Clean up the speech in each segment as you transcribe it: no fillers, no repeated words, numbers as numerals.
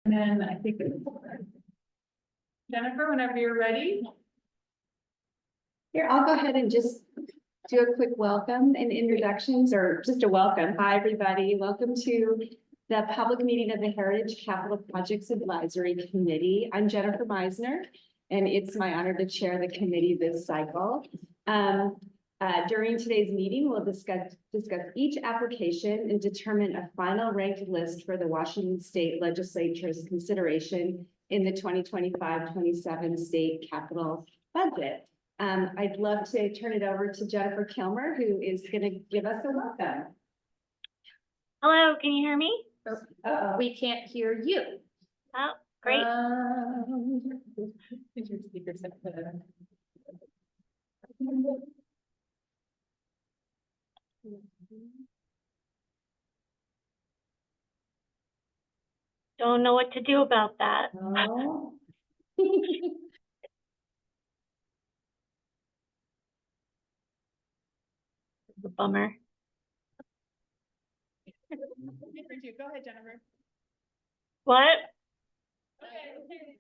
And then I think it's Jennifer, whenever you're ready. Here, I'll go ahead and just do a quick welcome and introductions, or just a welcome. Hi, everybody. Welcome to the public meeting of the Heritage Capital Projects Advisory Committee. I'm Jennifer Meisner, and it's my honor to chair the committee this cycle. During today's meeting, we'll discuss each application and determine a final ranked list for the Washington State Legislature's consideration in the 2025-27 state capital budget. I'd love to turn it over to Jennifer Kilmer, who is going to give us a welcome. Hello, can you hear me? We can't hear you. Oh, great. Is your speaker set for that? Don't know what to do about that. Oh. A bummer. Go ahead, Jennifer. What? Okay.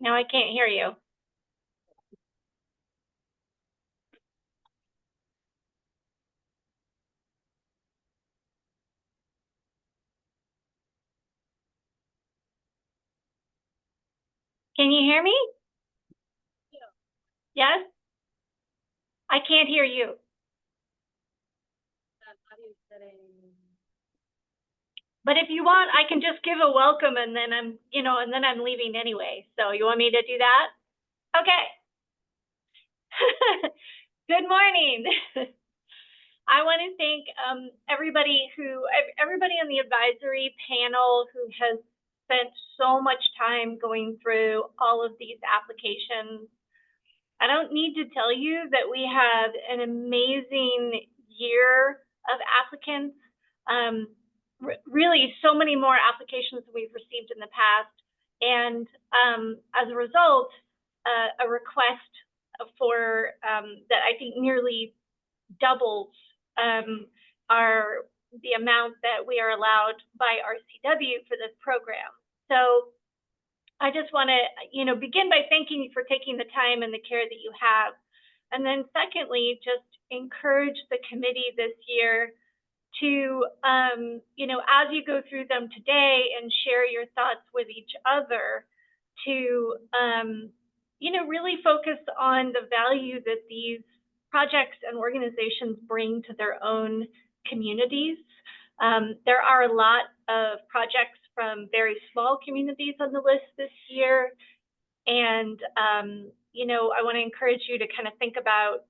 Now I can't hear you. Can you hear me? Yes? I can't hear you. But if you want, I can just give a welcome and then I'm leaving anyway. So you want me to do that? Okay. Good morning. I want to thank everybody on the advisory panel who has spent so much time going through all of these applications. I don't need to tell you that we had an amazing year of applicants. Really, so many more applications than we've received in the past. And as a result, a request for that I think nearly doubles the amount that we are allowed by RCW for this program. So I just want to, begin by thanking you for taking the time and the care that you have. And then secondly, just encourage the committee this year to, as you go through them today and share your thoughts with each other, to, really focus on the value that these projects and organizations bring to their own communities. There are a lot of projects from very small communities on the list this year. And, I want to encourage you to kind of think about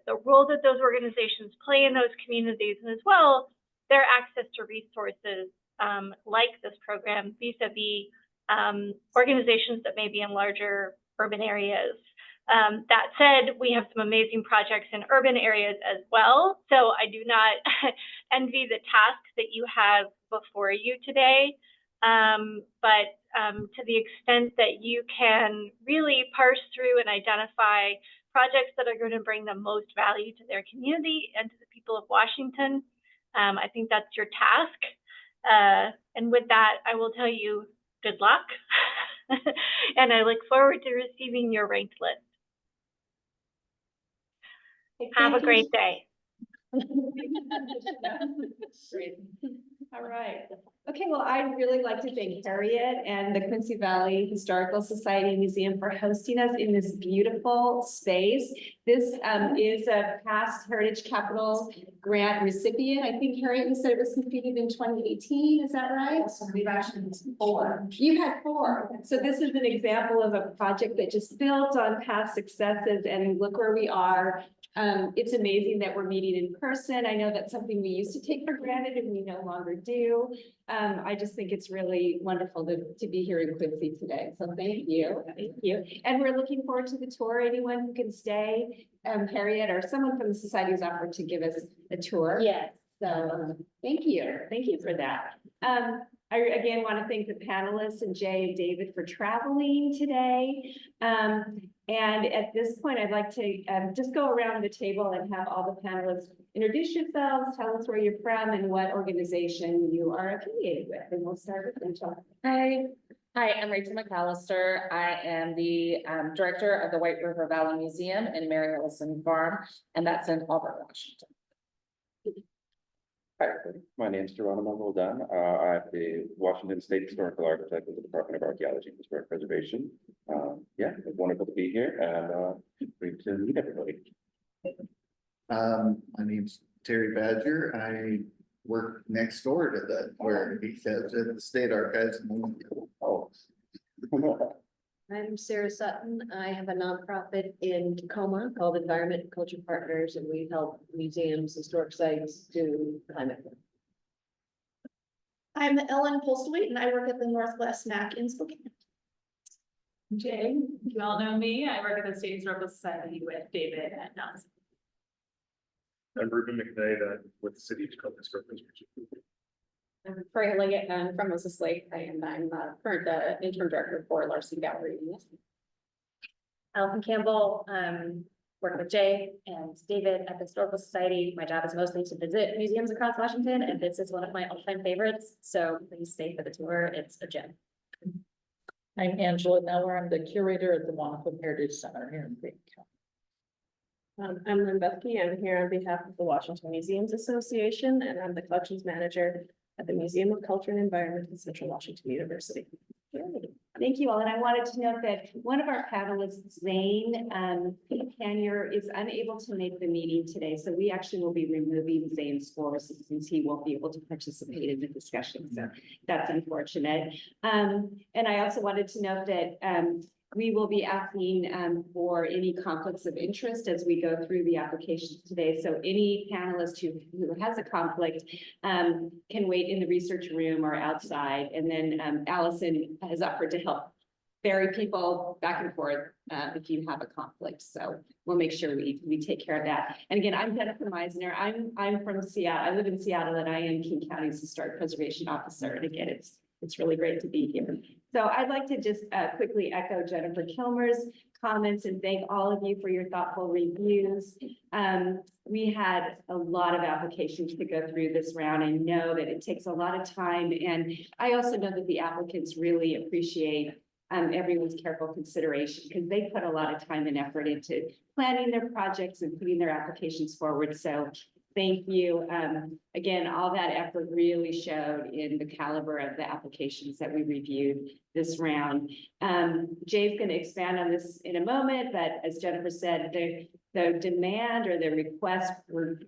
the role that those organizations play in those communities, and as well, their access to resources like this program vis-a-vis organizations that may be in larger urban areas. That said, we have some amazing projects in urban areas as well. So I do not envy the task that you have before you today. But to the extent that you can really parse through and identify projects that are going to bring the most value to their community and to the people of Washington, I think that's your task. And with that, I will tell you good luck. And I look forward to receiving your ranked list. Have a great day. Great. All right. Okay, well, I'd really like to thank Harriet and the Quincy Valley Historical Society Museum for hosting us in this beautiful space. This is a past Heritage Capital Grant recipient. I think Harriet, you said it was completed in 2018. Is that right? We've actually had 4. You had 4. So this is an example of a project that just built on past successes, and look where we are. It's amazing that we're meeting in person. I know that's something we used to take for granted and we no longer do. I just think it's really wonderful to be here in Quincy today. So thank you. Thank you. And we're looking forward to the tour. Anyone who can stay, Harriet or someone from the society has offered to give us a tour. Yes. So thank you. Thank you for that. I again want to thank the panelists and Jay and David for traveling today. And at this point, I'd like to just go around the table and have all the panelists introduce yourselves, tell us where you're from and what organization you are affiliated with. And we'll start with Rachel. Hi, Hi, I'm Rachel McAllister. I am the director of the White River Valley Museum in Mary Ellison Farm, and that's in Auburn, Washington. Hi, my name is Geronimo Roldan. I'm the Washington State Historical Architect of the Department of Archaeology and Historic Preservation. Yeah, it's wonderful to be here and great to meet everybody. My name's Terry Badger. I work next door to where he says at the State Archives. Oh. I'm Sarah Sutton. I have a nonprofit in Tacoma called Environment and Culture Partners, and we help museums, historic sites do climate. I'm Ellen Poulsbo, and I work at the Northwest MAC in Spokane. Jay, you all know me. I work at the State Historical Society with David and Townsend. I'm Ruben McKnight with the City of Tacoma Historic Preservation. I'm Freya Liggett, I'm from Moses Lake. I'm current interim director for Larson Gallery. Alison Campbell, work with Jay and David at the Historical Society. My job is mostly to visit museums across Washington, and this is one of my all-time favorites. So please stay for the tour. It's a gem. I'm Angela Neller. I'm the curator at the Wahkiakum Heritage Center here in Green County. I'm Lynn Bethke. I'm here on behalf of the Washington Museums Association, and I'm the collections manager at the Museum of Culture and Environment in Central Washington University. Thank you all. And I wanted to note that one of our panelists, Zane Pannier, is unable to make the meeting today. So we actually will be removing Zane's scores since he won't be able to participate in the discussion. So that's unfortunate. And I also wanted to note that we will be asking for any conflicts of interest as we go through the applications today. So any panelist who has a conflict can wait in the research room or outside. And then Allison has offered to help ferry people back and forth if you have a conflict. So we'll make sure we take care of that. And again, I'm Jennifer Meisner. I'm from Seattle. I live in Seattle, and I am King County's Historic Preservation Officer. And again, it's really great to be here. So I'd like to just quickly echo Jennifer Kilmer's comments and thank all of you for your thoughtful reviews. We had a lot of applications to go through this round. I know that it takes a lot of time, and I also know that the applicants really appreciate everyone's careful consideration because they put a lot of time and effort into planning their projects and putting their applications forward. So thank you. Again, all that effort really showed in the caliber of the applications that we reviewed this round. Jay's going to expand on this in a moment, but as Jennifer said, the demand or the request was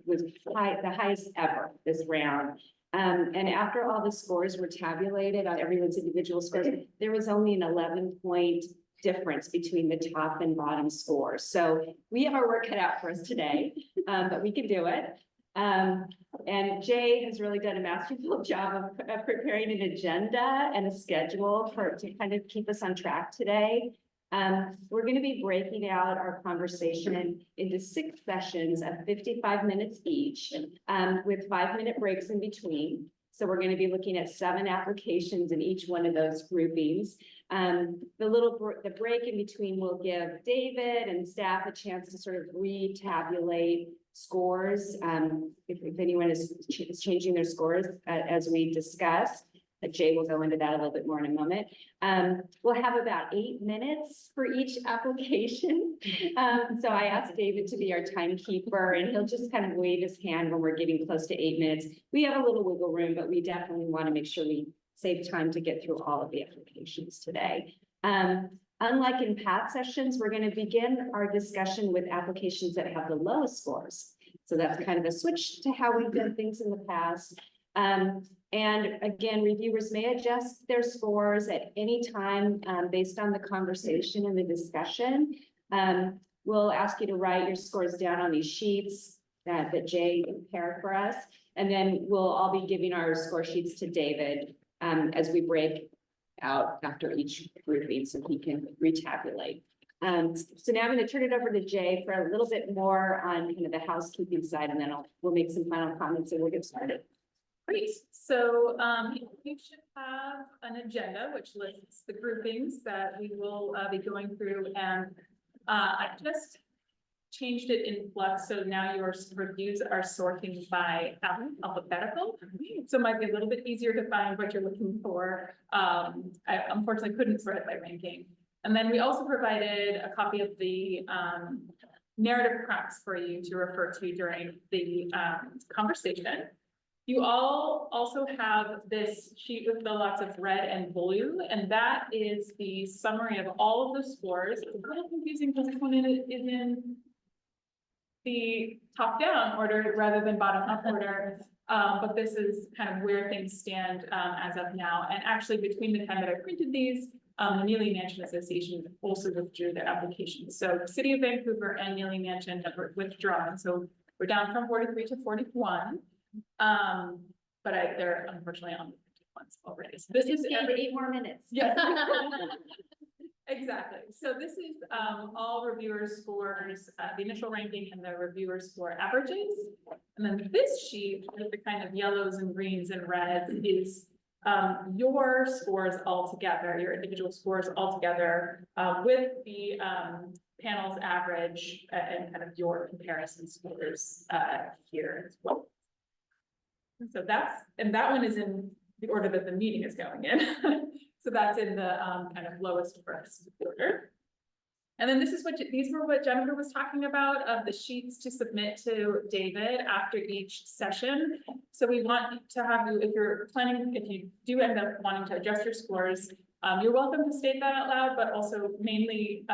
the highest ever this round. And after all the scores were tabulated on everyone's individual scores, there was only an 11-point difference between the top and bottom scores. So we have our work cut out for us today, but we can do it. And Jay has really done a masterful job of preparing an agenda and a schedule to kind of keep us on track today. We're going to be breaking out our conversation into 6 sessions of 55 minutes each, with 5-minute breaks in between. So we're going to be looking at 7 applications in each one of those groupings. The break in between will give David and staff a chance to sort of retabulate scores. If anyone is changing their scores as we discuss. Jay will go into that a little bit more in a moment. We'll have about 8 minutes for each application. So I asked David to be our timekeeper, and he'll just kind of wave his hand when we're getting close to 8 minutes. We have a little wiggle room, but we definitely want to make sure we save time to get through all of the applications today. Unlike in past sessions, we're going to begin our discussion with applications that have the lowest scores. So that's kind of a switch to how we've done things in the past. And again, reviewers may adjust their scores at any time based on the conversation and the discussion. We'll ask you to write your scores down on these sheets that Jay prepared for us. And then we'll all be giving our score sheets to David as we break out after each grouping so he can retabulate. So now I'm going to turn it over to Jay for a little bit more on kind of the housekeeping side, and then we'll make some final comments and we'll get started. Great. So you should have an agenda which lists the groupings that we will be going through. And I just changed it in Flux, so now your reviews are sorting by alphabetical. So it might be a little bit easier to find what you're looking for. I unfortunately couldn't sort it by ranking. And then we also provided a copy of the narrative prompts for you to refer to during the conversation. You all also have this sheet with the lots of red and blue, and that is the summary of all of the scores. It's a little confusing because this one is in the top-down order rather than bottom-up order. But this is kind of where things stand as of now. And actually, between the time that I printed these, the Neely Mansion Association also withdrew their application. So City of Vancouver and Neely Mansion have withdrawn. So we're down from 43 to 41. But they're unfortunately on the 51s already. So this is 8 more minutes. Yes. Exactly. So this is all reviewer scores, the initial ranking and the reviewer score averages. And then this sheet with the kind of yellows and greens and reds is your scores all together, your individual scores all together, with the panel's average and kind of your comparison scores here as well. So that one is in the order that the meeting is going in. So that's in the kind of lowest first order. And then these were what Jennifer was talking about of the sheets to submit to David after each session. So we want to have you, if you do end up wanting to adjust your scores, you're welcome to state that out loud, but also mainly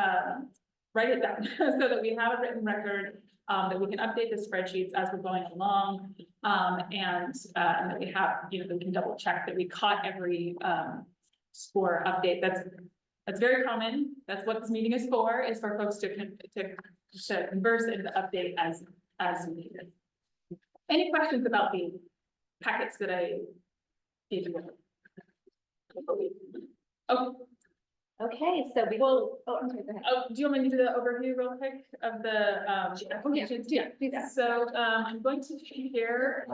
write it down so that we have a written record, that we can update the spreadsheets as we're going along, and that we have, we can double check that we caught every score update. That's very common. That's what this meeting is for folks to converse and to update as needed. Any questions about the packets that I gave you? Oh. Okay, so we will, I'm sorry, go ahead. Oh, do you want me to do the overview real quick of the applications? Yeah, do that. So I'm going to share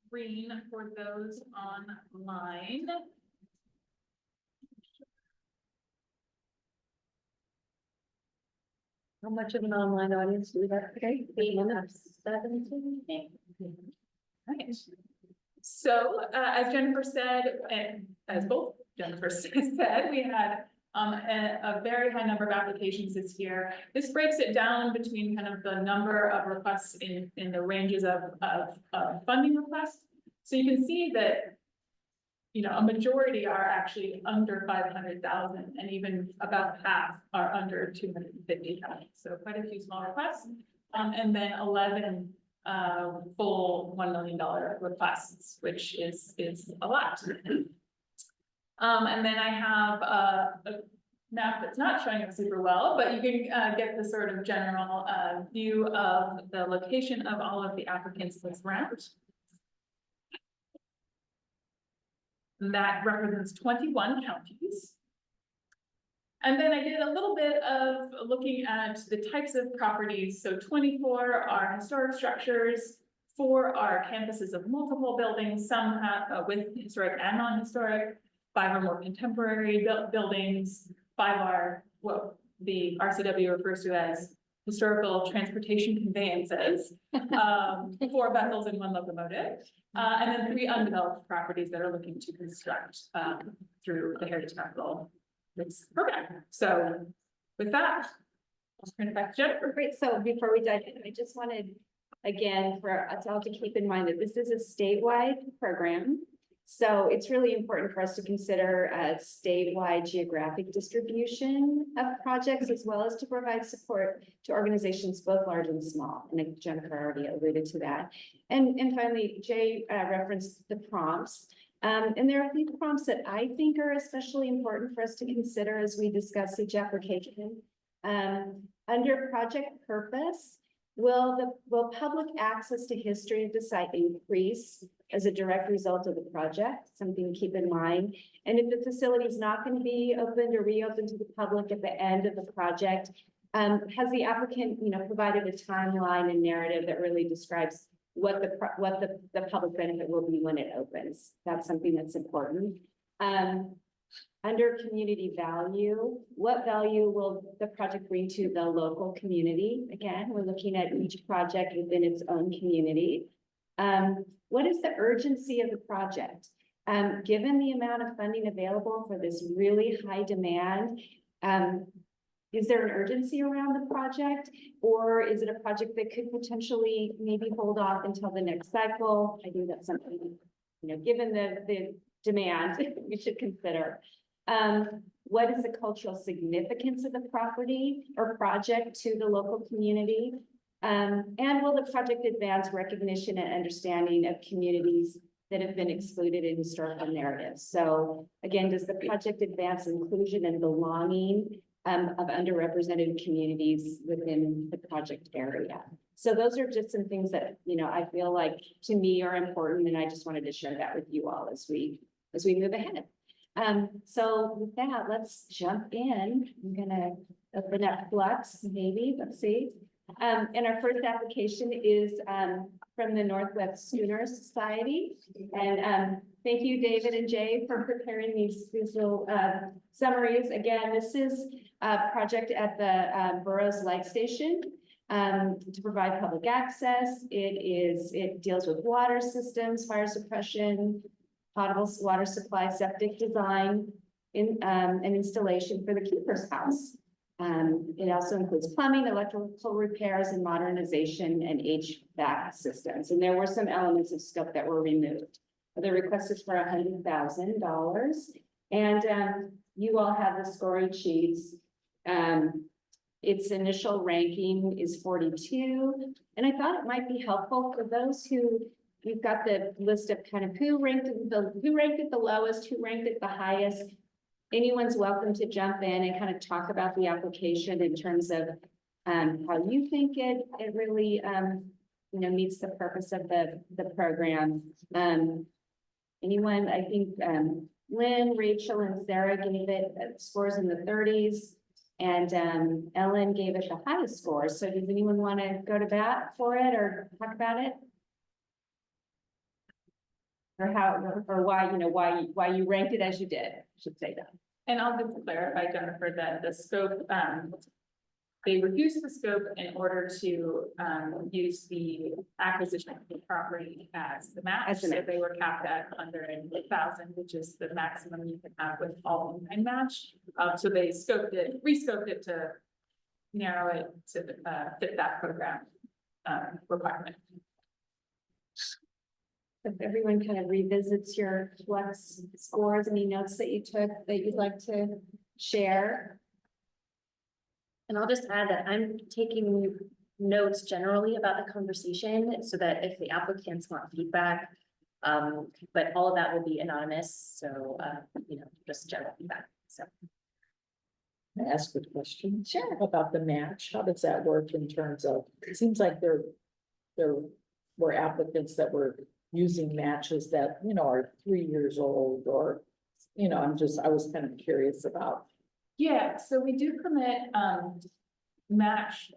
screen for those online. How much of an online audience do we have today? 17. Right. So as Jennifer said, and as both Jennifer said, we had a very high number of applications this year. This breaks it down between kind of the number of requests in the ranges of funding requests. So you can see that, a majority are actually under 500,000, and even about half are under 250,000. So quite a few small requests, and then 11 full $1 million requests, which is a lot. And then I have a map that's not showing up super well, but you can get the sort of general view of the location of all of the applicants this round. And that represents 21 counties. And then I did a little bit of looking at the types of properties. So 24 are historic structures, 4 are campuses of multiple buildings, some have with historic and non-historic, 5 are more contemporary buildings, 5 are what the RCW refers to as historical transportation conveyances, 4 vessels and 1 locomotive, and then 3 undeveloped properties that are looking to construct through the Heritage Capital program. So with that, I'll turn it back to Jennifer. Great. So before we dive in, I just wanted, again, for us all to keep in mind that this is a statewide program. So it's really important for us to consider a statewide geographic distribution of projects, as well as to provide support to organizations both large and small. And I think Jennifer already alluded to that. And finally, Jay referenced the prompts. And there are a few prompts that I think are especially important for us to consider as we discuss each application. Under project purpose, will public access to history of the site increase as a direct result of the project? Something to keep in mind. And if the facility is not going to be opened or reopened to the public at the end of the project, has the applicant, provided a timeline and narrative that really describes what the public benefit will be when it opens? That's something that's important. under community value, what value will the project bring to the local community? Again, we're looking at each project within its own community. What is the urgency of the project? Given the amount of funding available for this really high demand, is there an urgency around the project? Or is it a project that could potentially maybe hold off until the next cycle? I think that's something, you know, given the demand, we should consider. What is the cultural significance of the property or project to the local community? And will the project advance recognition and understanding of communities that have been excluded in historical narratives? So again, does the project advance inclusion and belonging of underrepresented communities within the project area? So those are just some things that, you know, I feel like to me are important, and I just wanted to share that with you all as we move ahead. So with that, let's jump in. I'm gonna open up Flux, maybe, let's see. And our first application is from the Northwest Schooner Society. And thank you, David and Jay, for preparing these little summaries. Again, this is a project at the Burroughs Light Station to provide public access. It deals with water systems, fire suppression, potable water supply, septic design, and installation for the keeper's house. It also includes plumbing, electrical repairs, and modernization and HVAC systems. And there were some elements of scope that were removed. The request is for $100,000. And you all have the scoring sheets. Its initial ranking is 42. And I thought it might be helpful for those who, we've got the list of kind of who ranked it the lowest, who ranked it the highest. Anyone's welcome to jump in and kind of talk about the application in terms of how you think it really you know, meets the purpose of the program. Anyone, I think Lynn, Rachel, and Sarah gave it scores in the 30s, and Ellen gave it the highest score. So does anyone want to go to bat for it or talk about it? Or how, or why, you know, why you ranked it as you did, I should say that. And I'll just clarify, Jennifer, that the scope, they reduced the scope in order to use the acquisition of the property as the match. So they were capped at 100,000, which is the maximum you can have with all in match. So they rescoped it to narrow it to fit that program requirement. If everyone kind of revisits your Flux scores, any notes that you took that you'd like to share? And I'll just add that I'm taking notes generally about the conversation so that if the applicants want feedback, but all of that will be anonymous. So, you know, just general feedback. So. Can I ask a question? Sure. About the match, how does that work in terms of, it seems like there were applicants that were using matches that, you know, are 3 years old, or, you know, I was kind of curious about. Yeah, so we do permit match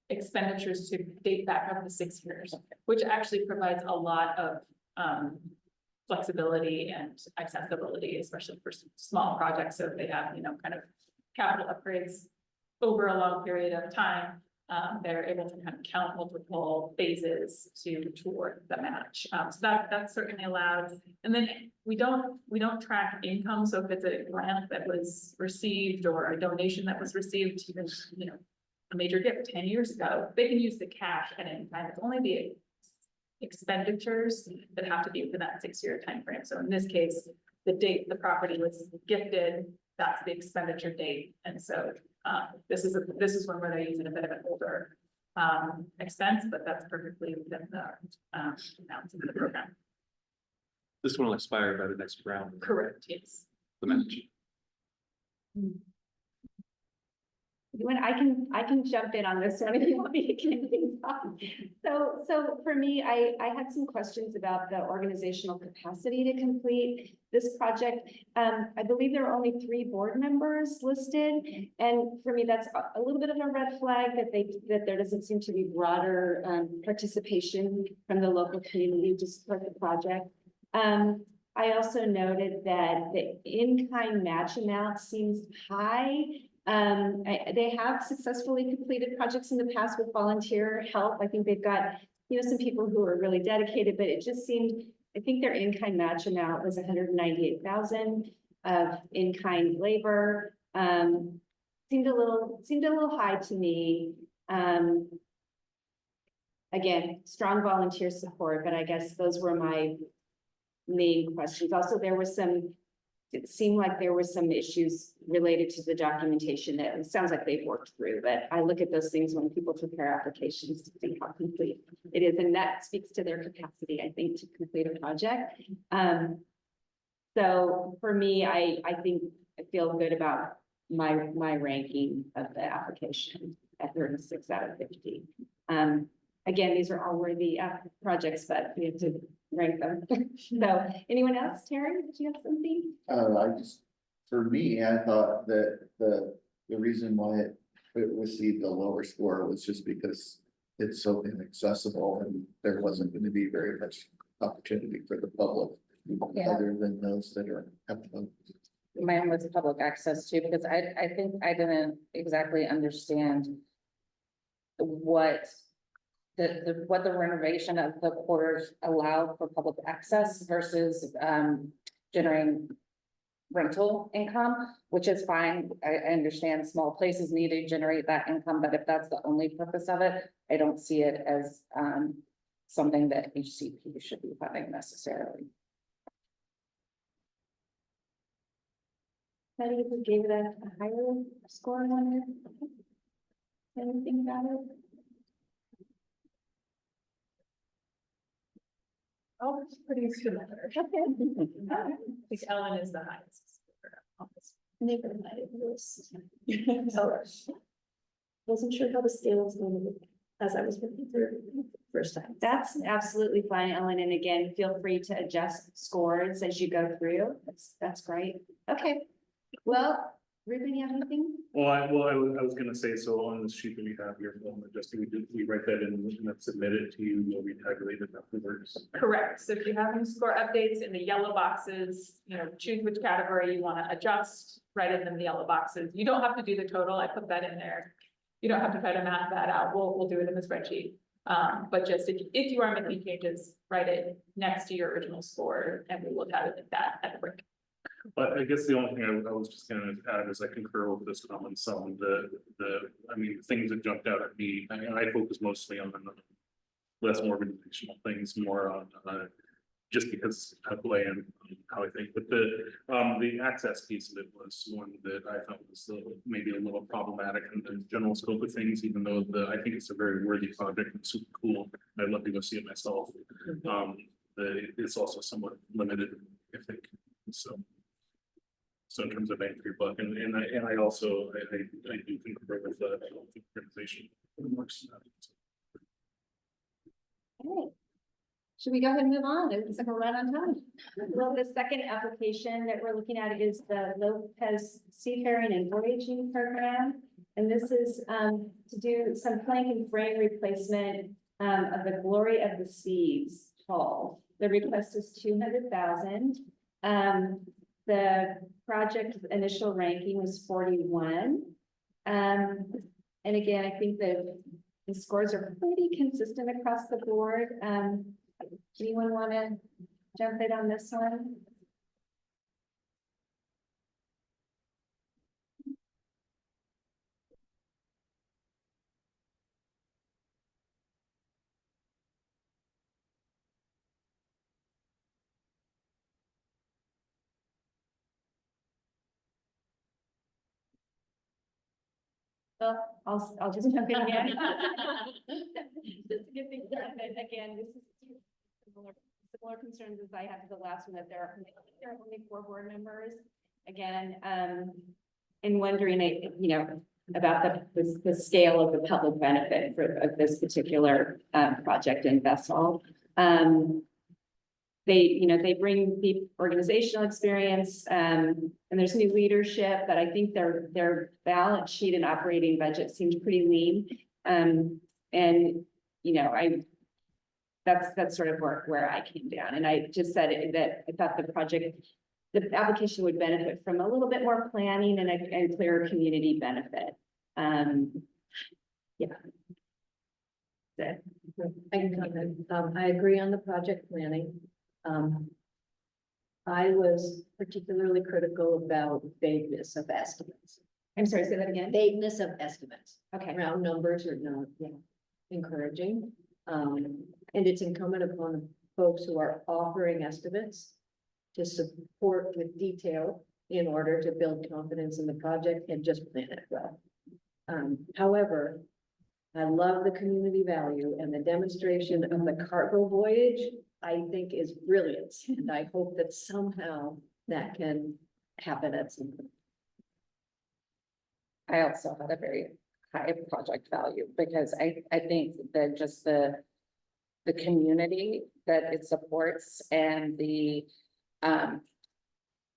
expenditures to date back up to 6 years, which actually provides a lot of flexibility and accessibility, especially for small projects. So if they have, you know, kind of capital upgrades over a long period of time, they're able to kind of count multiple phases toward the match. So that's certainly allowed. And then we don't track income. So if it's a grant that was received or a donation that was received, even, you know, a major gift 10 years ago, they can use the cash at any time. It's only the expenditures that have to be within that 6-year time frame. So in this case, the date the property was gifted, that's the expenditure date. And so this is one where they're using a bit of an older expense, but that's perfectly within the amounts of the program. This one will expire by the next round. Correct, yes. The match. I can jump in on this one if you want me to kick things off. So for me, I had some questions about the organizational capacity to complete this project. I believe there are only 3 board members listed, and for me, that's a little bit of a red flag that there doesn't seem to be broader participation from the local community to support the project. I also noted that the in-kind match amount seems high. They have successfully completed projects in the past with volunteer help. I think they've got, some people who are really dedicated, but it just seemed, I think their in-kind match amount was 198,000 of in-kind labor. Seemed a little high to me. Again, strong volunteer support, but I guess those were my main questions. Also, it seemed like there were some issues related to the documentation that it sounds like they've worked through, but I look at those things when people prepare applications to see how complete it is, and that speaks to their capacity, I think, to complete a project. So for me, I think I feel good about my ranking of the application at 36 out of 50. Again, these are all worthy projects, but we have to rank them. So anyone else? Terry, did you have something? For me, I thought that the reason why it received a lower score was just because it's so inaccessible and there wasn't going to be very much opportunity for the public. Yeah. Other than those that are. Mine was public access too, because I think I didn't exactly understand what the renovation of the quarters allowed for public access versus generating rental income, which is fine. I understand small places need to generate that income, but if that's the only purpose of it, I don't see it as something that HCP should be funding necessarily. Betty, who gave it a higher score one year? Anything about it? Oh, it's pretty similar. Okay. I think Ellen is the highest. Neighborhood was. Oh, wasn't sure how the scale was going to look as I was working through it the first time. That's absolutely fine, Ellen. And again, feel free to adjust scores as you go through. That's great. Okay. Well, Ruben, you have anything? Well, I was gonna say, so on this sheet that we have here, we write that in and then submit it to you, you'll retabulate it afterwards. Correct. So if you have any score updates in the yellow boxes, choose which category you want to adjust, write it in the yellow boxes. You don't have to do the total. I put that in there. You don't have to try to math that out. We'll do it in the spreadsheet. But just if you are making changes, write it next to your original score and we will tabulate that at the break. But I guess the only thing I was just gonna add is I concur with this comment, some things that jumped out at me, I focus mostly on the less organizational things, more on, just because of the way and how I think, but the access piece of it was one that I thought was maybe a little problematic in the general scope of things, even though I think it's a very worthy project and super cool. I'd love to go see it myself. It's also somewhat limited, I think, so in terms of bang for your buck, and I also I do concur with the organization works. Okay. Should we go ahead and move on? It looks like we're right on time. Well, the second application that we're looking at is the Lopez Seafaring and Voyaging program. And this is to do some plank and frame replacement of the Glory of the Seas hull. The request is $200,000. The project initial ranking was 41. And again, I think the scores are pretty consistent across the board. Anyone want to jump in on this one? Well, I'll just jump in again. Just to get things done. And again, this is similar concerns as I had to the last one, that there are only 4 board members. Again, and wondering, about the scale of the public benefit of this particular project and vessel. They bring deep organizational experience, and there's new leadership, but I think their balance sheet and operating budget seems pretty lean. that's sort of where I came down, and I just said that I thought the application would benefit from a little bit more planning and clearer community benefit. Yeah. That's it. I can comment. I agree on the project planning. I was particularly critical about vagueness of estimates. I'm sorry, say that again. Vagueness of estimates. Okay. Round numbers are not, encouraging. And it's incumbent upon the folks who are offering estimates to support with detail in order to build confidence in the project and just plan it well. However, I love the community value, and the demonstration of the cargo voyage, I think, is brilliant. And I hope that somehow that can happen at some point. I also had a very high project value because I think that just the community that it supports and the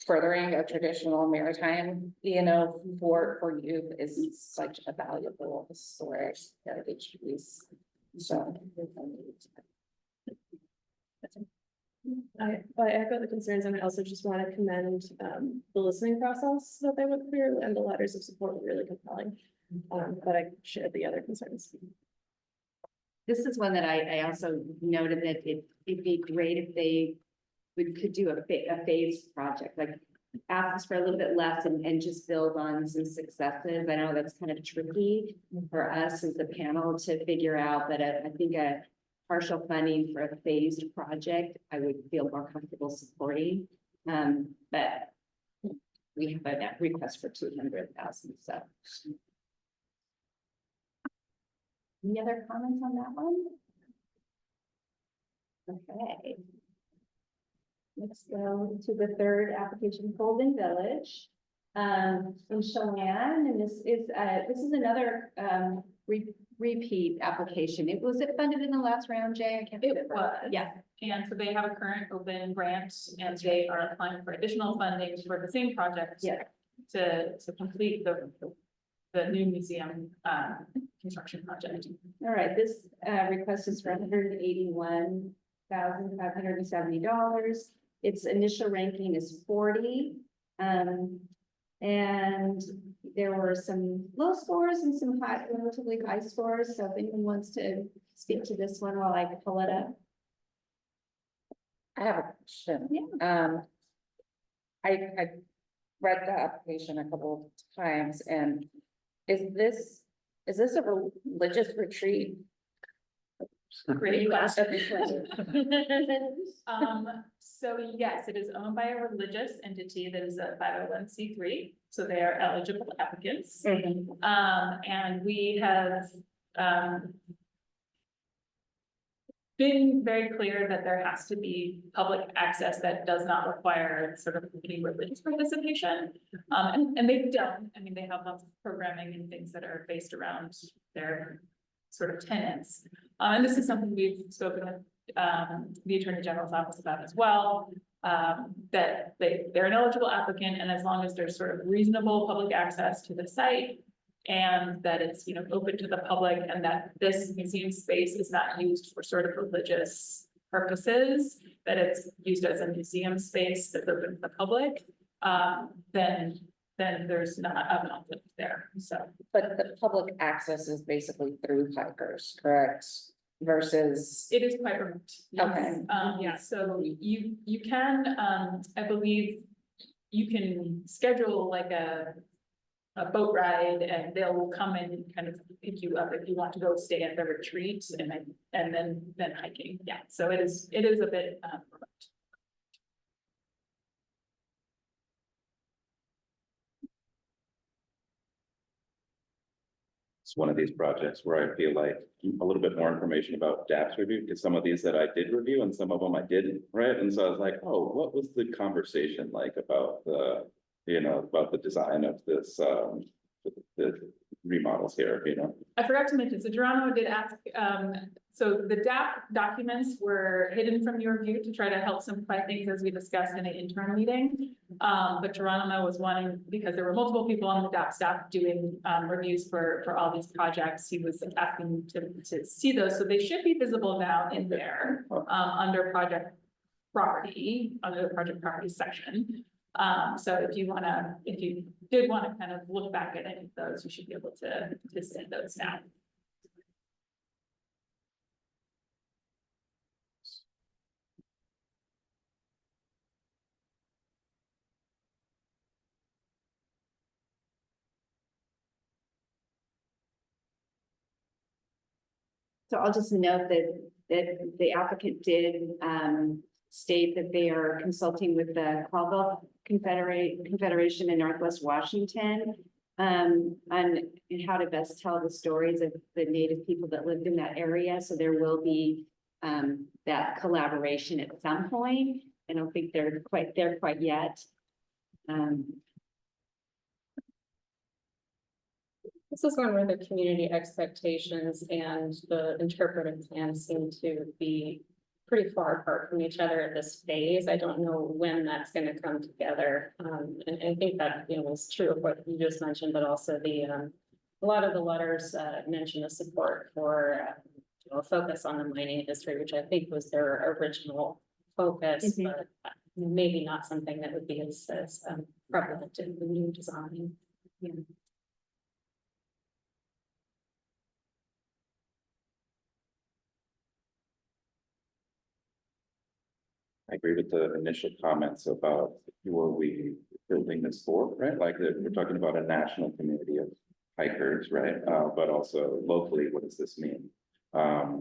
furthering of traditional maritime, for youth is such a valuable historic heritage piece. So. I echo the concerns, and I also just want to commend the listening process that they went through, and the letters of support were really compelling. But I shared the other concerns. This is one that I also noted that it'd be great if we could do a phased project, like ask us for a little bit less and just build on some successes. I know that's kind of tricky for us as the panel to figure out, but I think a partial funding for a phased project, I would feel more comfortable supporting. But we have a request for 200,000, so. Any other comments on that one? Okay. Let's go to the third application, Holden Village, in Chelan, and this is another repeat application. Was it funded in the last round, Jay? I can't remember. It was. Yeah. And so they have a current open grant, and they are applying for additional funding for the same project. Yeah. To complete the new museum construction project. All right, this request is for $181,570. Its initial ranking is 40. And there were some low scores and some relatively high scores. So if anyone wants to speak to this one while I pull it up. I have a question. Yeah. I read the application a couple of times, and is this a religious retreat? Great question. question. So yes, it is owned by a religious entity that is a 501c3, so they are eligible applicants. And we have been very clear that there has to be public access that does not require sort of any religious participation. And they've done, I mean, they have lots of programming and things that are based around their sort of tenants. And this is something we've spoken with the Attorney General's office about as well, that they're an eligible applicant, and as long as there's sort of reasonable public access to the site, and that it's, open to the public, and that this museum space is not used for sort of religious purposes, that it's used as a museum space that's open to the public, then there's not a conflict there, so. But the public access is basically through hikers, correct? Versus. It is quite remote. Yes. Okay. Yeah, so you can, I believe, you can schedule like a boat ride, and they'll come and kind of pick you up if you want to go stay at the retreat, and then hiking. Yeah, so it is a bit remote. It's one of these projects where I feel like a little bit more information about DAP's review, because some of these that I did review and some of them I didn't, right? And so I was like, oh, what was the conversation like about about the design of this, the remodels here, I forgot to mention, so Geronimo did ask So the DAP documents were hidden from your view to try to help simplify things as we discussed in an interim meeting. But Geronimo was wanting, because there were multiple people on the DAP staff doing reviews for all these projects, he was asking to see those. So they should be visible now in there under project property, under the project property section. So if you did want to kind of look back at any of those, you should be able to see those now. So I'll just note that the applicant did state that they are consulting with the Colville Confederation in Northwest Washington on how to best tell the stories of the Native people that lived in that area. So there will be that collaboration at some point. I don't think they're quite there quite yet. This is one where the community expectations and the interpretive plans seem to be pretty far apart from each other at this phase. I don't know when that's going to come together. And I think that, you know, was true of what you just mentioned, but also the a lot of the letters mention the support for a focus on the mining industry, which I think was their original focus, but maybe not something that would be as prevalent in the new design. Yeah. I agree with the initial comments about who are we building this for, right? Like we're talking about a national community of hikers, right? But also locally, what does this mean? I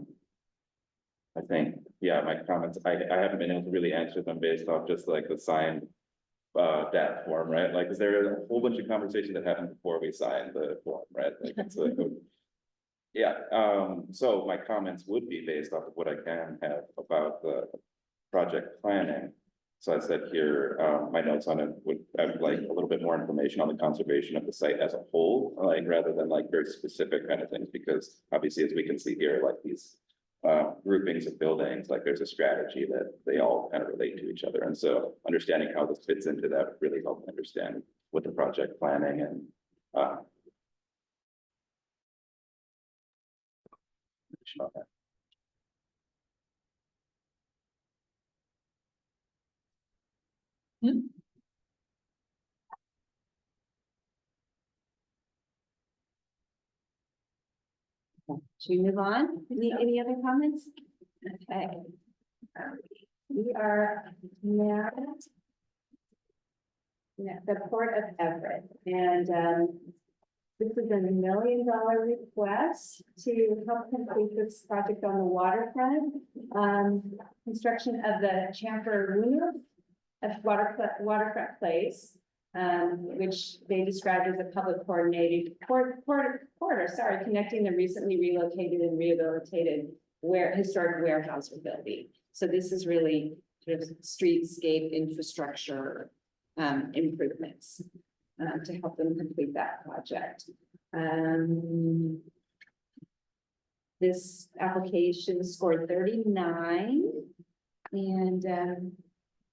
think, yeah, my comments, I haven't been able to really answer them based off just like the signed DAP form, right? Like, is there a whole bunch of conversation that happened before we signed the form, right? Like, it's like, yeah, so my comments would be based off of what I can have about the project planning. So I said here, my notes on it would have like a little bit more information on the conservation of the site as a whole, like rather than like very specific kind of things, because obviously, as we can see here, like these groupings of buildings, like there's a strategy that they all kind of relate to each other. And so understanding how this fits into that would really help understand what the project planning and Should we move on? Any other comments? Okay. We are now at the Port of Everett, and this is a $1 million request to help complete this project on the waterfront. Construction of the Chamfer Lunar waterfront place, which they described as a public coordinated corridor, connecting the recently relocated and rehabilitated historic warehouse building. So this is really sort of streetscape infrastructure improvements to help them complete that project. This application scored 39, and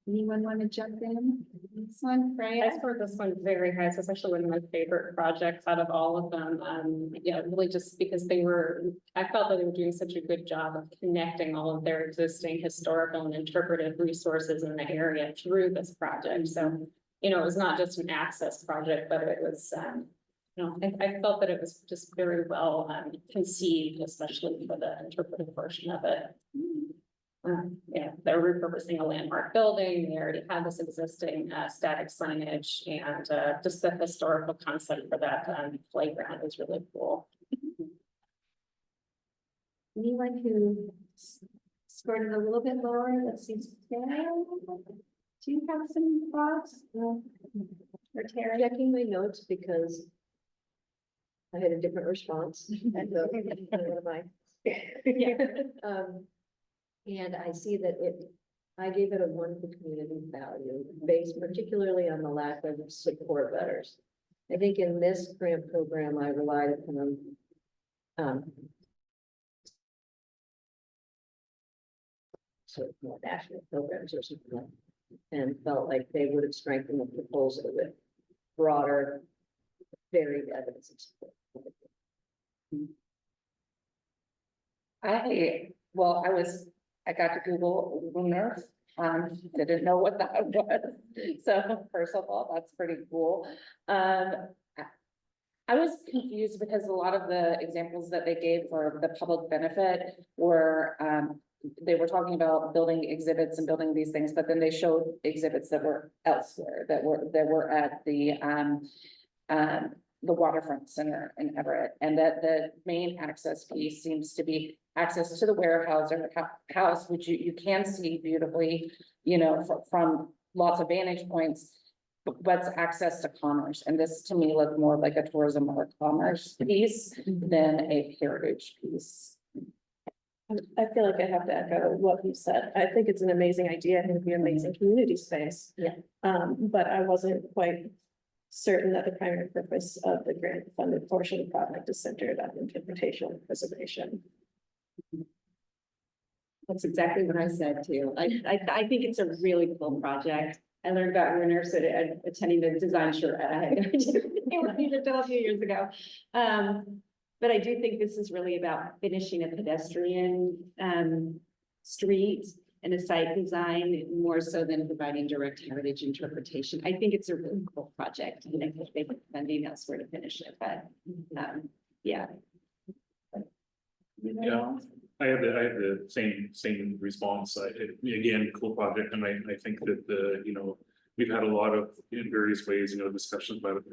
anyone want to jump in? This one, Freya? I scored this one very high. It's actually one of my favorite projects out of all of them. Yeah, really just because I felt that they were doing such a good job of connecting all of their existing historical and interpretive resources in the area through this project. So, you know, it was not just an access project, but it was, you know, I felt that it was just very well conceived, especially for the interpretive portion of it. Yeah, they're repurposing a landmark building. They already had this existing static signage, and just the historical concept for that playground is really cool. Anyone who scored it a little bit lower? Let's see. Sarah, do you have some thoughts? Or Terry? Checking my notes because I had a different response. And one of my. And I see that I gave it a 1 for community value, based particularly on the lack of support letters. I think in this grant program, I relied upon sort of more national programs or something like that. And felt like they would have strengthened the proposal with broader, varied evidence and support. I got to Google Schooner, didn't know what that was. So first of all, that's pretty cool. I was confused because a lot of the examples that they gave for the public benefit were, they were talking about building exhibits and building these things, but then they showed exhibits that were elsewhere, that were at the waterfront center in Everett, and that the main access piece seems to be access to the warehouse or house, which you can see beautifully, you know, from lots of vantage points. But access to commerce, and this to me looked more like a tourism or a commerce piece than a heritage piece. I feel like I have to echo what you said. I think it's an amazing idea. I think it'd be an amazing community space. Yeah. But I wasn't quite certain that the primary purpose of the grant funded portion of the project is centered on interpretation and preservation. That's exactly what I said too. I think it's a really cool project. I learned about runners at attending the design show. I had no idea until a few years ago. But I do think this is really about finishing a pedestrian street and a site design more so than providing direct heritage interpretation. I think it's a really cool project, and I think they put funding elsewhere to finish it, but yeah. Yeah. I have the same response. Again, cool project, and I think that we've had a lot of, in various ways, discussions about,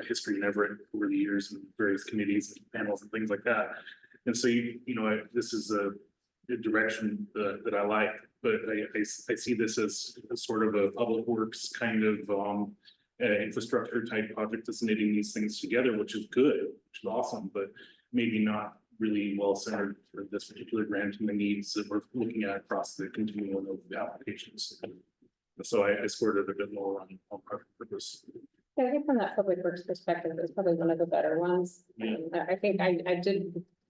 history in Everett over the years and various committees and panels and things like that. And so, this is a direction that I like, but I see this as sort of a public works kind of infrastructure type project that's knitting these things together, which is good, which is awesome, but maybe not really well centered for this particular grant and the needs that we're looking at across the continuum of the applications. So I scored it a bit lower on purpose. Yeah, I think from that public works perspective, it's probably one of the better ones. Yeah. I think I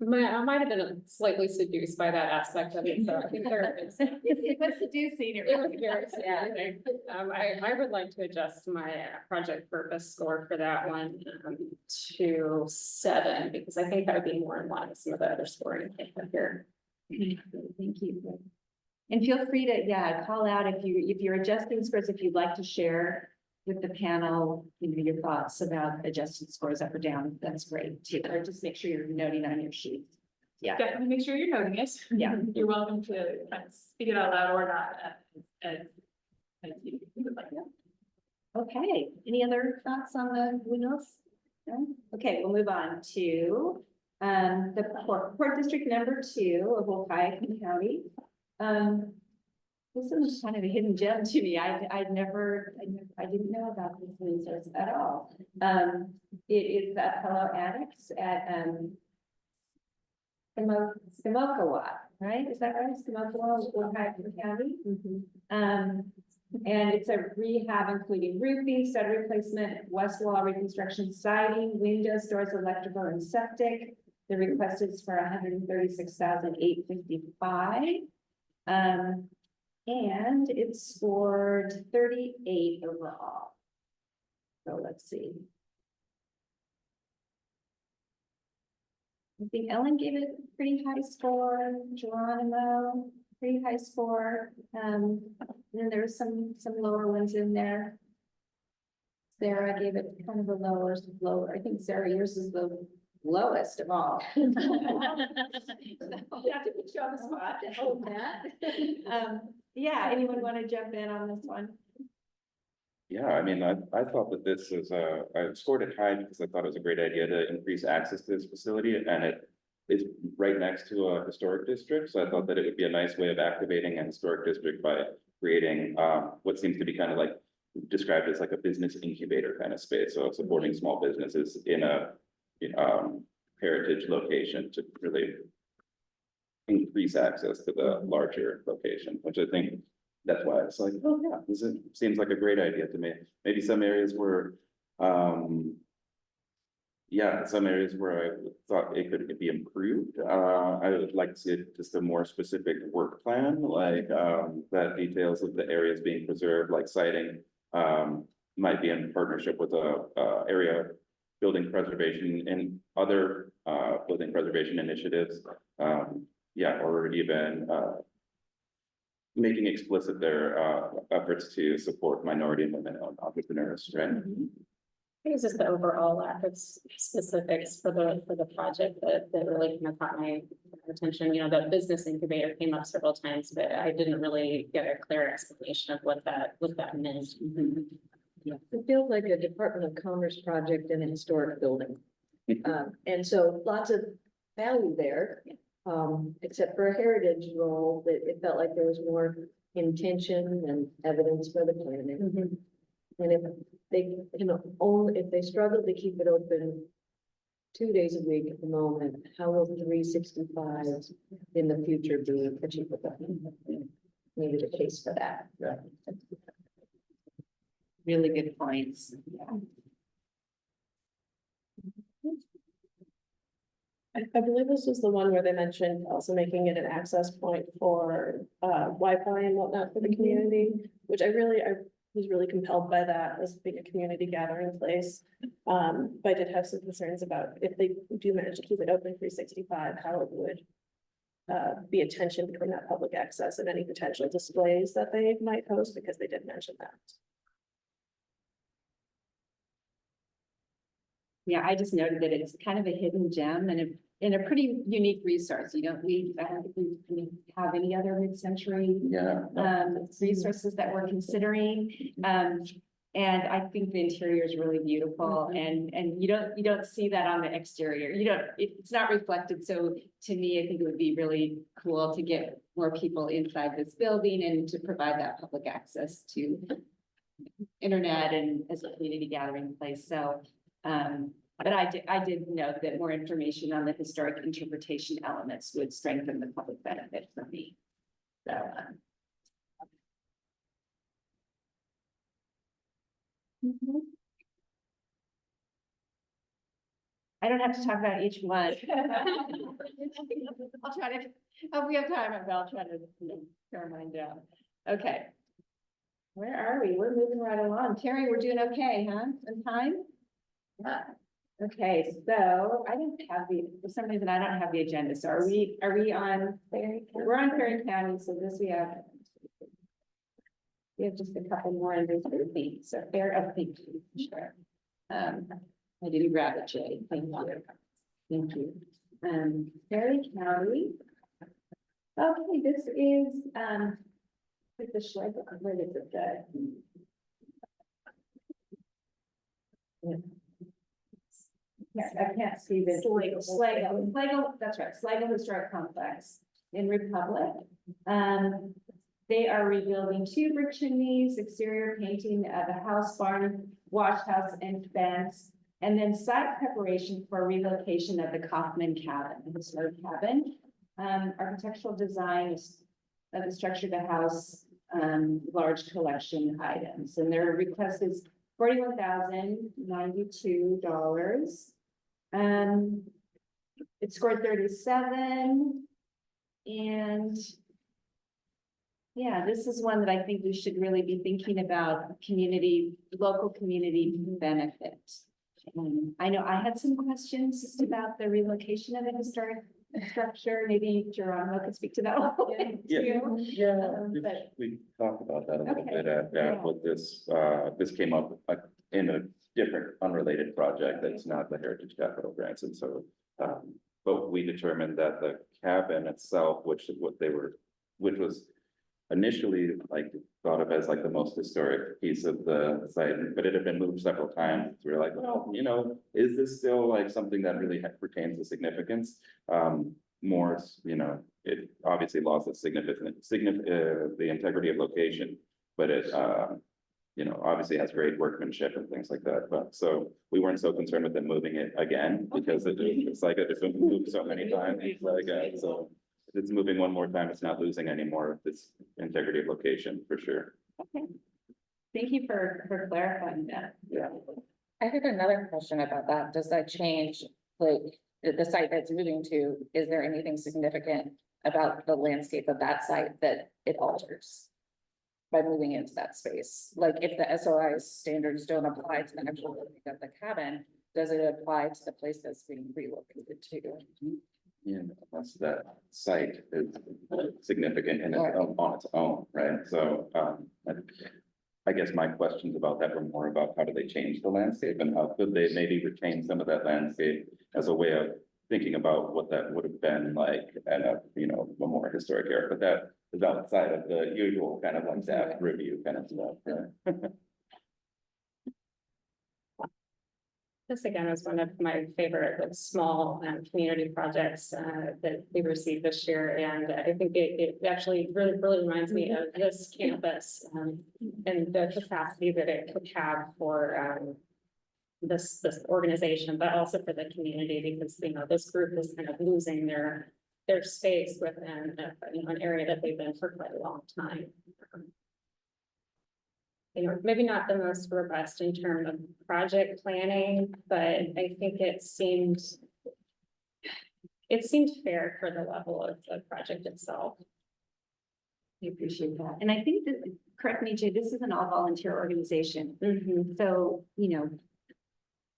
might have been slightly seduced by that aspect of it, so I think there is. It was seducing. It was very seducing. I would like to adjust my project purpose score for that one to 7, because I think that would be more in line with some of the other scoring here. Thank you. And feel free to, call out if you're adjusting scores, if you'd like to share with the panel, your thoughts about adjusted scores up or down, that's great too. Or just make sure you're noting on your sheet. Yeah. Definitely make sure you're noting it. Yeah. You're welcome to kind of speak it out loud or not. Okay, any other thoughts on the windows? No? Okay, we'll move on to the Port District number 2 of Wahkiakum County. This is kind of a hidden gem to me. I didn't know about this resource at all. It is the Apollo Annex at Skamokawat, right? Is that right? Skamokawat, Wahkiakum County. And it's a rehab including roofing, stud replacement, west wall reconstruction, siding, windows, doors, electrical, and septic. The request is for $136,855. And it scored 38 overall. So let's see. I think Ellen gave it a pretty high score, Geronimo, pretty high score. And then there were some lower ones in there. Sarah gave it kind of a lower. I think Sarah, yours is the lowest of all. You have to put you on the spot to hold that. Yeah, anyone want to jump in on this one? Yeah, I mean, I thought that this is, I scored it high because I thought it was a great idea to increase access to this facility, and it is right next to a historic district. So I thought that it would be a nice way of activating a historic district by creating what seems to be kind of like described as like a business incubator kind of space. So supporting small businesses in a heritage location to really increase access to the larger location, which I think that's why it's like, oh yeah, this seems like a great idea to me. Maybe some areas were yeah, some areas where I thought it could be improved. I would like to see just a more specific work plan, like, that details of the areas being preserved, like citing, might be in partnership with area building preservation and other, building preservation initiatives. Yeah, or even, making explicit their, efforts to support minority and women-owned entrepreneurs, right? I think it's just the overall lack of specifics for the project that really kind of caught my attention. You know, the business incubator came up several times, but I didn't really get a clear explanation of what that meant. It feels like a Department of Commerce project in a historic building. And so lots of value there, except for a heritage role, that it felt like there was more intention and evidence for the planning. And if they, if they struggle to keep it open 2 days a week at the moment, how will 365 in the future be achievable? Maybe a case for that. Yeah. Really good points. I believe this was the one where they mentioned also making it an access point for Wi-Fi and whatnot for the community, which I was really compelled by that as being a community gathering place. But I did have some concerns about if they do manage to keep it open 365, how it would be a tension between that public access and any potential displays that they might host, because they did mention that. Yeah, I just noted that it's kind of a hidden gem and a pretty unique resource. I don't think we have any other mid-century resources that we're considering. And I think the interior is really beautiful, and you don't see that on the exterior. It's not reflected. So to me, I think it would be really cool to get more people inside this building and to provide that public access to internet and as a community gathering place. So, but I did note that more information on the historic interpretation elements would strengthen the public benefit for me. So, I don't have to talk about each one. I'll try to, if we have time, I'll try to turn mine down. Okay. Where are we? We're moving right along. Terry, we're doing okay, huh? In time? Yeah. Okay, so I didn't have for some reason I don't have the agenda. So are we on Ferry? We're on Ferry County, so we have just a couple more under 30. So thank you, sure. I didn't grab it, Jay. Thank you. Thank you. Ferry County. Okay, this is the Schlegel. Where is it? I can't see this. Schlegel, that's right. Schlegel Historic Complex in Republic. They are rebuilding 2 brick chimneys, exterior painting of a house, barn, wash house, and fence, and then site preparation for relocation of the Kaufman cabin, the historic cabin. Architectural design of the structure of the house, large collection items, and their request is $41,092. It scored 37, and yeah, this is one that I think we should really be thinking about local community benefit. I know I had some questions just about the relocation of the historic structure. Maybe Geronimo could speak to that a little bit too. We talked about that a little bit with this, this came up in a different unrelated project that's not the Heritage Capital grants. And so, but we determined that the cabin itself, which was initially thought of as the most historic piece of the site, but it had been moved several times. We were like, well, is this still something that really pertains to significance? More, it obviously lost its the integrity of location, but it, obviously has great workmanship and things like that. But so we weren't so concerned with them moving it again, because it's been moved so many times. So if it's moving one more time, it's not losing any more of its integrity of location for sure. Okay. Thank you for clarifying that. Yeah. I had another question about that. Does that change, like, the site that's moving to, is there anything significant about the landscape of that site that it alters? By moving into that space, like if the SOI standards don't apply to the actual building of the cabin, does it apply to the place that's being relocated to? Yeah, unless that site is significant in its own, on its own, right? So, I guess my questions about that were more about how do they change the landscape and how could they maybe retain some of that landscape as a way of thinking about what that would have been like at a, you know, a more historic era, but that is outside of the usual kind of like that review kind of stuff, right? This again is one of my favorite like, small community projects that we received this year. And I think it actually really reminds me of this campus and the capacity that it could have for this organization, but also for the community, because you know this group is kind of losing their space within you know, an area that they've been for quite a long time. You know, maybe not the most robust in terms of project planning, but I think it seemed fair for the level of the project itself. I appreciate that. And I think that, correct me, Jay, this is an all volunteer organization. So, you know,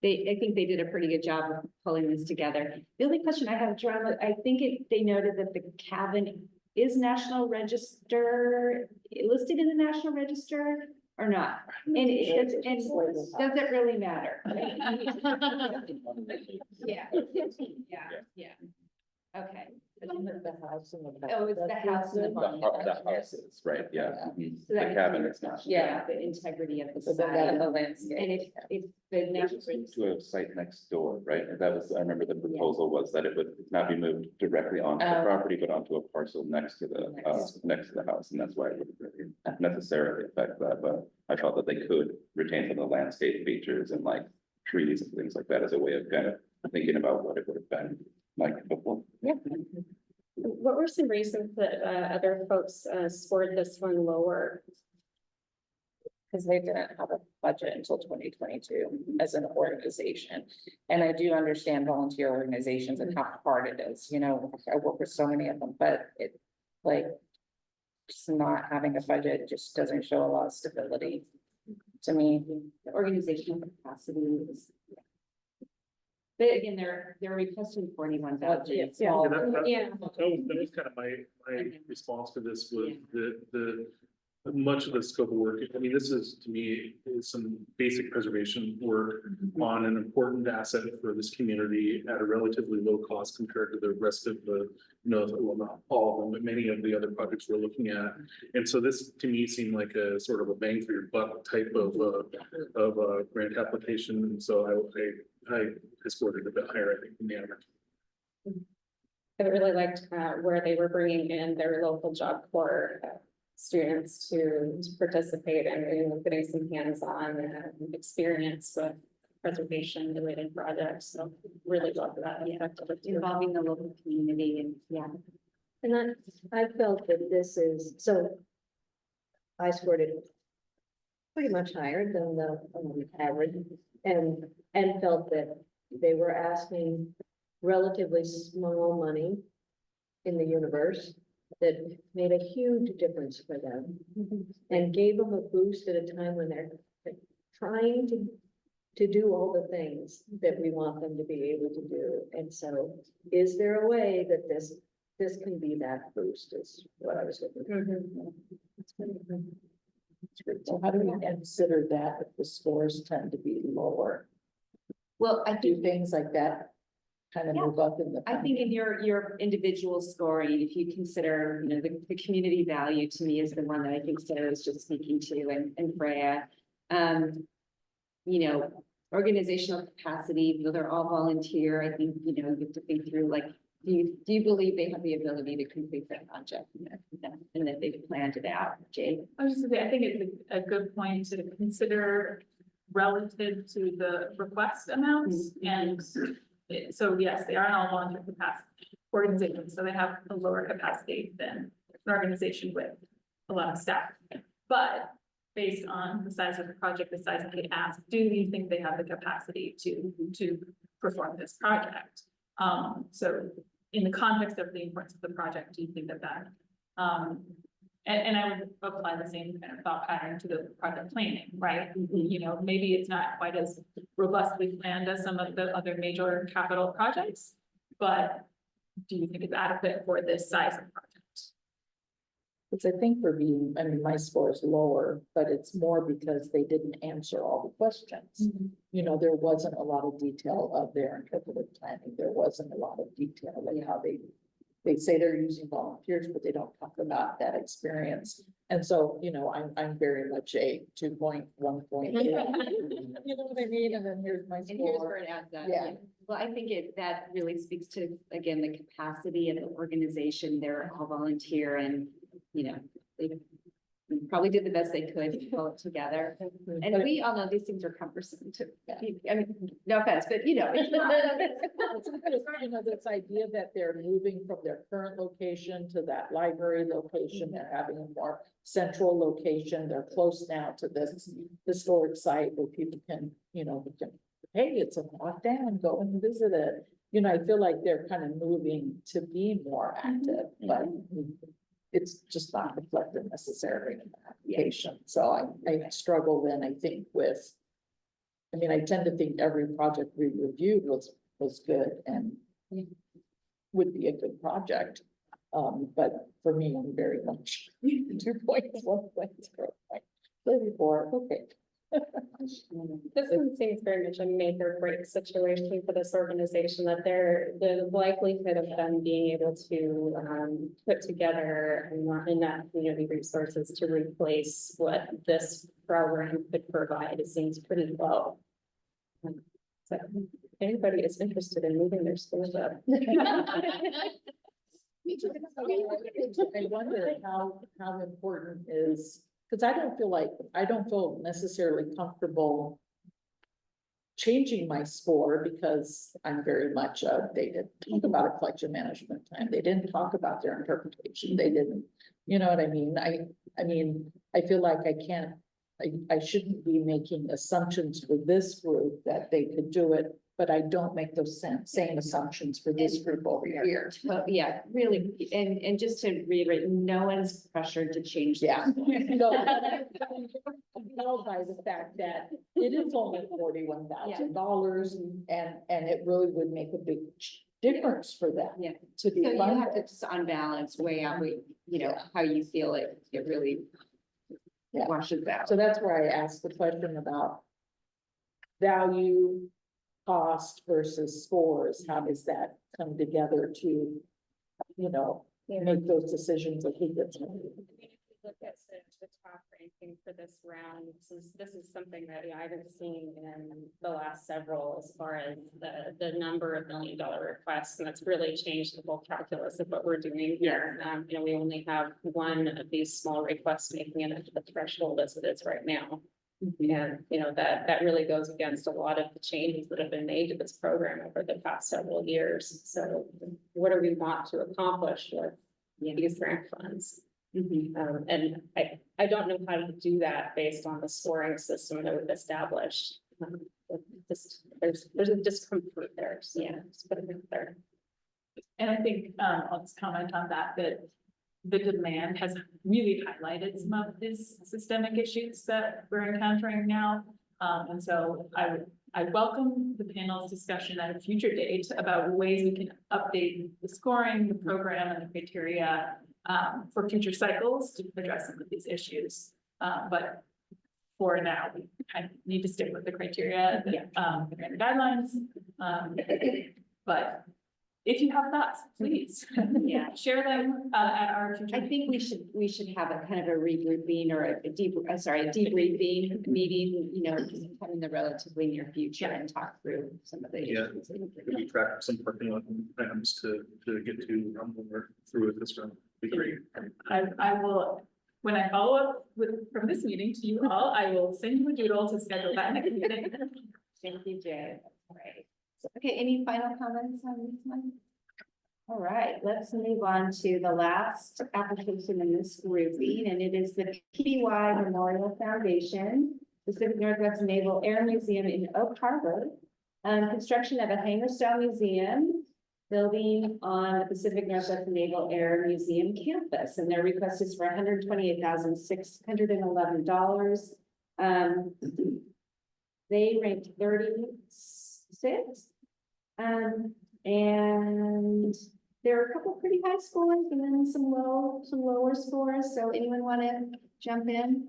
I think they did a pretty good job of pulling this together. The only question I have, John, I think they noted that the cabin is National Register, listed in the National Register or not? And does it really matter? Yeah. Okay. The house and the. Oh, it's the house and the barn. The houses, right, yeah. Mhm. So The that cabin is not. Yeah, the integrity of the So then site that- and the landscape. And if the national. To a site next door, right? And that was, I remember the proposal was that it would not be moved directly onto the property, but onto a parcel next to the, next to the house, and that's why it wouldn't really necessarily affect that, but I felt that they could retain some of the landscape features and like trees and things like that as a way of kind of thinking about what it would have been like before. Yeah. What were some reasons that other folks scored this one lower? Because they didn't have a budget until 2022 as an organization. And I do understand volunteer organizations and how hard it is, you know, I work with so many of them, but it like just not having a budget just doesn't show a lot of stability to me. The organizational capacity is. But again, they're requesting 41,000. Yeah. Yeah, Oh, that was kind of my response to this was the much of the scope of work. I mean, this is to me is some basic preservation work on an important asset for this community at a relatively low cost compared to the rest of the, you know, well, not all of them, but many of the other projects we're looking at. And so this to me seemed like a sort of a bang for your buck type of grant application. And so I scored it a bit higher, I think, than the average. I really liked where they were bringing in their local Job Corps students to participate and you know, getting some hands-on experience with preservation related projects. So really love that. Involving the local community and And I felt that this is, so I scored it pretty much higher than the average and felt that they were asking relatively small money in the universe that made a huge difference for them and gave them a boost at a time when they're trying to do all the things that we want them to be able to do. And so is there a way that this can be that boost is what I was looking for. So how do we consider that if the scores tend to be lower? well, I Do do. things like that kind of move up in the. I think in your individual scoring, if you consider, you know, the community value to me is the one that I think Sarah was just speaking to and Freya. You know, organizational capacity, though they're all volunteer, I think, you know, you have to think through like, do you believe they have the ability to complete that project and that they've planned it out, Jay? I was just gonna say, I think it's a good point to consider relative to the request amounts and so yes, they are all volunteer capacity organizations, so they have a lower capacity than an organization with a lot of staff. But based on the size of the project, the size of the ask, do you think they have the capacity to perform this project? So in the context of the importance of the project, do you think that and I would apply the same kind of thought pattern to the project planning, right? You know, maybe it's not quite as robustly planned as some of the other major capital projects, but do you think it's adequate for this size of project? Which I think for me, I mean, my score is lower, but it's more because they didn't answer all the questions. You know, there wasn't a lot of detail of their interpretive planning. There wasn't a lot of detail like how they say they're using volunteers, but they don't talk about that experience. And so, you know, I'm very much a 2.1 point. You know what I mean? And then here's my And here's score. where it adds up. Yeah. Well, I think that really speaks to, again, the capacity of the organization. They're all volunteer and, you know, they probably did the best they could to pull it together. And we all know these things are cumbersome too. I mean, no offense, but you know, it's not. You know, this idea that they're moving from their current location to that library location, they're having a more central location, they're close now to this historic site where people can, you know, hey, it's a walk down, go and visit it. You know, I feel like they're kind of moving to be more active, but it's just not reflected necessarily in the application. So I struggle then, I think, with, I mean, I tend to think every project we reviewed was good and would be a good project. But for me, I'm very much 2 points, 1 point, 0 point, 34, okay. This one seems very much a make or break situation for this organization, that the likelihood of them being able to put together enough community resources to replace what this program could provide, it seems pretty low. So if anybody is interested in moving their schools up. I wonder how important is, because I don't feel necessarily comfortable changing my score because I'm very much, they didn't talk about a collection management plan. They didn't talk about their interpretation. They didn't, you know what I mean? I mean, I feel like I shouldn't be making assumptions for this group that they could do it, but I don't make those same assumptions for this group over here. Well, yeah, really, and just to reiterate, no one's pressured to change. Yeah. No, by the fact that it is only $41,000 and it really would make a big difference for them. Yeah. To be So you have to funded. just on balance weigh out, you know, how you feel it really washes out. So that's where I asked the question about value, cost versus scores. How does that come together to, you know, make those decisions of who gets money? Look at the top ranking for this round. This is something that I haven't seen in the last several, as far as the number of $1 million requests, and that's really changed the whole calculus of what we're doing here. You know, we only have one of these small requests making it into the threshold as it is right now. And, you know, that really goes against a lot of the changes that have been made to this program over the past several years. So what do we want to accomplish with these grant funds? And I don't know how to do that based on the scoring system that we've established. There's a discomfort there, so just put it out there. And I think, I'll just comment on that the demand has really highlighted some of these systemic issues that we're encountering now. And so I welcome the panel's discussion at a future date about ways we can update the scoring, the program, and the criteria for future cycles to address some of these issues. But for now, we kind of need to stick with the criteria, the guidelines. But if you have thoughts, please share them at our future. I think we should have a kind of a regrouping or a debriefing meeting, you know, in the relatively near future and talk through some of the issues. We track some parking lot plans to get to when we're through with this round. Be great. I will, when I follow up from this meeting to you all, I will send you a doodle to schedule that next meeting. Thank you, Jay. That's great. Okay, any final comments on this one? All right, let's move on to the last application in this grouping, and it is the PBY Memorial Foundation, Pacific Northwest Naval Air Museum in Oak Harbor. Construction of a hangar style museum building on the Pacific Northwest Naval Air Museum campus, and their request is for $128,611. They ranked 36. And there are a couple pretty high scores and then some lower scores. So anyone want to jump in?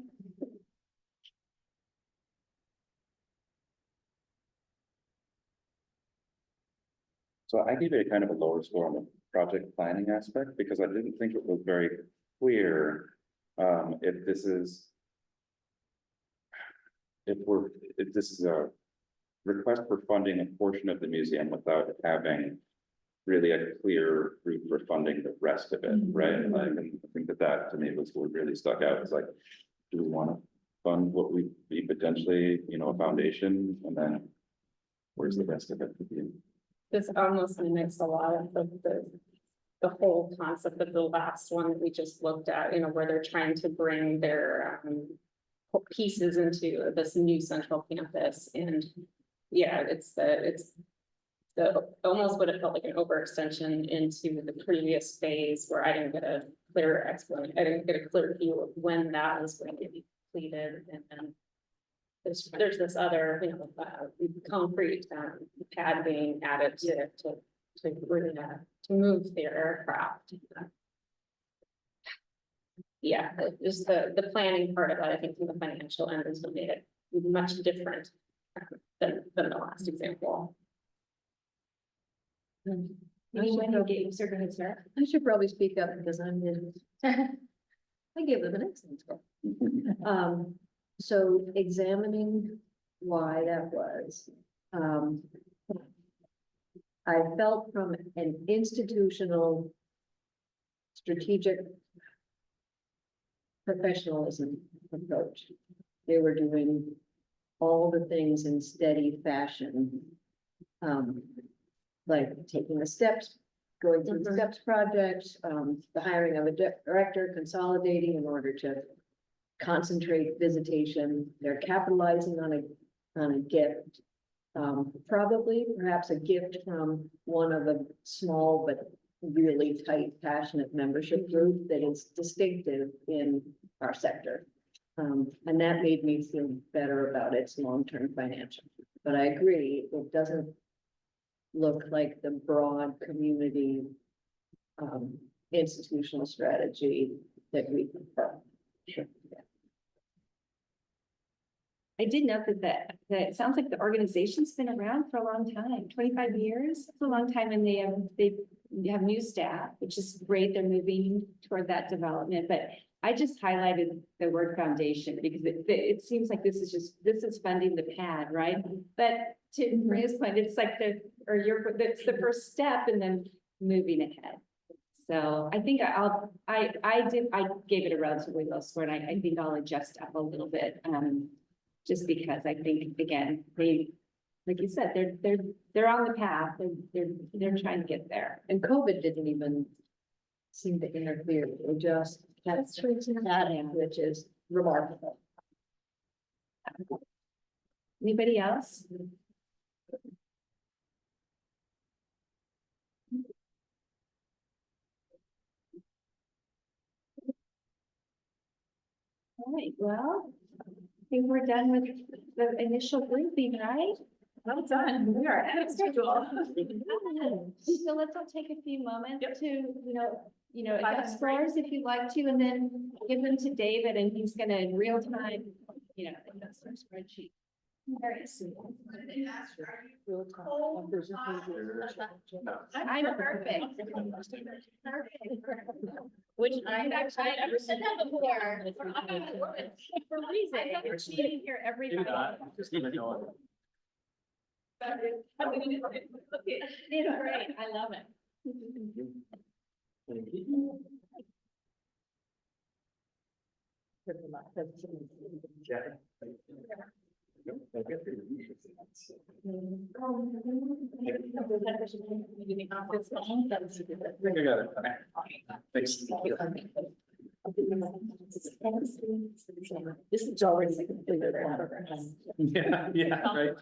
So I gave it a kind of a lower score on the project planning aspect because I didn't think it was very clear if this is a request for funding a portion of the museum without having really a clear route for funding the rest of it, right? Like, and I think that to me was what really stuck out. It's like, do we want to fund what we be potentially, you know, a foundation, and then where's the rest of it? This almost mimics a lot of the whole concept of the last one that we just looked at, you know, where they're trying to bring their pieces into this new central campus. And yeah, it's the almost what it felt like an overextension into the previous phase where I didn't get a clear explanation. I didn't get a clear view of when that was going to be completed. And then there's this other, you know, concrete pad being added to really to move their aircraft. Yeah, just the planning part of it, I think from the financial end is what made it much different than the last example. I should probably speak up because I'm in. I gave them an excellent score. So examining why that was, I felt from an institutional strategic professionalism approach, they were doing all the things in steady fashion. Like taking the steps, going through the steps project, the hiring of a director, consolidating in order to concentrate visitation. They're capitalizing on a gift. Probably perhaps a gift from one of the small but really tight, passionate membership group that is distinctive in our sector. And that made me feel better about its long-term financial. But I agree, it doesn't look like the broad community institutional strategy that we prefer. Sure. Yeah. I did note that it sounds like the organization's been around for a long time, 25 years. It's a long time, and they have new staff, which is great. They're moving toward that development. But I just highlighted the word foundation because it seems like this is funding the pad, right? But to Maria's point, it's like it's the first step and then moving ahead. So I think I gave it a relatively low score, and I think I'll adjust up a little bit. Just because I think, again, they, like you said, they're on the path and they're trying to get there. And COVID didn't even seem to interfere. It just kept adding, which is remarkable. Anybody else? All right, well, I think we're done with the initial briefing, right? Well done. We are ahead of schedule. So let's all take a few moments to, adjust scores if you'd like to, and then give them to David, and he's gonna in real time, adjust our spreadsheet. Very soon. I'm perfect. Which I never said that before. For a reason. I'm cheating here every time. It's great. I love it. This is already completed. Yeah, yeah, right.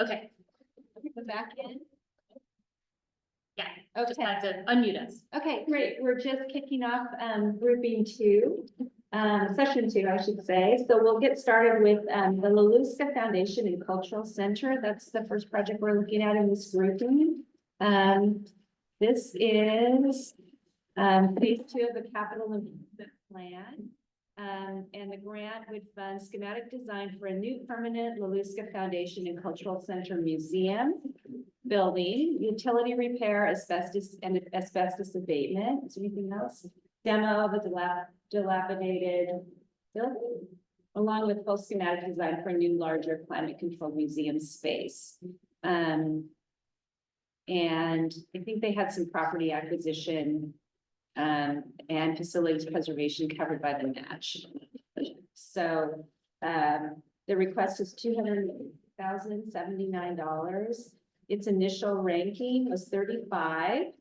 Okay. We're back in. Yeah, just Okay. have to unmute us. Okay, great. We're just kicking off grouping two, session two, I should say. So we'll get started with the Lelooska Foundation and Cultural Center. That's the first project we're looking at in this grouping. This is phase two of the capital improvement plan. And the grant would fund schematic design for a new permanent Lelooska Foundation and Cultural Center museum building, utility repair, asbestos and asbestos abatement. Is there anything else? Demo of a dilapidated building, along with full schematic design for a new, larger climate controlled museum space. And I think they had some property acquisition and facilities preservation covered by the match. So the request is $200,079. Its initial ranking was 35.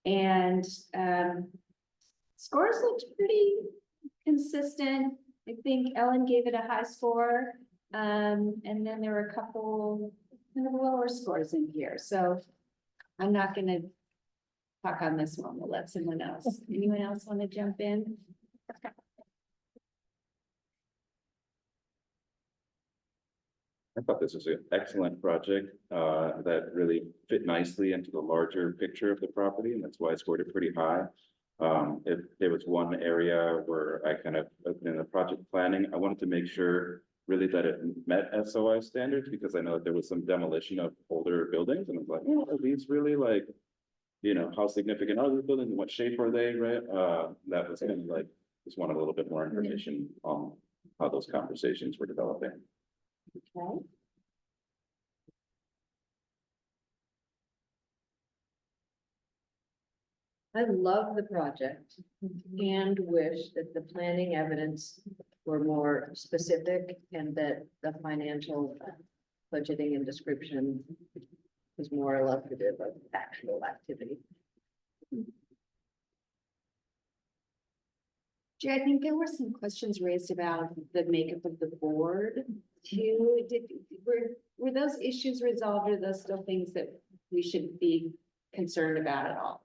And scores looked pretty consistent. I think Ellen gave it a high score. And then there were a couple kind of lower scores in here. So I'm not gonna talk on this one. We'll let someone else. Anyone else want to jump in? I thought this was an excellent project that really fit nicely into the larger picture of the property, and that's why I scored it pretty high. If there was one area where I kind of, in the project planning, I wanted to make sure really that it met SOI standards, because I know that there was some demolition of older buildings, and I was like, oh, are these really like, you know, how significant are these buildings and what shape are they, right? That was kind of like, just wanted a little bit more information on how those conversations were developing. Okay. I love the project and wish that the planning evidence were more specific and that the financial budgeting and description was more illustrative of actual activity. Jay, I think there were some questions raised about the makeup of the board too. Were those issues resolved, or are those still things that we should be concerned about at all?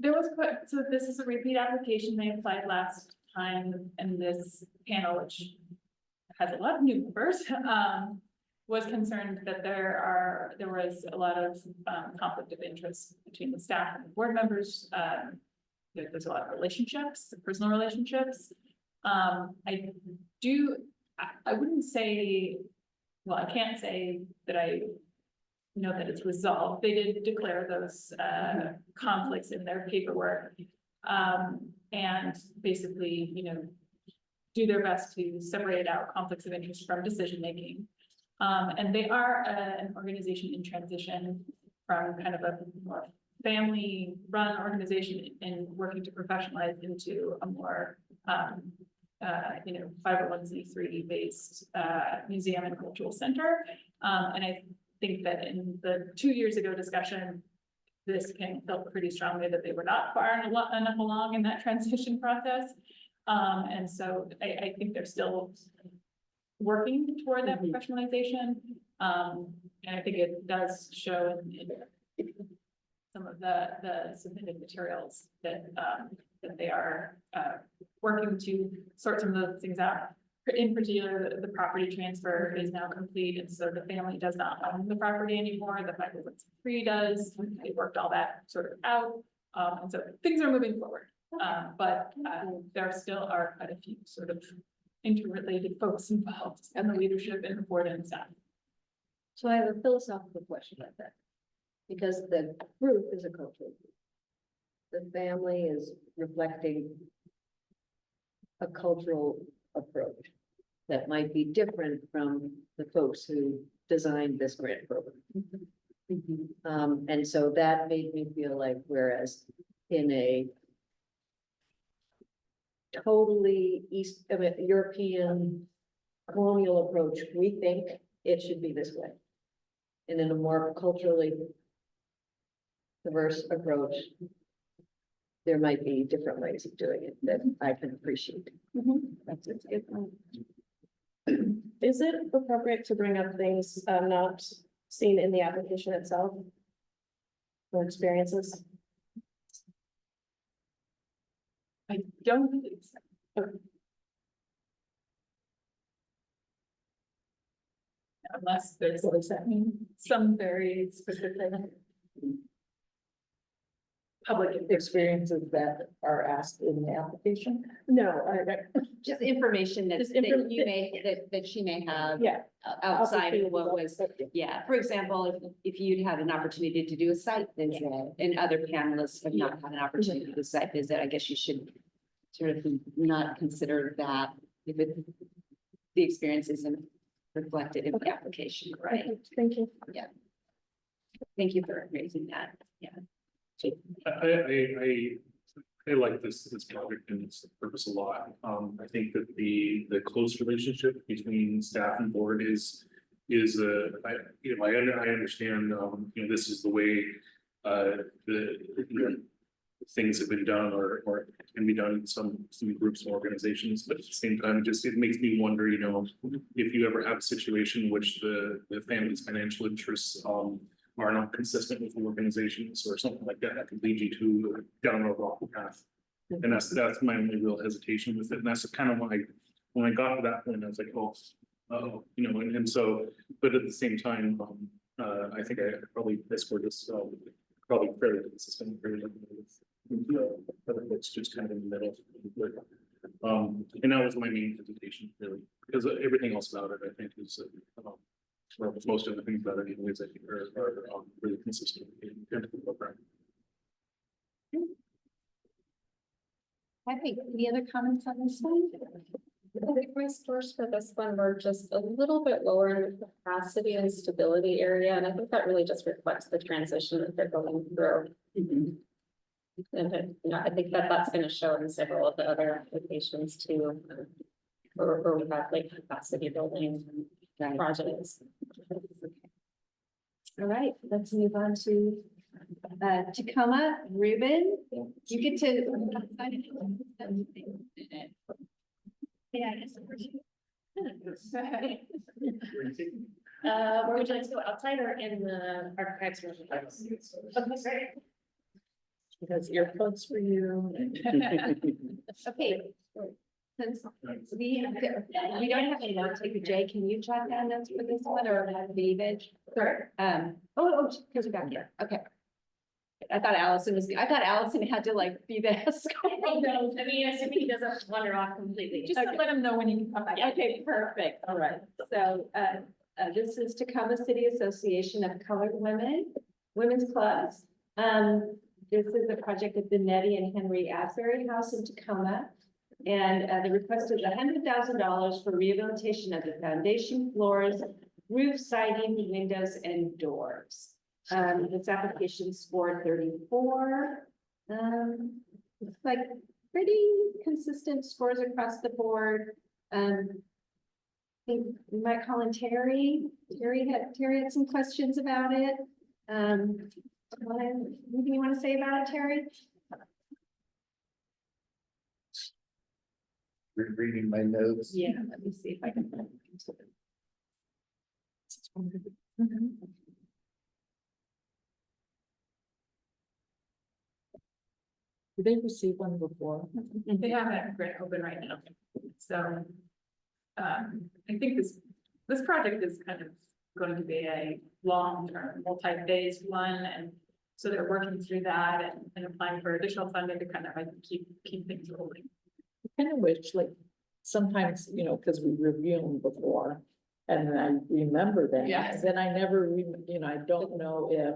There was so this is a repeat application. They applied last time, and this panel, which has a lot of new members, was concerned that there was a lot of conflict of interest between the staff and the board members. There's a lot of relationships, personal relationships. I wouldn't say, well, I can't say that I know that it's resolved. They did declare those conflicts in their paperwork, and basically, you know, do their best to separate out conflicts of interest from decision making. And they are an organization in transition from kind of a more family-run organization and working to professionalize into a more, you know, 501c3 based museum and cultural center. And I think that in the 2 years ago discussion, this panel felt pretty strongly that they were not far enough along in that transition process. And so I think they're still working toward that professionalization. And I think it does show in some of the submitted materials that that they are working to sort some of those things out. In particular, the property transfer is now complete, and so the family does not own the property anymore. The 501c3 does. They worked all that sort of out, and so things are moving forward. But there still are quite a few sort of interrelated folks involved, and the leadership and the board and staff. So I have a philosophical question about that. Because the group is a cultural group. The family is reflecting a cultural approach that might be different from the folks who designed this grant program. And so that made me feel like, whereas in a totally European colonial approach, we think it should be this way. And in a more culturally diverse approach, there might be different ways of doing it that I can appreciate. That's a good one. Is it appropriate to bring up things not seen in the application itself? Or experiences? I don't think so. Unless there's What does that mean? some very specific public Experiences that are asked in the application? No, Just information that, Just that inform- you may, that she may have. yeah. Outside of what was, Opportunities. yeah, for example, if you'd had an opportunity to do a site visit and other panelists have not had an opportunity to do a site visit, I guess you should sort of not consider that if it, the experience isn't reflected in the application, right? Thank you. Thank you for raising that, yeah. So I like this project and its purpose a lot. I think that the close relationship between staff and board is I understand, this is the way the things have been done or can be done in some groups and organizations, but at the same time, it makes me wonder, if you ever have a situation in which the family's financial interests are not consistent with the organizations or something like that, that could lead you to down a rocky path. And that's my only real hesitation with it. And that's kind of when I got to that point, I was like, and so, but at the same time, I think I probably scored this probably fairly consistent. But it's just kind of in the middle. And that was my main hesitation, really, because everything else about it, I think, is well, most of the things about it, anyways, I think are really consistent. I think, any other comments on this one? I think my scores for this one were just a little bit lower in the capacity and stability area, and I think that really just reflects the transition that they're going through. And I think that's going to show in several of the other applications too, where we have like capacity building projects. All right, let's move on to Tacoma. Ruben, you get to. Yeah, I guess. Where would you like to go, outside or in the archives room? Okay, great. Because earplugs for you. Okay. Since we don't have a note taker, Jay, can you jot down notes for this one or have David? Sure. Because you're back here. Okay. I thought Allison had to like be the escort. Oh, no, I mean, assuming he doesn't wander off completely. Just to let him know when he can come back. Okay, perfect. All right. So, this is Tacoma City Association of Colored Women, Women's Clubs. This is a project at the Nettie and Henry Asbury House in Tacoma. And the request is $100,000 for rehabilitation of the foundation floors, roof siding, windows, and doors. This application scored 34. Looks like pretty consistent scores across the board. I think we might call in Terry. Terry had some questions about it. Anything you want to say about it, Terry? Reading my notes. Yeah, let me see if I can. Did they receive one before? They have that grant open right now. So, I think this project is kind of going to be a long-term, multi-phase one, and so they're working through that and applying for additional funding to kind of like keep things rolling. I kind of wish, like, sometimes, because we review them before, and then I remember them. Yes. Then I never, I don't know if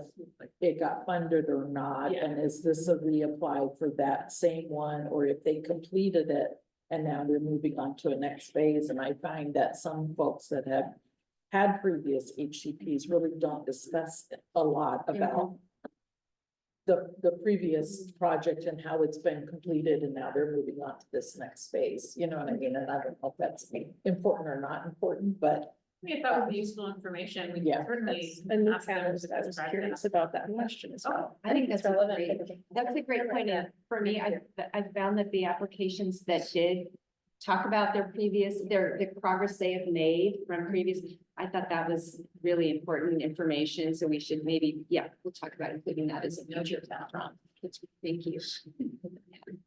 it got funded or not, Yeah. and is this a reapply for that same one, or if they completed it, and now they're moving on to a next phase, and I find that some folks that have had previous HCPs really don't discuss a lot about the previous project and how it's been completed, and now they're moving on to this next phase, you know what I mean? And I don't know if that's important or not important, but I mean, if that would be useful information, we Yeah. can certainly. And ask them I was to best practice. curious about that question as well. I think that's relevant. That's a great point. And for me, I found that the applications that did talk about their the progress they have made from previous. I thought that was really important information, so we should maybe, yeah, we'll talk about including that as a future. Thank you.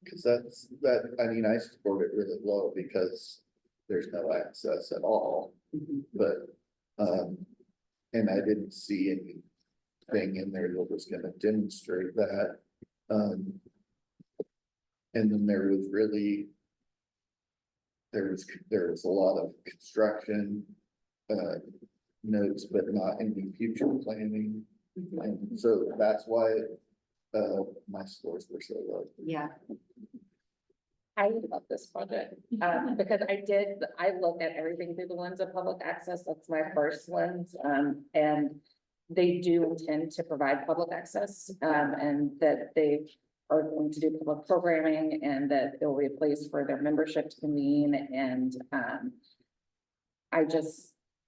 Cause I mean, I scored it really low because there's no access at all, but, and I didn't see anything in there that was gonna demonstrate that. And then there was a lot of construction, notes, but not any future planning. And so that's why, my scores were so low. Yeah. I love this project, because I look at everything through the lens of public access, that's my first lens, and they do intend to provide public access, and that they are going to do public programming, and that there will be a place for their membership to convene, and,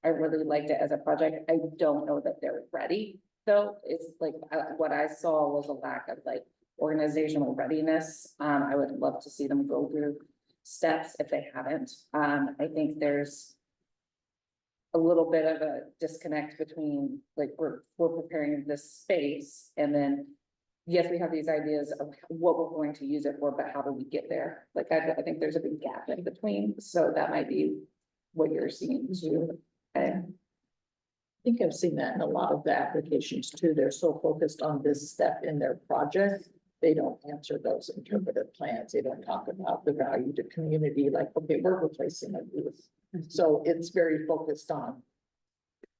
I really liked it as a project. I don't know that they're ready, though. It's like, what I saw was a lack of like organizational readiness. I would love to see them go through steps if they haven't. I think there's a little bit of a disconnect between like, we're preparing this space, and then yes, we have these ideas of what we're going to use it for, but how do we get there? Like, I think there's a big gap in between, so that might be what you're seeing too. I think I've seen that in a lot of the applications too. They're so focused on this step in their project. They don't answer those interpretive plans. They don't talk about the value to community, like, okay, we're replacing a booth. So it's very focused on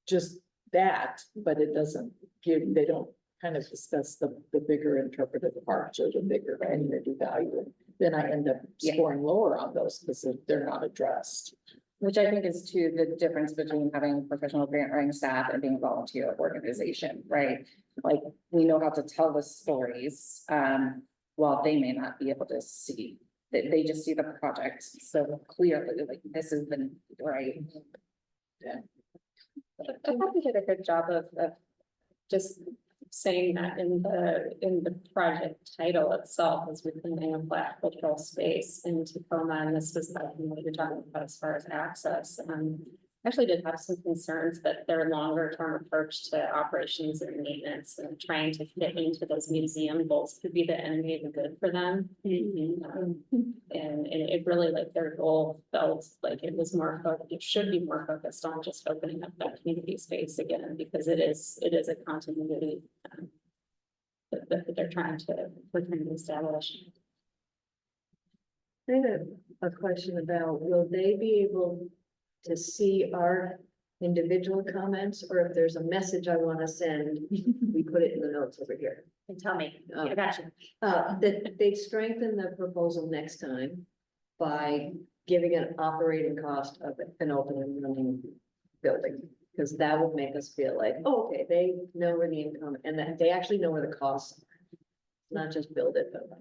just that, but it doesn't they don't kind of discuss the bigger interpretive parts or the bigger community value. Then I end up scoring lower on those because they're not addressed. Which I think is too the difference between having professional grant writing staff and being a volunteer organization, right? Like, we know how to tell the stories, while they may not be able to see, they just see the project so clearly, like, this is the, right? I thought we did a good job of just saying that in the project title itself is reclaiming a Black cultural space in Tacoma, and this was like what you're talking about as far as access. Actually did have some concerns that their longer term approach to operations and maintenance and trying to fit into those museum goals could be the enemy of the good for them. And it really, like, their goal felt like it was it should be more focused on just opening up that community space again, because it is a continuity that they're trying to establish. I have a question about, will they be able to see our individual comments, or if there's a message I want to send, we put it in the notes over here. And tell me, Oh. I got you. That they strengthen the proposal next time by giving an operating cost of an open and running building. Because that would make us feel like, oh, okay, they know where the income, and that they actually know where the costs are. Not just build it, but like.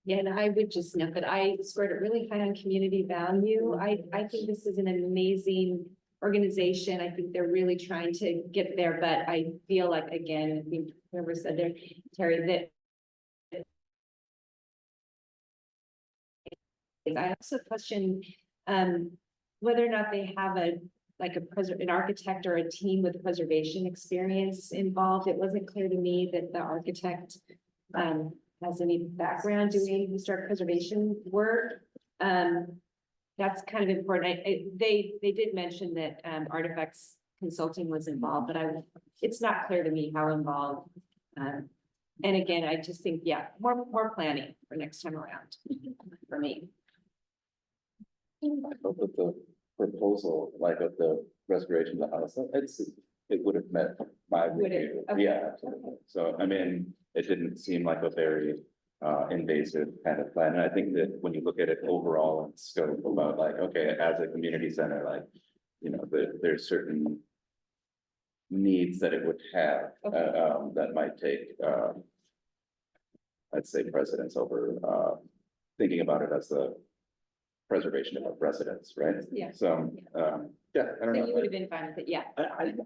Yeah, and I would just note that I scored it really high on community value. I think this is an amazing organization. I think they're really trying to get there, but I feel like, again, I think whoever said there, Terry, that I also question whether or not they have an architect or a team with preservation experience involved. It wasn't clear to me that the architect has any background doing historic preservation work. That's kind of important. They did mention that Artifacts Consulting was involved, but it's not clear to me how involved. And again, I just think, yeah, more planning for next time around for me. I hope that the proposal, like of the restoration of the house, it would have met my review. Okay. Yeah, absolutely. So, I mean, it didn't seem like a very invasive kind of plan. And I think that when you look at it overall in scope about like, okay, as a community center, like, you know, there's certain needs that it would have that might take, I'd say precedence over thinking about it as the preservation of residents, right? Yeah. So, yeah, I don't So know. you would have been fine with it, yeah.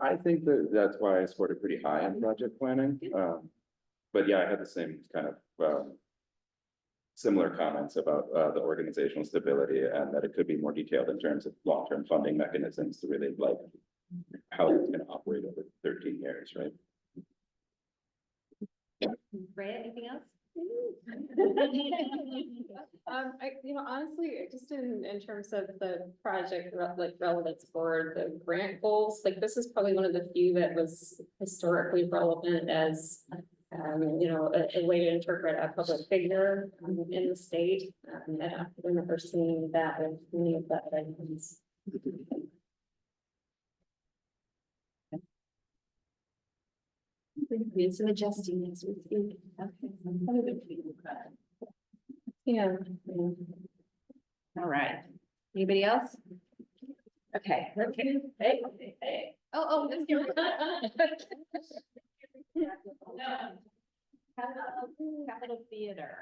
I think that's why I scored it pretty high on project planning. But yeah, I had the same kind of similar comments about the organizational stability and that it could be more detailed in terms of long-term funding mechanisms to really like how it's gonna operate over 13 years, right? Right, anything else? Honestly, just in terms of the project, like relevance for the grant goals, like this is probably one of the few that was historically relevant as, a way to interpret a public figure in the state. And I've never seen that with any of that items. Doing some adjusting as we speak. Yeah. All right. Anybody else? Okay. Hey. Oh, let's go. Capitol Theater.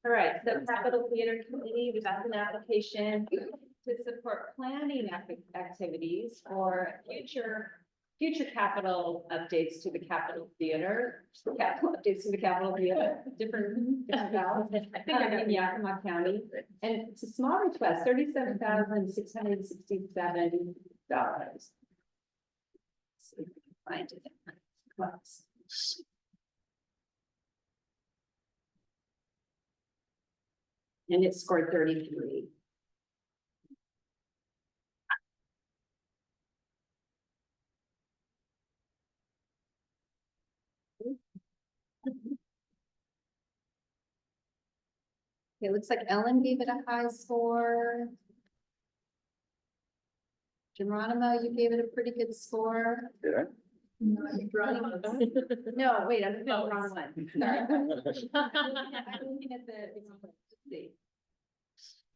All right, so Capitol Theater Committee, we got an application to support planning activities for future capital updates to the Capitol Theater. Capital updates to the Capitol Theater, different valves. I think I'm in Yakima County, and it's a small request, $37,667. Find it. And it scored 33. It looks like Ellen gave it a high score. Geronimo, you gave it a pretty good score. Did I? No, wait, I'm the wrong one. Sorry. I'm looking at let's see.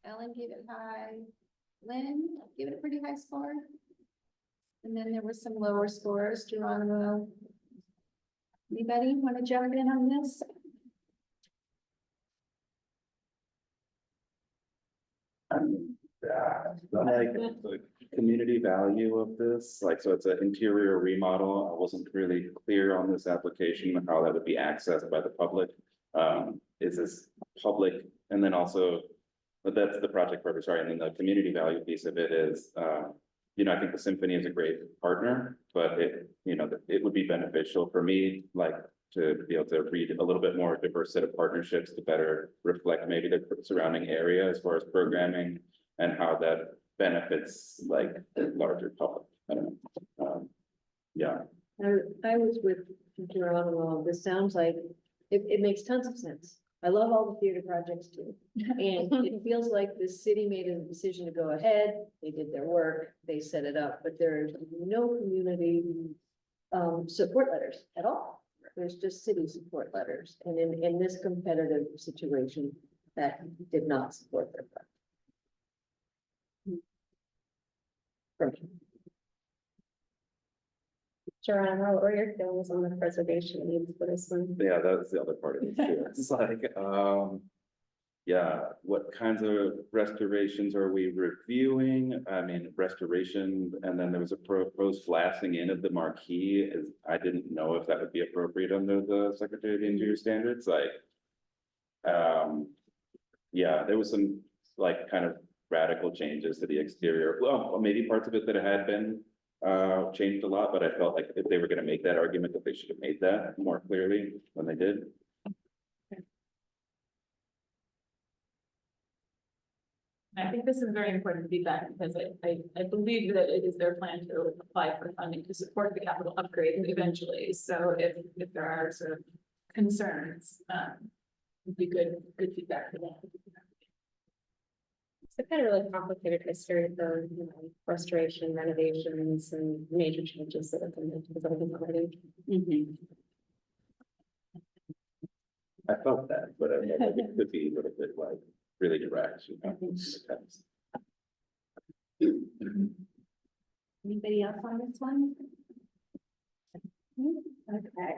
Ellen gave it high. Lynn gave it a pretty high score. And then there were some lower scores. Geronimo. Anybody want to jump in on this? Like the community value of this, like, so it's an interior remodel. I wasn't really clear on this application, how that would be accessed by the public. Is this public? And then also, but that's the project purpose, sorry. And then the community value piece of it is, I think the symphony is a great partner, but it would be beneficial for me, like, to be able to read a little bit more diverse set of partnerships to better reflect maybe the surrounding area as far as programming and how that benefits like the larger public. I don't know. Yeah. I was with Geronimo. This sounds like, it makes tons of sense. I love all the theater projects too. And it feels like the city made a decision to go ahead. They did their work, they set it up, but there's no community support letters at all. There's just city support letters. And in this competitive situation, that did not support their project. Geronimo, what were your feelings on the preservation needs for this one? Yeah, that's the other part of it too. It's like, yeah, what kinds of restorations are we reviewing? I mean, restoration, and then there was a proposed blasting in of the marquee. I didn't know if that would be appropriate under the Secretary of the Interior standards, like, yeah, there was some like kind of radical changes to the exterior. Well, maybe parts of it that had been changed a lot, but I felt like if they were going to make that argument, that they should have made that more clearly than they did. I think this is very important feedback because I believe that it is their plan to apply for funding to support the capital upgrade eventually. So if there are sort of concerns, it'd be good feedback for that. It's a kind of really complicated history for, restoration, renovations, and major changes that have been made to the building already. I felt that, but I think it could be a little bit like really direct. Anybody else on this one? Okay.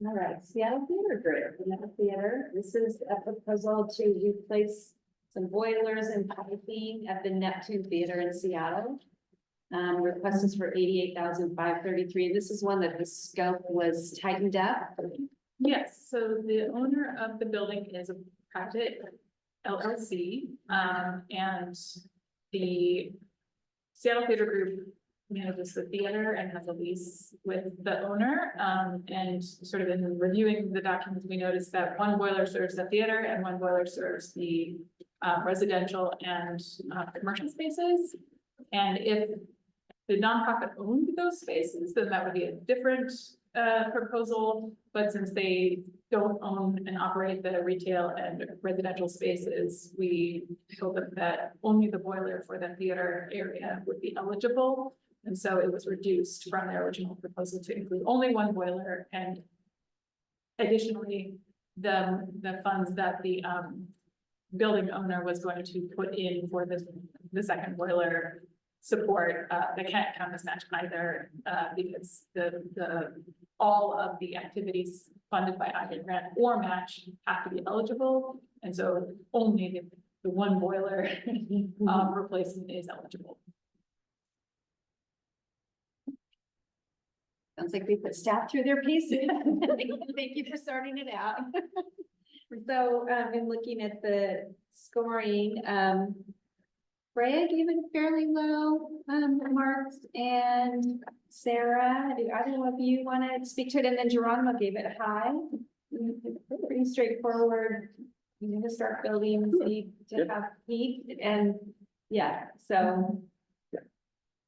All right, Seattle Theater Group, Seattle Theater, this is a proposal to replace some boilers and piping at the Neptune Theater in Seattle. Request is for $88,533. This is one that the scope was tightened up. Yes, so the owner of the building is a private LLC, and the Seattle Theater Group manages the theater and has a lease with the owner. And sort of in reviewing the documents, we noticed that one boiler serves the theater and one boiler serves the residential and commercial spaces. And if the nonprofit owned those spaces, then that would be a different proposal. But since they don't own and operate the retail and residential spaces, we told them that only the boiler for the theater area would be eligible. And so it was reduced from their original proposal to include only one boiler, and additionally, the funds that the building owner was going to put in for the second boiler support, they can't count as match either, because all of the activities funded by either grant or match have to be eligible, and so only the one boiler replacement is eligible. Sounds like we put staff through their paces. Thank you for sorting it out. So, in looking at the scoring, Freya gave it fairly low marks, and Sarah, do either of you want to speak to it? And then Geronimo gave it high. Pretty straightforward. You know, historic buildings need to have heat, and yeah, so.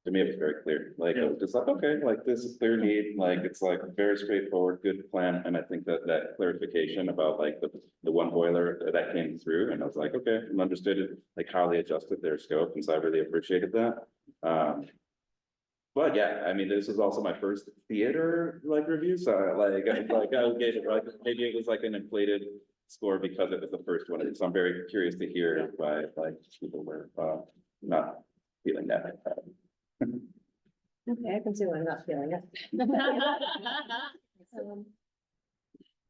To me, it was very clear, like, it was just like, okay, like, this is clear need, like, it's like very straightforward, good plan, and I think that clarification about like the one boiler that came through, and I was like, okay, and understood it, like how they adjusted their scope, and so I really appreciated that. But yeah, I mean, this is also my first theater like review, so like I gave it, like, maybe it was like an inflated score because it was the first one, so I'm very curious to hear why like people were not feeling that. Okay, I can see why I'm not feeling it.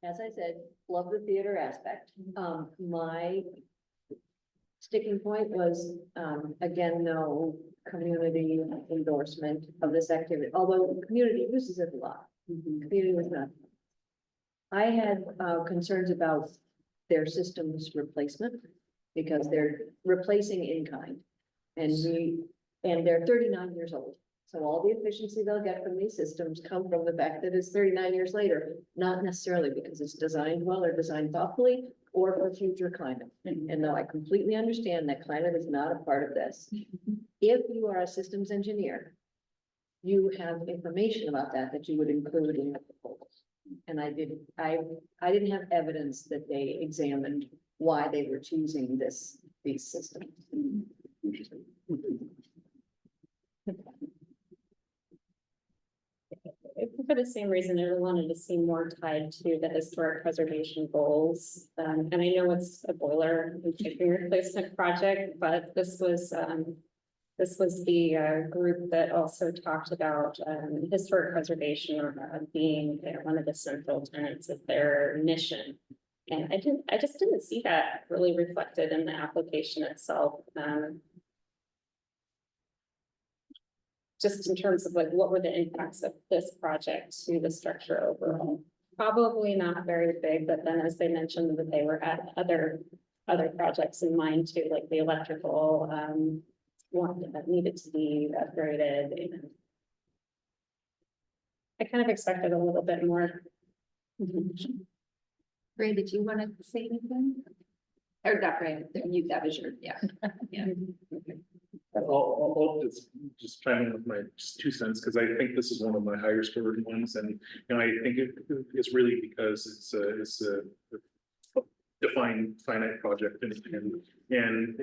As I said, love the theater aspect. My sticking point was, again, no community endorsement of this activity, although the community uses it a lot. Community was not. I had concerns about their systems replacement because they're replacing in kind. And they're 39 years old. So all the efficiency they'll get from these systems come from the fact that it's 39 years later, not necessarily because it's designed well or designed thoughtfully or for future climate. And though I completely understand that climate is not a part of this, if you are a systems engineer, you have information about that you would include in your proposals. And I didn't have evidence that they examined why they were choosing these systems. For the same reason, I really wanted to see more tied to the historic preservation goals. And I know it's a boiler and piping replacement project, but this was the group that also talked about historic preservation being one of the central tenets of their mission. And I just didn't see that really reflected in the application itself. Just in terms of like, what were the impacts of this project to the structure overall? Probably not very big, but then as they mentioned that they were at other projects in mind too, like the electrical one that needed to be upgraded. And I kind of expected a little bit more. Ray, did you want to say anything? Or not Ray, that was your, yeah. Yeah. I'll just chime in with my just 2 cents, because I think this is one of my higher scored ones, and I think it's really because it's a defined finite project, and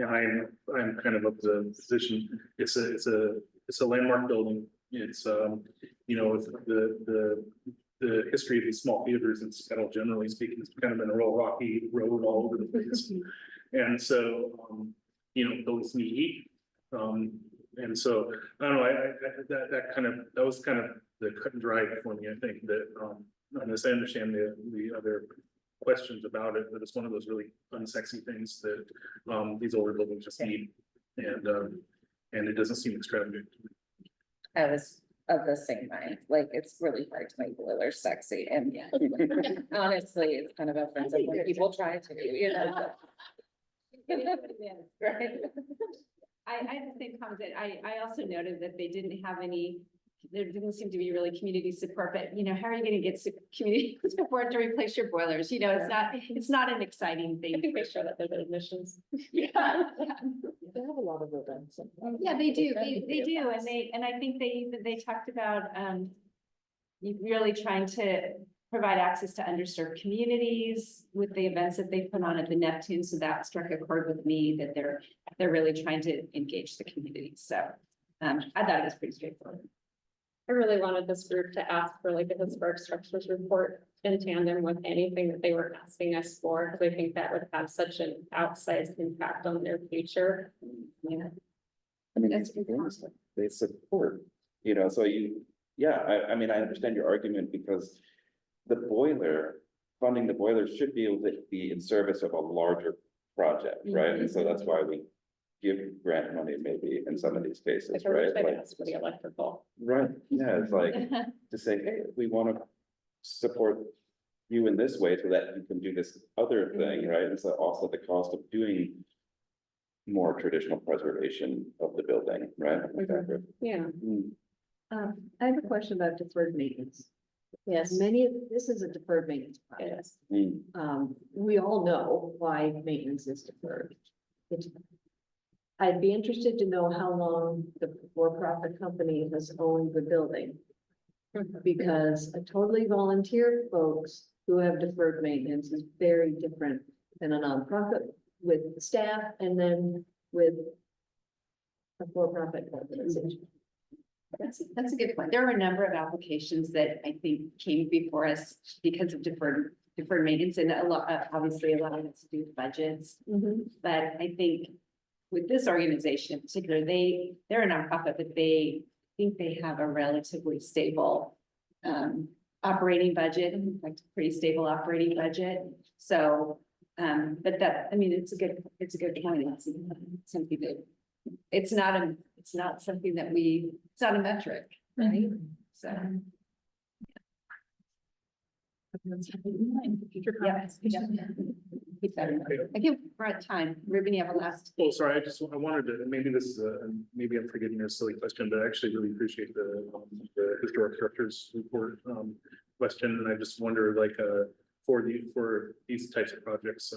I'm kind of the position. It's a landmark building. It's the history of these small theaters in Seattle, generally speaking, it's kind of been a real rocky road all over the place, and so buildings need heat. And so, I don't know, that was kind of the cut and dry for me, I think, that, unless I understand the other questions about it, but it's one of those really unsexy things that, these older buildings just need. And it doesn't seem extravagant. I was of the same mind, like, it's really hard to make boilers sexy, and honestly, it's kind of offensive when people try to, you know. Right? I had the same comment that I also noted that they didn't have any, there didn't seem to be really community support, but you know, how are you gonna get community support to replace your boilers? You know, it's not an exciting thing. I think they show that they're admissions. Yeah. They have a lot of events. Yeah, they do, they do, and I think they talked about, really trying to provide access to underserved communities with the events that they put on at the Neptune, so that struck a chord with me, that they're really trying to engage the community, so, I thought it was pretty straightforward. I really wanted this group to ask for like a historic structures report in tandem with anything that they were asking us for, because I think that would have such an outsized impact on their future. Yeah. I mean, that's they support, you know, so I mean, I understand your argument because funding the boiler should be able to be in service of a larger project, right? And so that's why we give grant money maybe in some of these cases, Like, I wish right? they'd Like, ask for the electrical. right, yeah, it's like to say, hey, we want to support you in this way so that you can do this other thing, right? And so also the cost of doing more traditional preservation of the building, right? Yeah. Mm. I have a question about deferred maintenance. Yes. This is a deferred maintenance project. Yes. Mm. We all know why maintenance is deferred. I'd be interested to know how long the for-profit company has owned the building. Because a totally volunteer folks who have deferred maintenance is very different than a nonprofit with staff and then with a for-profit organization. That's a good point. There were a number of applications that I think came before us because of deferred maintenance, and obviously a lot of it's to do with budgets. But I think with this organization in particular, they're a nonprofit, but they think they have a relatively stable operating budget, in fact, a pretty stable operating budget. So, but that, I mean, it's a good point. It's something that it's not something that it's not a metric, right? So. Future comments. Keep that in mind. I think we're at time. Ruben, you have a last. Oh, sorry, I wanted to, maybe this is maybe I'm forgetting a silly question, but I actually really appreciate the historic structures report question, and I just wonder, like, for these types of projects,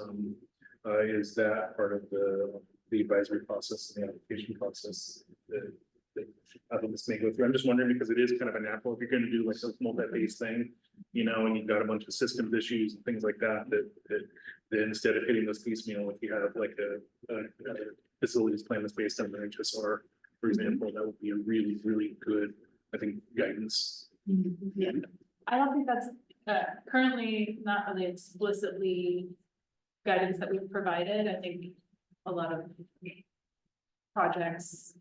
is that part of the advisory process, the application process that this may go through? I'm just wondering because it is kind of a natural, if you're going to do like a multi-phase thing, you know, and you've got a bunch of systems issues and things like that, that instead of hitting those piecemeal, if you have like a facilities plan that's based on the HSR, for example, that would be a really, really good, I think, guidance. Yeah, I don't think that's currently not really explicitly guidance that we've provided. I think a lot of projects,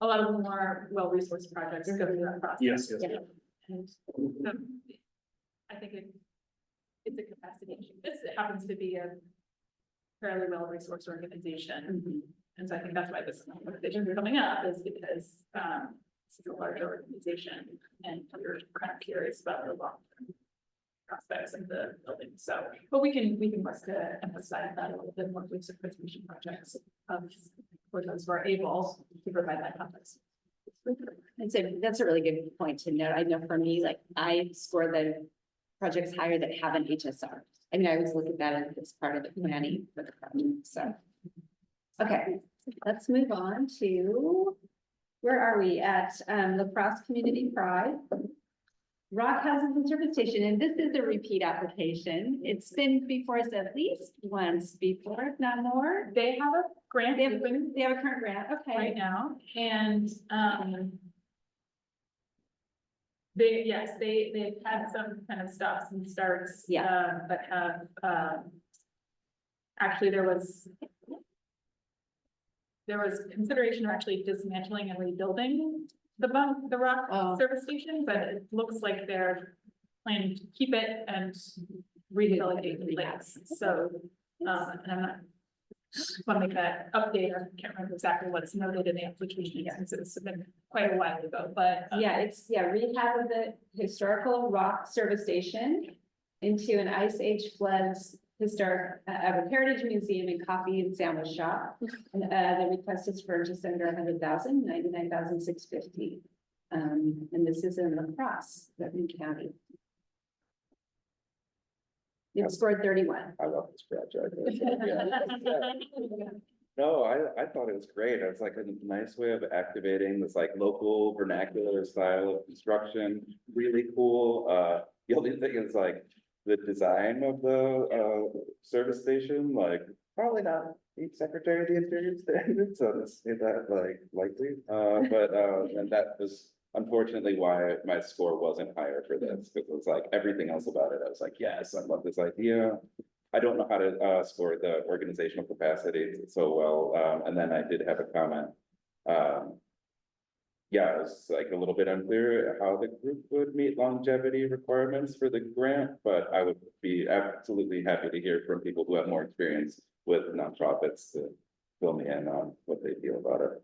a lot of more well-resourced projects go through that process. Yes. And I think it's a capacity issue. It happens to be a fairly well-resourced organization. And so I think that's why this conversation is coming up, is because this is a large organization and you're kind of curious about the long-term prospects of the building. So, but we can work to emphasize that a little bit more with preservation projects for those who are able to provide that context. And so that's a really good point to note. I know for me, like I score the projects higher that have an HSR. I mean, I always look at that as part of the planning for the project. So, okay, let's move on to, where are we at? LaCrosse Community Pride. Rock Houses and Service Station, and this is a repeat application. It's been before us at least once before, if not more. They have a grant. They have a current grant, okay. Right now, and they've had some kind of stops and starts. Yeah. But have actually there there was consideration of actually dismantling and rebuilding the rock Oh. service station, but it looks like they're planning to keep it and rehabilitate the place. So, and I'm not, just want to make that update. I can't remember exactly what's noted in the application since it was submitted quite a while ago, but. Yeah, it's, rehab of the historical rock service station into an Ice Age floods historic Everett Heritage Museum and coffee and sandwich shop. And the request is for just under 100,000, 99,650. And this is in LaCrosse, Redmond County. It scored 31. I love this project. No, I thought it was great. It was like a nice way of activating this like local vernacular style of construction, really cool. The only thing is like the design of the service station, like probably not meet Secretary of the Interior standards, so let's say that like likely. But and that was unfortunately why my score wasn't higher for this, because it was like everything else about it. I was like, yes, I love this idea. I don't know how to score the organizational capacity so well. And then I did have a comment. Yeah, it was like a little bit unclear how the group would meet longevity requirements for the grant, but I would be absolutely happy to hear from people who have more experience with nonprofits to fill me in on what they feel about it.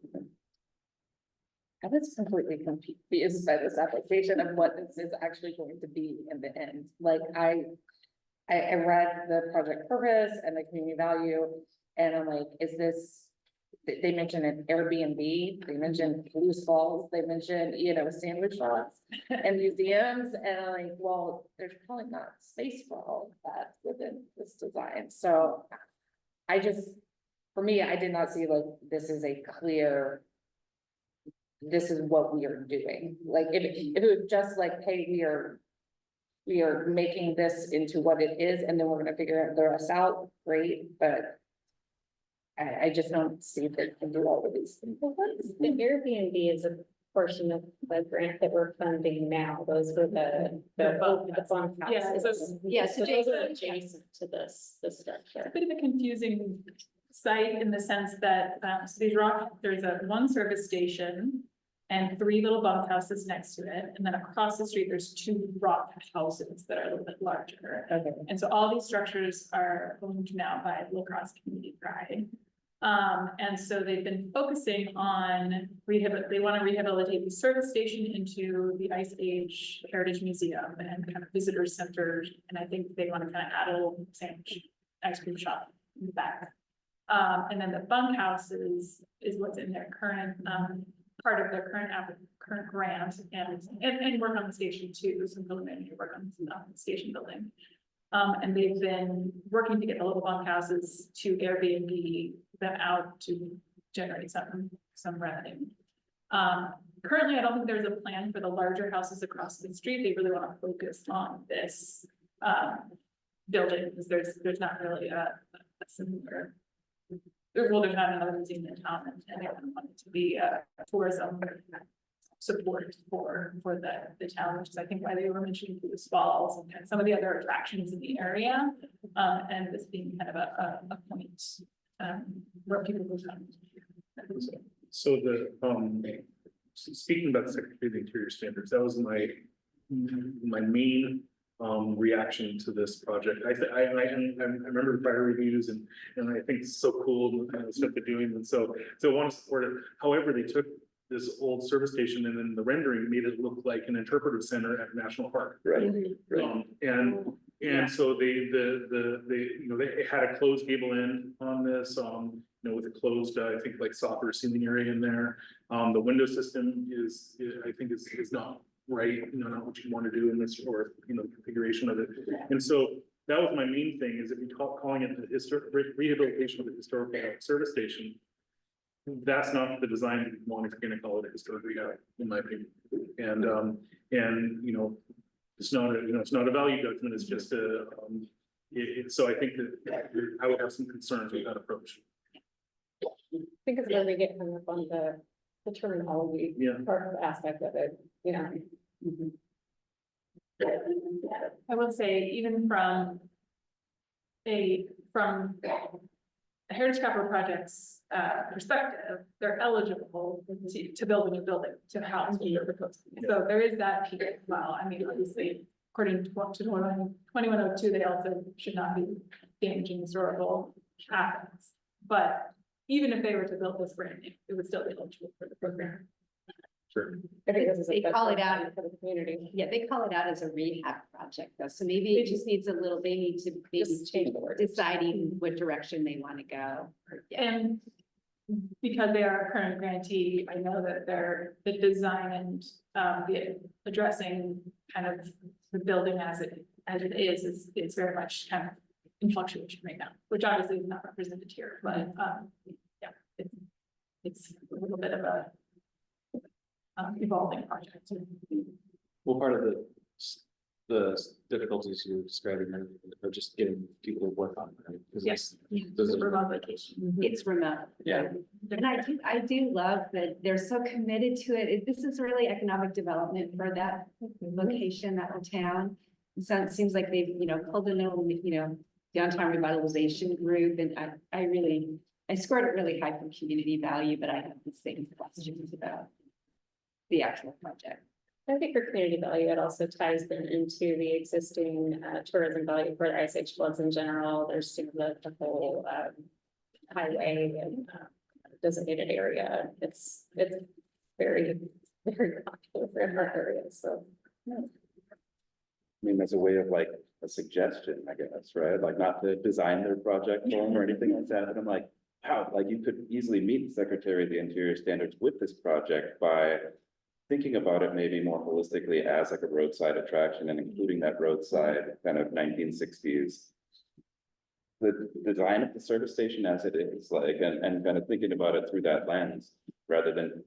I was completely confused by this application of what this is actually going to be in the end. Like I read the project purpose and the community value, and I'm like, is this, they mentioned an Airbnb, they mentioned Blues Falls, they mentioned, sandwich shops and museums, and I'm like, well, there's probably not space for all of that within this design. So for me, I did not see like, this is a clear, this is what we are doing. Like, if it was just like, hey, we are making this into what it is, and then we're gonna figure the rest out, great, but I just don't see that we can do all of these things. The Airbnb is a portion of the grant that we're funding now. Those were the bunk houses. Yeah, so- Yes, So those are adjacent to this structure. A bit of a confusing site in the sense that, so there's one service station and 3 little bunkhouses next to it. And then across the street, there's 2 rock houses that are a little bit larger. Okay. And so all these structures are owned now by LaCrosse Community Pride. And so they've been focusing on they want to rehabilitate the service station into the Ice Age Heritage Museum and kind of visitor centers. And I think they want to kind of add a little sandwich ice cream shop in the back. And then the bunkhouses is what's in their current, part of their current grant and work on the station too, some preliminary work on the station building. And they've been working to get the little bunkhouses to Airbnb them out to generate some revenue. Currently, I don't think there's a plan for the larger houses across the street. They really want to focus on this building because there's not really a similar. Well, there's not another museum in town, and they want it to be a tourism support for the town, which is I think why they were mentioning Blues Falls and kind of some of the other attractions in the area. And this being kind of a point where people will come. So speaking about the Secretary of the Interior standards, that was my main reaction to this project. I remember the prior reviews and I think it's so cool the stuff they're doing, and so I want to support it. However, they took this old service station and then the rendering made it look like an interpretive center at a national park. Right. And so they had a closed gable end on this, with a closed, I think like soccer ceiling area in there. The window system is not right, not what you want to do in this, or, configuration of it. And so that was my main thing, is if you calling it the rehabilitation of the historical service station, that's not the design that you want if you're going to call it a historic rehab, in my opinion. And it's not a value judgment, it's just so I think that I would have some concerns with that approach. I think it's where we get hung up on the terminology part aspect of it, I will say, even from Heritage Capital Project's perspective, they're eligible to build a new building to house what they're proposing. So there is that piece as well. I mean, obviously, according to 2102, they also should not be damaging historical assets. But even if they were to build this brand new, it would still be eligible for the program. Sure. I think this is They a call it special out. value for the community. Yeah, they call it out as a rehab project though, so maybe it just needs a little, they need to be Just change the word. deciding what direction they want to go. And because they are a current grantee, I know that the design and the addressing kind of the building as it is very much kind of in fluctuation right now, which obviously is not represented here, but yeah, it's a little bit of a evolving project. Well, part of the difficulties you're describing are just getting people to work on it, right? 'Cause Yes. those It's a are- remote location. It's remote. Yeah. And I do love that they're so committed to it. This is really economic development for that location, that whole town. So it seems like they've, pulled a little, downtown revitalization group, and I scored it really high for community value, but I have the same questions about the actual project. I think for community value, it also ties them into the existing tourism value for the Ice Age floods in general. There's the whole highway and designated area. It's very, very popular in our area, so. I mean, as a way of like a suggestion, I guess, right? Like not to design their project for them or anything like that, but I'm like, wow, like you could easily meet the Secretary of the Interior standards with this project by thinking about it maybe more holistically as like a roadside attraction and including that roadside kind of 1960s. The design of the service station as it is, like, and kind of thinking about it through that lens, rather than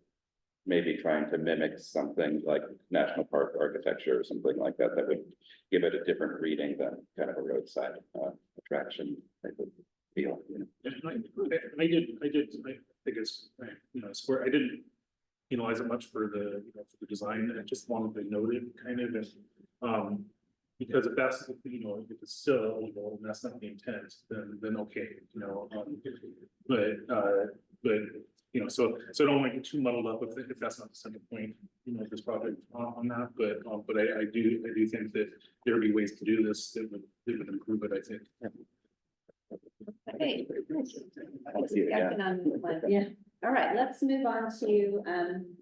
maybe trying to mimic something like national park architecture or something like that, that would give it a different reading than kind of a roadside attraction type of feel, you know? I think it's, square, I didn't penalize it much for the, for the design, I just wanted to note it kind of, because if that's, if it's still illegal and that's not the intent, then okay, but, so I don't want to get too muddled up if that's not the center point, of this project on that, but I do think that there would be ways to do this that would improve it, I think. Okay. Yeah. Yeah. All right, let's move on to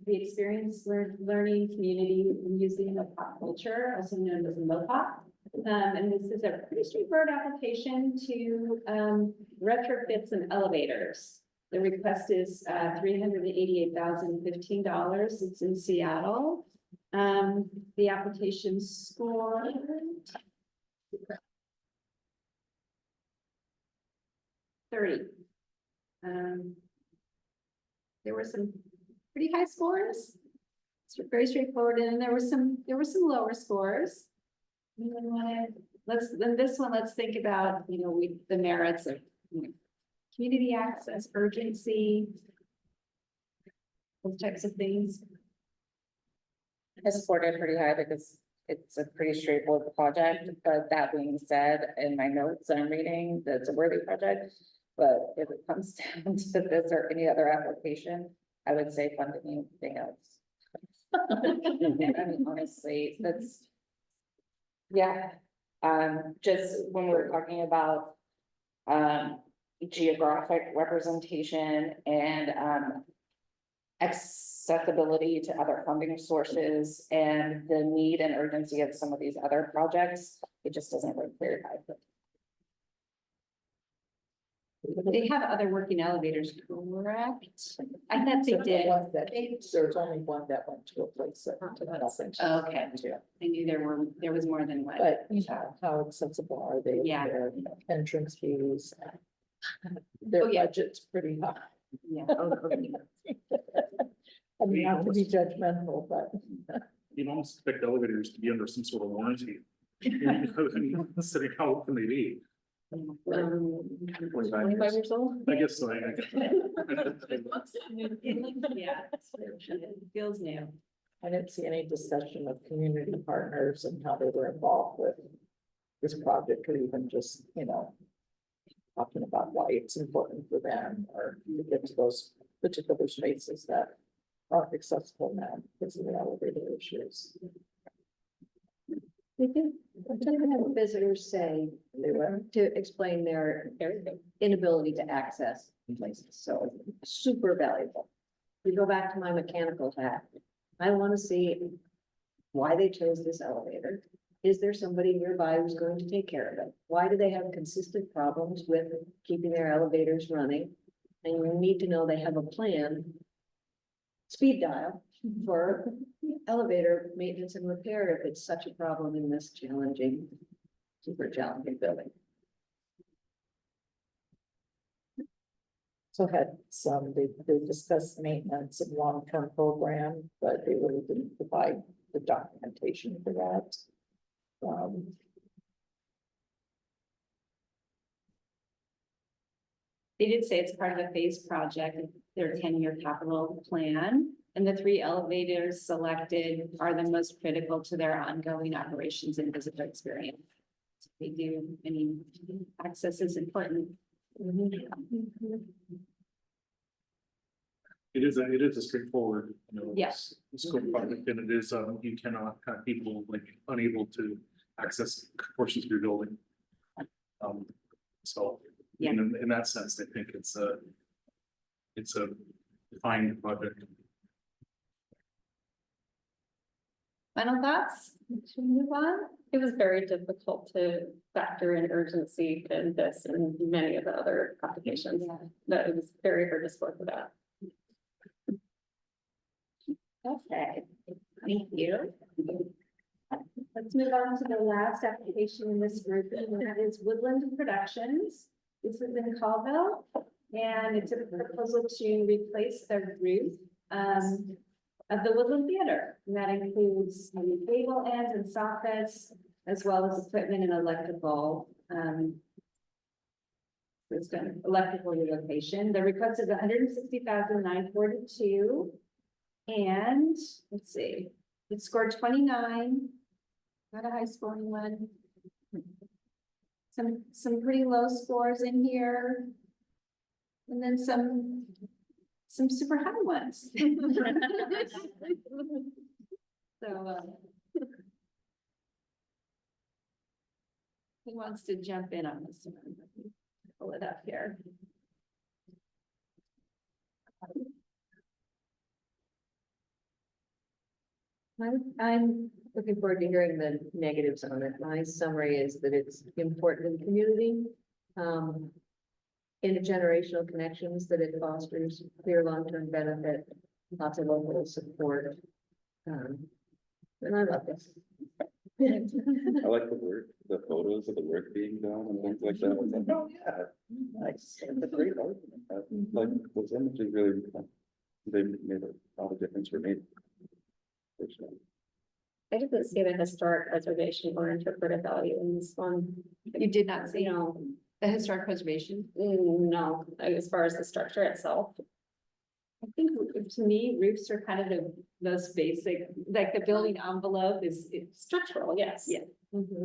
the Experience Learning Community Museum of Pop Culture, also known as MOPOC. And this is a pretty straightforward application to retrofit some elevators. The request is $388,015. It's in Seattle. The application score. There were some pretty high scores. It's very straightforward, and there were some lower scores. Let's think about, the merits of, community access, urgency, those types of things. I scored it pretty high because it's a pretty straightforward project, but that being said, in my notes I'm reading, that's a worthy project. But if it comes down to this or any other application, I would say fund anything else. I mean, honestly, that's. Yeah, just when we're talking about geographic representation and accessibility to other funding sources and the need and urgency of some of these other projects, it just doesn't work very high. They have other working elevators, correct? I thought they did. There's only one that went to a place that. Okay, I knew there was more than one. But how accessible are they? Yeah. Their entrance fees. Their budget's pretty high. Yeah. I mean, not to be judgmental, but. You almost expect elevators to be under some sort of warranty. Considering how open they be. 25 years old. I guess so. Yeah, it feels new. I didn't see any discussion of community partners and how they were involved with this project, or even just, talking about why it's important for them or to get to those particular spaces that aren't accessible now because of the elevator issues. We can have visitors say to explain their inability to access places, so super valuable. We go back to my mechanical hat. I want to see why they chose this elevator. Is there somebody nearby who's going to take care of it? Why do they have consistent problems with keeping their elevators running? And you need to know they have a plan, speed dial for elevator maintenance and repair if it's such a problem in this challenging, super challenging building. So had some, they discussed maintenance and long-term program, but they really didn't provide the documentation for that. They did say it's part of a phase project, their 10-year capital plan. And the 3 elevators selected are the most critical to their ongoing operations and visitor experience. They do, I mean, access is important. It is a straightforward, you know. Yes. Scope project, and it is, you cannot have people like unable to access portions of your building. So, Yeah. in that sense, I think it's a defined project. Final thoughts? Should we move on? It was very difficult to factor in urgency in this and many of the other applications. That it was very hard to sort with that. Okay, thank you. Let's move on to the last application in this group, and that is Woodland Productions. This is in Colville, and it's a proposal to replace the roof of the Woodland Theater. And that includes cable ends and soffits, as well as equipment and electrical. It's done electrical relocation. The request is $160,942. And let's see, it scored 29, not a high scoring one. Some pretty low scores in here. And then some super high ones. So, who wants to jump in on this one? Pull it up here. I'm looking forward to hearing the negatives on it. My summary is that it's important in the community. Intergenerational connections, that it fosters clear long-term benefit, lots of local support. And I love this. I like the work, the photos of the work being done and things like that. I was like, oh, yeah, nice. That's a great argument. Like, those images really, they made a lot of difference for me. I didn't see the historic preservation or interpretive value in this one. You did not see No, the historic preservation? no, as far as the structure itself. I think to me, roofs are kind of the most basic, like the building envelope is Structural, yes. Yeah.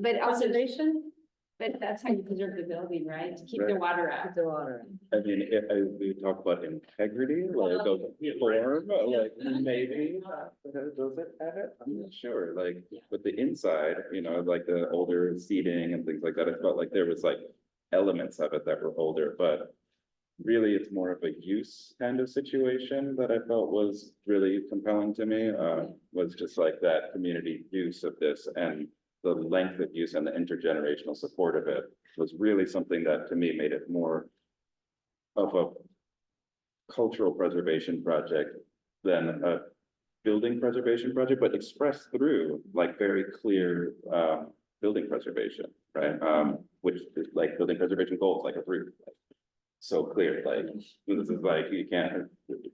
But also, Preservation, but that's how you preserve the building, right? To keep the Right. water out. The water. I mean, if we talk about integrity, like of form, like maybe, does it have it? I'm not sure, like, with the inside, you know, like the older seating and things like that, I felt like there was like elements of it that were older, but really it's more of a use kind of situation that I felt was really compelling to me, was just like that community use of this and the length of use and the intergenerational support of it was really something that to me made it more of a cultural preservation project than a building preservation project, but expressed through like very clear building preservation, right? Which is like building preservation goals, like a roof. So clear, like this is like you can't.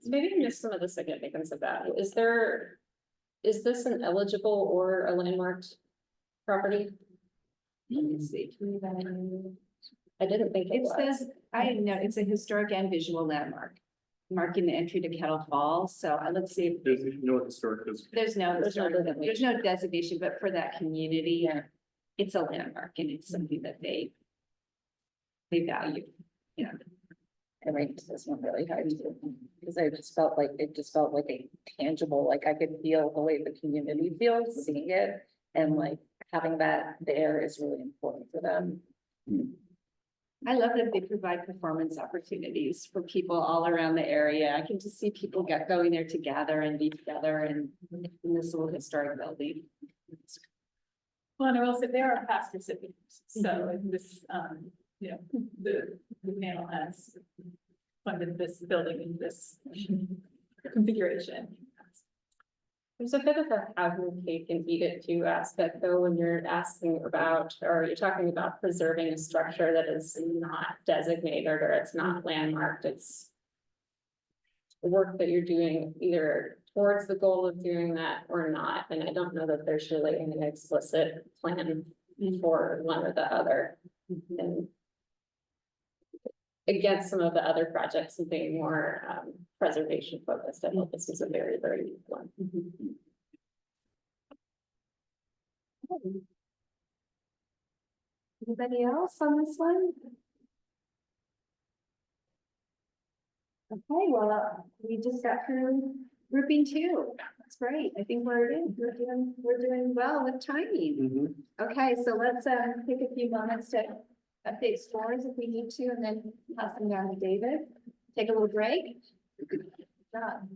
maybe I missed some of the significance of that. Is this an eligible or a landmarked property? Let me see. I didn't think it It was. says, I didn't know, it's a historic and visual landmark, marking the entry to Kettle Falls. So let's see. There's no historic, There's no designation. there's no designation, but for that community, it's a landmark and it's something that they value. I ranked this one really high too, because I just felt like, it just felt like a tangible, like I could feel the way the community feels, seeing it. And like having that there is really important for them. I love that they provide performance opportunities for people all around the area. I can just see people going there to gather and be together and in this little historic building. Well, and I will say there are past recipients, so this, you know, the panel has funded this building in this configuration. There's a bit of a have your cake and eat it too aspect though, when you're asking about, or you're talking about preserving a structure that is not designated or it's not landmarked, it's work that you're doing either towards the goal of doing that or not, and I don't know that there's really an explicit plan for one or the other. And against some of the other projects and being more preservation focused, I think this is a very, very unique one. Anybody else on this one? Okay, well, we just got through grouping 2. That's great. I think we're doing well with timing. Okay, so let's take a few moments to update scores if we need to, and then pass them down to David. Take a little break. Good job.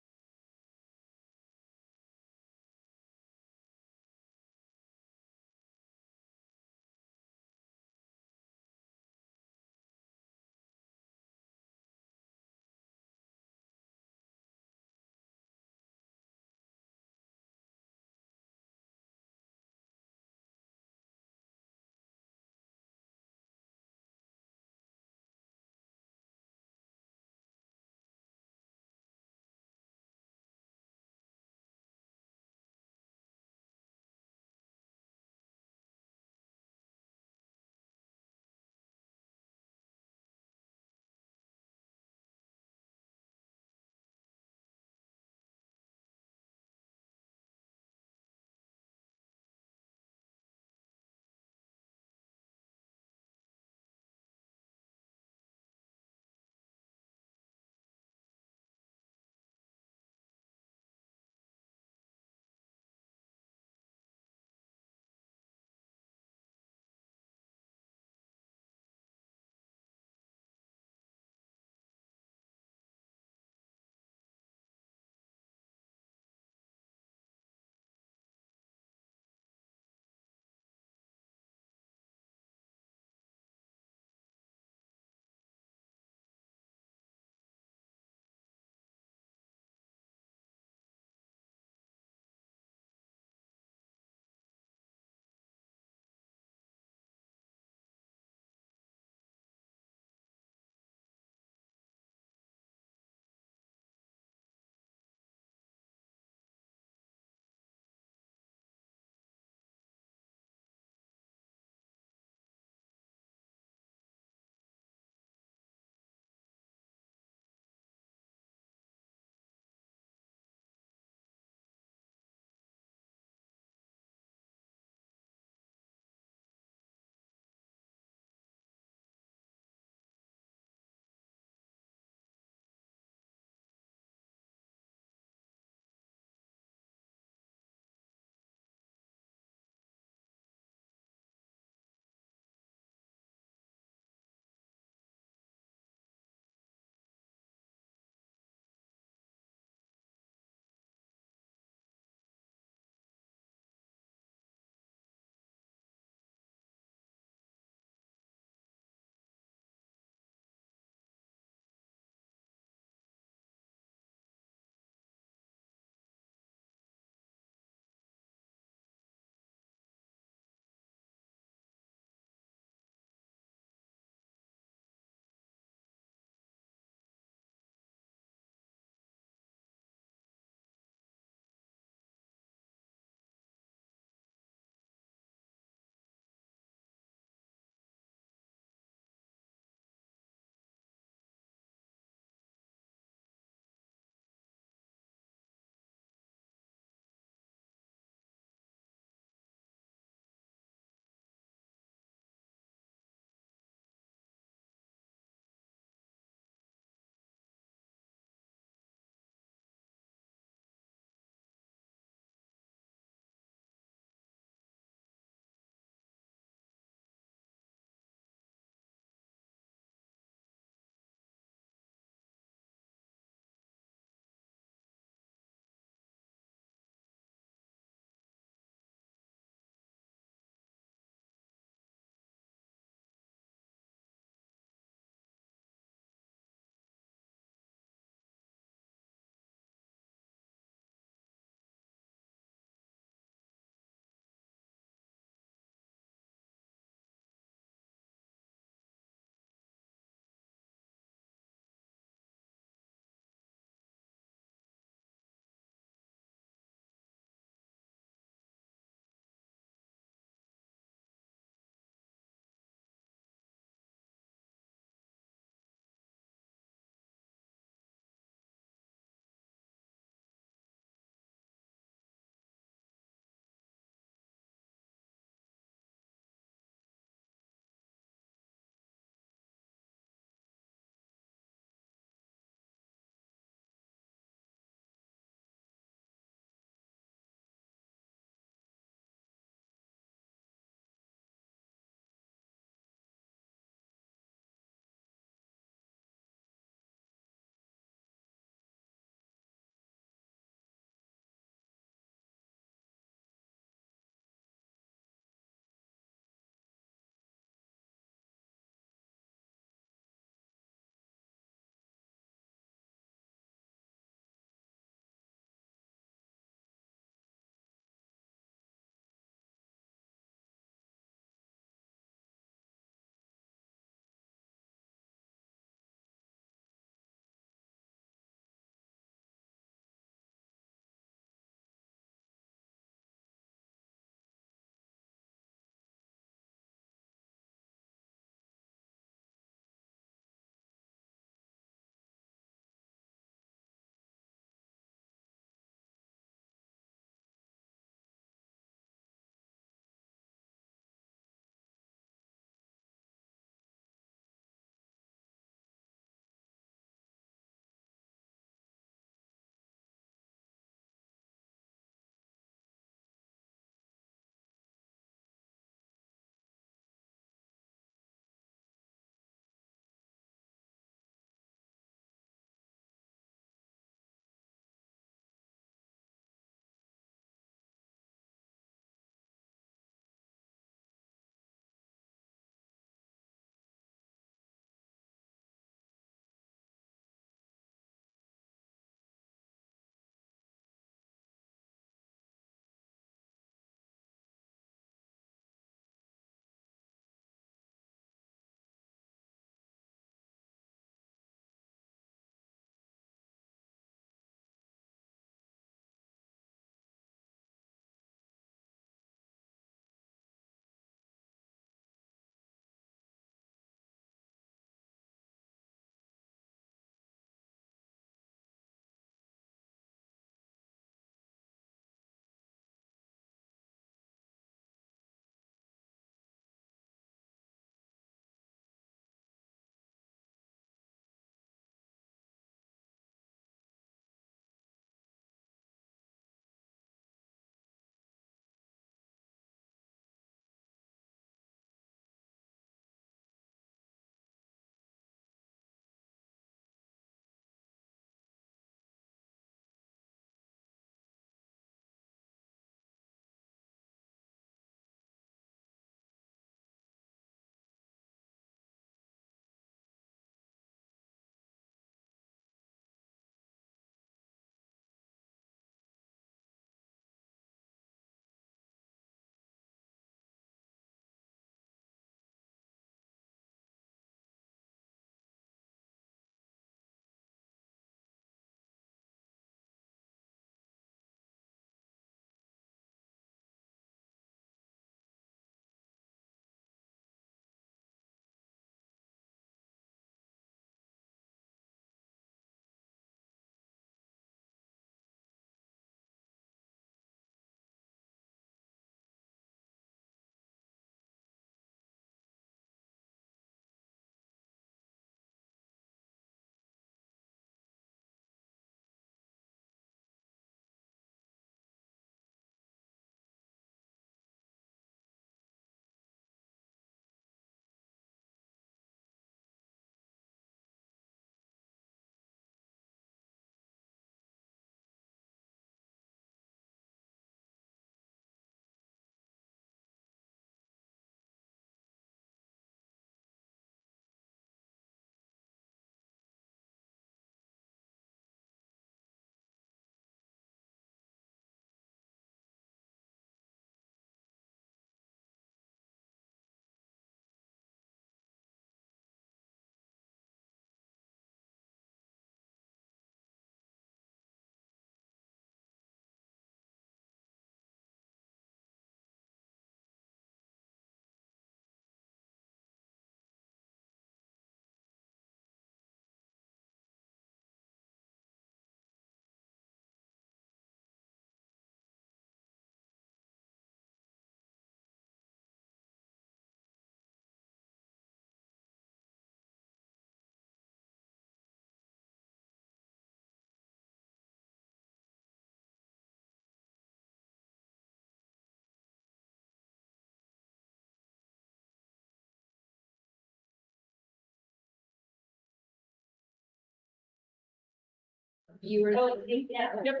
You were. Yeah. Yep.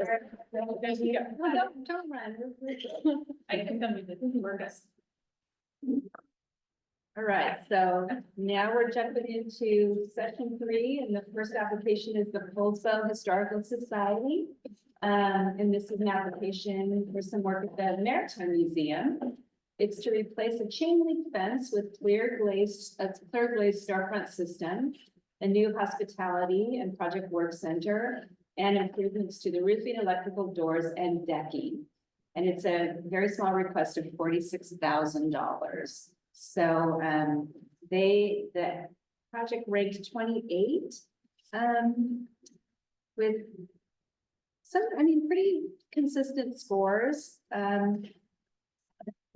Don't run. I think I'm gonna work us. All right, so now we're jumping into session 3, and the first application is the Poulsbo Historical Society. And this is an application for some work at the Maritime Museum. It's to replace a chain link fence with clear glazed storefront system, a new hospitality and project work center, and improvements to the roofing, electrical doors, and decking. And it's a very small request of $46,000. So the project ranked 28 with some, pretty consistent scores.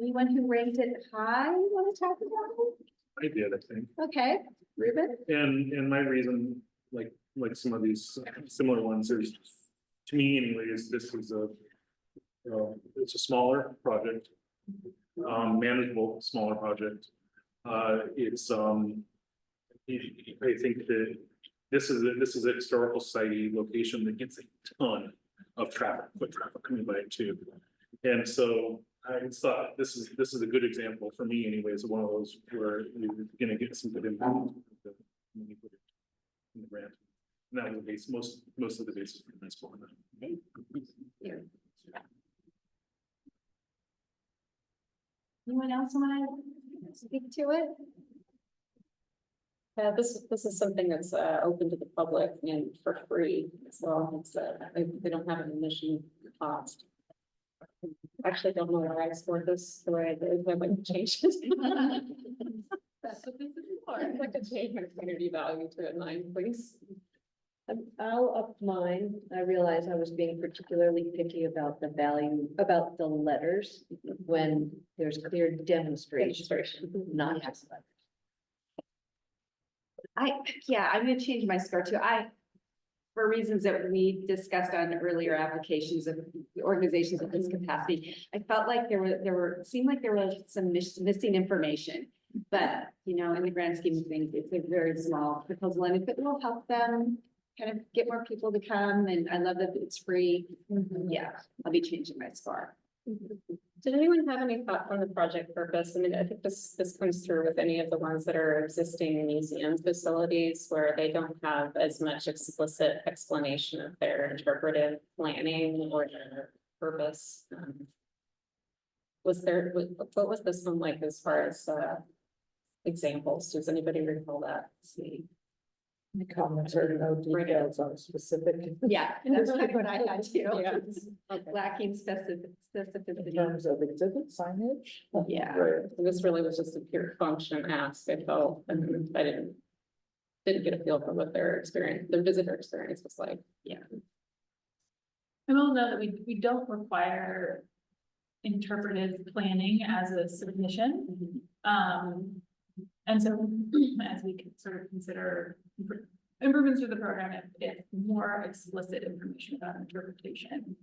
Anyone who ranked it high, want to talk about it? I did, I think. Okay, Ruben? And my reason, like some of these similar ones, is, to me anyways, this is it's a smaller project. Manageable, smaller project. It's I think that this is a historical society location that gets a ton of foot traffic coming by it too. And so I thought this is a good example for me anyways, of one of those where you're gonna get some good impact when you put it in the grant. And that was the base, most of the basis for this one. Anyone else want to speak to it? Yeah, this is something that's open to the public and for free as well. It's they don't have an admission cost. Actually, don't know why I scored this the way I did. I might change it. That's what this is for. I'd like to change my community value to a 9, please. I'll up mine. I realized I was being particularly picky about the value, about the letters, when there's clear demonstration, not just letters. I'm gonna change my score too. For reasons that we discussed on earlier applications of the organizations of this capacity, I felt like seemed like there was some missing information. But, in the grand scheme of things, it's a very small proposal, and if it will help them kind of get more people to come, and I love that it's free. Yeah, I'll be changing my score. Did anyone have any thought on the project purpose? I think this comes through with any of the ones that are existing museum facilities where they don't have as much explicit explanation of their interpretive planning or their purpose. What was this one like as far as examples? Does anybody recall that? Let's see. The comments are no details on specific. Yeah, that's kind of what I had too. Yeah. Okay. Lacking In specificity. terms of exhibit signage. Yeah. Right. This really was just a pure function ask, I felt, and I didn't get a feel for what their visitor experience was like. I will note that we don't require interpretive planning as a submission. And so as we can sort of consider improvements to the program, if more explicit information about interpretation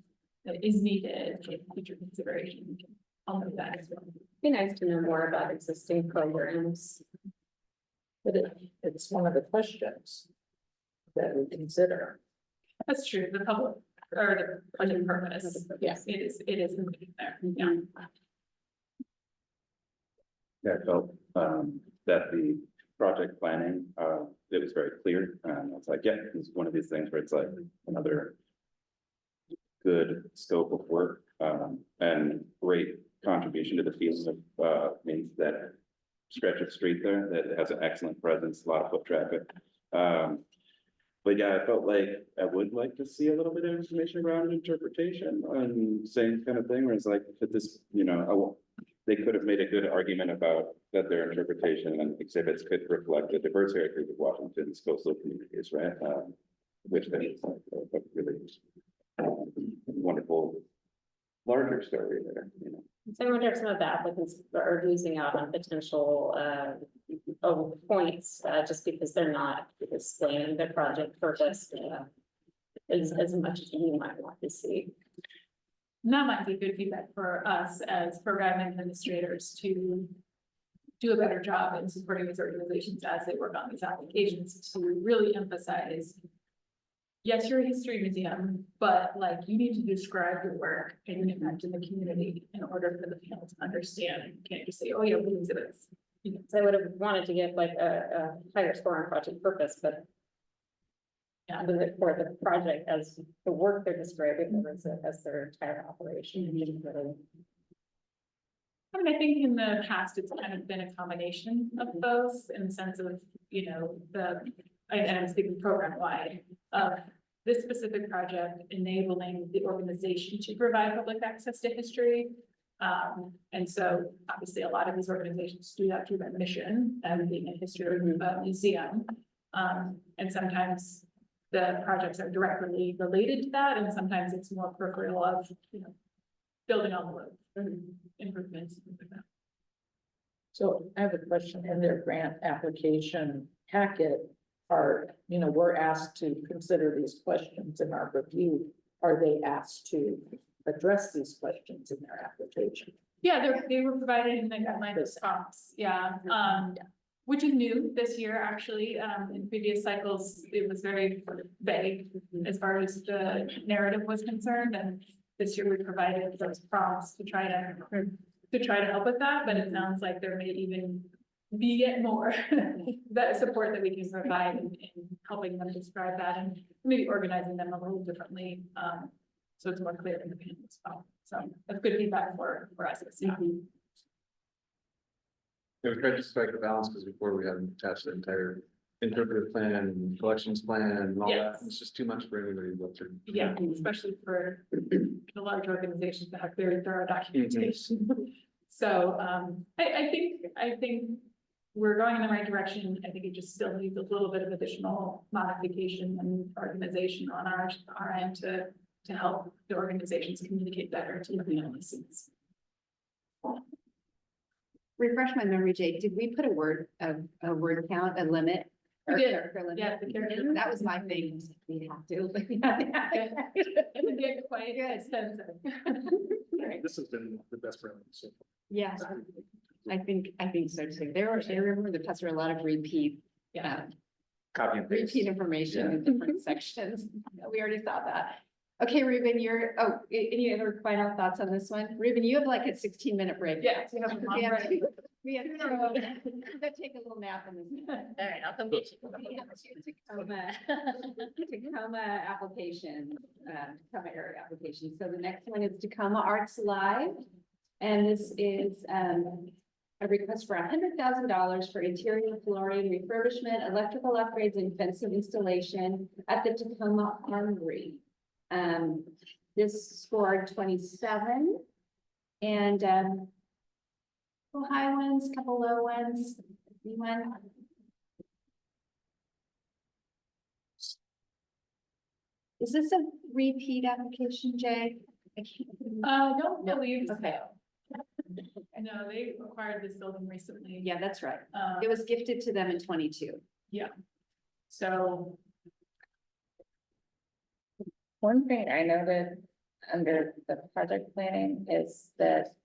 that is needed for future consideration, I'll note that as well. Be nice to know more about existing programs. But it's one of the questions that we consider. That's true, the public or the budget purpose. Yes, it is included there. Yeah. Yeah, I felt that the project planning, it was very clear. And I was like, yeah, it's one of these things where it's like another good scope of work and great contribution to the feeling of means that stretch of street there that has an excellent presence, a lot of foot traffic. But yeah, I felt like I would like to see a little bit of information around interpretation and same kind of thing where it's like, could this, they could have made a good argument about that their interpretation and exhibits could reflect the diverse heritage of Washington's coastal communities, right? Which I think is like a really wonderful larger story there, So I wonder if some of the applicants are losing out on potential points just because they're not explaining their project purpose as much as you might want to see. And that might be good feedback for us as program administrators to do a better job in supporting these organizations as they work on these applications, to really emphasize yes, you're a history museum, but like you need to describe your work and your impact in the community in order for the panel to understand. You can't just say, oh yeah, we exhibits. You know, So I would have wanted to get like a higher score on project purpose, but. Yeah, for the project as the work they're describing as their entire operation. I mean, I think in the past, it's kind of been a combination of both in the sense of, you know, and I'm speaking program wide, of this specific project enabling the organization to provide public access to history. And so obviously a lot of these organizations do that through their mission and being a history museum. And sometimes the projects are directly related to that, and sometimes it's more peripheral of, you know, building on the road, improvements. So I have a question. In their grant application packet, we're asked to consider these questions in our review. Are they asked to address these questions in their application? Yeah, they were provided in the guidelines as prompts, yeah. Which is new this year, actually. In previous cycles, it was very vague as far as the narrative was concerned, and this year we provided those prompts to try to help with that, but it sounds like there may even be yet more that support that we can provide in helping them describe that and maybe organizing them a little differently. So it's more clear in the panel as well. So that's good feedback for us. Yeah, we tried to strike the balance because before we hadn't attached the entire interpretive plan and collections plan and all that. Yes. It's just too much for anybody to go through. Yeah, especially for the large organizations that have very thorough documentation. So I think we're going in the right direction. I think it just still needs a little bit of additional modification and organization on our end to help the organizations communicate better to the analysts. Refresh my memory, Jake, did we put a word count, a limit? We did, Character limit? yeah, the character. That was my thing, we have to. It did quite extensive. This has been the best round so far. Yeah, I think so too. I remember the customer, a lot of repeat Copy and paste. repeat information in different sections. We already saw that. Okay, Ruben, any other final thoughts on this one? Ruben, you have like a 16-minute break. Yeah, so you have a long break. We have to go take a little nap in this. All right, I'll come get you. We have Tacoma application, Tacoma area application. So the next one is Tacoma Arts Live. And this is a request for $100,000 for interior flooring refurbishment, electrical upgrades, and fencing installation at the Tacoma Armory. This scored 27 and couple high ones, couple low ones. Is this a repeat application, Jay? I don't believe so. Okay. No, they acquired this building recently. Yeah, that's right. It was gifted to them in 22. Yeah. So One thing I noted under the project planning is that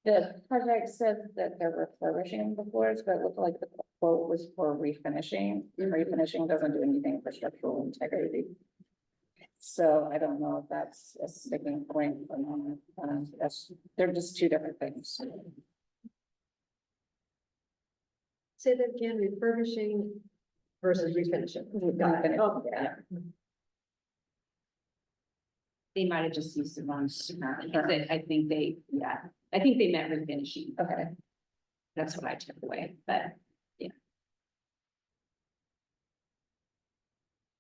the project said that they're refurbishing the floors, but it looked like the quote was for refinishing. Refinishing doesn't do anything for structural integrity. So I don't know if that's a sticking point or not. They're just two different things. Say that again, refurbishing versus refinishing. Oh, yeah. They might have just used the wrong term. I think they meant refinishing. Okay. That's what I took away, but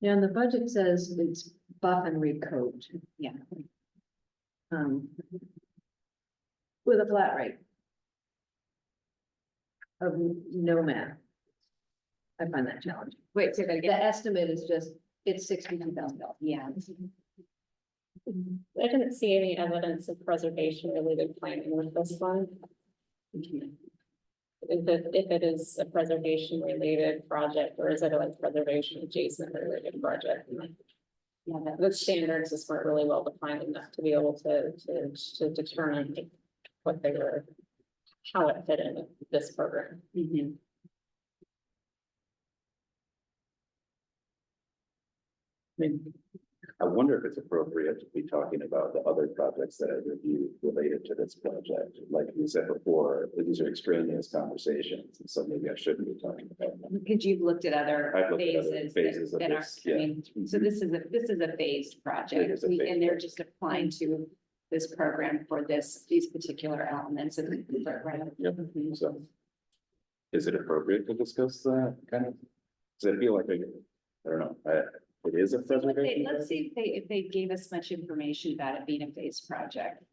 Yeah, and the budget says it's buff and recoat. yeah. With a flat rate of no math. I find that challenging. Wait, say that The again. estimate is just, it's $62,000. Yeah. I didn't see any evidence of preservation related planning with this one. If it is a preservation related project, or is it a preservation adjacent related project? Yeah, The standards just weren't really well defined enough to be able to determine what they were, how it fit in this program. mhm. mean, I wonder if it's appropriate to be talking about the other projects that I reviewed related to this project. Like you said before, these are extraneous conversations, and so maybe I shouldn't be talking about them. Because you've looked at other I've looked at other phases phases of that are this, yeah. coming. So this is a phased project, It is a phased and they're just applying to this program for these particular elements of the program. Yep, so. Is it appropriate to discuss that kind of? Does it feel like I don't know, it is a preservation? Let's see if they gave us much information about it being a phased project.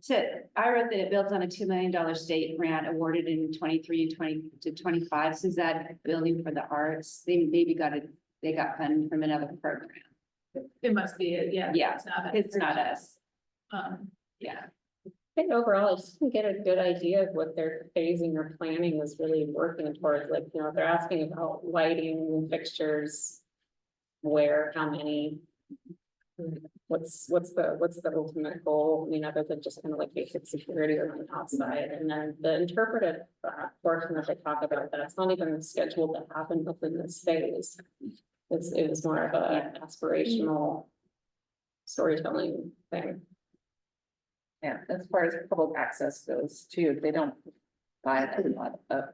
So I wrote that it built on a $2 million state grant awarded in 23 and 20 to 25. So is that building for the arts? They maybe they got funding from another program. It must be, yeah. Yeah, it's not us. Yeah. I think overall, I just can get a good idea of what their phasing or planning was really working towards, like, you know, they're asking about lighting fixtures. Where, how many? What's the ultimate goal? I mean, other than just kind of like basic security on the outside, and then the interpretive portion that they talk about, that's not even scheduled to happen within this phase. It was more of a aspirational storytelling thing. Yeah, as far as public access goes too, they don't buy a lot of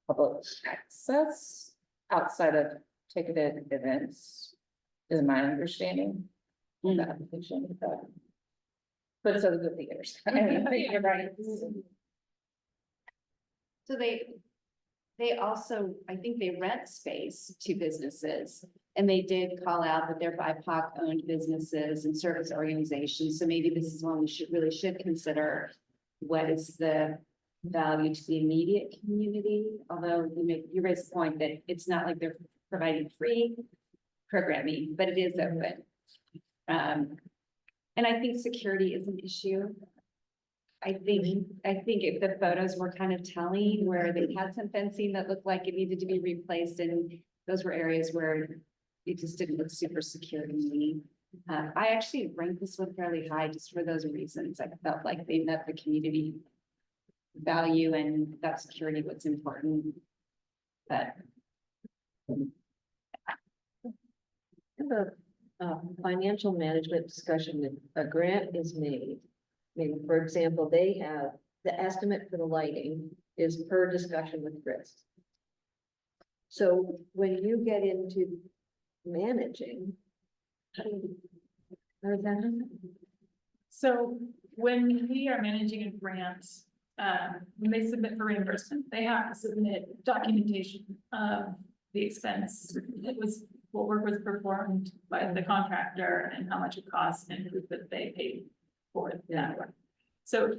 public access outside of ticketed events, is my understanding. Of the application, but so do the theaters. I mean, you're right. So they also, I think they rent space to businesses. And they did call out that they're BIPOC owned businesses and service organizations. So maybe this is one we really should consider. What is the value to the immediate community? Although you raise the point that it's not like they're providing free programming, but it is open. And I think security is an issue. I think if the photos were kind of telling where they had some fencing that looked like it needed to be replaced, and those were areas where it just didn't look super secure to me. I actually ranked this one fairly high just for those reasons. I felt like they met the community value and that security was important. But The financial management discussion, that a grant is made. Maybe, for example, they have the estimate for the lighting is per discussion with Chris. So when you get into managing, how does that happen? So when we are managing a grant, when they submit for reimbursement, they have to submit documentation of the expense. What work was performed by the contractor and how much it cost and proof that they paid for that work. So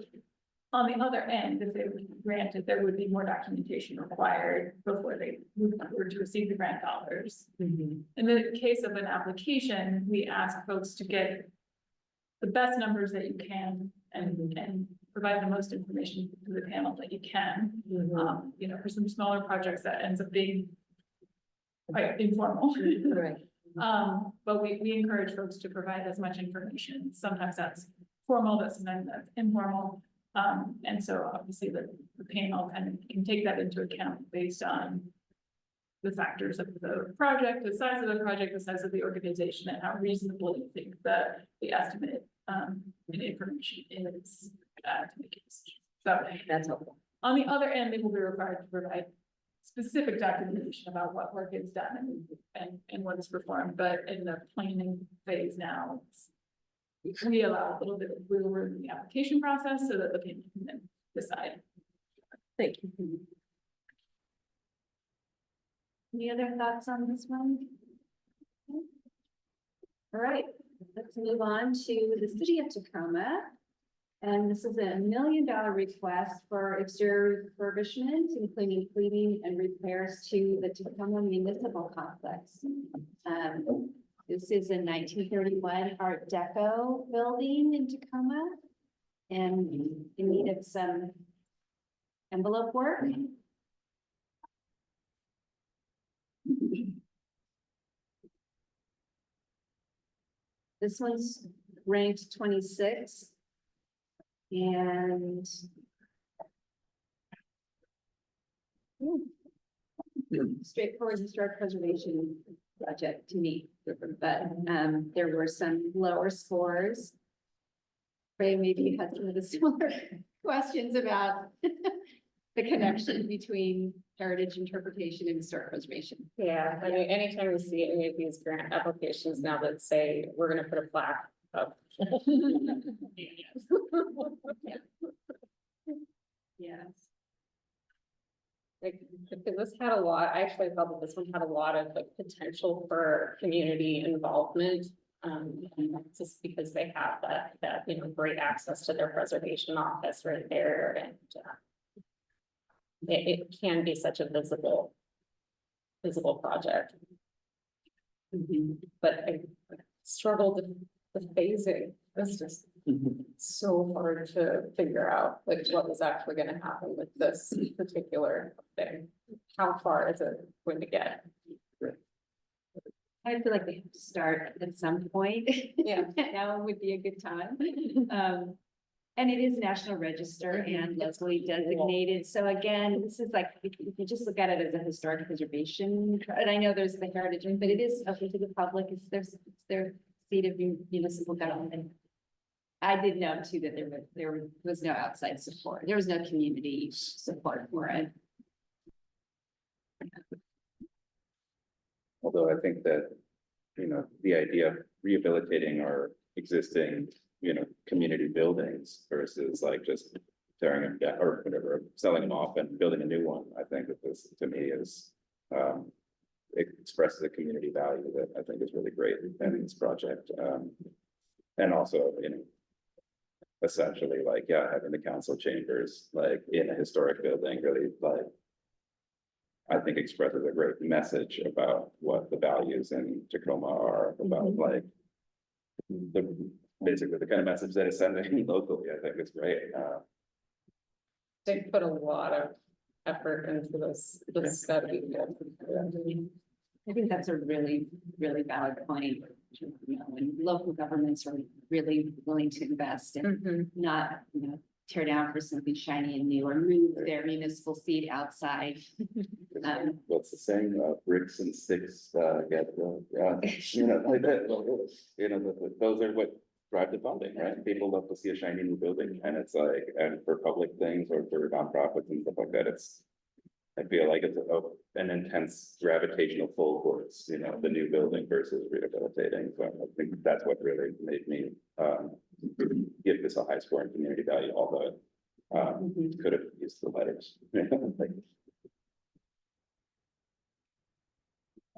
on the other end, if they were granted, there would be more documentation required before they were to receive the grant dollars. In the case of an application, we ask folks to get the best numbers that you can and provide the most information to the panel that you can. You know, for some smaller projects, that ends up being quite informal. Right. But we encourage folks to provide as much information. Sometimes that's formal, but sometimes that's informal. And so obviously the panel can take that into account based on the factors of the project, the size of the project, the size of the organization, and how reasonable you think the estimate and information is to make a decision. So That's helpful. on the other end, they will be required to provide specific documentation about what work is done and what is performed, but in the planning phase now, we allow a little bit of wiggle room in the application process so that the panel can then decide. Thank you. any other thoughts on this one? All right, let's move on to the city of Tacoma. And this is a $1 million request for exterior refurbishment, including cleaning and repairs to the Tacoma Municipal Complex. This is a 1931 Art Deco building in Tacoma and in need of some envelope work. This one's ranked 26th. And straightforward historic preservation project to me, but, there were some lower scores. Ray, maybe you had some of the similar questions about the connection between heritage interpretation and historic preservation. Yeah, I mean, anytime we see any of these grant applications now that say, we're gonna put a plaque up. Yes. Like, because this had a lot, I actually felt that this one had a lot of like potential for community involvement. Just because they have that, you know, great access to their preservation office right there and. It can be such a visible project. But I struggled with phasing. It's just so hard to figure out, like, what was actually gonna happen with this particular thing. How far is it going to get? I feel like we have to start at some point. Yeah. Now would be a good time. And it is National Register and locally designated. So again, this is like, if you just look at it as a historic preservation, and I know there's the heritage, but it is open to the public. It's their seat of municipal government. I did know too that there was no outside support. There was no community support for it. Although I think that, the idea of rehabilitating our existing, community buildings versus like just tearing them down or whatever, selling them off and building a new one, I think that this to me is, it expresses a community value that I think is really great in this project. And also, essentially like, yeah, having the council chambers, like in a historic building really like, I think expresses a great message about what the values in Tacoma are about, like basically the kind of message that is sending locally. I think is great. They put a lot of effort into this study. I think that's a really, really valid point. When local governments are really willing to invest and not, tear down for something shiny and new or move their municipal seat outside. What's the saying? Bricks and sticks, get like that. Those are what drive the funding, right? People love to see a shiny new building, and it's like, and for public things or for nonprofits and stuff like that, I feel like it's an intense gravitational pull towards, the new building versus rehabilitating. So I think that's what really made me give this a high score in community value, although could have used the letters.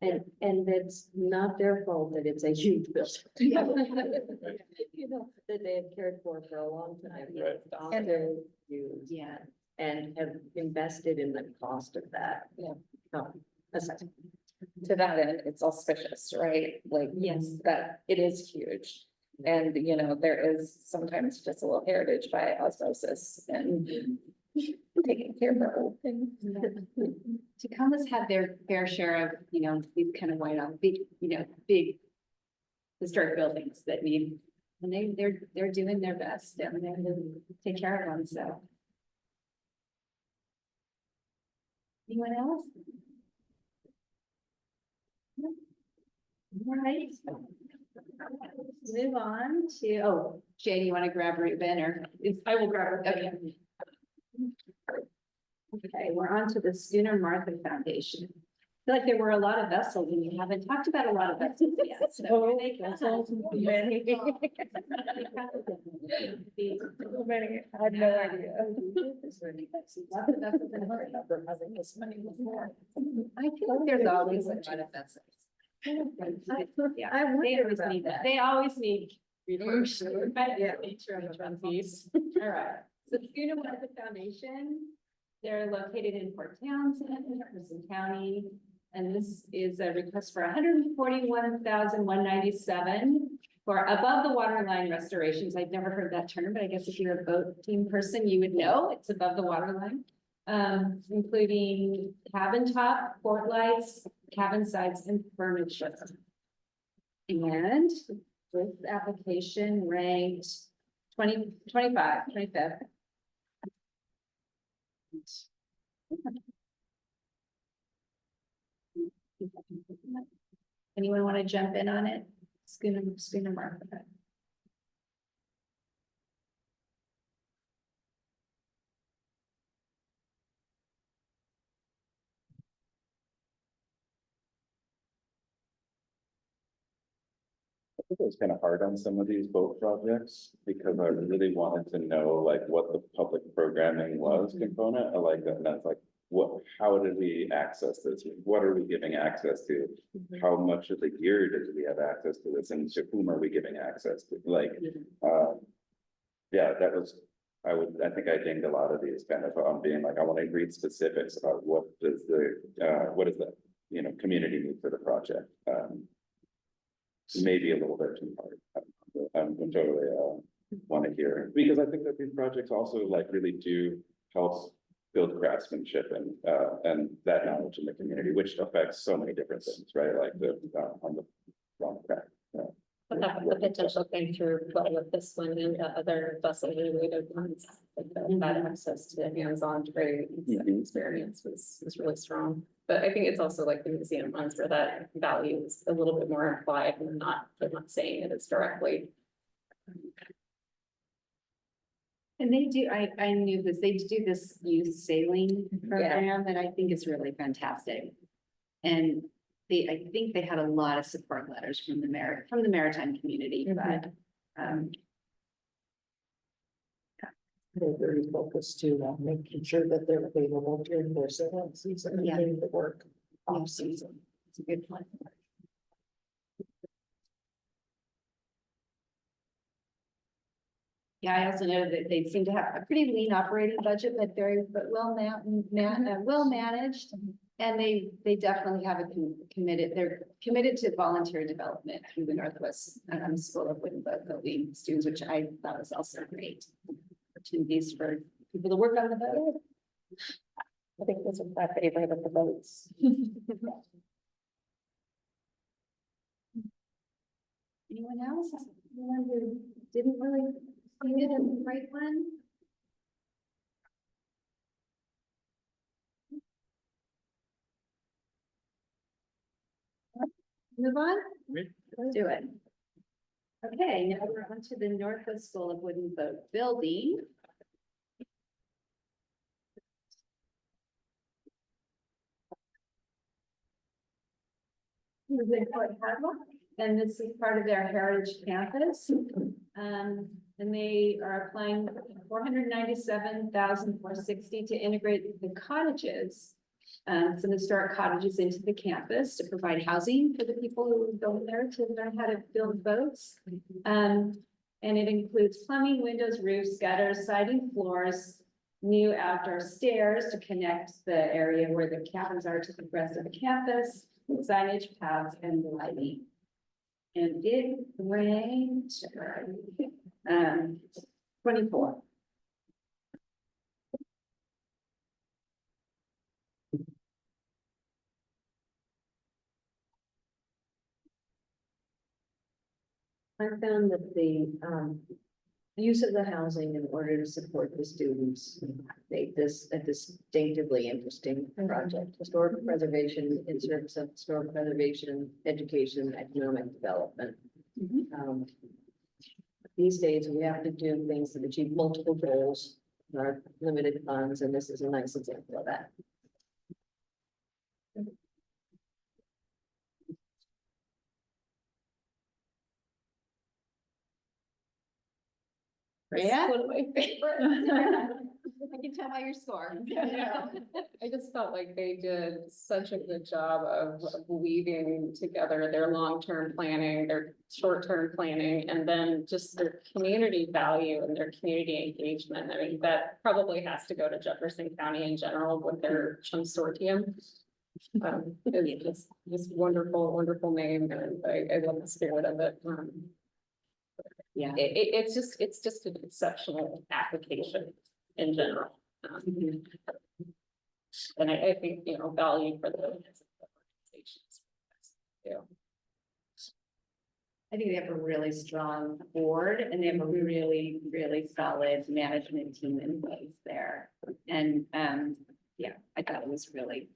And it's not their fault that it's a huge building. That they have cared for a long time. Right. And they're used. Yeah. And have invested in the cost of that. Yeah. To To that end, it's auspicious, right? Like, yes, that it is huge. And, there is sometimes just a little heritage by osmosis and taking care of our old things. Tacoma's had their fair share of, these kind of big historic buildings that need, and they're doing their best and they're gonna take care of them, so. Anyone else? All right. Move on to, Jay, do you want to grab Ruben or? I will grab her. Okay. Okay, we're on to the Schooner Martha Foundation. I feel like there were a lot of vessels and you haven't talked about a lot of vessels yet. So here they come. I had no idea. I feel like there's always a lot of vessels. Yeah, they always need reverse. Yeah. All right, so Schooner Martha Foundation, they're located in Port Townsend, Jefferson County. And this is a request for $141,197 for above the waterline restorations. I've never heard that term, but I guess if you're a boat team person, you would know it's above the waterline. Including cabin top, port lights, cabin sides, and furniture. And this application ranked 25th. Anyone want to jump in on it? Schooner Mark. I think it was kind of hard on some of these boat projects because I really wanted to know like what the public programming was component. I like that. And that's like, what, how did we access this? What are we giving access to? How much of the year did we have access to this? And to whom are we giving access to? Like, yeah, that was, I think I dinged a lot of these kind of on being like, I want to read specifics about what is the, you know, community need for the project. Maybe a little bit too hard. I'm totally want to hear, because I think that these projects also like really do help build craftsmanship and that knowledge in the community, which affects so many different things, right? Like the on the wrong track. But the potential came through well with this one and the other vessel related ones. Like that access to hands-on trade experience was really strong. But I think it's also like the museum ones where that value is a little bit more implied and they're not saying it as directly. And they do, I knew this, they do this youth sailing program that I think is really fantastic. And I think they had a lot of support letters from the maritime community, but, They're very focused too on making sure that they're available during their sailing season and doing the work off season. it's a good one. Yeah, I also know that they seem to have a pretty lean operating budget, but well managed. And they definitely have they're committed to volunteer development through the Northwest School of Woodland Boatbuilding students, which I thought was also great. Opportunities for people to work on the boat. I think those are my favorite of the boats. Anyone else? Anyone who didn't really see it in the right one? Move on? Let's do it. Okay, now we're on to the Northwest School of Wooden Boat Building. And this is part of their heritage campus. And they are applying $497,460 to integrate the cottages, some historic cottages into the campus to provide housing for the people who go there to learn how to build boats. And it includes plumbing, windows, roofs, gutters, siding, floors, new outdoor stairs to connect the area where the cabins are to the rest of the campus, signage, paths, and lighting. And it ranked 24. I found that the use of the housing in order to support the students make this a distinctively interesting project. Historical preservation in service of historical preservation, education, economic development. These days, we have to do things that achieve multiple goals in our limited funds, and this is a nice example of that. Yeah. One of my favorites. I can tell by your score. I just felt like they did such a good job of weaving together their long-term planning, their short-term planning, and then just their community value and their community engagement. I mean, that probably has to go to Jefferson County in general with their consortium. It's just wonderful, wonderful name, and I love the spirit of it. Yeah. It's just an exceptional application in general. And I think, you know, value for the organizations. Yeah. I think they have a really strong board and they have a really, really solid management team in place there. And yeah, I thought it was really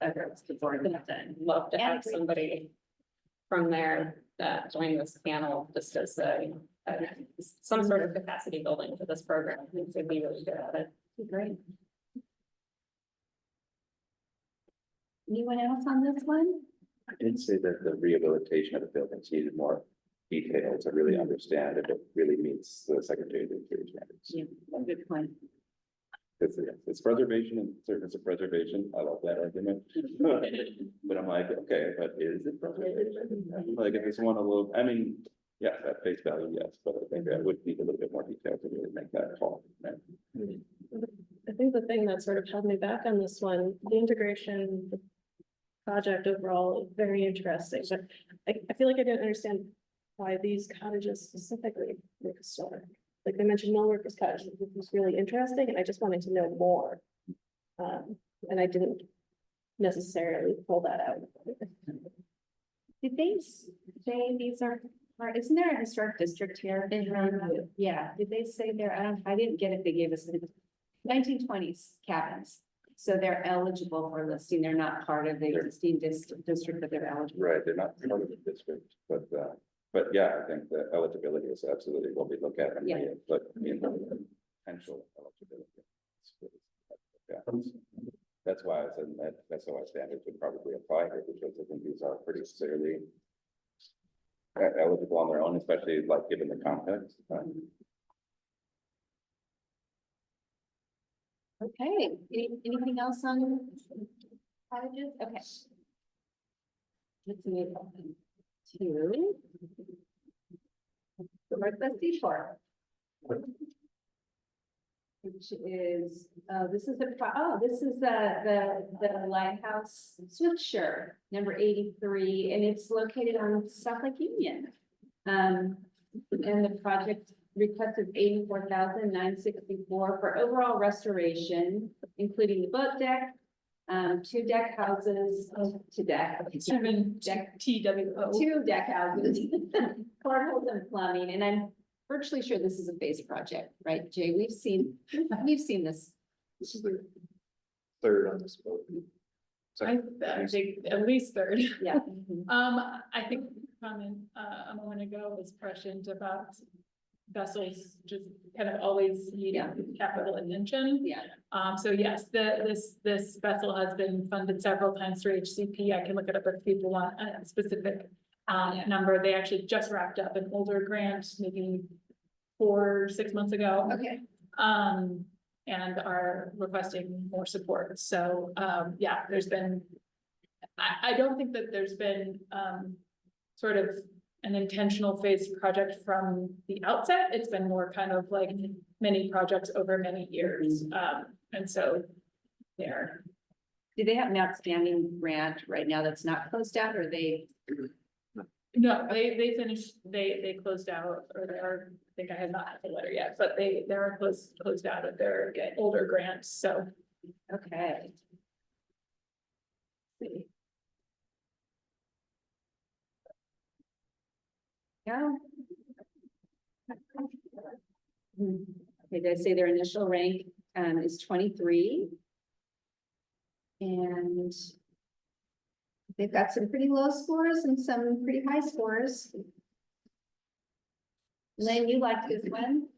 Everett's the board that I'd love to have somebody from there that join this panel just as some sort of capacity building for this program. I think they'd be really good at it. Great. Anyone else on this one? I did say that the rehabilitation of the buildings needed more detail to really understand if it really meets the Secretary of the Interior standards. Yeah, good point. It's preservation and service of preservation. I love that argument. But I'm like, okay, but is it preservation? Like, if it's one a little, I mean, yeah, at face value, yes, but I think I would need a little bit more detail to really make that call. Right? I think the thing that sort of held me back on this one, the integration project overall is very interesting, but I feel like I didn't understand why these cottages specifically were historic. Like they mentioned mill workers cottage, which was really interesting, and I just wanted to know more. And I didn't necessarily pull that out. Did they say these are, isn't there a historic district here? Yeah, did they say there, I didn't get it, they gave us the 1920s cabins. So they're eligible for listing, they're not part of the existing district, but they're eligible. Right, they're not part of the district, but yeah, I think the eligibility is absolutely what we look at. And Yeah. but potential eligibility. Yeah. That's why I said that's why standards would probably apply here, because I think these are pretty clearly eligible on their own, especially like given the context. Okay, anything else on cottages? Okay. Let's move on to the Northwest Seaport. Which is, this is the Lighthouse Switcher, number 83, and it's located on South Lake Union. And the project request is $84,964 for overall restoration, including the boat deck, 2 deck houses, 2 deck, 7 deck, TWO. 2 deck houses, portables and plumbing, and I'm virtually sure this is a phase project, right, Jay? We've seen this. This is the third on this boat. I think at least third. Yeah. I think the comment a moment ago was prescient about vessels just kind of always needing capital attention. Yeah. So yes, this vessel has been funded several times through HCP. I can look it up if people want a specific number. They actually just wrapped up an older grant, maybe 4 or 6 months ago. Okay. And are requesting more support. So, yeah, there's been, I don't think that there's been, sort of an intentional phase project from the outset. It's been more kind of like many projects over many years. And so there. Do they have an outstanding grant right now that's not closed out, or they? No, they finished, they closed out, or they are, I think I have not had the letter yet, but they're closed out of their older grants, so. Okay. Let's see. Yeah. Okay, they say their initial rank is 23. And they've got some pretty low scores and some pretty high scores. Lynn, you liked this one?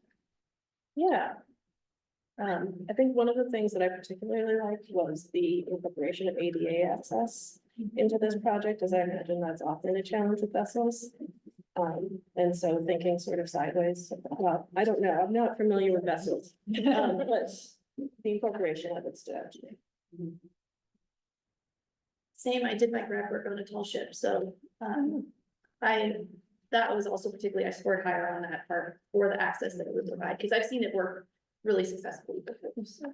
Yeah. I think one of the things that I particularly liked was the incorporation of ADA access into this project, as I imagine that's often a challenge with vessels. And so thinking sort of sideways, well, I don't know, I'm not familiar with vessels, but the incorporation of it stood out to me. Same, I did my grad work on a tall ship, so, that was also particularly, I scored higher on that part for the access that it would provide, because I've seen it work really successfully before, so.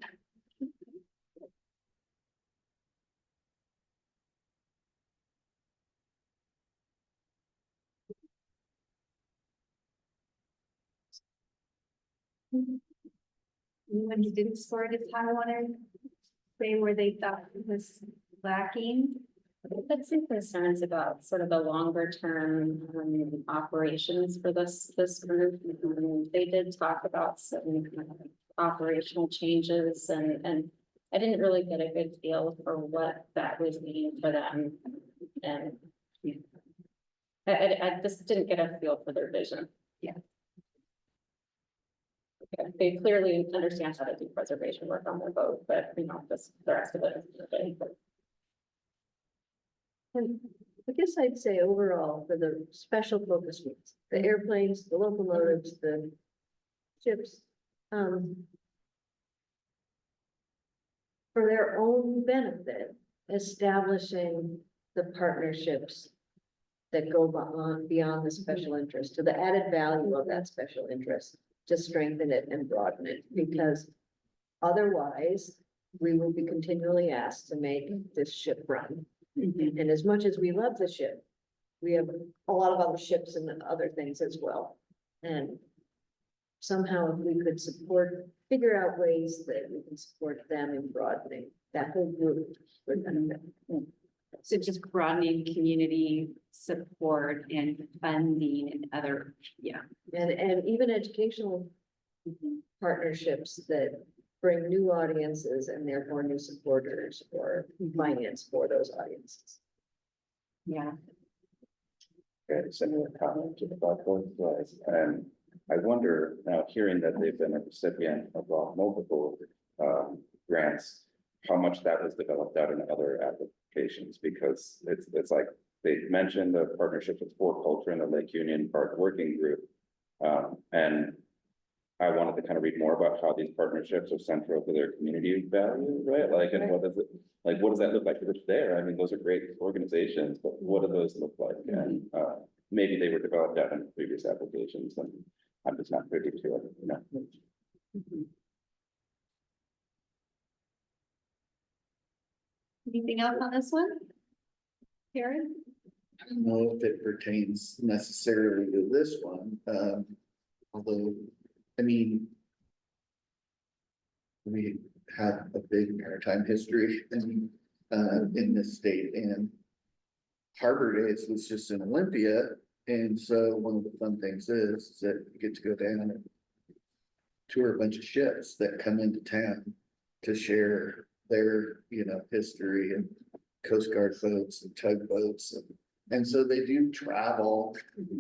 Anyone who didn't score it as high wanted to say where they thought it was lacking? I've some concerns about sort of the longer term operations for this group. They did talk about some operational changes and I didn't really get a good feel for what that was meaning for them. And I just didn't get a feel for their vision. Yeah. Okay, they clearly understand how to do preservation work on their boat, but you know, just the rest of it. And I guess I'd say overall, for the special focus groups, the airplanes, the locomotives, the ships, for their own benefit, establishing the partnerships that go beyond the special interest, to the added value of that special interest, to strengthen it and broaden it, because otherwise, we will be continually asked to make this ship run. And as much as we love the ship, we have a lot of other ships and other things as well. And somehow if we could figure out ways that we can support them in broadening that whole group would benefit. So just broadening community support and funding and other, yeah. And even educational partnerships that bring new audiences and therefore new supporters or finance for those audiences. Yeah. Good, similar comment to the Blackboard was, and I wonder now, hearing that they've been a recipient of multiple grants, how much that was developed out in other applications, because it's like they mentioned the partnership with For Culture and the Lake Union Park Working Group. And I wanted to kind of read more about how these partnerships are central to their community value, right? Like, and what does it, like, what does that look like? Because it's there. I mean, those are great organizations, but what do those look like? And maybe they were developed out in previous applications, and I'm just not privy to it, you know. Anything else on this one? Karen? I don't know if it pertains necessarily to this one, although, I mean, we have a big maritime history in this state, and Harbor Days was just in Olympia, and so one of the fun things is that you get to go down and tour a bunch of ships that come into town to share their, history, and Coast Guard boats and tugboats, and so they do travel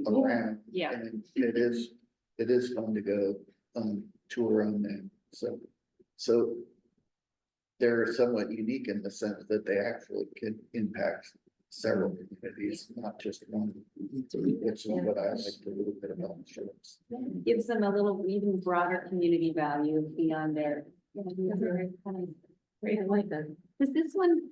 around. Yeah. And it is fun to go tour on them. So they're somewhat unique in the sense that they actually can impact several communities, not just one. Which is what I liked a little bit about insurance. Gives them a little even broader community value beyond their. I like that. Does this one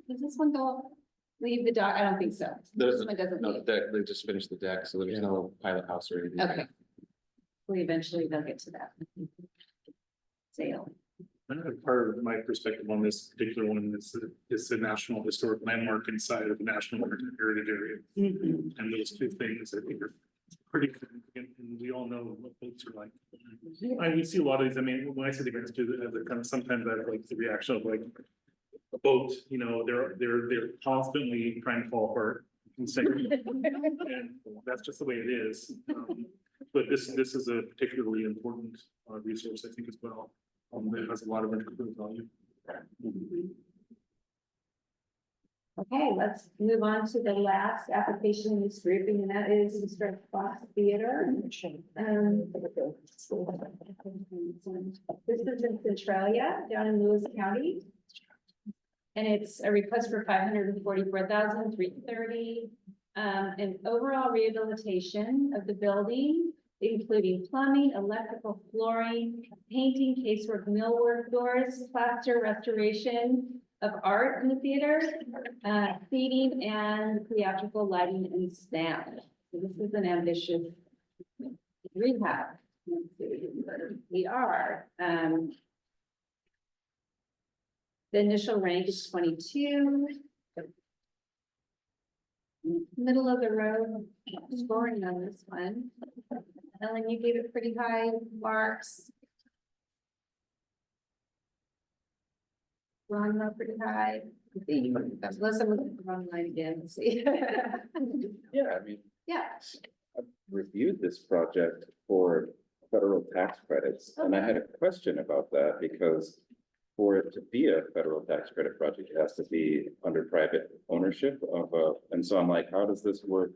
go, leave the dock? I don't think so. This one doesn't No, leave. deck, they just finished the deck, so there's no pilot house or anything. Okay. Well, eventually they'll get to that. Sale. Another part of my perspective on this particular one is the National Historic Landmark inside of the National Heritage Area. And those two things, I think, are pretty significant, and we all know what boats are like. We see a lot of these, I mean, when I see the grants too, they're kind of, sometimes I have like the reaction of like a boat, they're constantly trying to fall apart. And that's just the way it is. But this is a particularly important resource, I think, as well. That has a lot of enterprise value. Okay, let's move on to the last application in this grouping, and that is Mr. Foss Theater. This is in Centralia, down in Lewis County. And it's a request for $544,330, an overall rehabilitation of the building, including plumbing, electrical, flooring, painting, casework, millwork, doors, plaster restoration of art in the theater, seating, and theatrical lighting and sound. So this is an ambitious rehab. We are. The initial rank is 22. Middle of the road scoring on this one. Ellen, you gave it pretty high marks. Ron, pretty high. Unless I'm looking at the wrong line again, let's see. Yeah, I mean, Yeah. I've reviewed this project for federal tax credits, and I had a question about that because for it to be a federal tax credit project, it has to be under private ownership and so I'm like, how does this work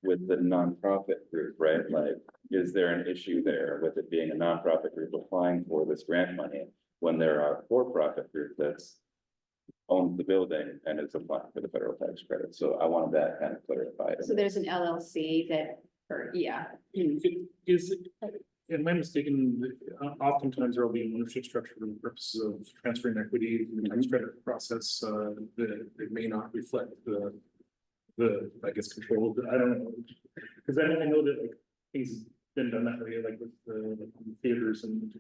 with the nonprofit group, right? Like, is there an issue there with it being a nonprofit group applying for this grant money when there are for-profit group that's owns the building and is applying for the federal tax credit? So I wanted that kind of clarified. So there's an LLC that, or, yeah. Is, am I mistaken, oftentimes there will be an ownership structure for the purposes of transferring equity in the tax credit process, that it may not reflect I guess, control, I don't know. Because I know that like things been done that way, like with the theaters and.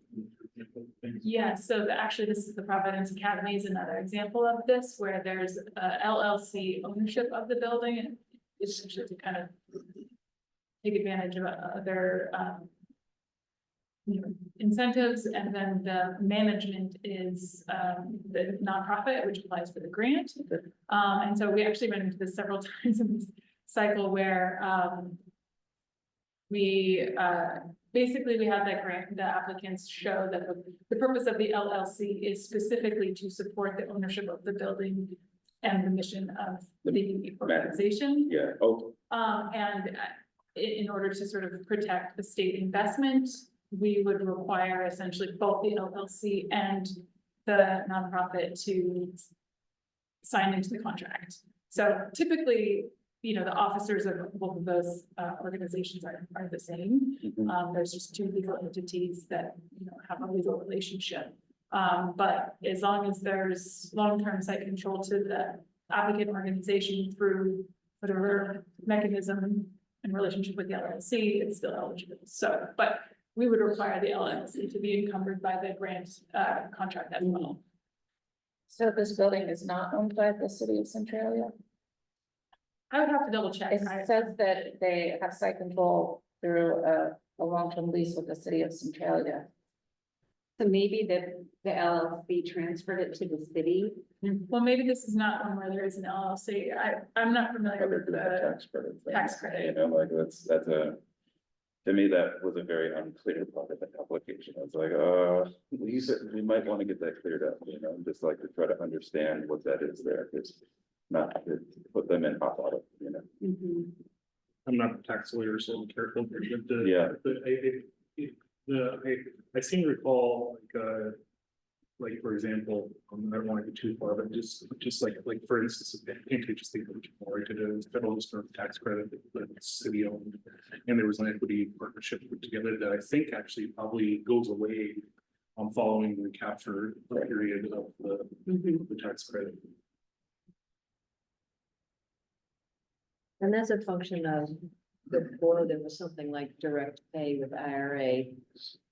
Yeah, so actually, this is the Providence Academy is another example of this, where there's a LLC ownership of the building. And it's just to kind of take advantage of other incentives, and then the management is the nonprofit, which applies for the grant. And so we actually ran into this several times in this cycle where we basically we have that grant, the applicants show that the purpose of the LLC is specifically to support the ownership of the building and the mission of the organization. Yeah, oh, And in order to sort of protect the state investment, we would require essentially both the LLC and the nonprofit to sign into the contract. So typically, the officers of both of those organizations are the same. There's just two legal entities that, have a legal relationship. But as long as there's long-term site control to the applicant organization through whatever mechanism in relationship with the LLC, it's still eligible. So, but we would require the LLC to be encumbered by the grant contract as well. So this building is not owned by the city of Centralia? I would have to double check. It says that they have site control through a long-term lease with the city of Centralia. So maybe the LLC transferred it to the city. Well, maybe this is not one where there is an LLC. I'm not familiar with the tax credit. tax credit. Like that's a, to me, that was a very unclear part of the application. I was like, we might want to get that cleared up, just like to try to understand what that is there, because not to put them in hot water, I'm not a tax lawyer, so I'm careful. Yeah. I seem to recall, like, for example, I don't want to go too far, but just like, for instance, I think we just think of more to the federal district tax credit that the city owned. And there was an equity partnership put together that I think actually probably goes away on following the recapture period of the tax credit. And that's a function of before there was something like direct pay with IRA,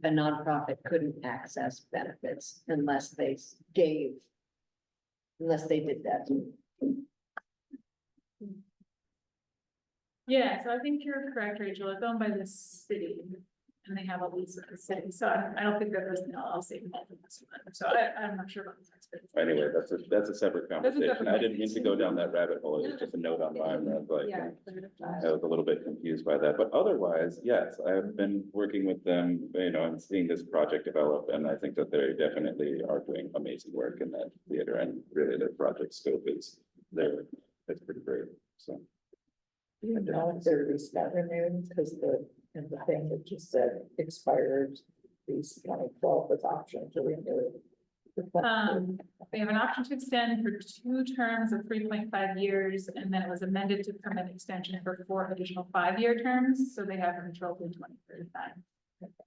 a nonprofit couldn't access benefits unless they did that. Yeah, so I think you're correct, Rachel. It's owned by the city and they have a lease with the city. So I don't think that there's an LLC involved in this one. So I'm not sure about the tax credit. Anyway, that's a separate conversation. separate I didn't mean to go down that rabbit hole. It was just a note on mine. I was like, I was a little bit confused by that, but otherwise, yes, I have been working with them, and seeing this project develop, and I think that they definitely are doing amazing work in that theater, and really their project scope is there. It's pretty great, so. You know, if their lease got renewed, because the thing that just said expired, these 2012 with option to renew it. They have an option to extend for 2 terms of 3.5 years, and then it was amended to permit extension for 4 additional 5-year terms. So they have control through 2035.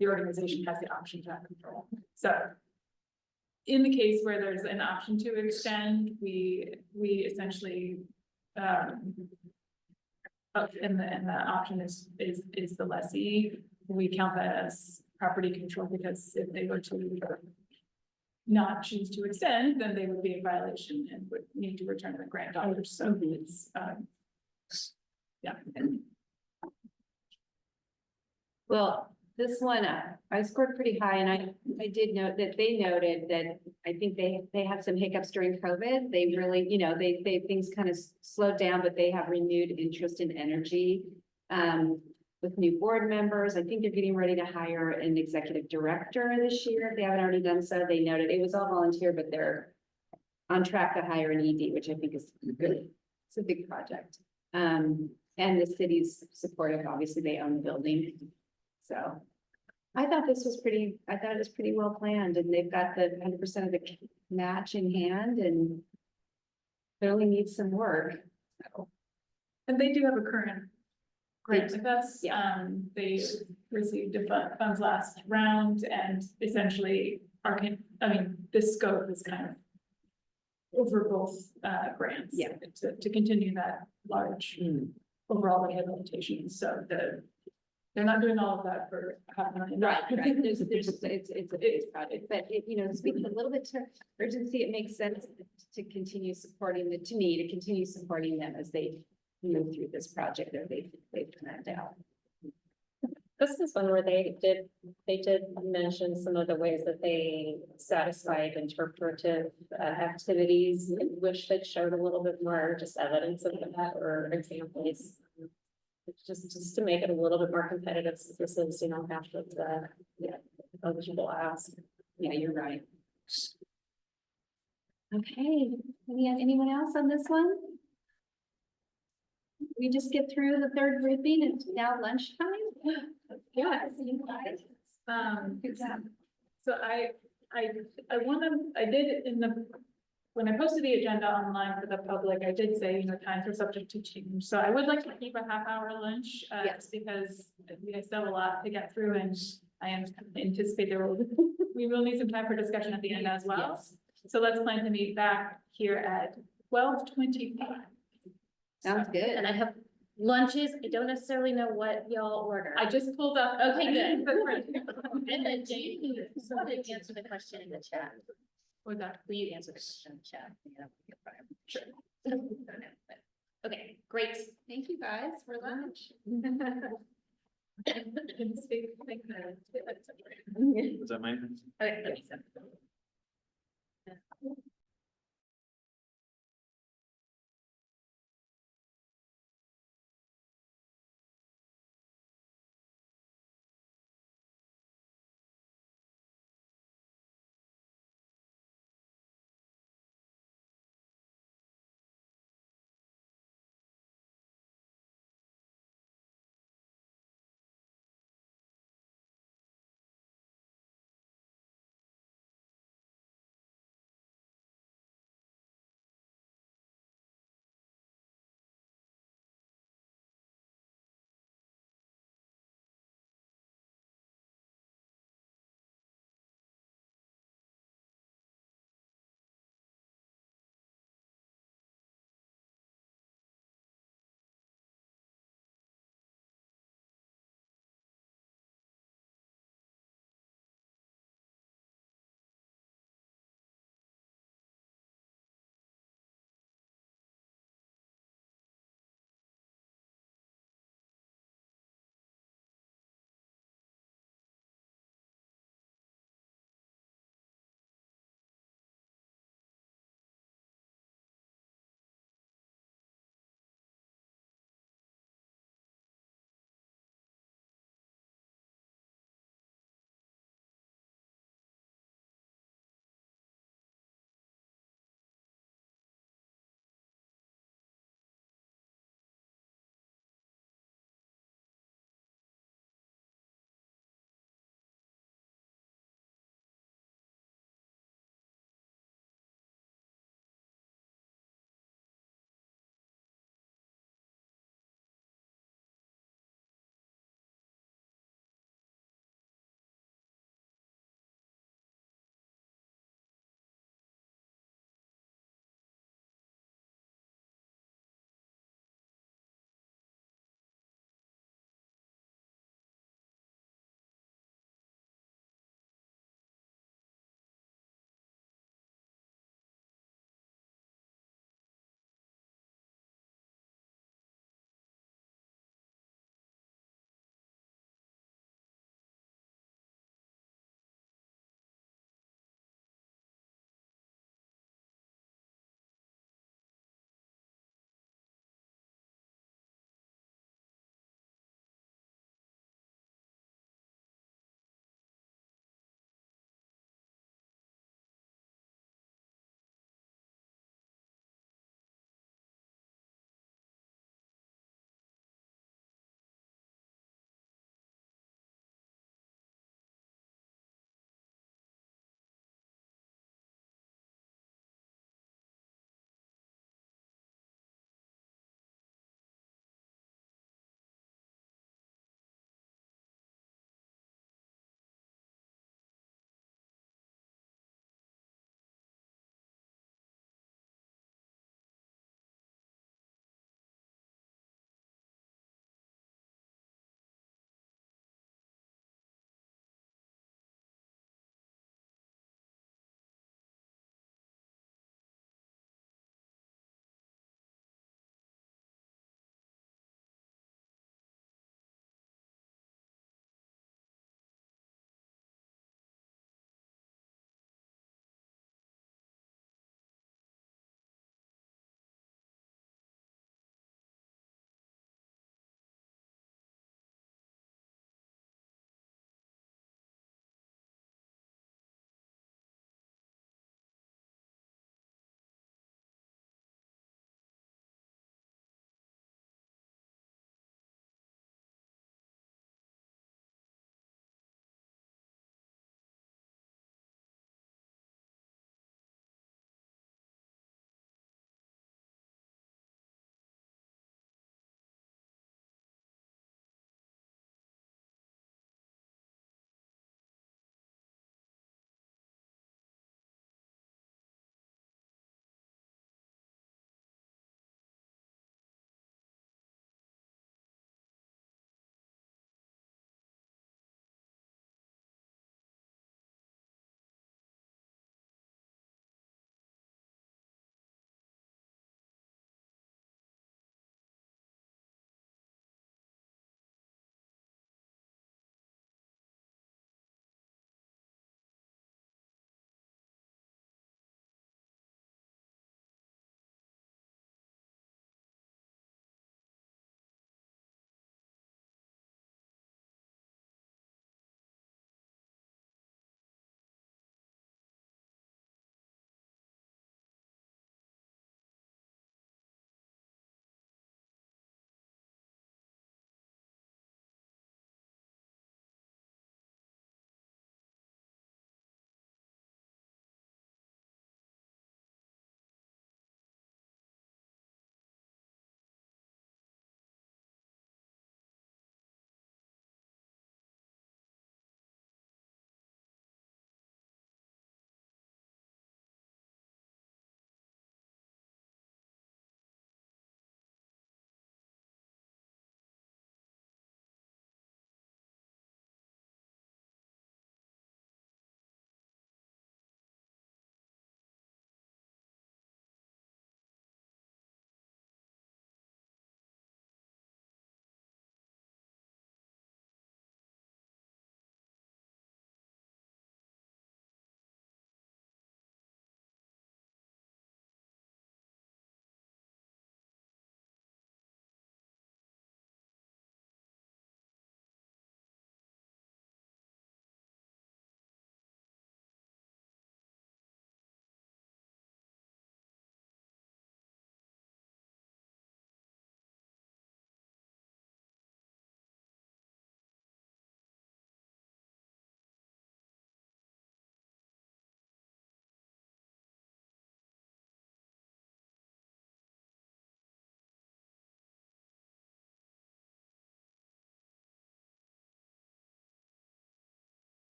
The organization has the option to have control. So in the case where there's an option to extend, we essentially and the option is the lessee. We count that as property control, because if they were to not choose to extend, then they would be in violation and would need to return the grant dollars. So it's yeah. Well, this one, I scored pretty high, and I did note that they noted that I think they had some hiccups during COVID. They really, they things kind of slowed down, but they have renewed interest in energy. with new board members. I think they're getting ready to hire an executive director this year. If they haven't already done so, they noted it was all volunteer, but they're on track to hire an ED, which I think is good. It's a big project. And the city's supportive, obviously they own the building. So I thought it was pretty well planned, and they've got the 100% of the match in hand and clearly needs some work. So, And they do have a current grant with us. Yeah. They received funds last round and essentially this scope is kind of over both grants. Yeah. To continue that large overall rehabilitation. So they're not doing all of that for $500,000. Right. It's a big project, but it speaks a little bit to urgency. It makes sense to continue supporting to continue supporting them as they move through this project that they've planned out. This is one where they did mention some of the ways that they satisfied interpretive activities. I wish that showed a little bit more just evidence of that or examples. Just to make it a little bit more competitive, since this is, half of the, eligible ask. Yeah, you're right. Okay, anyone else on this one? We just get through the third grouping. It's now lunchtime. Yeah. So I did when I posted the agenda online for the public, I did say, times are subject to change. So I would like to keep a half-hour lunch, Yes. because we still have a lot to get through, and I anticipate we will need some time for discussion at the end as well. Yes. So let's plan to meet back here at 12:25. Sounds good. And I have lunches. I don't necessarily know what y'all order. I just pulled up. Okay, good. That's right. And then Jane, somebody answer the question in the chat. With that. Will you answer the question in the chat? Sure. Okay, great. Thank you guys for lunch. Was that mine? Okay, that makes sense.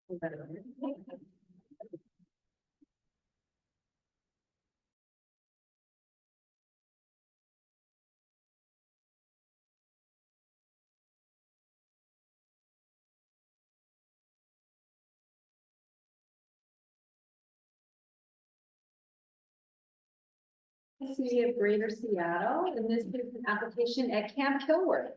City of Greater Seattle, and this is an application at Camp Hillworth,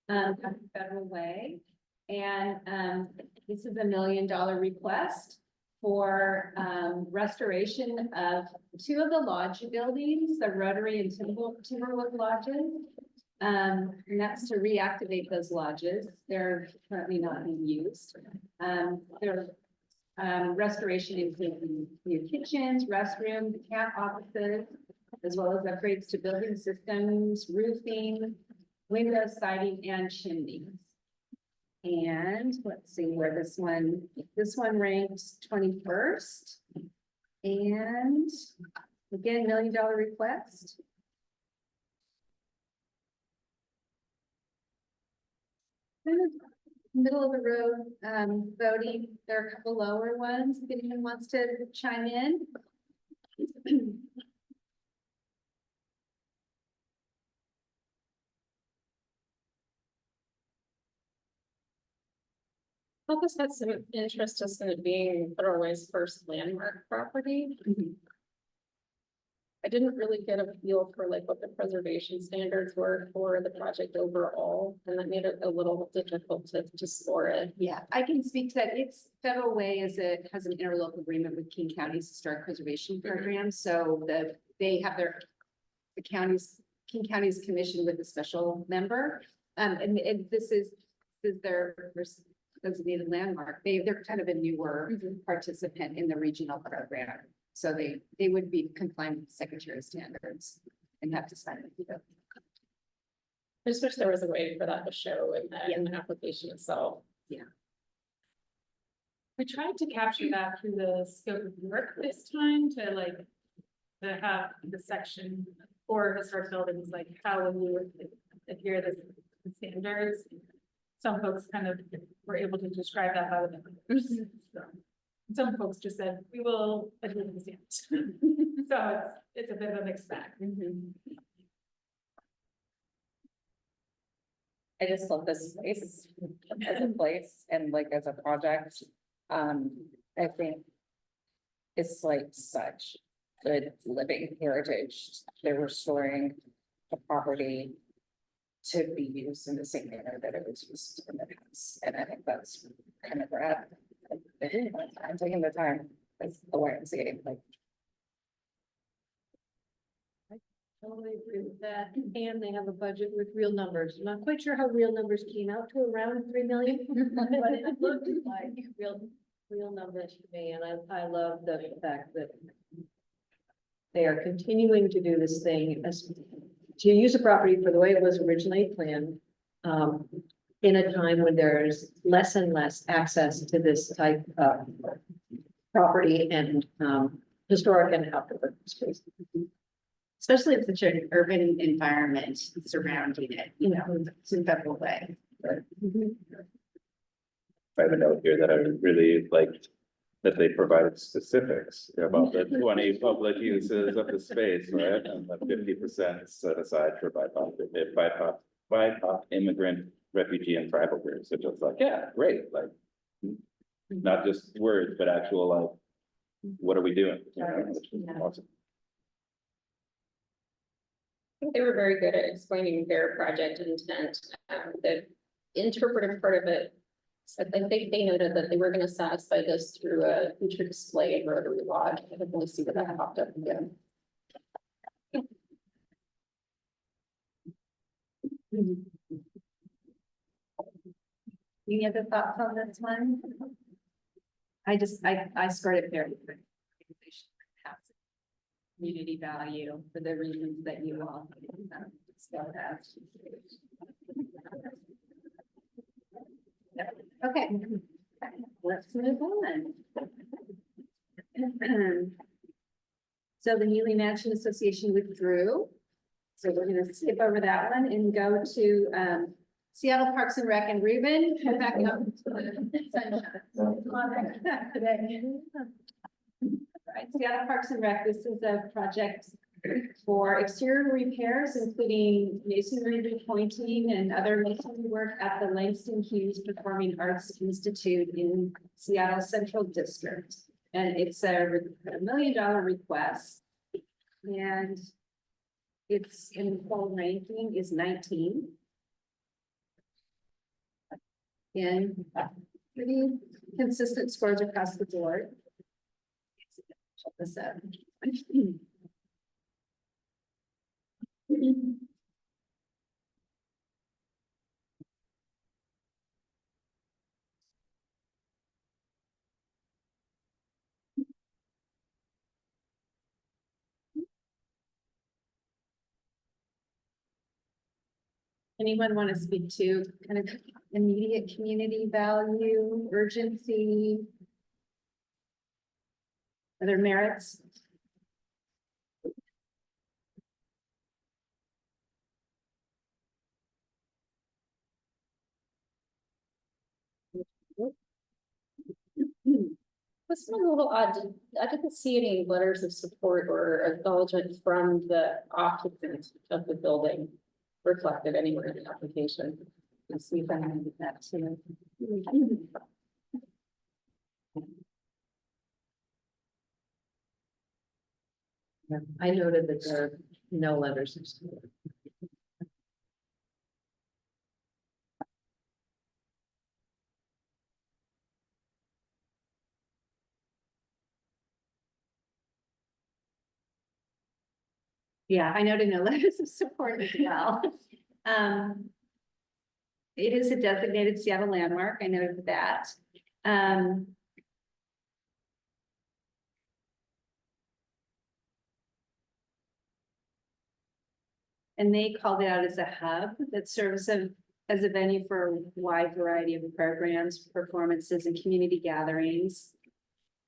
Federal Way. And, this is $1 million request for, restoration of 2 of the lodge buildings, the Rotary and Timberwood lodges. And that's to reactivate those lodges. They're currently not being used. Their restoration includes new kitchens, restrooms, camp offices, as well as upgrades to building systems, roofing, window siding, and chimneys. And let's see where this one ranks 21st. And again, $1 million request. Kind of middle of the road voting. There are a couple lower ones. If anyone wants to chime in. Lopez had some interest just in it being Federal Way's first landmark property. I didn't really get a feel for like what the preservation standards were for the project overall, and that made it a little difficult to score it. Yeah, I can speak to that. It's Federal Way has an interlocal agreement with King County's Historic Preservation Program. So they have King County's commission with a special member. And this is their designated landmark. They're kind of a newer participant in the regional program. So they would be compliant with Secretary of Standards and have to sign it. I just wish there was a way for that to show in the application itself. Yeah. We tried to capture that through the scope of work this time to have the section for historic buildings, like how will you adhere to the standards. Some folks kind of were able to describe that better than others. So, some folks just said, we will adhere to the standards. So it's a bit of a mixed bag. I just love this space as a place and like as a project. I think it's like such good living heritage. They're restoring the property to be used in the same manner that it was used in the past. And I think that's kind of rad. I'm taking the time as the YMCA, like. Totally agree with that. And they have a budget with real numbers. I'm not quite sure how real numbers came out to around 3 million, but it looked like real numbers to me. And I love the fact that they are continuing to do this thing to use a property for the way it was originally planned, in a time when there's less and less access to this type of property and historic and outdoor space. Especially in such an urban environment surrounding it, it's in Federal Way. I have a note here that I really liked that they provided specifics about the 20 public uses of the space, right? And the 50% set aside for BIPOC, immigrant, refugee, and tribal groups. It's just like, yeah, great, like, not just words, but actual, like, what are we doing? Awesome. I think they were very good at explaining their project intent. The interpretive part of it, I think they noted that they were going to satisfy this through a future display in Rotary Lodge. I didn't really see that popped up again. Any other thoughts on this one? I started there. Community value for the reasons that you all spelled out. Okay, let's move on. So the Neely Mansion Association withdrew. So we're gonna skip over that one and go to Seattle Parks and Rec and Ruben, come back up to the sunshine. Today. Right, Seattle Parks and Rec, this is a project for exterior repairs, including masonry repointing and other masonry work at the Langston Hughes Performing Arts Institute in Seattle Central District. And it's a $1 million request. And its in-full ranking is 19. And pretty consistent scores across the board. Check this out. Anyone want to speak to kind of immediate community value, urgency? Other merits? This one a little odd. I didn't see any letters of support or acknowledgement from the occupant of the building reflected anywhere in the application. Let's see if I can get that too. I noted that there are no letters of support. Yeah, I noted no letters of support as well. It is a designated Seattle landmark. I noted that. And they called it out as a hub that serves as a venue for a wide variety of programs, performances, and community gatherings.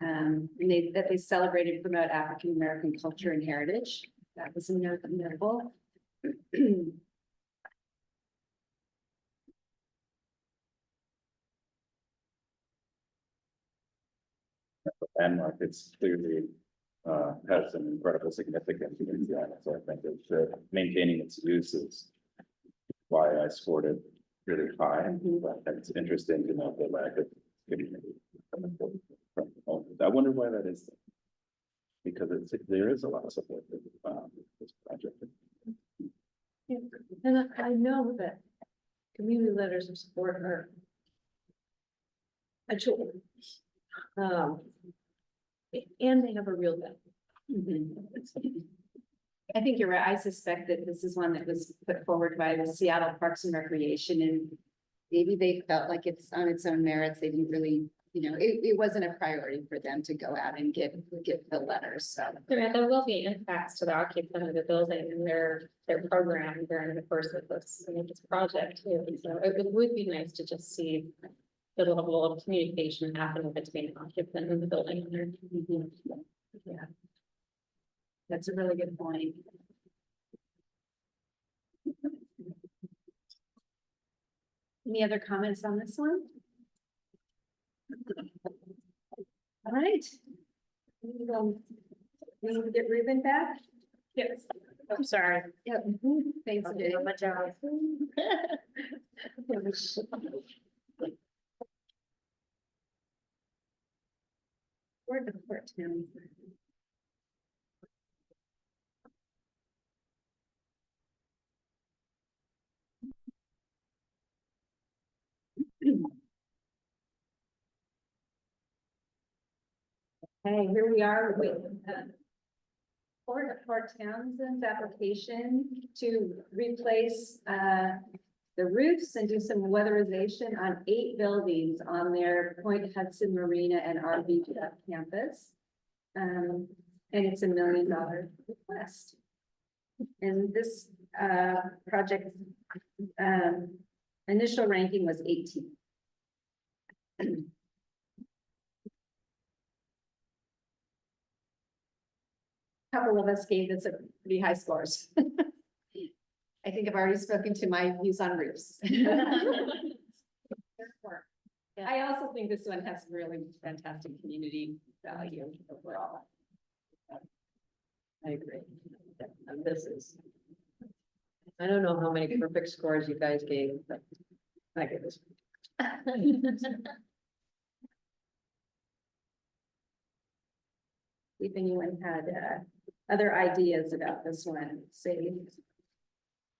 And that they celebrate and promote African American culture and heritage. That was notable. Landmark, it's clearly has some incredible significance in Seattle, so I think it's maintaining its use is why I scored it really high, but it's interesting to know the lack of community. I wonder why that is. Because there is a lot of support for this project. Yeah. And I know that community letters of support are a tool. And they have a real value. I think you're right. I suspect that this is one that was put forward by the Seattle Parks and Recreation, and maybe they felt like it's on its own merits. They didn't really, it wasn't a priority for them to go out and get the letters, so. There will be impacts to the occupant of the building and their program during the course of this project too. So it would be nice to just see the level of communication happen between an occupant and the building owner. Yeah. That's a really good point. Any other comments on this one? All right. We will get Ruben back. Yes. I'm sorry. Yep. Thanks. So much job. Where'd the Port Town? Hey, here we are with Port Townsend's application to replace the roofs and do some weatherization on 8 buildings on their Point Hudson Marina and RV campus. And it's $1 million request. And this project initial ranking was 18. Couple of us gave this a pretty high scores. I I think I've already spoken to my views on roofs. I also think this one has really fantastic community value overall. I agree. And this is. I don't know how many perfect scores you guys gave, but I give this. If anyone had other ideas about this one, say.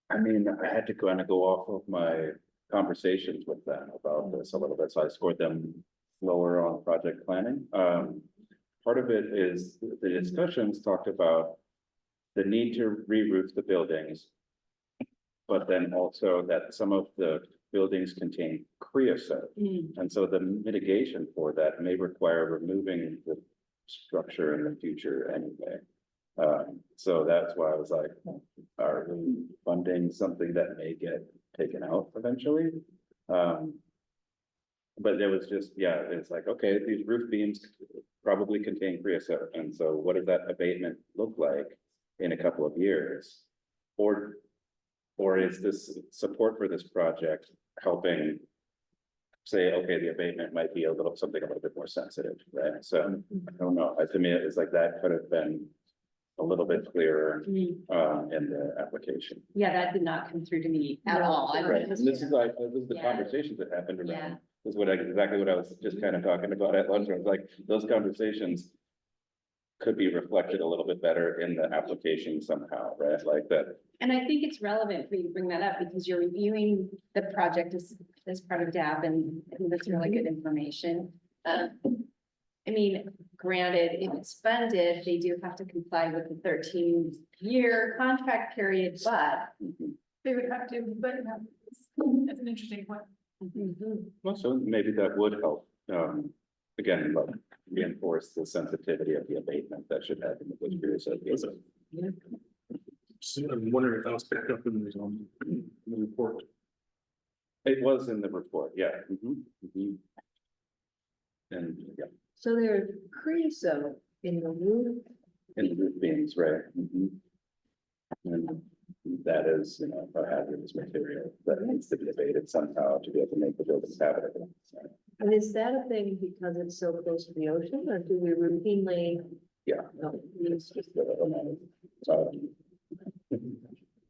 I mean, I had to kind of go off of my conversations with them about this a little bit, so I scored them lower on project planning. Part of it is the discussions talked about the need to re-roof the buildings, but then also that some of the buildings contain creosote. And so the mitigation for that may require removing the structure in the future anyway. So that's why I was like, are we funding something that may get taken out eventually? But there was just, yeah, it's like, okay, these roof beams probably contain creosote. And so what does that abatement look like in a couple of years? Or is this support for this project helping say, okay, the abatement might be something a little bit more sensitive, right? So I don't know. To me, it's like that could have been a little bit clearer in the application. Yeah, that did not come through to me at all. Right, and this is the conversations that happened around. Is exactly what I was just kind of talking about at lunch. I was like, those conversations could be reflected a little bit better in the application somehow, right? Like that. And I think it's relevant for you to bring that up because you're reviewing the project as part of DAP, and I think that's really good information. I mean, granted, if it's funded, they do have to comply with the 13-year contract period, but They would have to, but that's an interesting point. Well, so maybe that would help, again, like reinforce the sensitivity of the abatement that should happen with those creosote. So I'm wondering if that was picked up in the report. It was in the report, yeah. And yeah, So there's creosote in the roof. in the roof beams, right? And that is, a hazardous material that needs to be abated somehow to be able to make the buildings habitable. And is that a thing because it's so close to the ocean, or do we routinely? Yeah. No. It's just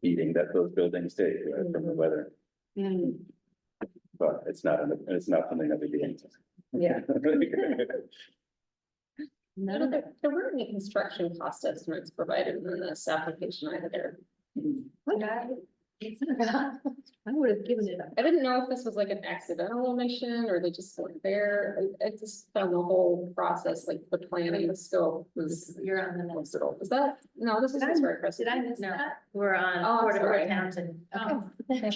heating that those buildings take, right, from the weather. But it's not something that we do. Yeah. None of there weren't any construction cost estimates provided in this application either. I would have given it up. I didn't know if this was like an accidental omission or they just weren't there. I just found the whole process, like the planning, the scope was. you're on the next. Is that, no, this is right. Did I miss that? We're on. Oh, I'm sorry. Townsend. Oh. Sorry,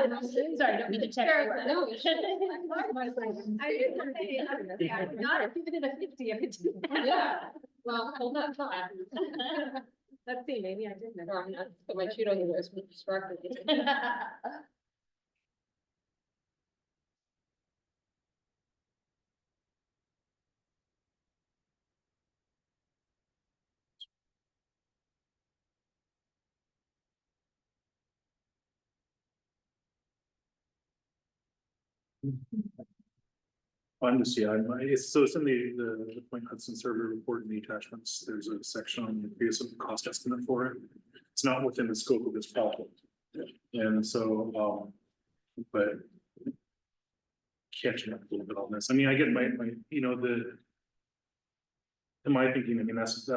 don't mean to check. No, you should. I would not have given it a 50 if it didn't. Yeah, well, hold that thought. Let's see, maybe I didn't. No, I'm not, but my shoot on you guys was distracted. I'm just, yeah, so it's in the Point Hudson survey report in the attachments. There's a section on the creosote cost estimate for it. It's not within the scope of this project. And so, but catching up a little bit on this. I mean, I get my, in my thinking, I mean, that's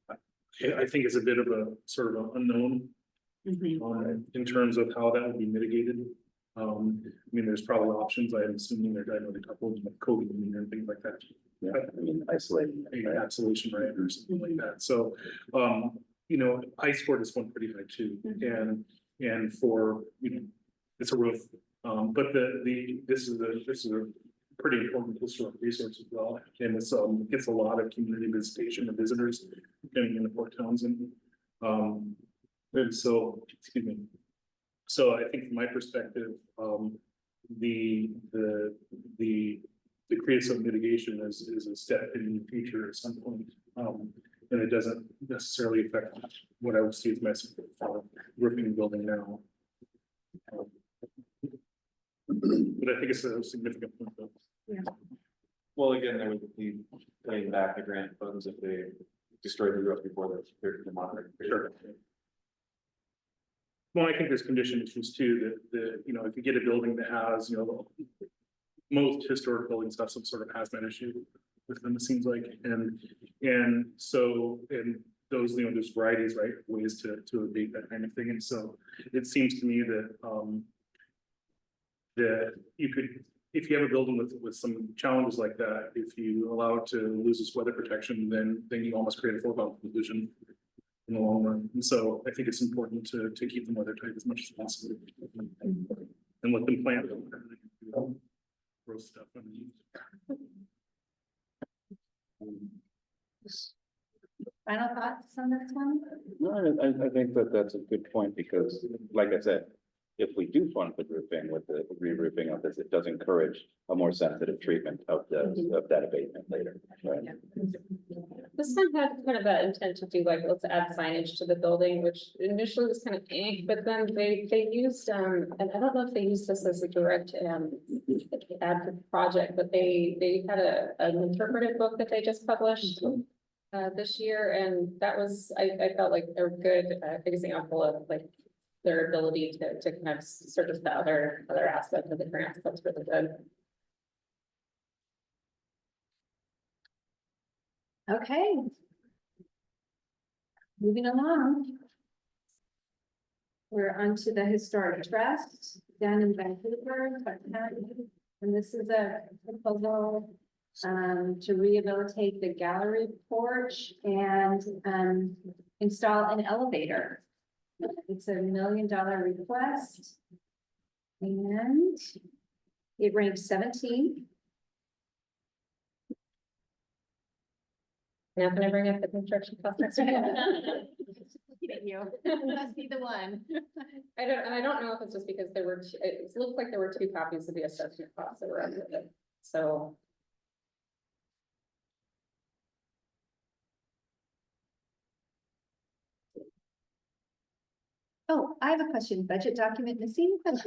I think is a bit of a sort of an unknown in terms of how that would be mitigated. I mean, there's probably options. I'm assuming they're going to talk about like coding and things like that. Yeah, I mean, isolating. Isolation, right, or something like that. So, I scored this one pretty high too, and for, it's a roof. But this is a pretty important historic resource as well. And it's gets a lot of community visitation and visitors coming into Port Townsend. And so, excuse me. So I think from my perspective, the creosote mitigation is a step in the future at some point. And it doesn't necessarily affect what I would see as my roofing and building now. But I think it's a significant point though. Well, again, they would be paying back the grant funds if they destroyed the roof before they're monitoring. Sure. Well, I think there's condition issues too, that, you know, if you get a building that has, you know, most historic buildings have some sort of hazmat issue with them, it seems like, and so, and those, you know, there's varieties, right, ways to abate that kind of thing, and so it seems to me that, that you could, if you have a building with some challenges like that, if you allow it to lose its weather protection, then you almost create a foregone conclusion in the long run. And so I think it's important to keep them weather tight as much as possible. And let them plant grow stuff underneath. Final thoughts on this one? No, I think that that's a good point, because like I said, if we do fund the roofing with the re-roofing of this, it does encourage a more sensitive treatment of that abatement later, right? This one had kind of that intent to do like, let's add signage to the building, which initially was kind of but then they used, and I don't know if they used this as a direct ad for the project, but they had an interpretive book that they just published this year, and that was, I felt like a good example of like their ability to kind of service the other aspect of the grants. That's really good. Okay. Moving along. We're onto the Historic Trust down in Vancouver, and this is a proposal to rehabilitate the gallery porch and install an elevator. It's $1 million request. And it ranks 17. Now can I bring up the construction cost estimate? Thank you. Must be the one. I don't know if it's just because there were, it looked like there were 2 copies of the assessment costs that were under it, so. Oh, I have a question. Budget document missing? Okay.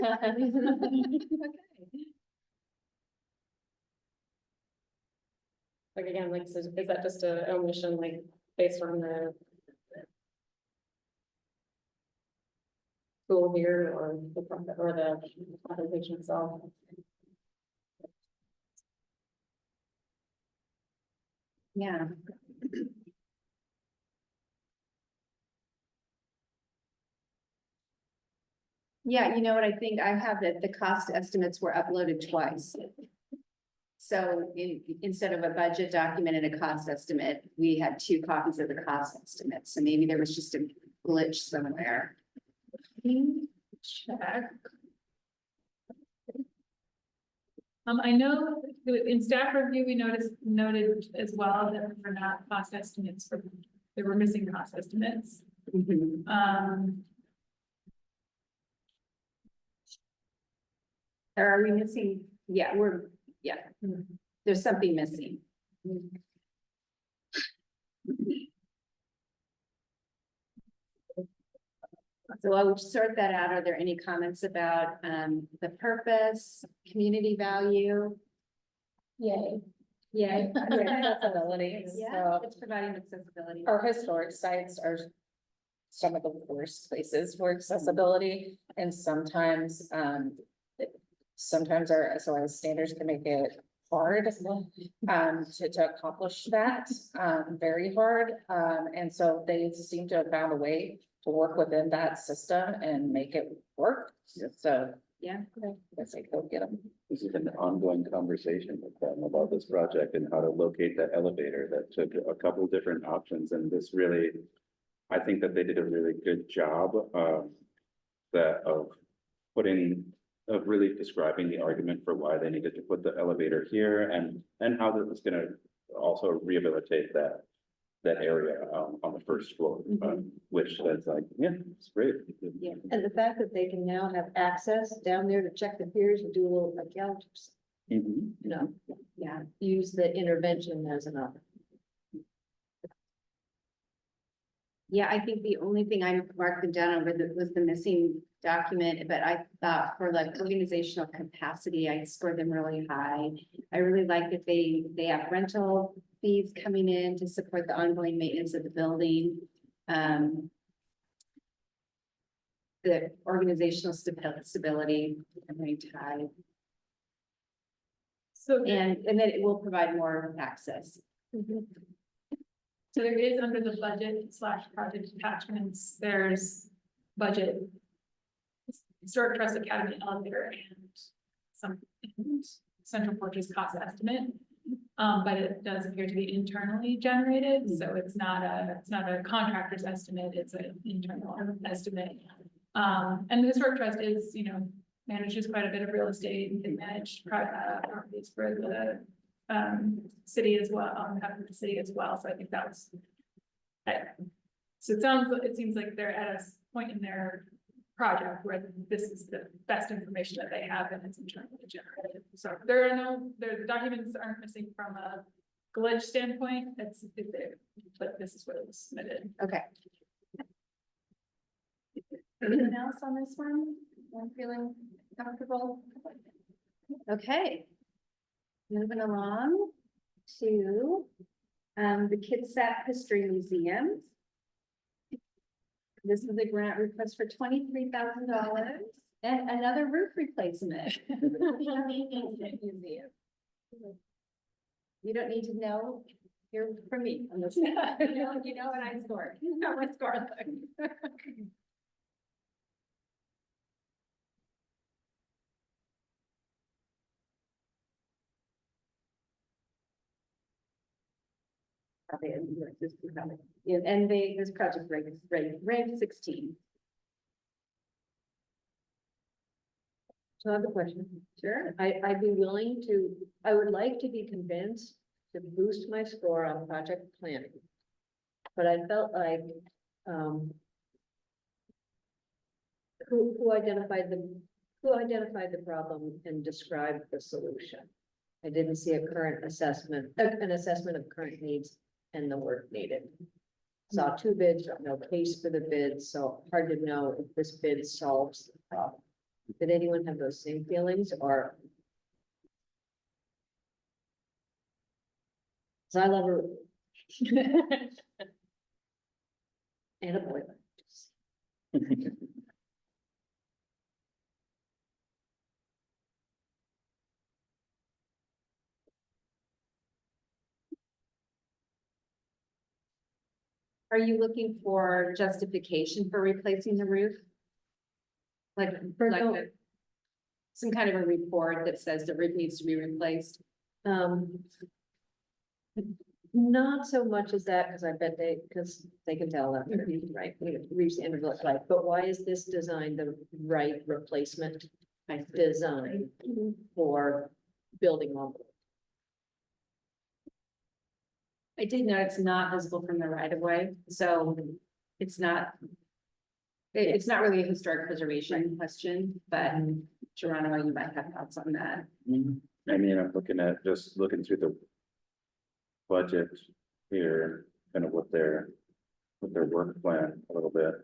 Like again, like, so is that just a omission, like, based on the school here or the application itself? Yeah. Yeah, you know what, I think I have that the cost estimates were uploaded twice. So instead of a budget document and a cost estimate, we had 2 copies of the cost estimates. So maybe there was just a glitch somewhere. Check. I know in staff review, we noted as well that there were not cost estimates there were missing cost estimates. Are we missing? Yeah, there's something missing. So I will sort that out. Are there any comments about the purpose, community value? Yay. Yay. Accessibility. Yeah, it's providing accessibility. Our historic sites are some of the worst places for accessibility, and sometimes our SOS standards can make it hard to accomplish that, very hard. And so they seem to have found a way to work within that system and make it work. So yeah, I guess I go get them. This has been an ongoing conversation with them about this project and how to locate that elevator. That took a couple different options, and this really, I think that they did a really good job of really describing the argument for why they needed to put the elevator here, and how that was going to also rehabilitate that area on the first floor, which that's like, yeah, it's great. Yeah, and the fact that they can now have access down there to check the piers and do a little archaeology, you know, yeah. use the intervention as an option. Yeah, I think the only thing I marked them down over was the missing document, but I thought for like organizational capacity, I scored them really high. I really like that they have rental fees coming in to support the ongoing maintenance of the building. The organizational stability, I'm very tied, So, and then it will provide more access. so there is under the budget / project attachments, there's budget. Historic Trust Academy elevator and some central porches cost estimate. But it does appear to be internally generated, so it's not a contractor's estimate, it's an internal estimate. And the Historic Trust is, manages quite a bit of real estate and can manage properties for the city as well, on behalf of the city as well, so I think that was. So it seems like they're at a point in their project where this is the best information that they have and it's internally generated. So the documents aren't missing from a glitch standpoint, but this is what it was submitted. Okay. Anything else on this one? I'm feeling comfortable. Okay. Moving along to the Kitsap History Museum. This is a grant request for $23,000 and another roof replacement. Museum. You don't need to know, hear from me on this. You know what I scored. You know what I scored. And this project ranked 16. So I have a question. Sure. I'd be willing to, I would like to be convinced to boost my score on project planning. But I felt like, who identified the problem and described the solution? I didn't see a current assessment, an assessment of current needs and the work needed. Saw 2 bids, no case for the bids, so hard to know if this bid solves the problem. Did anyone have those same feelings, or? So I love a and a boiler. Are you looking for justification for replacing the roof? Like some kind of a report that says the roof needs to be replaced? Not so much as that, because I bet because they can tell that, right, reach the end of the life, but why is this design the right replacement design for building envelope? I did know it's not visible from the right of way, so it's not really a historic preservation question, but Geronimo, you might have thoughts on that. I mean, I'm looking through the budget here, kind of what their work plan a little bit.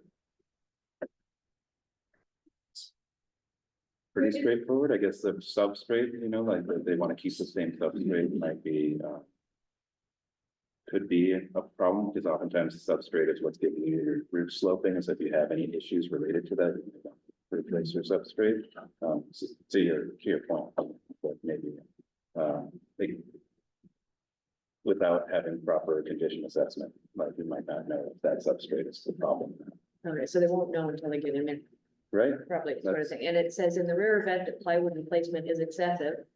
Pretty straightforward, I guess the substrate, like they want to keep the same substrate might be, could be a problem, because oftentimes the substrate is what's giving you your roof sloping, so if you have any issues related to that, replace your substrate. To your point, but maybe, without having proper condition assessment, like you might not know if that substrate is the problem. Okay, so they won't know until they get in there. Right? Probably, sort of thing, and it says in the rare event that plywood replacement is excessive,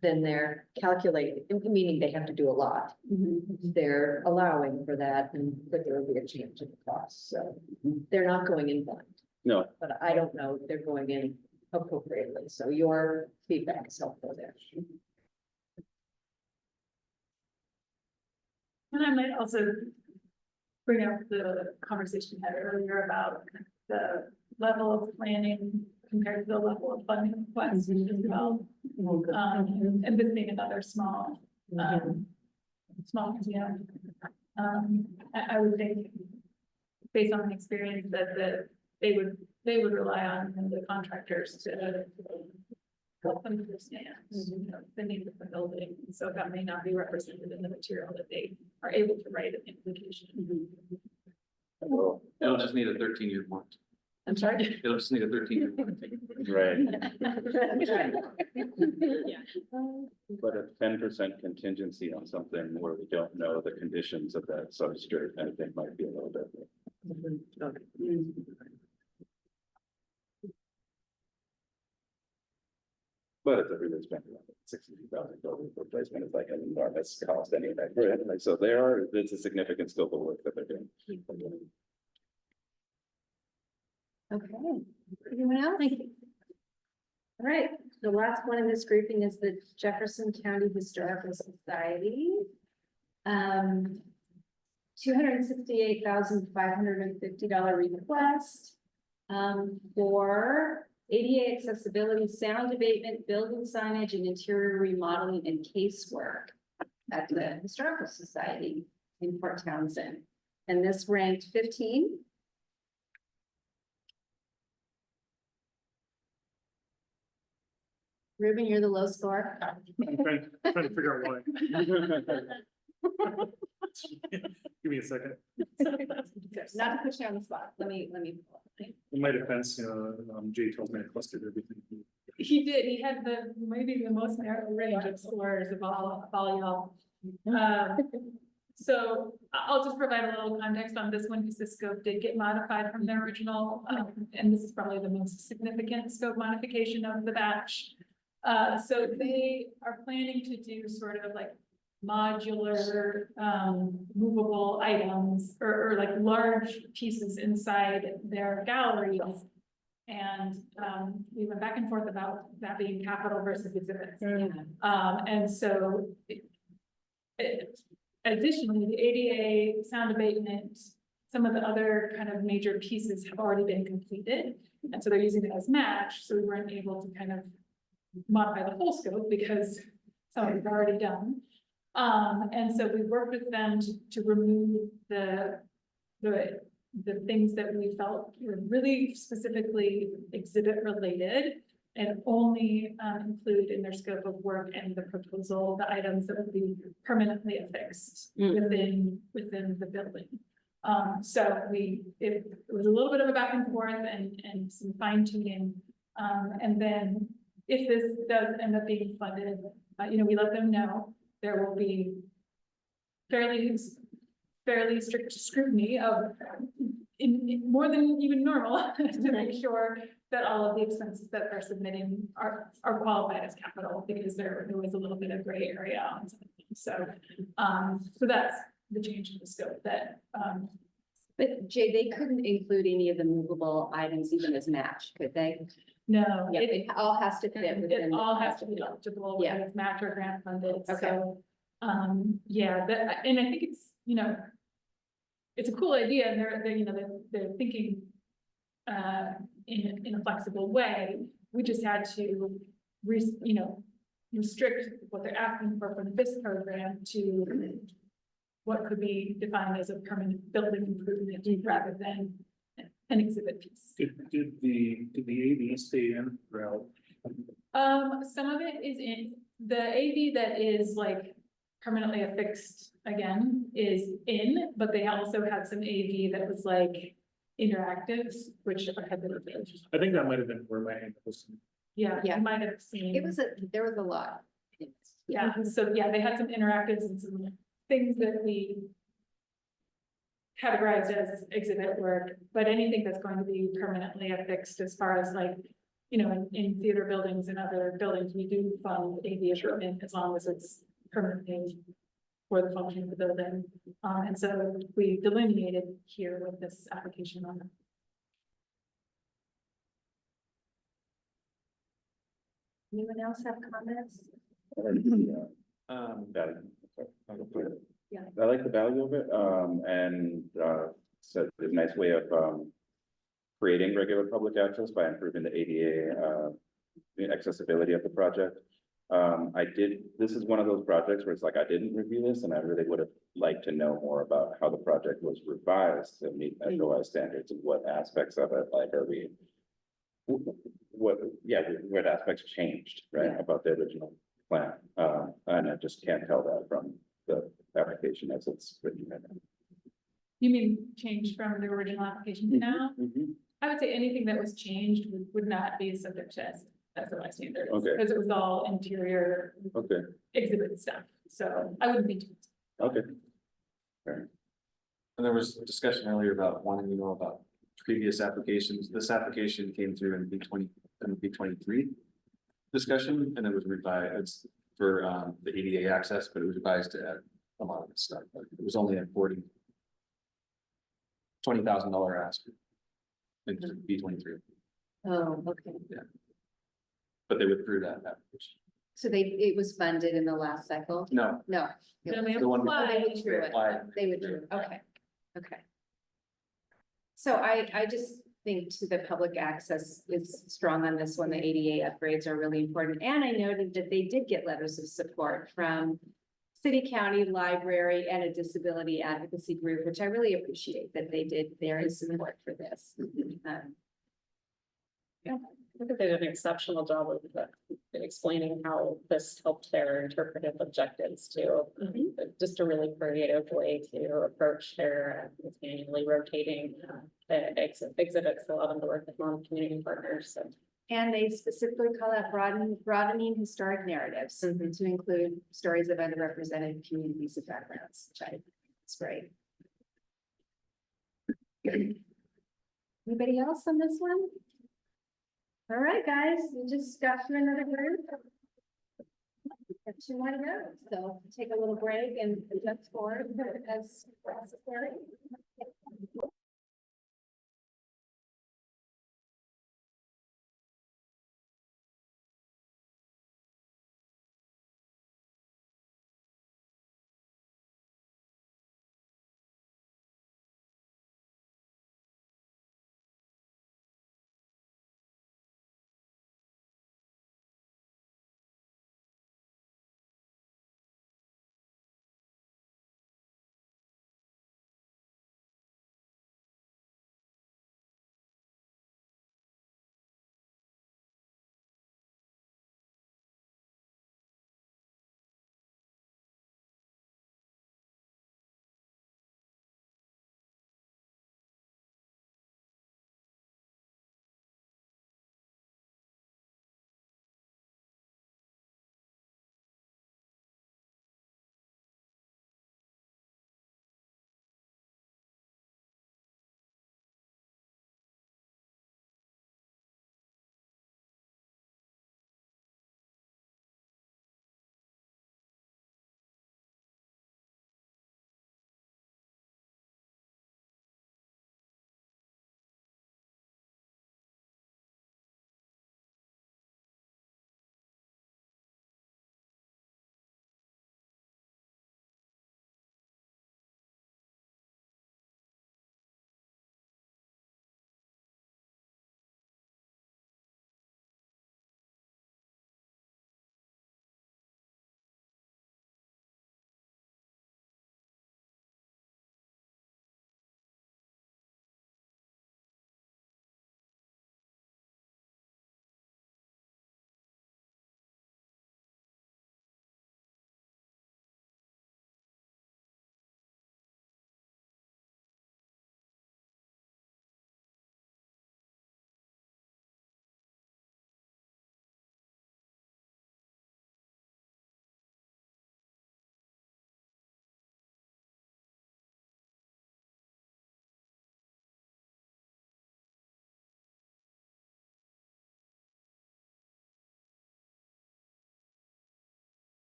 then they're calculating, meaning they have to do a lot. They're allowing for that, and that there will be a change in the cost, so they're not going in blind. No, But I don't know if they're going in appropriately, so your feedback is helpful there. And I might also bring up the conversation we had earlier about the level of planning compared to the level of funding requests as well. And this being another small museum. I would think, based on the experience, that they would rely on the contractors to help them understand, you know, the need of the building. So that may not be represented in the material that they are able to write an application. It'll just need a 13-year warranty. I'm sorry. It'll just need a 13-year warranty. Right, Yeah. but a 10% contingency on something where we don't know the conditions of that substrate, I think might be a little bit. But it's a really expensive, $62,000 replacement is like an enormous cost anyway, right? Like, so it's a significant scope of work that they're doing. Okay, anyone else? All right, the last one in this grouping is the Jefferson County Historical Society. $268,550 request for ADA accessibility, sound abatement, building signage, and interior remodeling and casework at the Historical Society in Port Townsend. And this ranked 15. Ruben, you're the low score. I'm trying to figure out why. Give me a second. Not to put you on the spot. Let me. pull up. In my defense, Jay told me I clustered everything. He did, he had maybe the most narrow range of scores of all y'all. So I'll just provide a little context on this one, because the scope did get modified from the original, and this is probably the most significant scope modification of the batch. So they are planning to do sort of like modular, movable items, or like large pieces inside their galleries. And we went back and forth about that being capital versus exhibits. And so additionally, the ADA, sound abatement, some of the other kind of major pieces have already been completed. And so they're using it as match. So we weren't able to kind of modify the whole scope because some of it's already done. And so we worked with them to remove the things that we felt were really specifically exhibit related, and only include in their scope of work and the proposal, the items that would be permanently affixed within the building. So it was a little bit of a back and forth and some fine tuning. And then if this does end up being funded, we let them know there will be fairly strict scrutiny of in more than even normal to make sure that all of the expenses that they're submitting are qualified as capital, because there was a little bit of gray area on some of them. So that's the change in the scope that. But Jay, they couldn't include any of the movable items even as match, could they? No, Yeah, it all has to fit within. it all has to be eligible, Yeah. whether it's match or grant funded. Okay. So, yeah, and I think it's, it's a cool idea, and they're thinking in a flexible way. We just had to restrict what they're asking for from this program to what could be defined as a permanent building improvement rather than an exhibit piece. Did the AV stay in throughout? Some of it is in the AV that is like permanently affixed again is in, but they also had some AV that was like interactive, which had been removed. I think that might have been where my hand was. Yeah, Yeah. you might have seen. There was a lot. Yeah, so yeah, they had some interactives and some things that we categorized as exhibit work, but anything that's going to be permanently affixed, as far as like, in theater buildings and other buildings, we do fund AV equipment as long as it's permanently for the function of the building. And so we delineated here with this application on it. Anyone else have comments? Yeah. I like the value of it, and so it's a nice way of creating regular public access by improving the ADA accessibility of the project. This is one of those projects where it's like, I didn't review this, and I really would have like to know more about how the project was revised to meet FOI standards and what aspects of it, like, are we. What aspects changed, right, about the original plan, and I just can't tell that from the application as it's written right now. You mean change from the original application to now? Mhm. I would say anything that was changed would not be subject to SOI standards. Okay. Because it was all interior Okay, exhibit stuff, so I wouldn't be. okay. And there was a discussion earlier about wanting to know about previous applications. This application came through in B 23 discussion, and it was revised, it's for the ADA access, but it was revised to add a lot of this stuff. Like, it was only a $20,000 ask. In B 23, Oh, okay. but they withdrew that application. So it was funded in the last cycle? No, No. No, they The one- Oh, they applied. withdrew it. Applied. They withdrew, okay, okay. So I just think to the public access is strong on this one. The ADA upgrades are really important. And I noted that they did get letters of support from city, county, library, and a disability advocacy group, which I really appreciate that they did their support for this. I think they did an exceptional job of explaining how this helped their interpretive objectives too. Just a really creative way to approach their annually rotating exhibits, allow them to work with non-community partners, so. And they specifically call that broadening historic narratives to include stories of underrepresented communities and backgrounds, which I think is great. Anybody else on this one? All right, guys, we just got through another group. Got 2 more to go, so take a little break and adjust forward as necessary.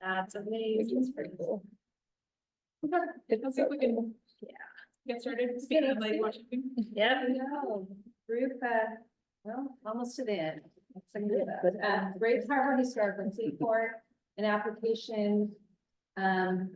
That's amazing. It's pretty cool. Let's see if we can. Yeah. Get started, speaking of Lady Washington. Yep. No, group, well, almost to the end. Grace Harbor Historical Seaport, an application for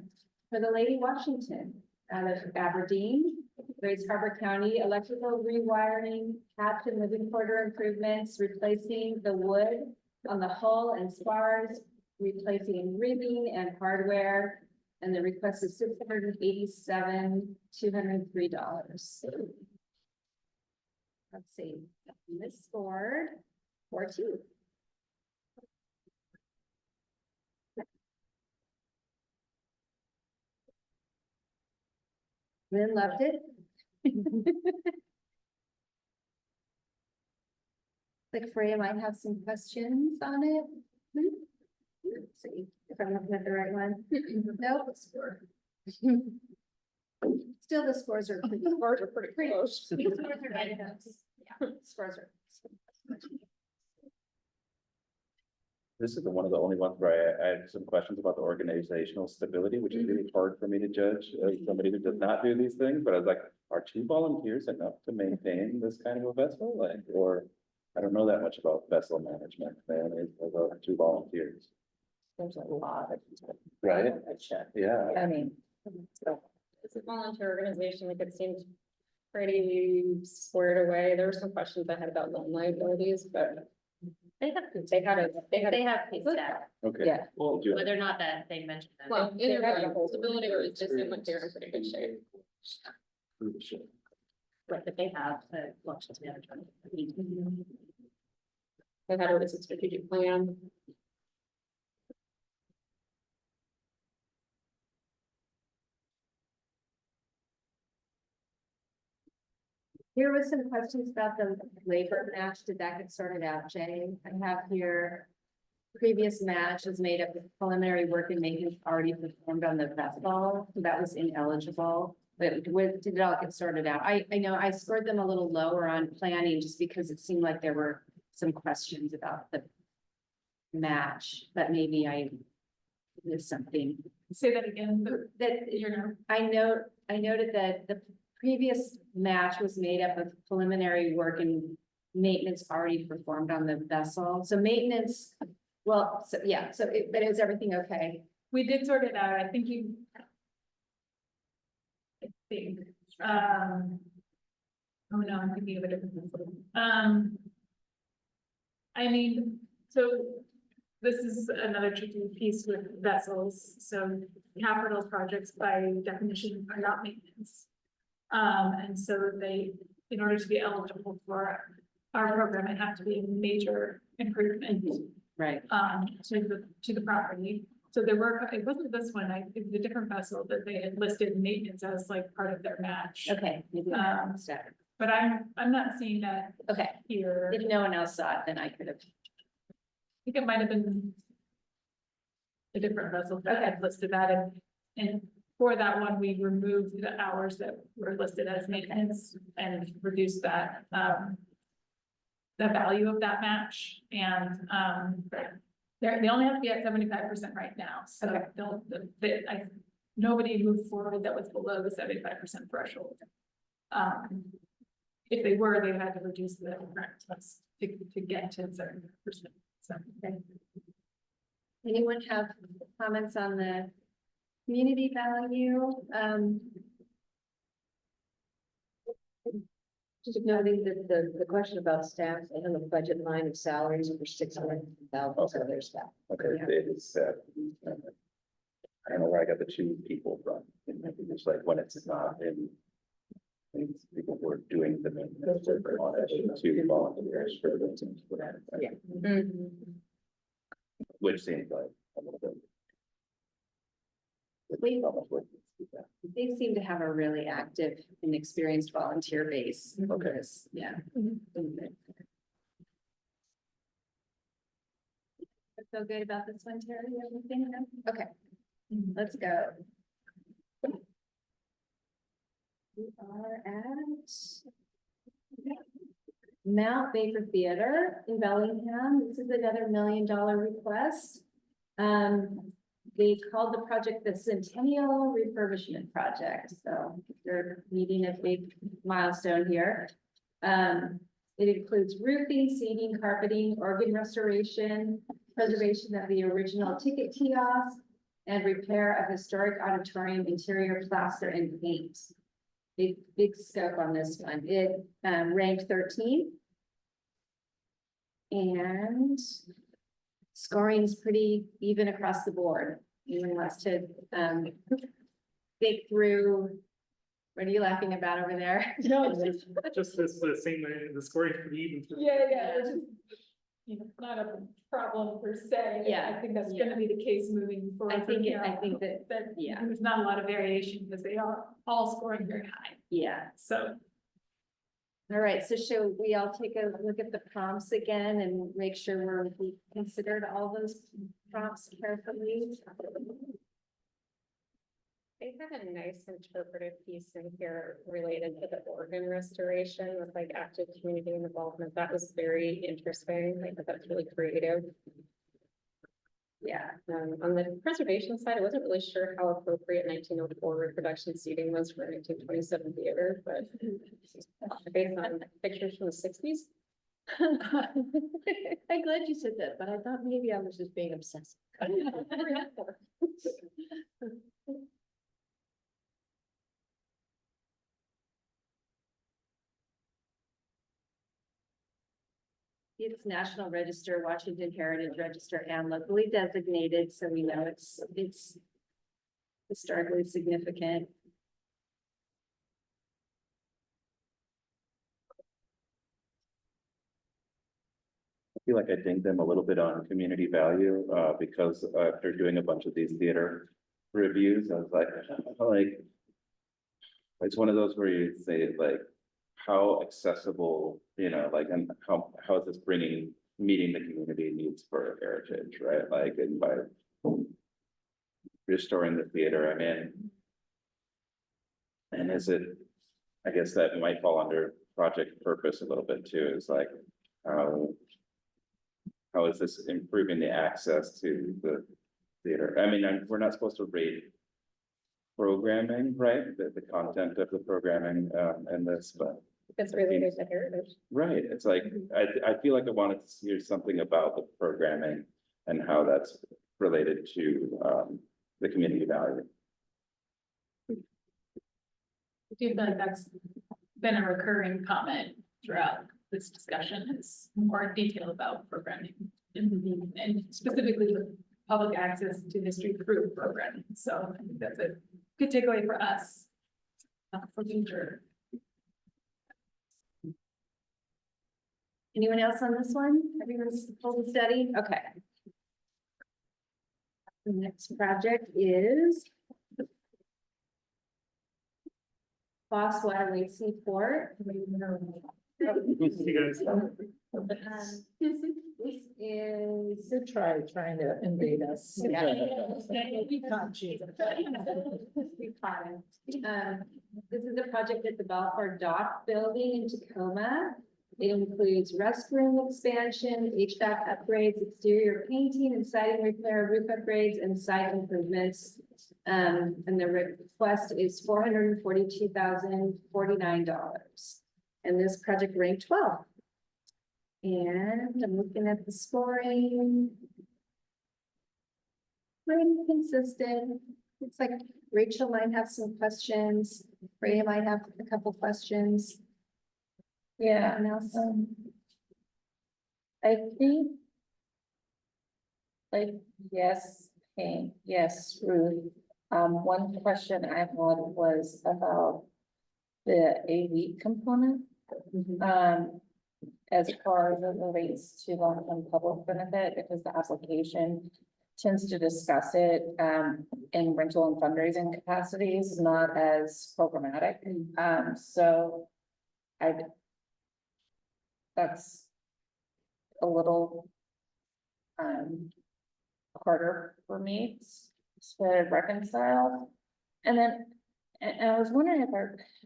the Lady Washington out of Aberdeen, Grace Harbor County, electrical rewiring, hatch and living quarter improvements, replacing the wood on the hull and spars, replacing rigging and hardware. And the request is $687,203. Let's see, this scored 4-2. Lynn loved it. Like Freya might have some questions on it. Let's see if I'm looking at the right one. Nope. Still, the scores are pretty close. The scores are right enough. Yeah, scores are. This is one of the only ones where I had some questions about the organizational stability, which is really hard for me to judge as somebody who does not do these things, but I was like, are 2 volunteers enough to maintain this kind of a vessel? Like, or I don't know that much about vessel management, man, about 2 volunteers. There's a lot of. Right? I checked. Yeah. I mean. It's a volunteer organization, like it seemed pretty squared away. There were some questions I had about loan liabilities, but They have pay staff, Okay. Yeah. Well, do whether or not that they mentioned that. well, They either had way, the whole stability or it's just in like they're in pretty good shape. Right, but they have a functions management. They had a recent strategic plan. Here was some questions about the labor match. Did that get sorted out, Jay? I have here. Previous match was made up of preliminary work and maintenance already performed on the vessel. So that was ineligible. But did it all get sorted out? I know I scored them a little lower on planning just because it seemed like there were some questions about the match, but maybe I missed something. Say that again, That you know, I noted that the previous match was made up of preliminary work and maintenance already performed on the vessel. So maintenance, well, so yeah, so but is everything okay? we did sort it out, I think you. I think, oh no, I'm thinking of a different one. I mean, so this is another tricky piece with vessels, so capital projects by definition are not maintenance. And so they, in order to be eligible for our program, it have to be a major improvement. Right. To the property. So there were, it wasn't this one, it was a different vessel that they had listed maintenance as like part of their match. Okay. Maybe I missed that. But I'm not seeing that Okay, here. if no one else saw it, then I could have. I think it might have been a different vessel that had listed that, and for that one, we removed the hours that were listed as maintenance and reduced that, the value of that match, and, they only have to be at 75% right now, so Okay. nobody moved forward that was below the 75% threshold. If they were, they had to reduce the rent to get to 70%, so. Okay. Anyone have comments on the community value? Just noting that the question about staff, I have a budget line of salaries for 600,000 for their staff. Okay, it's, I don't know where I got the 2 people from, it's like when it's not in. People who are doing the maintenance work on it, 2 volunteers for the teams. Yeah. Which seems like a little bit. We- How much work is that? They seem to have a really active and experienced volunteer base. Okay. Yeah. Feel good about this one, Terry? Everything? Okay, let's go. We are at Mount Baker Theater in Bellingham. This is another $1 million request. they called the project the Centennial Refurbishment Project, so they're meeting a big milestone here. It includes roofing, seating, carpeting, organ restoration, preservation of the original ticket kiosk, and repair of historic auditorium interior plaster and paint. Big scope on this one. It ranked 13. And scoring is pretty even across the board. Anyone wants to think through, what are you laughing about over there? No, it's Just this, the same, the scoring could be even. yeah, which is, you know, not a problem per se. Yeah, I think that's yeah. gonna be the case moving forward. I think from here I on. think that, yeah. There's not a lot of variation because they are all scoring very high, yeah. so. All right, so shall we all take a look at the prompts again and make sure we considered all those prompts carefully? They have a nice interpretive piece in here related to the organ restoration with like active community involvement. That was very interesting. I thought that's really creative. Yeah, on the preservation side, I wasn't really sure how appropriate 1904 reproduction seating was for 1927 theater, but based on pictures from the 60s. I'm glad you said that, but I thought maybe I was just being obsessive. It's National Register, Washington Heritage Register, and locally designated, so we know it's historically significant. I feel like I dinged them a little bit on community value, because after doing a bunch of these theater reviews, I was like, it's one of those where you say like, how accessible, you know, like, and how is this meeting the community needs for heritage, right? Like, and by restoring the theater, I mean, and is it, I guess that might fall under project purpose a little bit too, is like, how is this improving the access to the theater? I mean, we're not supposed to rate programming, right? The content of the programming, and this, but. It's related to heritage. Right, it's like, I feel like I wanted to hear something about the programming and how that's related to, the community value. I do feel like that's been a recurring comment throughout this discussion, is more detail about programming. And specifically with public access to history-proof programming, so I think that's a good takeaway for us for future. Anyone else on this one? Everyone's full study? Okay. The next project is Foss Waterway Seaport. This is Good trying to invade us. Yeah. We can't cheat. This is a project at the Balfour Dock Building in Tacoma. It includes restroom expansion, HVAC upgrades, exterior painting and siding repair, roof upgrades, and site improvements. And the request is $442,049. And this project ranked 12. And I'm looking at the scoring. Pretty consistent. It's like Rachel might have some questions. Ray might have a couple questions. Yeah, Anyone else? I think. Like, yes, Hank, yes, Ruth. One question I had was about the AV component. As far as it relates to long-term public benefit, because the application tends to discuss it in rental and fundraising capacities, not as programmatic. So that's a little harder for me to reconcile. And then, and I was wondering if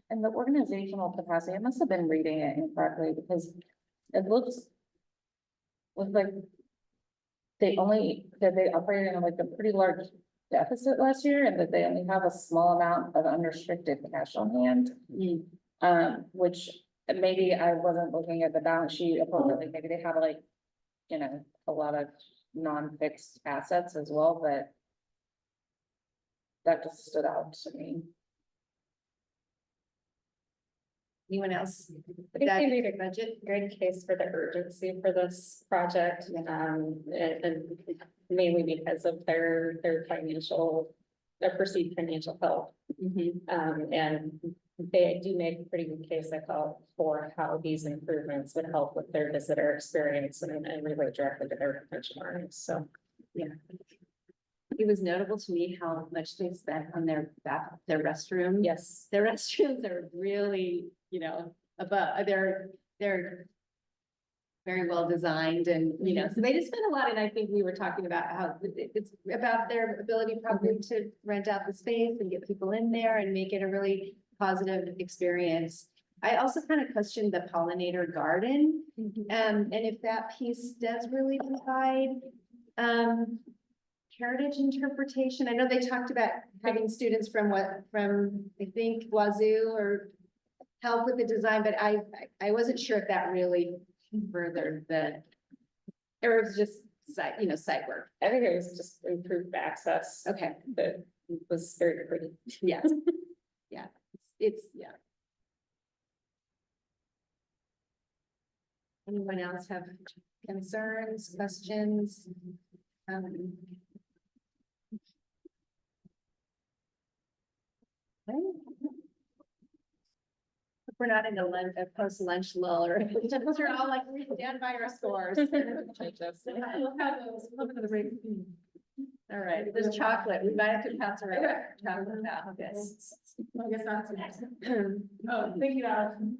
in the organizational capacity, I must have been reading it incorrectly, because it looks like they operated in like a pretty large deficit last year and that they only have a small amount of unrestricted cash on hand. Which maybe I wasn't looking at the balance sheet appropriately, maybe they have like, you know, a lot of non-fixed assets as well, but that just stood out to me. Anyone else? I think they made a good case for the urgency for this project, and mainly because of their perceived financial health. And they do make a pretty good case, I thought, for how these improvements would help with their visitor experience and relate directly to their potential earnings, so. Yeah. It was notable to me how much they spent on their restroom. Yes. Their restrooms are really, you know, they're very well designed and, you know, so they just spend a lot. And I think we were talking about how it's about their ability probably to rent out the space and get people in there and make it a really positive experience. I also kind of questioned the pollinator garden. And if that piece does really provide, heritage interpretation. I know they talked about having students from I think Wazoo or help with the design, but I wasn't sure if that really furthered or it was just site work. I think it was just improved access. Okay. That was very pretty. Yeah. Yeah. It's. Anyone else have concerns, questions? We're not in a post-lunch lull or we're all like, we stand by our scores. We'll have those, we'll have another break. All right, there's chocolate. We might have to pass around chocolate now. Yes. I guess that's next. Oh, thank you, Allison.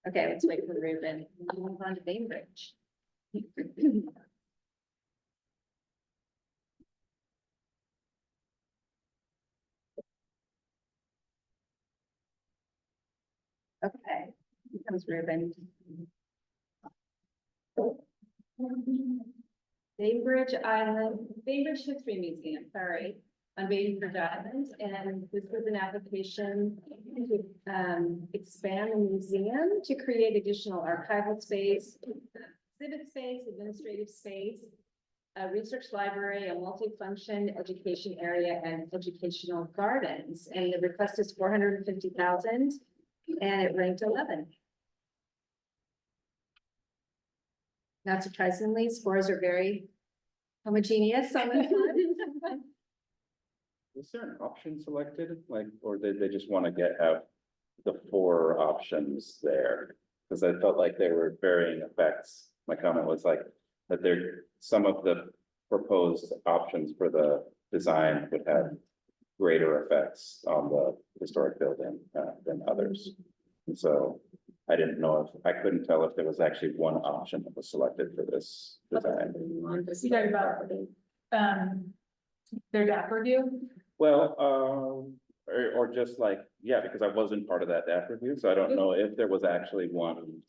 Okay, let's wait for Ruben. We'll move on to Bainbridge. Okay, here comes Ruben. Bainbridge History Museum, sorry, on Bainbridge Island, and this was an application to expand the museum to create additional archival space, exhibit space, administrative space, a research library, a multi-function education area, and educational gardens. And the request is 450,000, and it ranked 11. Not surprisingly, scores are very homogeneous on this one. Was there an option selected, like, or did they just want to have the 4 options there? Because I felt like there were varying effects. My comment was like, that some of the proposed options for the design would have greater effects on the historic building than others. And so I didn't know I couldn't tell if there was actually one option that was selected for this design. You talking about their DAP review? Well, or just like, yeah, because I wasn't part of that DAP review, so I don't know if there was actually one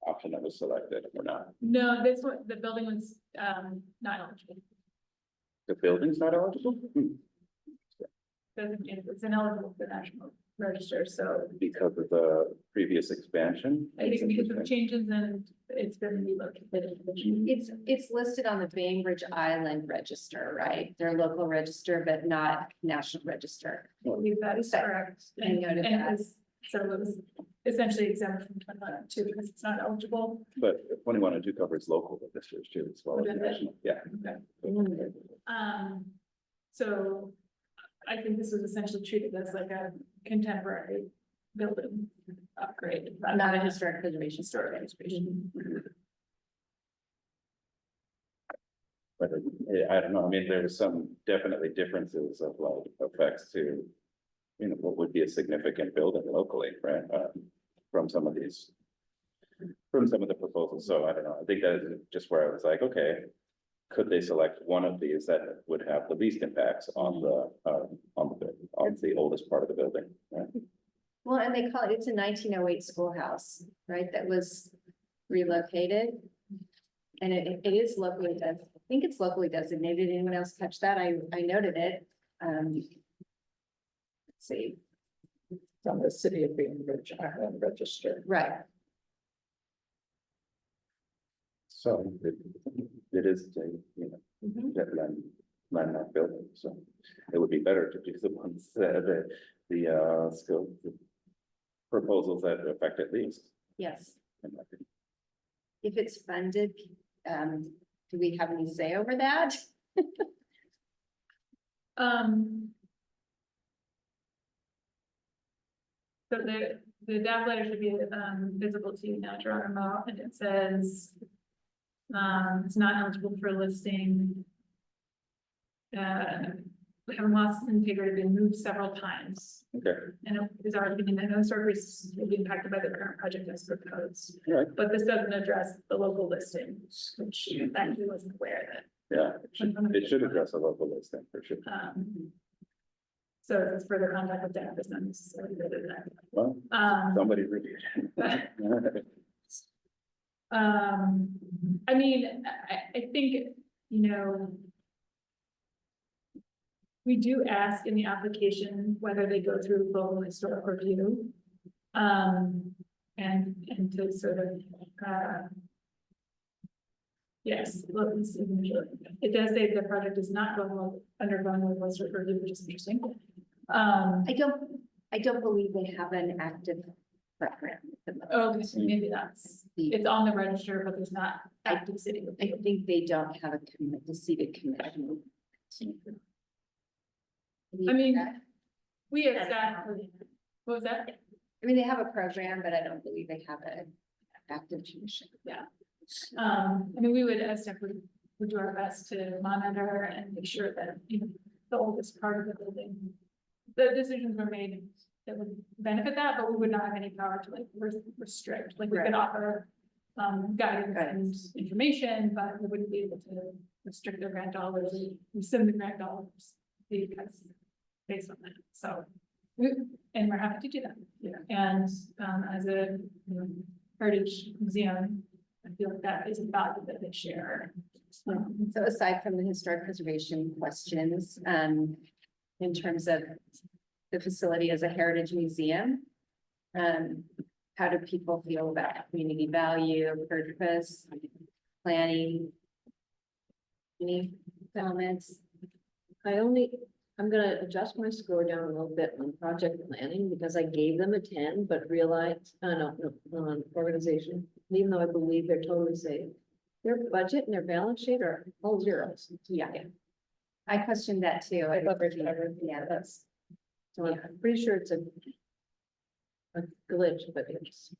option that was selected or not. No, the building was not eligible. The building's not eligible? It's ineligible for the National Register, so. Because of the previous expansion? I think because of the changes and it's been relocated. It's listed on the Bainbridge Island Register, right? Their local register, but not National Register. I believe that is correct. I noted that. So it was essentially exempt from 2102 because it's not eligible. But 2102 covers local registers too, as well as national, yeah. Okay. So I think this was essentially treated as like a contemporary building upgrade. Not a historic preservation. But I don't know, I mean, there was some definitely differences of like effects to, you know, what would be a significant building locally, right? From some of the proposals, so I don't know, I think that is just where I was like, okay. Could they select one of these that would have the least impacts on the oldest part of the building, right? Well, and they call it's a 1908 schoolhouse, right? That was relocated. And it is locally, I think it's locally designated. Anyone else catch that? I noted it. Let's see, From the city of Bainbridge, Island Register. right, So it is, that landmark building, so it would be better to do the ones that, the scope proposals that affect at least. yes. in my opinion. If it's funded, do we have any say over that? So the draft letter should be, visible to you now, Geronimo, and it says, it's not eligible for listing. Having lost its integrity, been moved several times. Okay, And it is our opinion that no historic resources will be impacted by the current project as proposed. all right, But this doesn't address the local listings, which actually wasn't aware yeah, it should address a local listing for sure. that. So it's further contact with that is not necessarily related to that. Well, somebody reviewed it. I mean, I think, we do ask in the application whether they go through local historic review. And to sort of, yes, local signature. It does say the project is not undergoing local historic review, which is interesting. I don't believe they have an active program. Okay, so maybe it's on the register, but there's not active city. I think they don't have a seated commission. I mean, we have staff, what was that? I mean, they have a program, but I don't believe they have an active commission. Yeah. I mean, we would, as staff, would do our best to monitor and make sure that, the oldest part of the building, the decisions were made that would benefit that, but we would not have any power to like restrict, like we could offer guidance and information, but we wouldn't be able to restrict their grant dollars, rescind the grant dollars because based on that. So, and we're happy to do that. Yeah. And as a heritage museum, I feel like that is a value that they share. So aside from the historic preservation questions, in terms of the facility as a heritage museum, how do people feel about community value, purpose, planning? Any comments? I'm gonna adjust my score down a little bit on project planning because I gave them a 10, but realized, no, on organization, even though I believe they're totally safe. Their budget and their balance sheet are all zeros. Yeah. I questioned that too. Yeah, that's. So I'm pretty sure it's a glitch, but it's.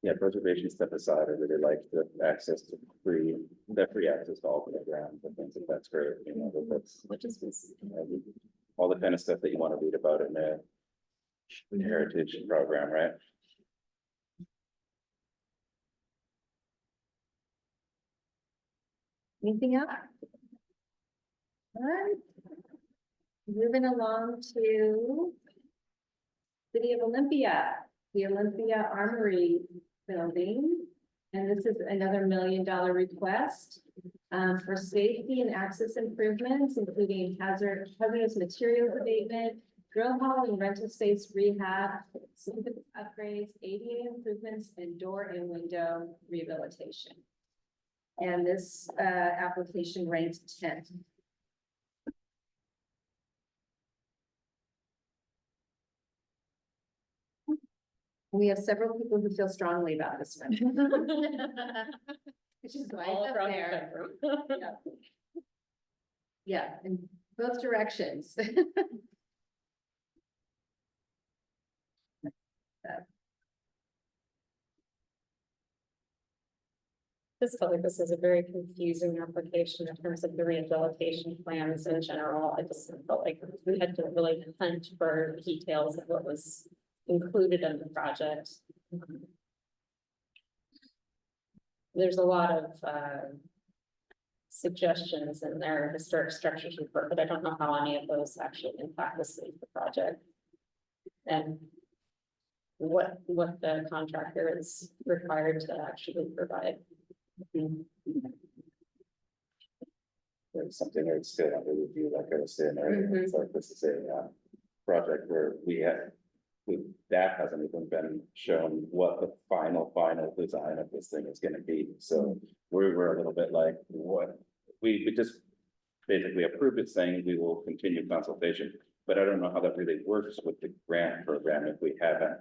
Yeah, preservation step aside, I really like the access to free access to all the grounds. I think that's great, that's. What is this? All the kind of stuff that you want to read about in a heritage program, right? Anything else? All right. Moving along to City of Olympia, the Olympia Armory building. And this is another $1 million request for safety and access improvements, including hazardous materials abatement, drill hall and rental space rehab, upgrades, ADA improvements, and door and window rehabilitation. And this application ranked 10th. We have several people who feel strongly about this one. Which is why it's up there. Yeah. Yeah, in both directions. Just felt like this is a very confusing application in terms of the rehabilitation plans in general. I just felt like we had to really hunt for details of what was included in the project. There's a lot of suggestions in their historic structures report, but I don't know how any of those actually impact the state of the project. And what the contractor is required to actually provide. There's something that's still under review, like I was saying, earlier. It's like this is a project where the staff hasn't even been shown what the final design of this thing is gonna be. So we're a little bit like, what, we just basically approved it saying we will continue consultation, but I don't know how that really works with the grant program if we haven't.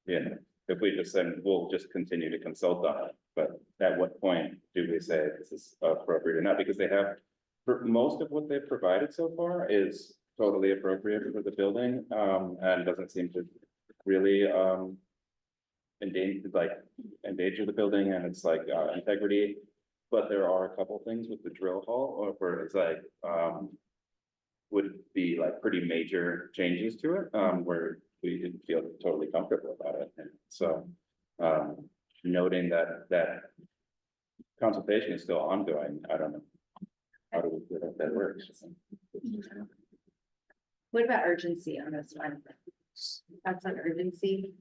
If we just said, we'll just continue to consult on it, but at what point do we say this is appropriate or not? Because they have, for most of what they've provided so far is totally appropriate for the building, and doesn't seem to really, endanger the building and its like, integrity. But there are a couple things with the drill hall, or where it's like, would be like pretty major changes to it, where we didn't feel totally comfortable about it. And so, noting that consultation is still ongoing, I don't know. How do we feel that that works? What about urgency on this one? That's an urgency.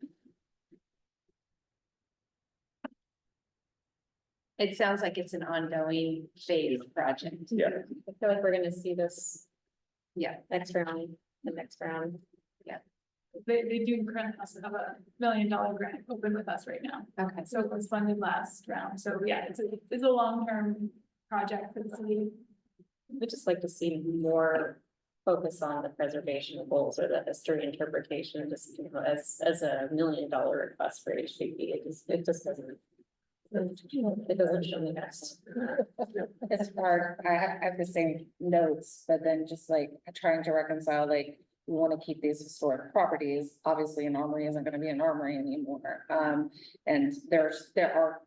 It sounds like it's an ongoing phase project. Yeah. I feel like we're gonna see this Yeah. next round, the next round. They do currently also have $1 million grant open with us right now. Okay. So it was funded last round. So yeah, it's a long-term project for the city. I'd just like to see more focus on the preservation goals or the history interpretation, just, you know, as a $1 million request for HPP, it just doesn't. It doesn't show me next. It's hard. I have the same notes, but then just like trying to reconcile, like, we want to keep these historic properties. Obviously, an armory isn't going to be an armory anymore. And there are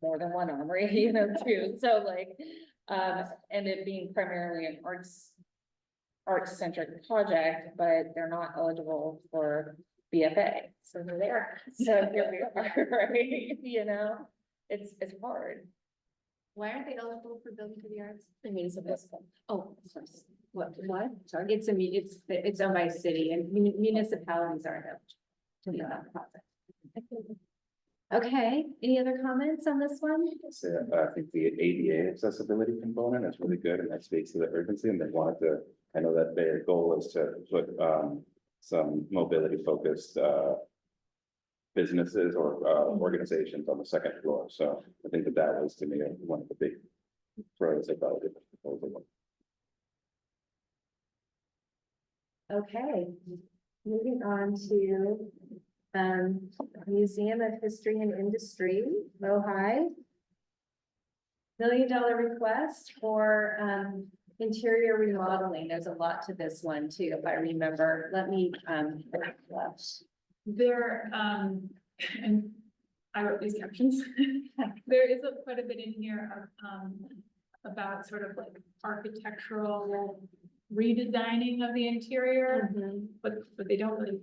more than one armory, you know, too. So like, and it being primarily an arts-centric project, but they're not eligible for BFA. So they're there. So here we are, right? You know, it's hard. Why aren't they eligible for building for the arts? I mean, it's a bit. Oh, sorry. What? Sorry. It's owned by a city and municipalities aren't eligible to be on that project. Okay, any other comments on this one? So I think the ADA accessibility component is really good, and that speaks to the urgency, and they wanted to, I know that their goal is to put some mobility focused businesses or organizations on the second floor. So I think that was to me one of the big pros about it. Okay, moving on to Museum of History and Industry, Mohai. $1 million request for interior remodeling. There's a lot to this one too, if I remember. Let me There, and I wrote these captions. There is quite a bit in here of about sort of like architectural redesigning of the interior, but they don't really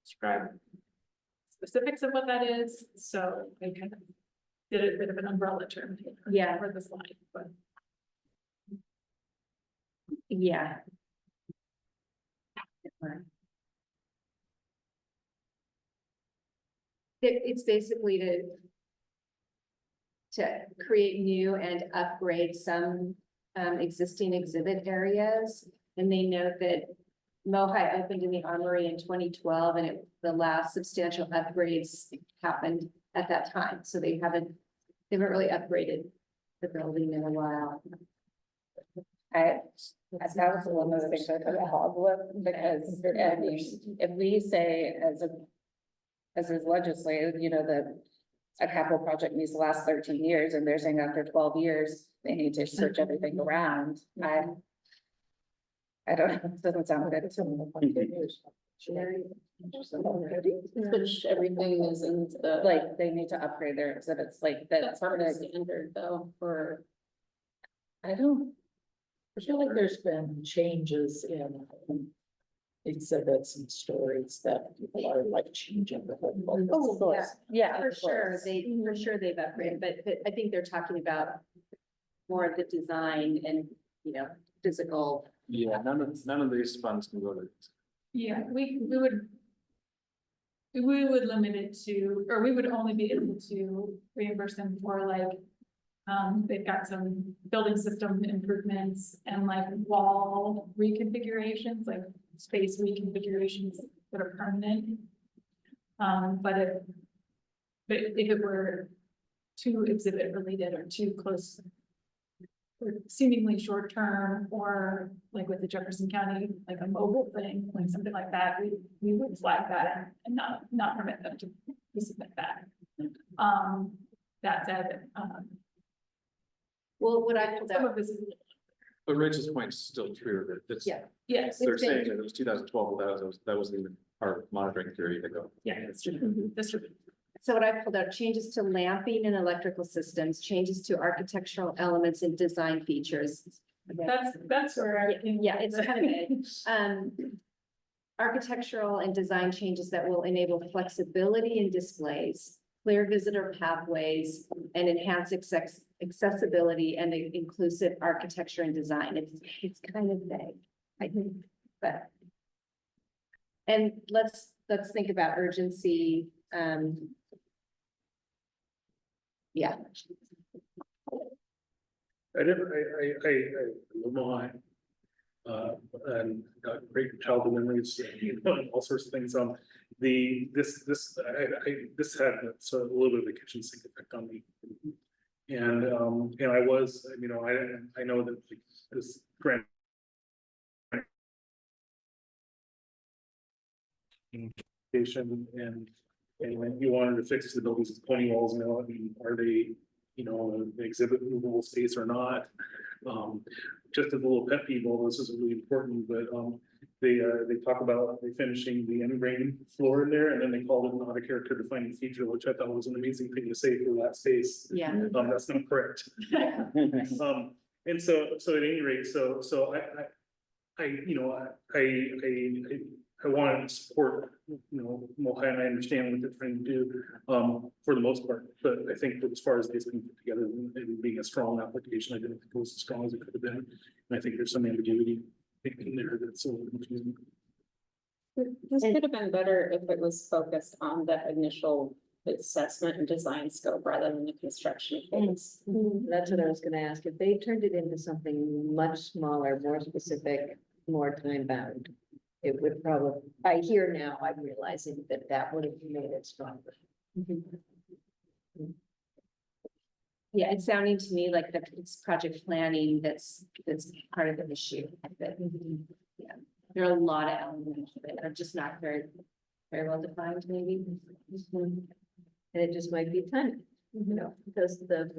describe specifics of what that is. So they kind of did a bit of an umbrella term here. Yeah. For the slide, but. Yeah. It's basically to create new and upgrade some existing exhibit areas. And they note that Mohai opened in the Armory in 2012 and the last substantial upgrades happened at that time. So they haven't really upgraded the building in a while. That was one of the things I took a hog with, because I mean, if we say as is legislated, you know, that a capital project needs to last 13 years and they're saying after 12 years, they need to search everything around. I don't know, it doesn't sound good. Which everything is in the. Like, they need to upgrade their exhibits, like That's part of the standard though, for. I feel like there's been changes in exhibits and stories that people are like changing the whole. Oh, Yeah, for sure, they've upgraded, but I think they're talking about more of the design and, you know, physical. Yeah, none of these funds can go to. Yeah, we would. we would limit it to, or we would only be able to reimburse them for like, they've got some building system improvements and like wall reconfigurations, like space reconfigurations that are permanent. But if it were too exhibit related or too close, or seemingly short term, or like with the Jefferson County, like a mobile thing, like something like that, we would flag that and not permit them to submit that. That said, Well, what I pulled some out, of this is, But Rachel's point is still true, that it's, yeah, yes, they're it's been- saying that it was 2012, well, that wasn't even our monitoring period ago. yeah, that's true, that's true. So what I pulled out, changes to lamping and electrical systems, changes to architectural elements and design features. That's where I. Yeah, it's kind of vague. Architectural and design changes that will enable flexibility in displays, clear visitor pathways, and enhance accessibility and inclusive architecture and design. It's kind of vague, I think, but. And let's think about urgency. Yeah. I live Mukai. And got great childhood memories, and all sorts of things. This had sort of a little bit of a kitchen sink effect on me. And I was, I know that this grant. And when you wanted to fix the buildings with pointy walls, are they, exhibit movable space or not? Just as a little pet peeve, although this isn't really important, but they talk about finishing the end grain floor in there, and then they called it not a character defining feature, which I thought was an amazing thing to say for that space. Yeah. That's not correct. And so at any rate, so I want to support, Mukai, and I understand what they're trying to do, for the most part, but I think that as far as this being put together, and being a strong application, I didn't think it was as strong as it could have been. And I think there's some ambiguity in there that's a little confusing. This could have been better if it was focused on the initial assessment and design scope rather than the construction phase. That's what I was gonna ask. If they turned it into something much smaller, more specific, more time bound, it would probably, I hear now, I'm realizing that would have made it stronger. Yeah, it's sounding to me like it's project planning that's part of the issue. Yeah, there are a lot of elements that are just not very well defined, maybe. And it just might be time, because the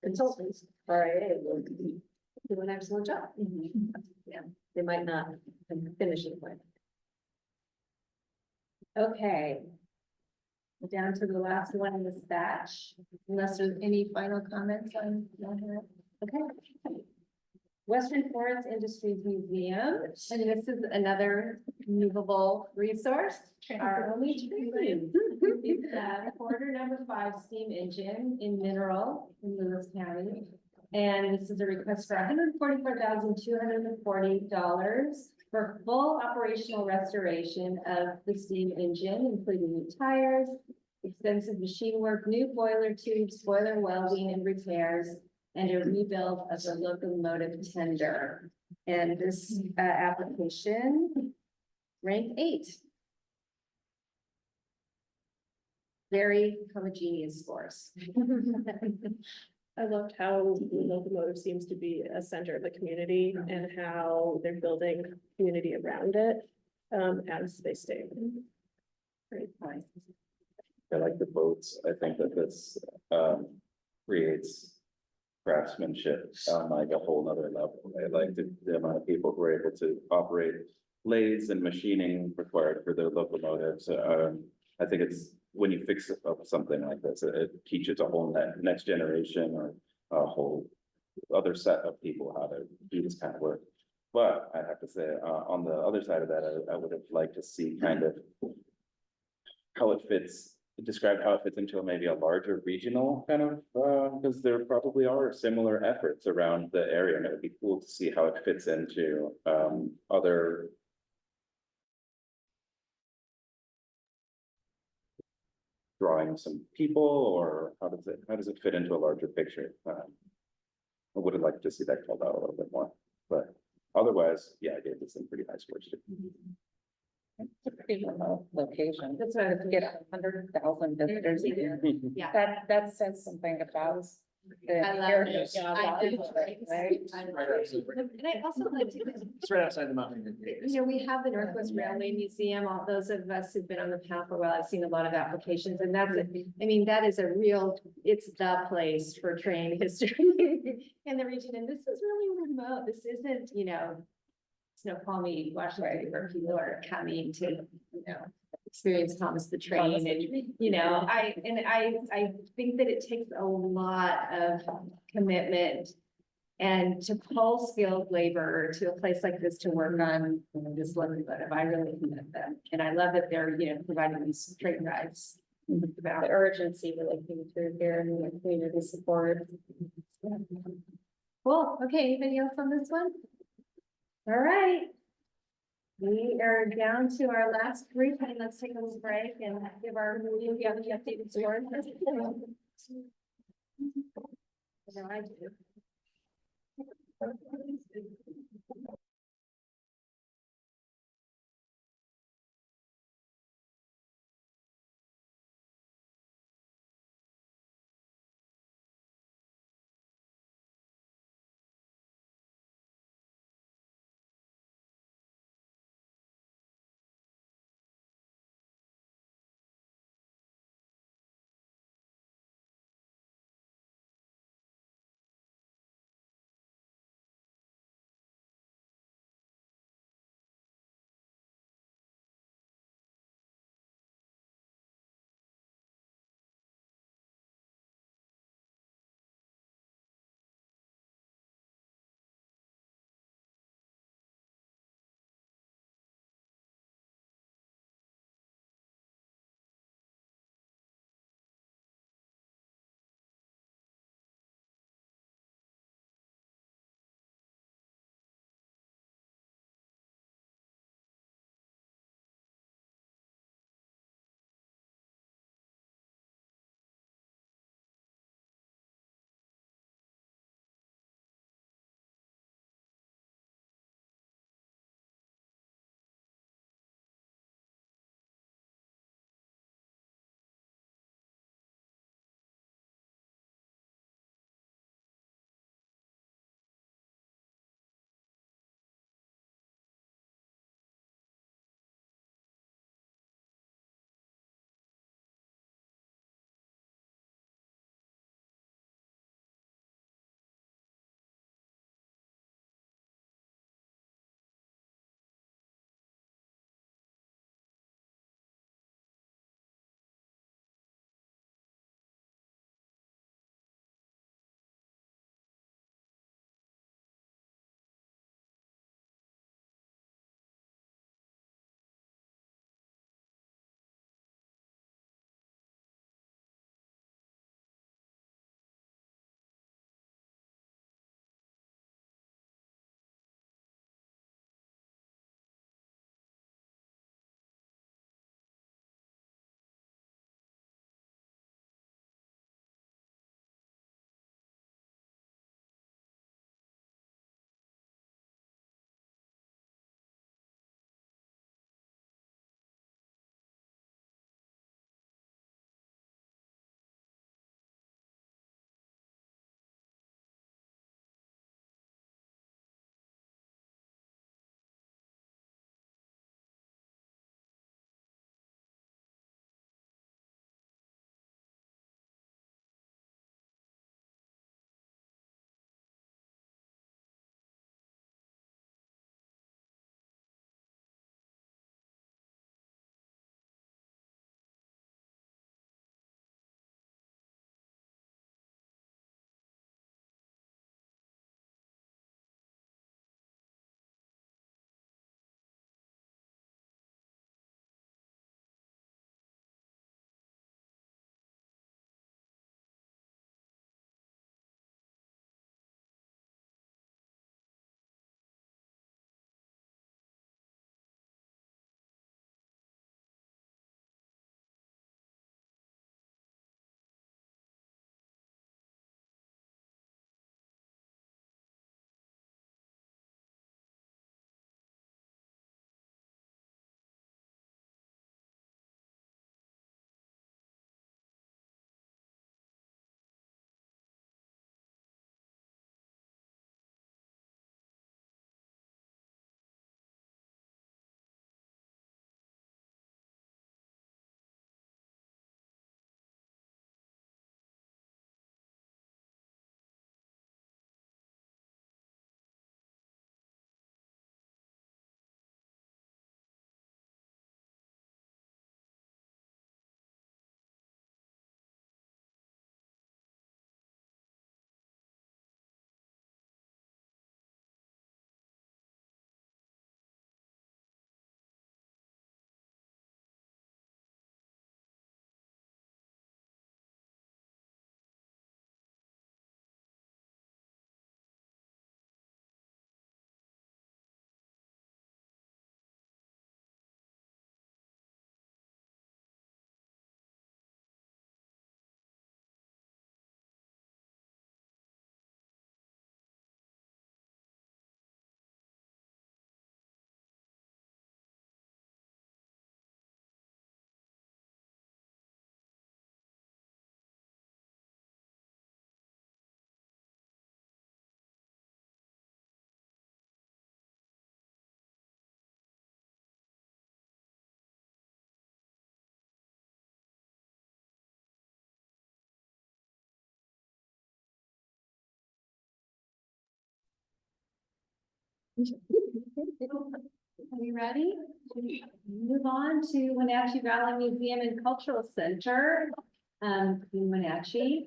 consultants, RIA, will do an excellent job. Yeah, they might not finish it right. Okay. Down to the last one in this batch, unless there's any final comments on that. Okay. Western Forest Industries Museum, and this is another movable resource. Our only tree. It's quarter number 5 steam engine in Mineral in Lewis County. And this is a request for $144,240 for full operational restoration of the steam engine, including new tires, extensive machine work, new boiler tubes, boiler welding and repairs, and a rebuild of the locomotive tender. And this application ranked 8. Very homogeneous scores. I loved how the locomotive seems to be a center of the community and how they're building community around it, as they stay. Great point. I like the boats. I think that this creates craftsmanship on like a whole nother level. I like the amount of people who are able to operate lathes and machining required for their locomotives. I think it's when you fix up something like this, it teaches a whole next generation or a whole other set of people how to do this kind of work. But I have to say, on the other side of that, I would have liked to see kind of how it fits, describe how it fits into maybe a larger regional kind of, because there probably are similar efforts around the area, and it would be cool to see how it fits into other drawing some people, or how does it fit into a larger picture? I would have liked to see that called out a little bit more, but otherwise, yeah, I gave this some pretty high scores too. It's a pretty remote location. That's what I was Get 100,000 visitors a year. Yeah. That says something about the I love heritage it. of I do. Wahkiakum, right? And I also like to, It's right outside the mountain. you know, we have the Northwest Railway Museum, all those of us who've been on the path for a while, I've seen a lot of applications, and that's, I mean, that is a real, it's the place for train history in the region, and this is really remote, this isn't, you know, Snoqualmie, Washington, where people are coming to, you know, experience Thomas the Train, and, you know, I think that it takes a lot of commitment and to pull skilled labor to a place like this to work on this livelihood. I really commend them. And I love that they're, you know, providing these train rides. The urgency really came through here and the community support. Cool. Okay, anybody else on this one? All right. We are down to our last group, and let's take a little break and give our, we have the updated score. No, I do. Are you ready? Move on to Wenatchee Valley Museum and Cultural Center, in Wenatchee.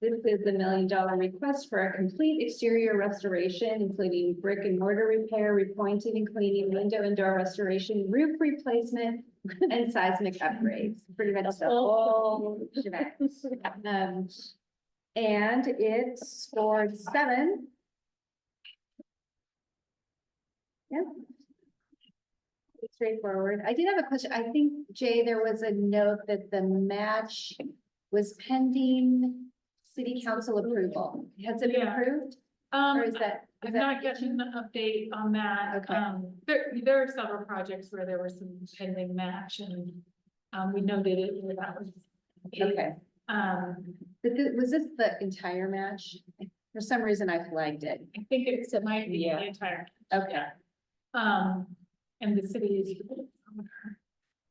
This is the $1 million request for a complete exterior restoration, including brick and mortar repair, repointing and cleaning, window and door restoration, roof replacement, and seismic upgrades. Pretty much the whole shebang. And it scored 7. Yeah. Straightforward. I did have a question. I think, Jay, there was a note that the match was pending city council approval. Has it been Yeah. approved? Or is that? I've not gotten an update on that. Okay. There are several projects where there was some pending match and, we noted it where that was. Okay. But was this the entire match? For some reason I flagged it. I think it might be the entire. Okay. And the city is.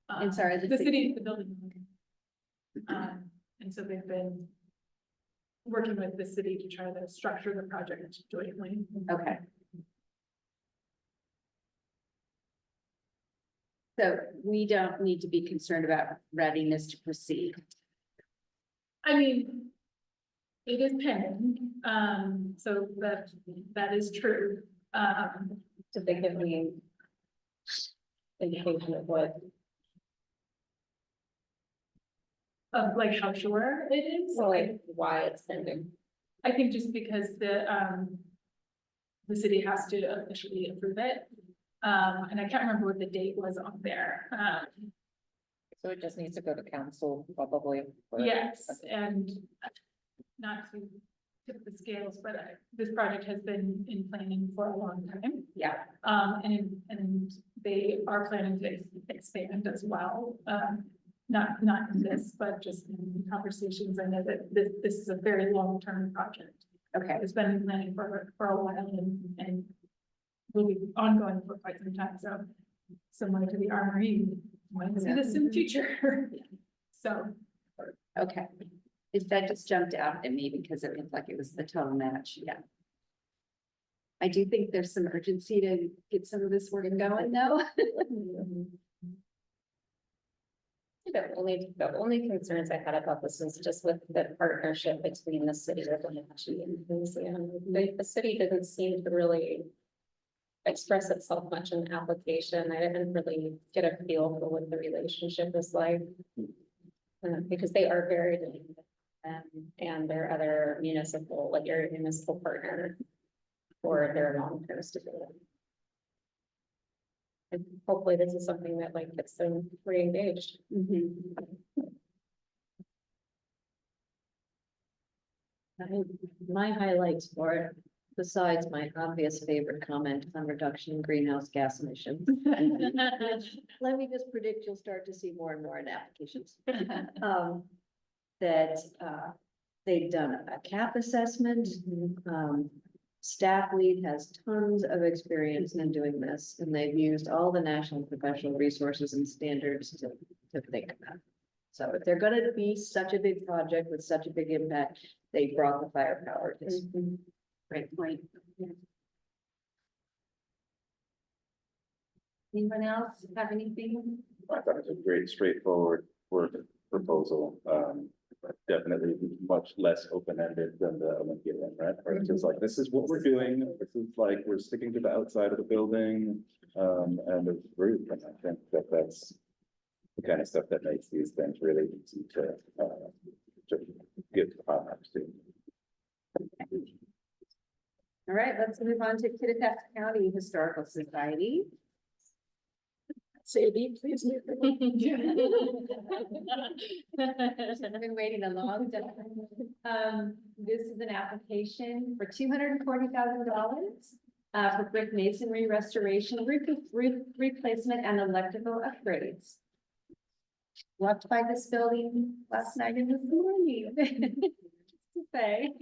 I'm sorry, The city is the building. And so they've been working with the city to try to structure the project jointly. Okay. So we don't need to be concerned about readiness to proceed. I mean, it is pending, so that is true. Did they give me indication of what? Of like how sure it is. So like why it's pending? I think just because the city has to officially approve it. And I can't remember what the date was on there. So it just needs to go to council probably. Yes, and not to tip the scales, but this project has been in planning for a long time. Yeah. And they are planning to expand as well. Not in this, but just in conversations. I know that this is a very long-term project. Okay. It's been in planning for a while and will be ongoing for quite some time. So similar to the Armory, you might see this in the future. So. Okay. That just jumped out at me because it looked like it was the total match. Yeah. I do think there's some urgency to get some of this work going though. The only concerns I had about this was just with the partnership between the city of Wenatchee and the museum. The city didn't seem to really express itself much in the application. I didn't really get a feel for what the relationship is like. Because they are very different, and their other municipal, like your municipal partner for their long-term stability. And hopefully this is something that like gets them re-engaged. My highlights for it, besides my obvious favorite comment on reduction in greenhouse gas emissions. Let me just predict you'll start to see more and more in applications. That they've done a cap assessment. Staff lead has tons of experience in doing this, and they've used all the national professional resources and standards to think about it. So if they're gonna be such a big project with such a big impact, they brought the firepower. Great point. Yeah. Anyone else have anything? I thought it was a great straightforward work proposal. Definitely much less open-ended than the Olympia one, right? Where it's just like, this is what we're doing. This is like, we're sticking to the outside of the building, and the roof. And I think that that's the kind of stuff that makes these things really easy to get partners to. All right, let's move on to Kittitas County Historical Society. Sadie, please. I've been waiting a long time. This is an application for $240,000 for brick masonry restoration, roof replacement, and electrical upgrades. Walked by this building last night and this morning. To say.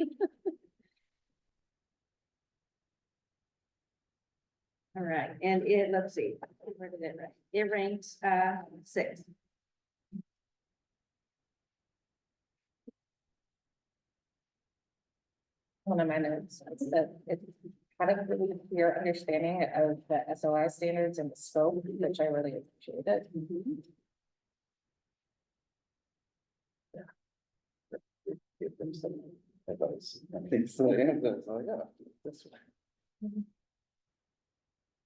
All right, and let's see, where did it rank? It ranked 6. One of my notes is that had a really clear understanding of the SOI standards and the scope, which I really appreciated. Give them some advice. I think so, yeah, that's, oh, yeah, this way.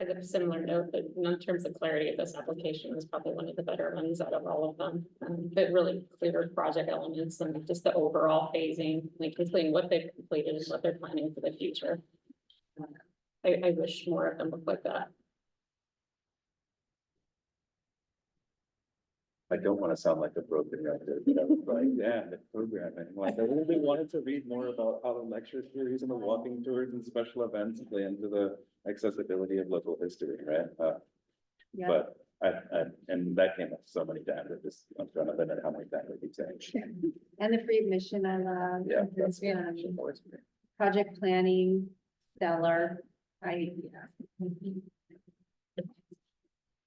As a similar note, that in terms of clarity of this application was probably one of the better ones out of all of them. It really cleared project elements and just the overall phasing, like including what they've completed and what they're planning for the future. I wish more of them looked like that. I don't want to sound like a broken record, but I was like, yeah, the programming, like, I really wanted to read more about how the lecture series and the walking tours and special events play into the accessibility of local history, right? Yeah. But and that came up so many times, I just, I'm trying to limit how many times I keep saying. And the free admission, I love. Yeah. This, project planning, stellar. I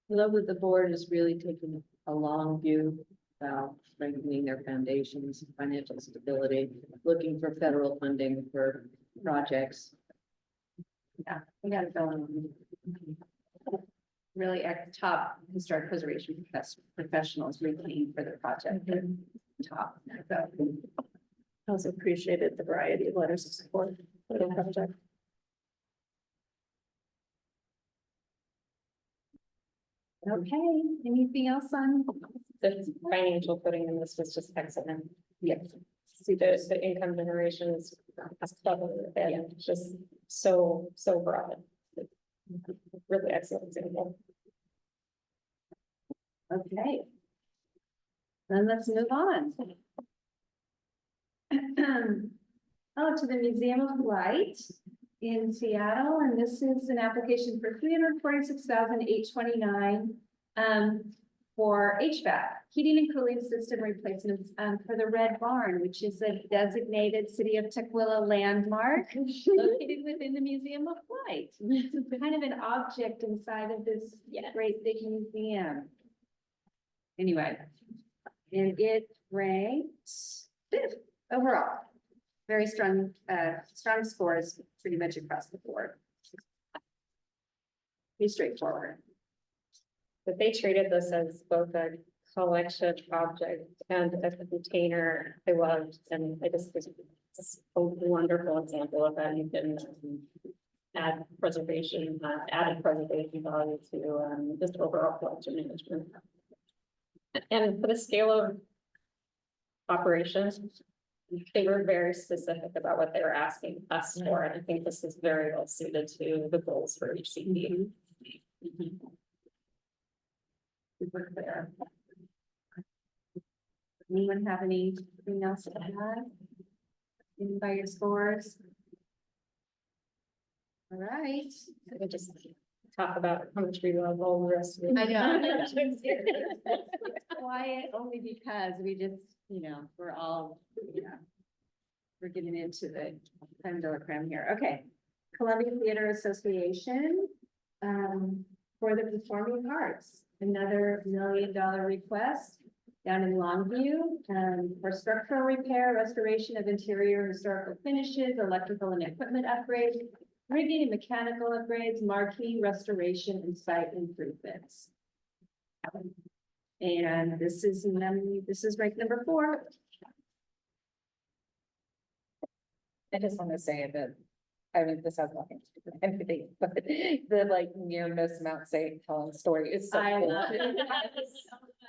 love that the board is really taking a long view about strengthening their foundations, financial stability, looking for federal funding for projects. Yeah, we gotta go on. Really at the top, historic preservation professionals retained for the project. Top, so. I also appreciated the variety of letters of support for the project. Okay, anything else on? The financial footing in this was just excellent. Yes. See, the income generation is and just so broad. Really excellent example. Okay. Then let's move on. Oh, to the Museum of Light in Seattle, and this is an application for $346,829 for HVAC, heating and cooling system replacements for the Red Barn, which is a designated City of Tukwila landmark located within the Museum of Light. It's kind of an object inside of this great big museum. Anyway, and it ranks fifth overall. Very strong, strong scores pretty much across the board. Pretty straightforward. But they treated this as both a collection object and a container I loved, and I just was a wonderful example of how you can add preservation, added preservation value to just overall collection management. And for the scale of operations, they were very specific about what they were asking us for, and I think this is very well suited to the goals for HCP. Super clear. Anyone have anything else to add? By your scores? All right. I just talk about how much we love all the rest of it. I know. It's quiet only because we just, we're all, we're getting into the creme de la creme here. Okay. Columbia Theater Association, for the performing arts, another $1 million request down in Longview, for structural repair, restoration of interior historical finishes, electrical and equipment upgrades, rigging and mechanical upgrades, marquee restoration and site improvements. And this is rank number 4. I just want to say that, I mean, this has nothing to do with anything, but the like near miss Mount St. Helens story is so I cool. love it.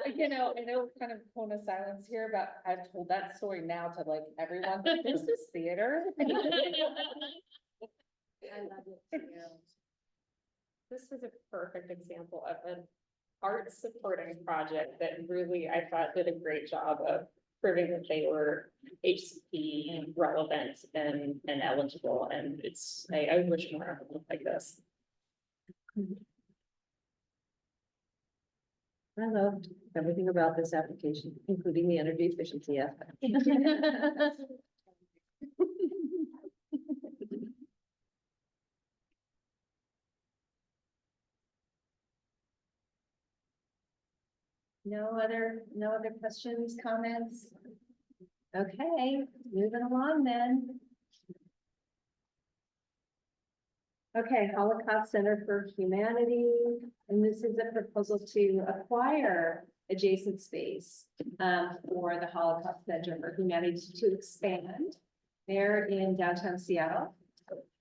I know kind of tone of silence here, but I've told that story now to like everyone, there's this theater. I love it too. This was a perfect example of an art supporting project that really, I thought, did a great job of proving that they were HCP relevant and eligible, and I wish more of them like this. I loved everything about this application, including the energy efficiency aspect. No other questions, comments? Okay, moving along then. Okay, Holocaust Center for Humanity, and this is a proposal to acquire adjacent space for the Holocaust Center for Humanity to expand. They're in downtown Seattle.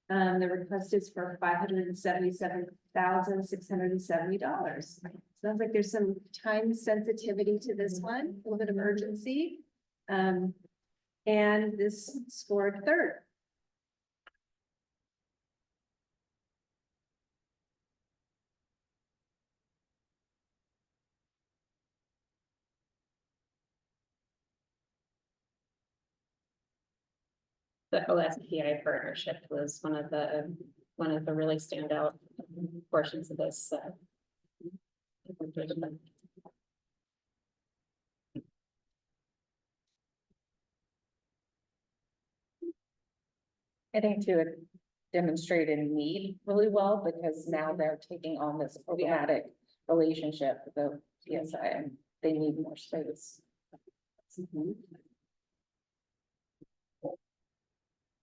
The request is for $577,670. Sounds like there's some time sensitivity to this one, a little bit of urgency. And this scored third. The OSPI partnership was one of the really standout portions of this. I think to demonstrate a need really well, because now they're taking on this problematic relationship with the PSI and they need more space.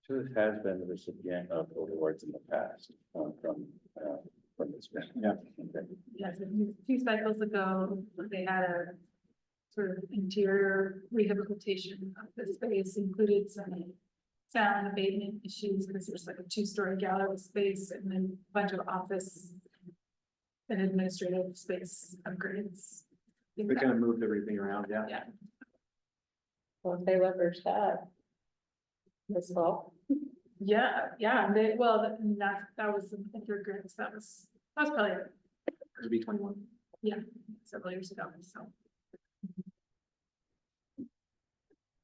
So it has been the recipient of awards in the past, from this grant. Yeah. Okay. Yes, a few cycles ago, they had a sort of interior rehabilitation of the space, included some sound abatement issues, because there's like a 2-story gallery space and then a bunch of office and administrative space upgrades. They kind of moved everything around, yeah. Yeah. Well, if they leverage that this fall. Yeah, and they, well, that was the third grants, that was probably It'd be 21. yeah, several years ago, so.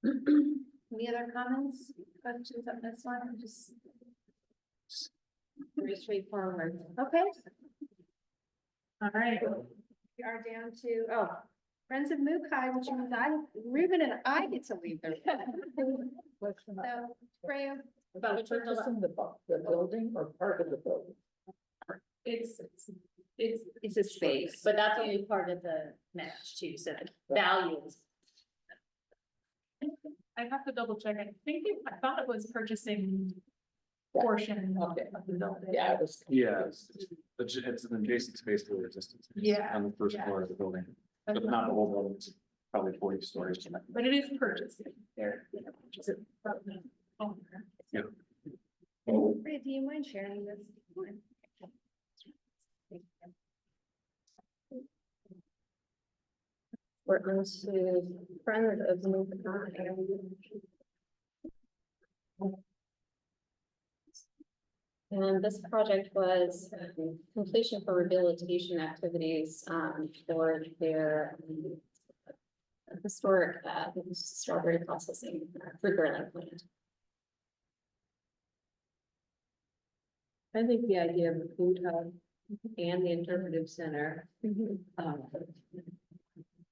Any other comments, questions on this one? Just very straightforward. Okay. All right. We are down to, Friends of Mukai, which means Ruben and I get to leave there. So, Freya, About purchasing the building or part of the building? It's a space. But that's only part of the match too, so the value is. I have to double check. I thought it was purchasing portion of the building. Yeah, it was. Yeah, it's an adjacent space to the existing space. Yeah, On the first yeah. floor of the building, but not the whole building, it's probably 40 stories. But it is purchasing. They're purchasing from the owner. Yeah. Freya, do you mind sharing this? We're on to friend of the And this project was completion for rehabilitation activities for their historic strawberry processing fruit grilling plant. I think the idea of the food hub and the interpretive center.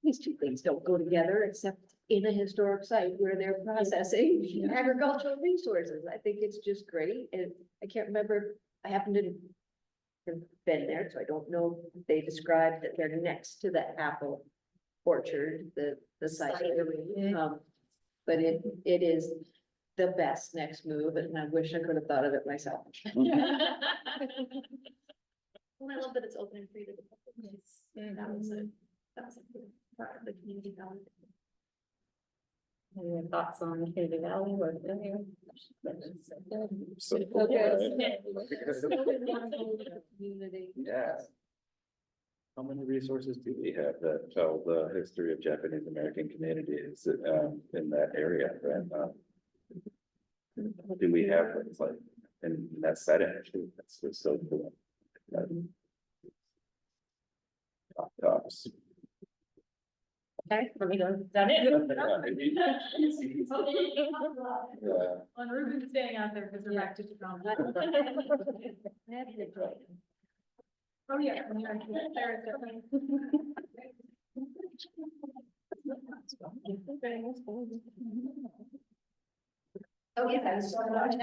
These two things don't go together except in a historic site where they're processing agricultural resources. I think it's just great. And I can't remember, I happen to have been there, so I don't know if they described that they're next to the apple orchard, the site. But it is the best next move, and I wish I could have thought of it myself. Well, I love that it's open and free to the public. That was a good part of the community value. Any thoughts on Kennedy Valley or? So, yeah. How many resources do we have that tell the history of Japanese American communities in that area? Right? Do we have things like in that setting? Actually, that's just so cool. Tops. Okay, let me go. Is that it? Yeah. On Ruben staying out there because we're back to Tacoma. Oh, yeah. There is definitely. Oh, yeah, that's so much.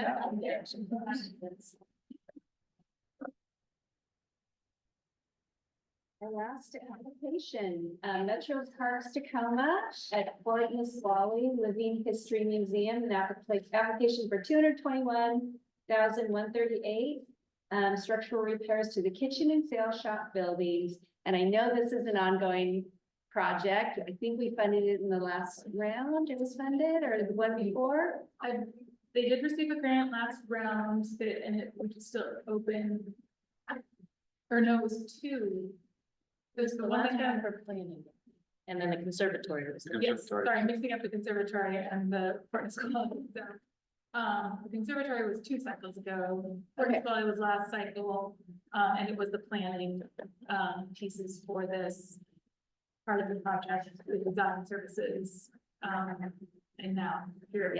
Our last application, Metro Parks Tacoma at Fort Nisqually Living History Museum, an application for $221,138. structural repairs to the kitchen and sales shop buildings. And I know this is an ongoing project. I think we funded it in the last round. It was funded, or the one before? They did receive a grant last round, and it was still open. Or no, it was two. There's the one that had for planning. And then the conservatory was. Yes, sorry, I'm mixing up the conservatory and the Forest Club. So, the conservatory was 2 cycles ago. Forest Club was last cycle, and it was the planning pieces for this part of the project, the design services. And now here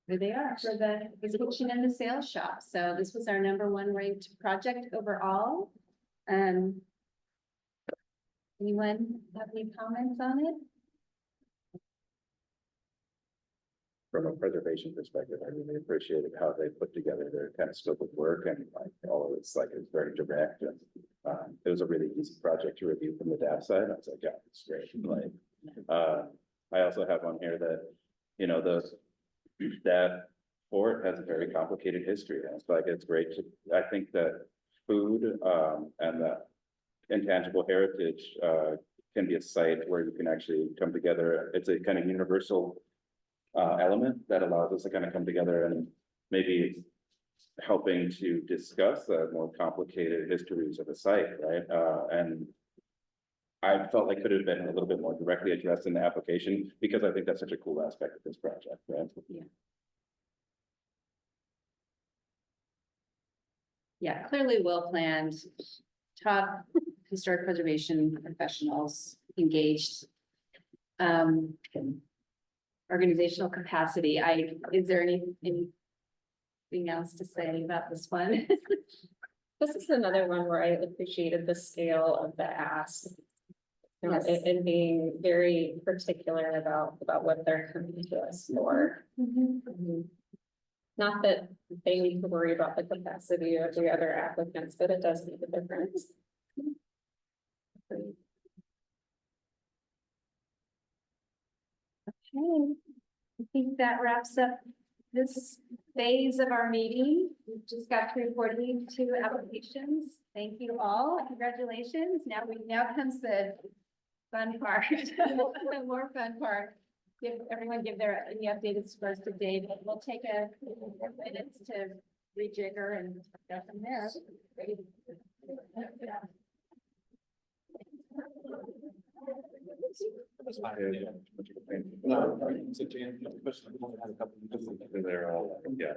They are for the kitchen and the sales shop. So this was our #1 ranked project overall. Anyone have any comments on it? From a preservation perspective, I really appreciated how they put together their kind of scope of work and like all of it's like, it's very direct and it was a really easy project to review from the DAP side. I was like, yeah, it's great. Like, I also have on here that, you know, that fort has a very complicated history. And it's like, it's great to, I think that food and the intangible heritage can be a site where you can actually come together. It's a kind of universal element that allows us to kind of come together and maybe helping to discuss the more complicated histories of the site, right? And I felt like could have been a little bit more directly addressed in the application because I think that's such a cool aspect of this project, right? Yeah, clearly well planned, top historic preservation professionals engaged. Organizational capacity. Is there anything else to say about this one? This is another one where I appreciated the scale of the ask. You know, and being very particular about what they're coming to us for. Not that they need to worry about the capacity of the other applicants, but it does make a difference. Okay, I think that wraps up this phase of our meeting. We've just got through 42 applications. Thank you all. Congratulations. Now comes the fun part, the more fun part. Everyone give any updated scores to Dave. We'll take a few minutes to rejigger and go from there. They're all, yeah.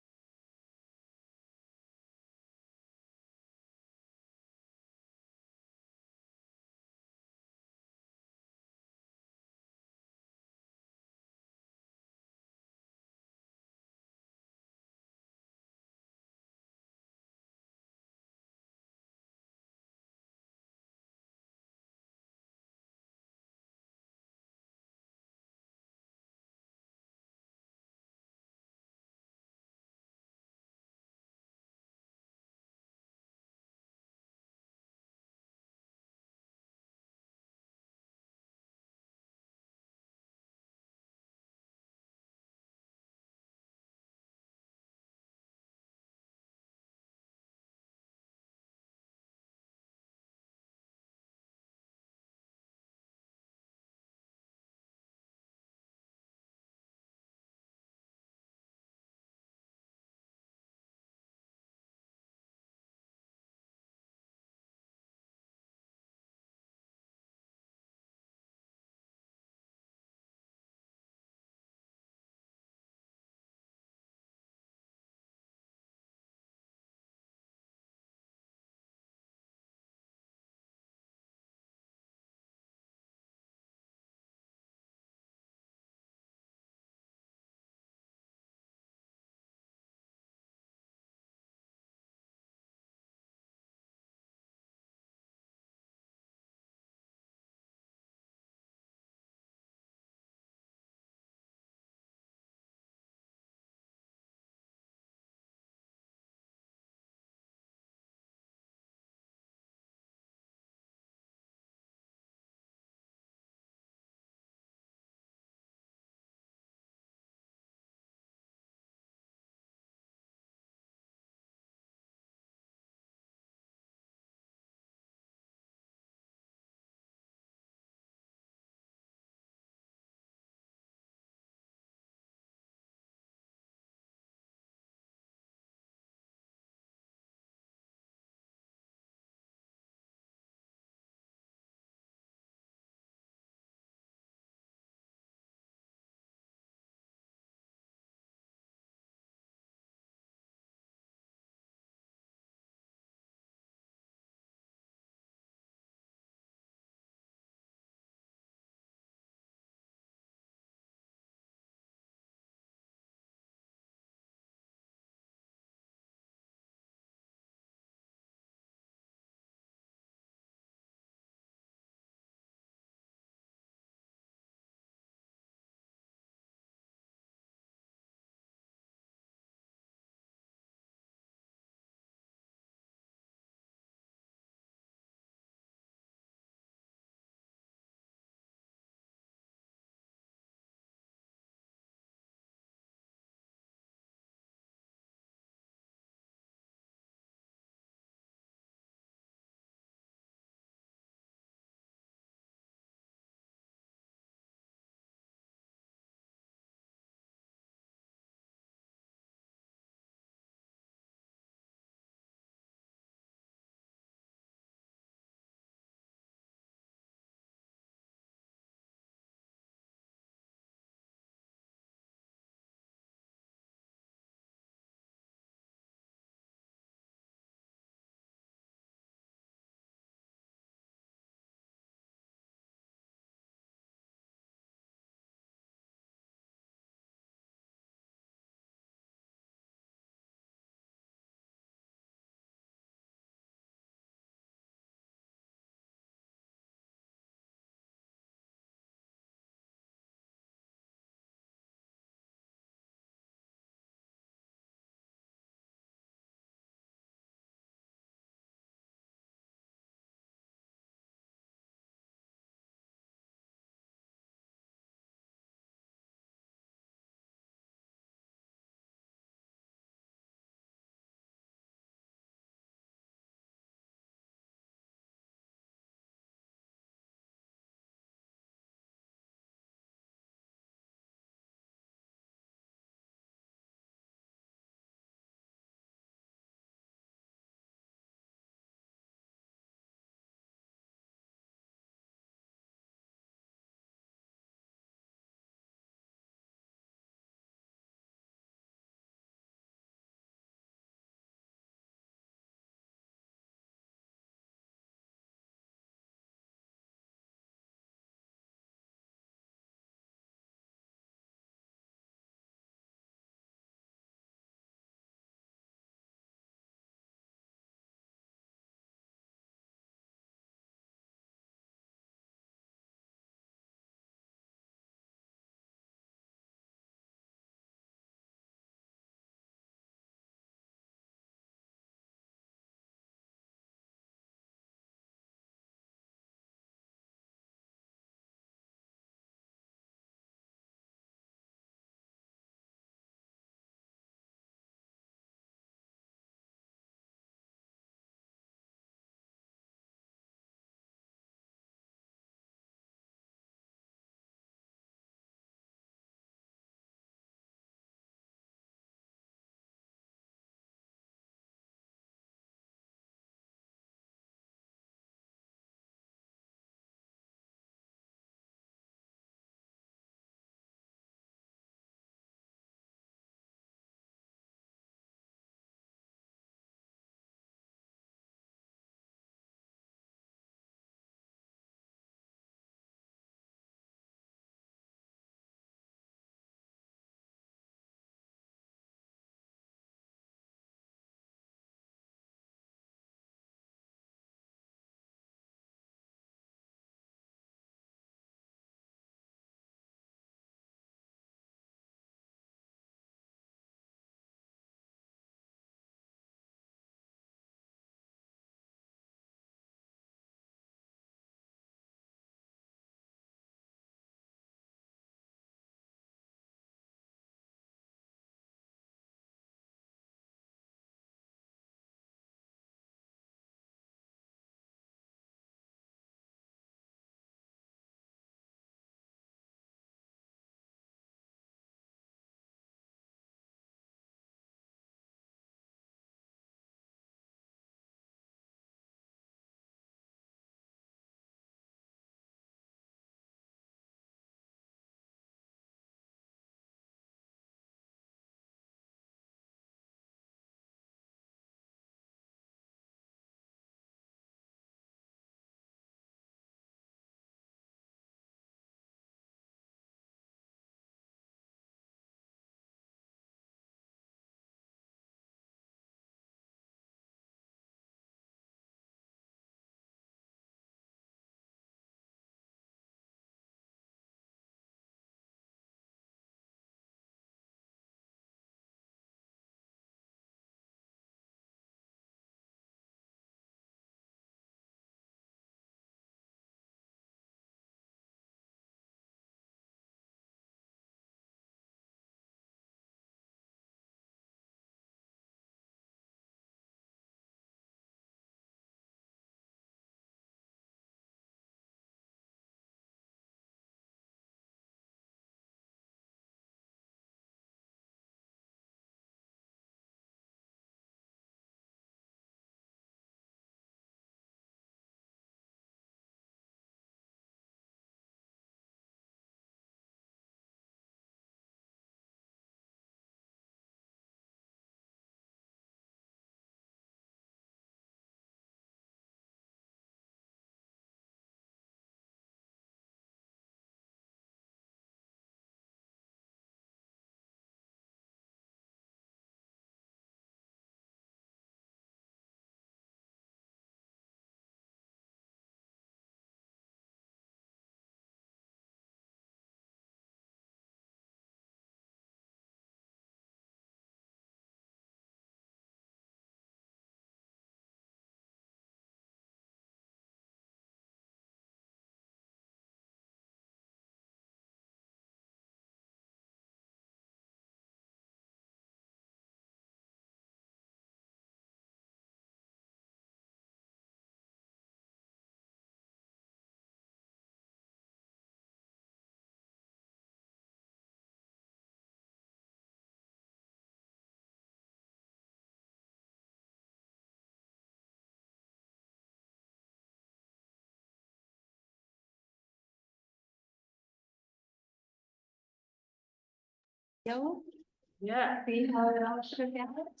Yeah. See how it all shook out?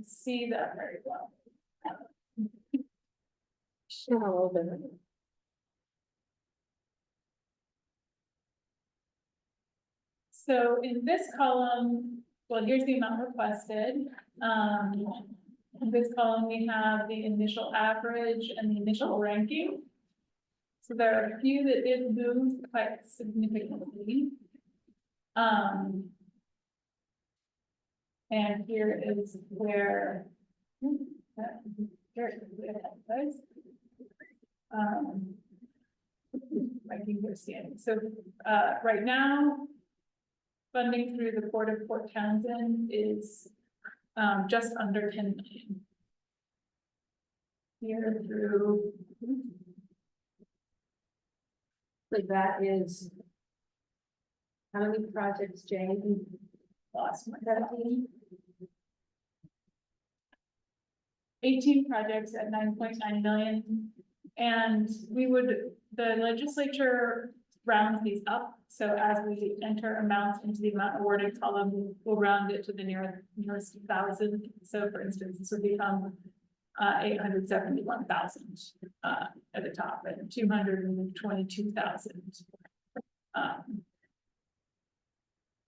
See that very well. So in this column, well, here's the amount requested. In this column, we have the initial average and the initial ranking. So there are a few that did move quite significantly. And here is where. Ranking their standing. So right now, funding through the Port of Port Townsend is just under 10 million. Here through. So that is. How many projects, Jane? Lost my 17? 18 projects at 9.9 million. And the legislature rounds these up. So as we enter amounts into the amount awarded column, we'll round it to the nearest thousand. So for instance, this would become 871,000 at the top and 222,000.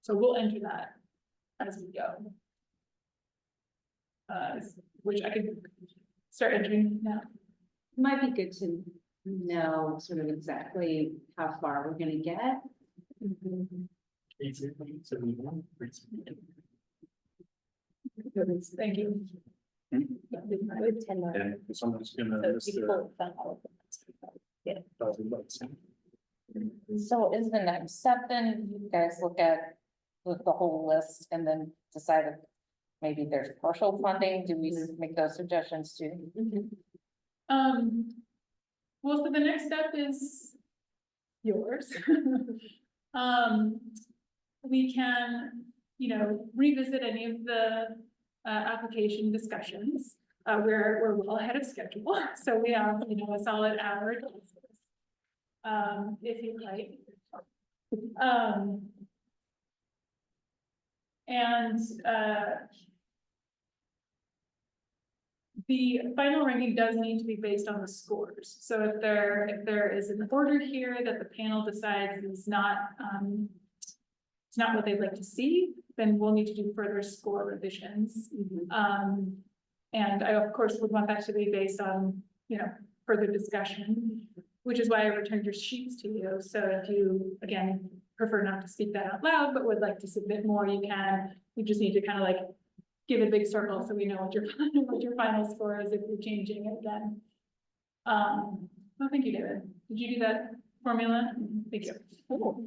So we'll enter that as we go. Which I could start entering now. Might be good to know sort of exactly how far we're gonna get. Thank you. And someone's gonna miss their So is the next step then, you guys look at the whole list and then decide if maybe there's partial funding? Do we make those suggestions too? Well, so the next step is yours. We can, revisit any of the application discussions. We're well ahead of schedule, so we have, a solid hour. If you like. The final ranking does need to be based on the scores. So if there is an order here that the panel decides is not, it's not what they'd like to see, then we'll need to do further score revisions. And I, of course, would want that to be based on, further discussion, which is why I returned your sheets to you. So if you, again, prefer not to speak that out loud, but would like to submit more, you can. You just need to kind of like give a big circle so we know what your final score is if you're changing it again. Oh, thank you, David. Did you do that formula? Thank you. Oh,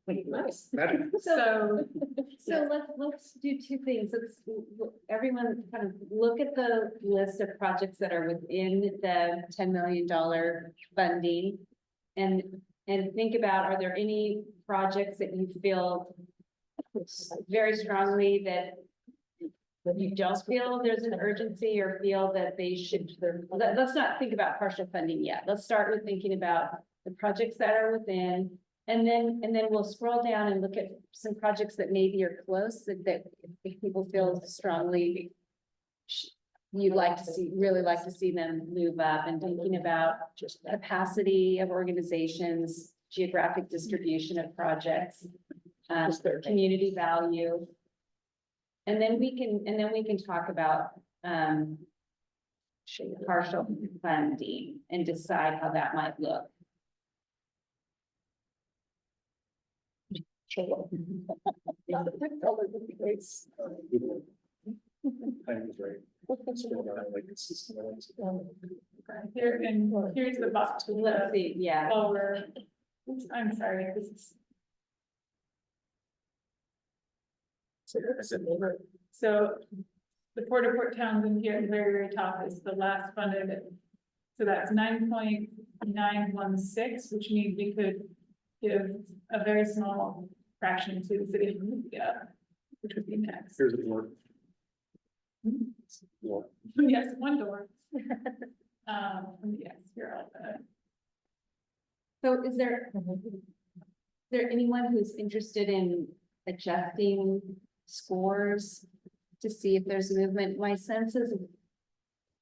nice. So let's do two things. Let's everyone kind of look at the list of projects that are within the $10 million funding and think about, are there any projects that you feel very strongly that you don't feel there's an urgency or feel that they should, let's not think about partial funding yet. Let's start with thinking about the projects that are within, and then we'll scroll down and look at some projects that maybe are close that if people feel strongly you'd like to see, really like to see them move up, and thinking about just capacity of organizations, geographic distribution of projects, community value. And then we can talk about partial funding and decide how that might look. Here's the box. Let's see, yeah. Lower. I'm sorry, this is. So the Port of Port Townsend here at the very, very top is the last funded. So that's 9.916, which means we could give a very small fraction to the city of Olympia. which would be next. Here's the door. Yes, one door. Yes, you're all good. So is there anyone who's interested in adjusting scores to see if there's movement? My sense is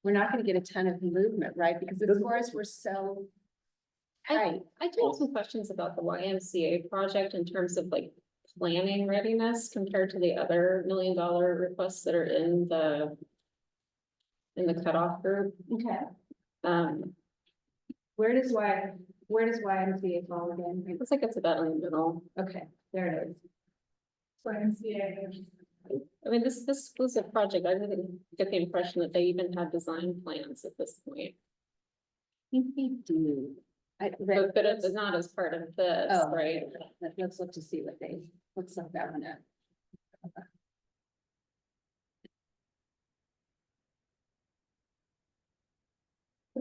we're not gonna get a ton of movement, right? Because the scores were so tight. I do have some questions about the YMCA project in terms of like planning readiness compared to the other $1 million requests that are in the cutoff group. Okay. Um, Where does YMCA fall again? looks like it's about in the middle. Okay, there it is. YMCA. I mean, this was a project, I didn't get the impression that they even had design plans at this point. I think they do. But it's not as part of this, Oh, right? Let's look to see let's look that one up.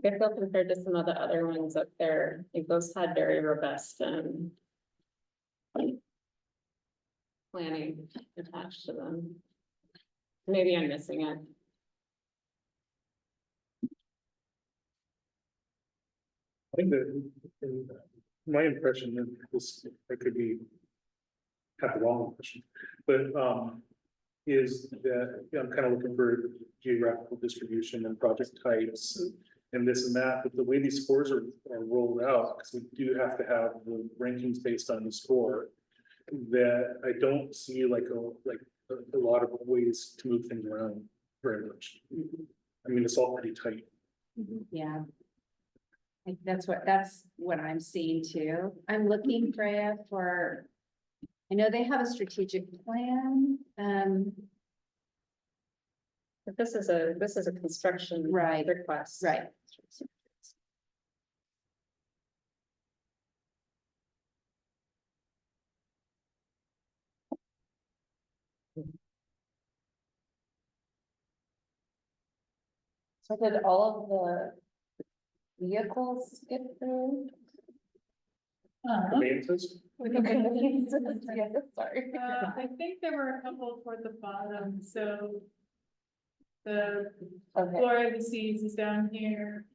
I feel compared to some of the other ones up there, like those had very robust, planning attached to them. Maybe I'm missing it. I think that my impression of this, I could be have the wrong impression, but is that I'm kind of looking for geographical distribution and project types and this and that, but the way these scores are rolled out, because we do have to have the rankings based on the score, that I don't see like a lot of ways to move things around very much. I mean, it's all pretty tight. Yeah. That's what I'm seeing too. I'm looking, Freya, for, I know they have a strategic plan. But this is a construction Right. request. Right. So did all of the vehicles get through? Conveyances? Yeah, sorry. I think there were a couple toward the bottom, so. The Okay. Glory of the Seas is down here.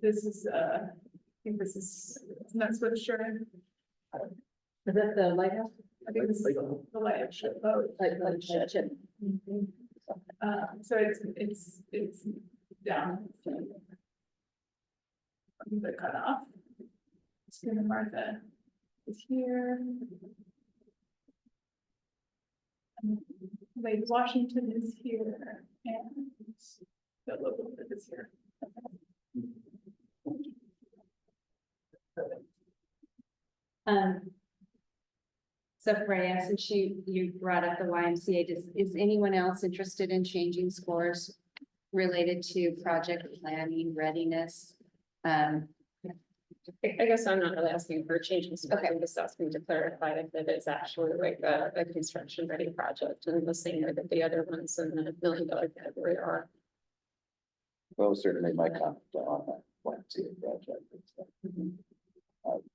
This is, I think this is, that's what sure. Is that the lighthouse? I think this is the lighthouse ship boat. So it's down. The cutoff. Schooner Martha is here. Lake Washington is here and the local is here. So Freya, since you brought up the YMCA, is anyone else interested in changing scores related to project planning readiness? I guess I'm not really asking for changes. Okay. I'm just asking to clarify if it is actually like a construction ready project and the same way that the other ones in the $1 million category are. Well, certainly my comment on that YMCA project.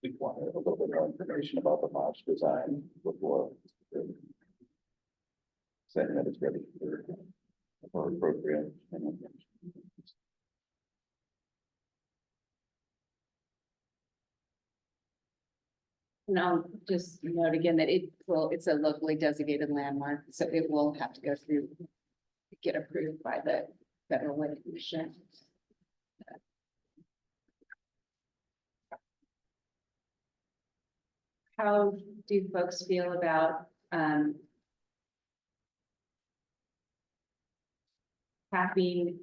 We wanted a little bit more information about the launch design before saying that it's ready for appropriate. And I'll just note again that it's a locally designated landmark, so it will have to go through, get approved by the Federal Land Commission. How do folks feel about, capping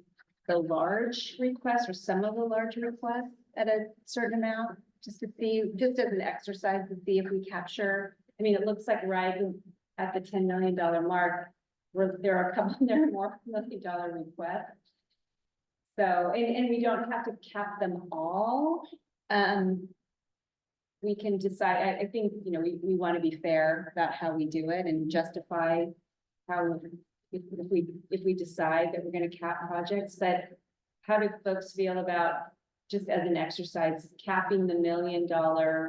the large requests or some of the large requests at a certain amount? Just to see, just as an exercise to see if we capture, I mean, it looks like right at the $10 million mark, where there are more $1 million requests. So, and we don't have to cap them all. We can decide, I think, you know, we want to be fair about how we do it and justify how, if we decide that we're going to cap projects, but how do folks feel about just as an exercise, capping the $1 million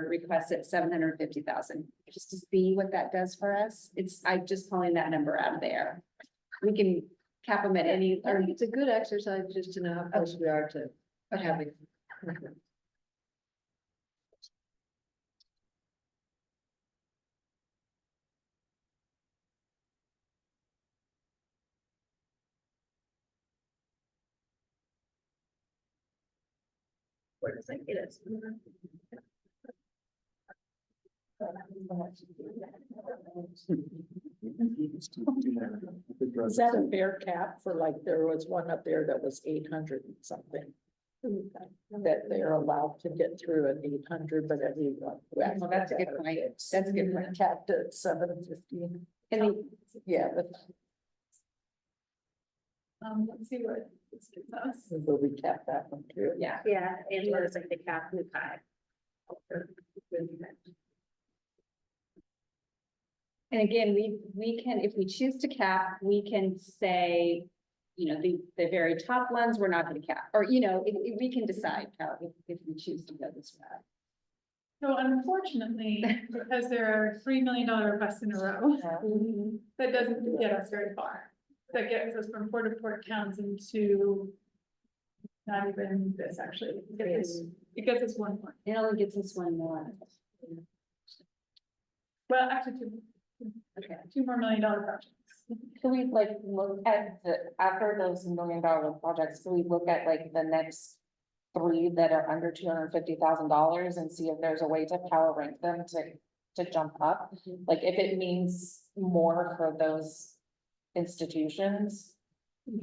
request at 750,000, just to see what that does for us. I'm just pulling that number out of there. We can cap them at any, I think it's a good exercise just to know how close we are to having. Where does that get us? Is that a fair cap for, like, there was one up there that was 800 and something? That they're allowed to get through at 800, but everyone. Well, that's a good point. That's a good point. Capped at 750. And Yeah, but Let's see what this gives us. will we cap that one too? yeah, Yeah, and what is like the cap Mukai. and again, we can, if we choose to cap, we can say, you know, the very top ones, we're not gonna cap, or, you know, we can decide how, if we choose to go this route. So unfortunately, because there are $3 million requests in a row, that doesn't get us very far. That gets us from Port of Port Townsend to not even this, actually. It gets us one more. It only gets us one more. Well, actually, Okay. $2 more $1 million projects. Can we like look at after those $1 million projects, can we look at like the next 3 that are under $250,000 and see if there's a way to power rank them to jump up? Like if it means more for those institutions,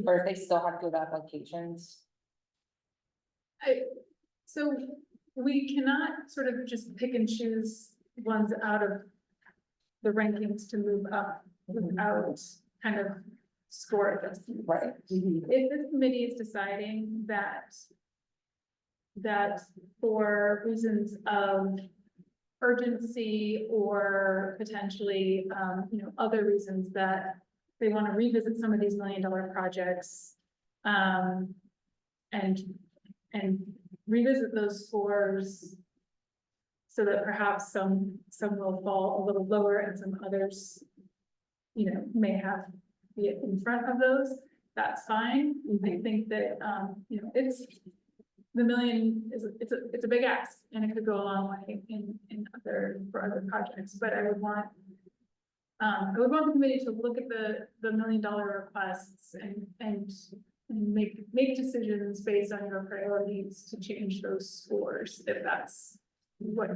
or if they still have good applications. So we cannot sort of just pick and choose ones out of the rankings to move up without kind of score adjustment. Right. If this committee is deciding that for reasons of urgency or potentially, other reasons that they want to revisit some of these $1 million projects, and revisit those scores so that perhaps some will fall a little lower and some others, may have be in front of those, that's fine. I think that, it's, the million is, it's a big ask and it could go a long way for other projects, but I would want the committee to look at the $1 million requests and make decisions based on your priorities to change those scores, if that's what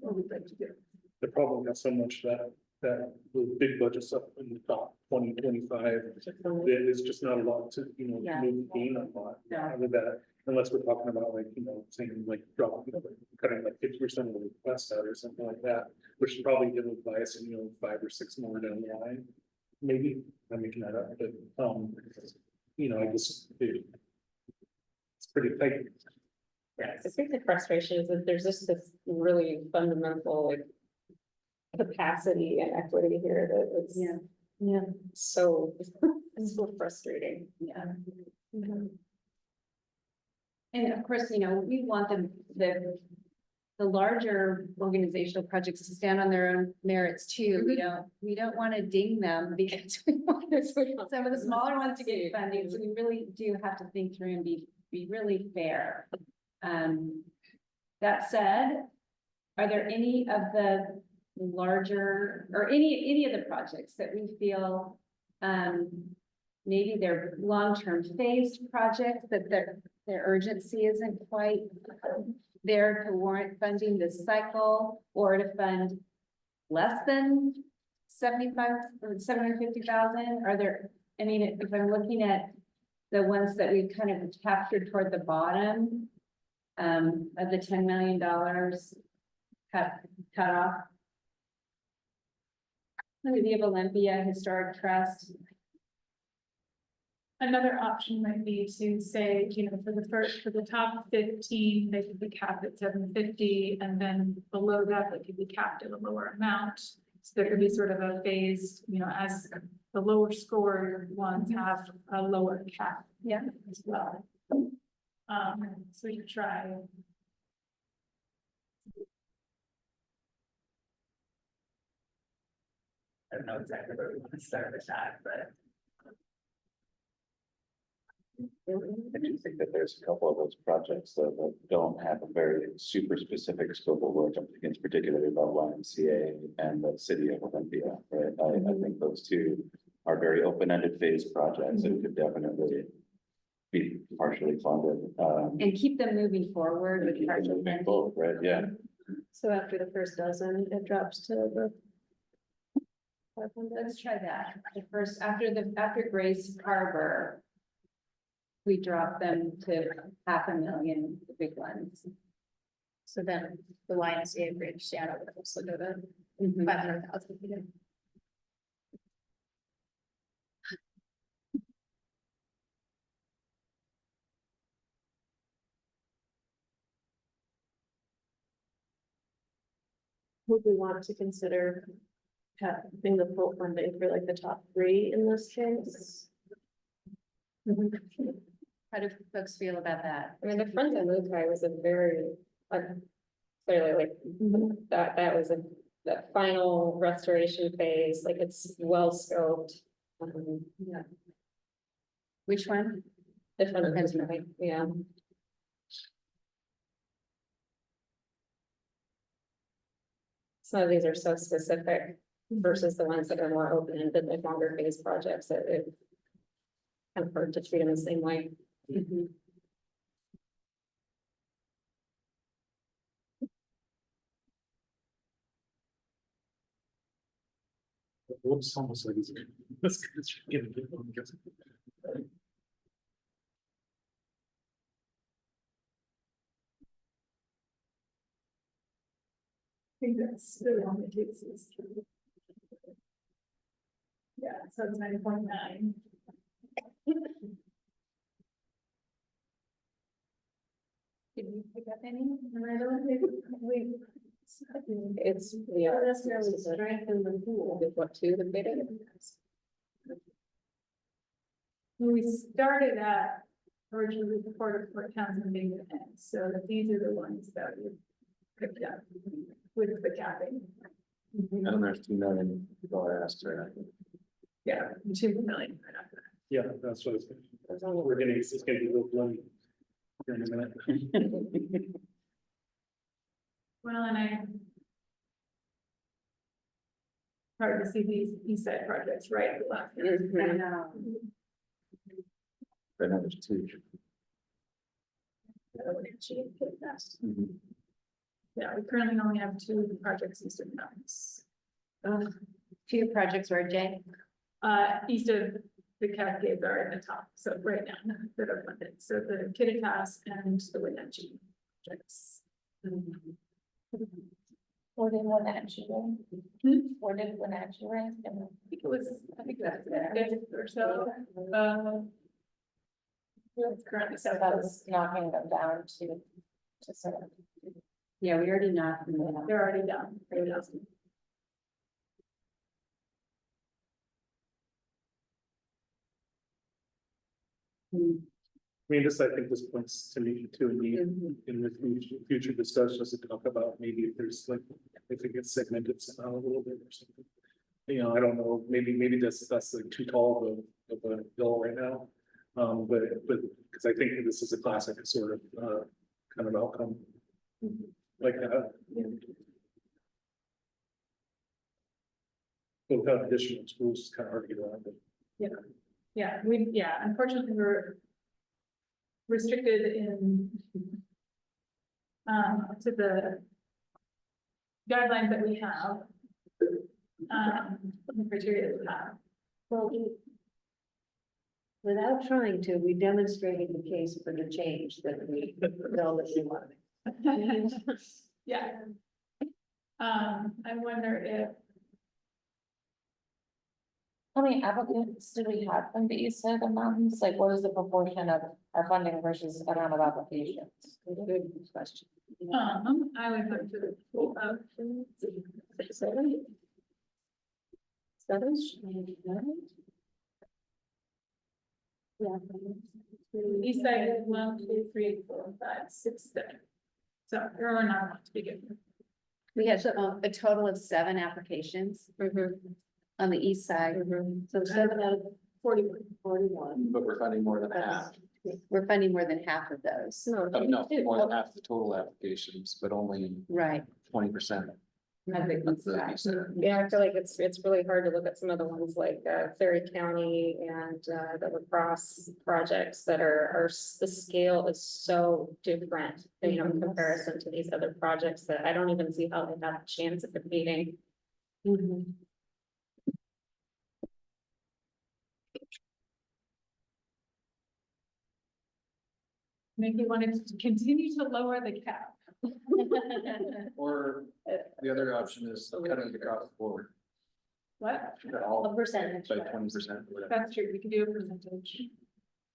we'd like to do. The problem is so much that the big budget's up in the top 2025, there is just not a lot to, Yeah. move gain a lot. Yeah. With that, unless we're talking about like, saying like dropping, cutting like 50% of the request out or something like that, which probably give a bias, 5 or 6 more down the line. Maybe I'm making that up, but I just, it's pretty tight. Yes, I think the frustration is that there's just this really fundamental like capacity and equity here that is so it's so frustrating. Yeah. And of course, we want the larger organizational projects to stand on their own merits too. We don't want to ding them because we want some of the smaller ones to get funding. So we really do have to think through and be really fair. That said, are there any of the larger or any of the projects that we feel maybe they're long-term phased projects that their urgency isn't quite there to warrant funding this cycle or to fund less than 75 or 750,000? Are there, if I'm looking at the ones that we've kind of captured toward the bottom of the $10 million cut off. City of Olympia Historic Trust. Another option might be to say, for the top 15, they could be capped at 750, and then below that, they could be capped at a lower amount. So there could be sort of a phase, as the lower score ones have a lower cap. Yeah. As well. So we could try. I don't know exactly where we want to start with that, but. I do think that there's a couple of those projects that don't have a very super specific scope of work. I'm thinking particularly about YMCA and the city of Olympia, right? I think those two are very open-ended phase projects and could definitely be partially funded. And keep them moving forward with partial moving funding. forward, right? Yeah. So after the first dozen, it drops to the 500. Let's try that. The first, after Grace Harbor, we drop them to 500,000, the big ones. So then the YMCA bridge, Seattle would also go to Mhm. 500,000. Would we want to consider having the full funding for like the top three in this case? How do folks feel about that? I mean, the front of Mukai was a very, clearly like, that was that final restoration phase, like it's well scoped. Yeah. Which one? The front of Mukai, yeah. Some of these are so specific versus the ones that are more open-ended, like longer phase projects, that it kind of hard to treat them the same way. Looks almost like it's. I think that's really all it takes is. Yeah, so it's 9.9. Did we pick up any? I don't think we. It's, yeah. That's really strengthen the pool. What, two, the beta? We started at originally the Port Townsend being the end, so that these are the ones that we picked up with the capping. And there's 2 million people I asked her. Yeah, 2 million right after that. Yeah, that's what it's. We're getting, it's gonna be a little bloody. Here in a minute. Well, and I. Hard to see these east side projects right at the left. I know. Right now there's 2. Wenatchee and Kittitas. Yeah, we currently only have 2 projects east of the mountains. Few projects where Jay, East of the Cascades are in the top, so right now that are funded, so the Kittitas and the Wenatchee projects. Or did Wenatchee rank? Or did Wenatchee rank? I think that's it, or so. It's currently So that was knocking them down to sort of. Yeah, we already knocked them down. They're already done. They're done. I mean, this, I think this points to me, to a need in the future discussions to talk about maybe if there's like, if it gets segmented somehow a little bit or something. You know, I don't know, maybe that's like too tall of a bill right now. But because I think this is a classic sort of kind of outcome like that. But without additional tools, it's kind of hard to get around it. Yeah, unfortunately, we're restricted in to the guidelines that we have. The criteria that we have. Well, without trying to, we demonstrated the case for the change that we know that we want. Yeah. I wonder if, How many applicants do we have from the east side of the mountains? Like, what is the proportion of our funding versus amount of applications? Good question. I would put to the full of 7? East side is 1, 2, 3, 4, 5, 6, 7. So there are not a lot to begin with. We had a total of 7 applications on the east side. So 7 out of 41. 41. But we're funding more than half. We're funding more than half of those. No, more than half the total applications, but only Right. 20%. Of the east side. Yeah, I feel like it's really hard to look at some of the ones like Ferry County and the LaCrosse projects that are the scale is so different, you know, in comparison to these other projects that I don't even see how they have a chance at competing. Maybe you wanted to continue to lower the cap. Or the other option is cutting it across the board. What? Cut all A percentage. by 20%. That's true, we can do a percentage.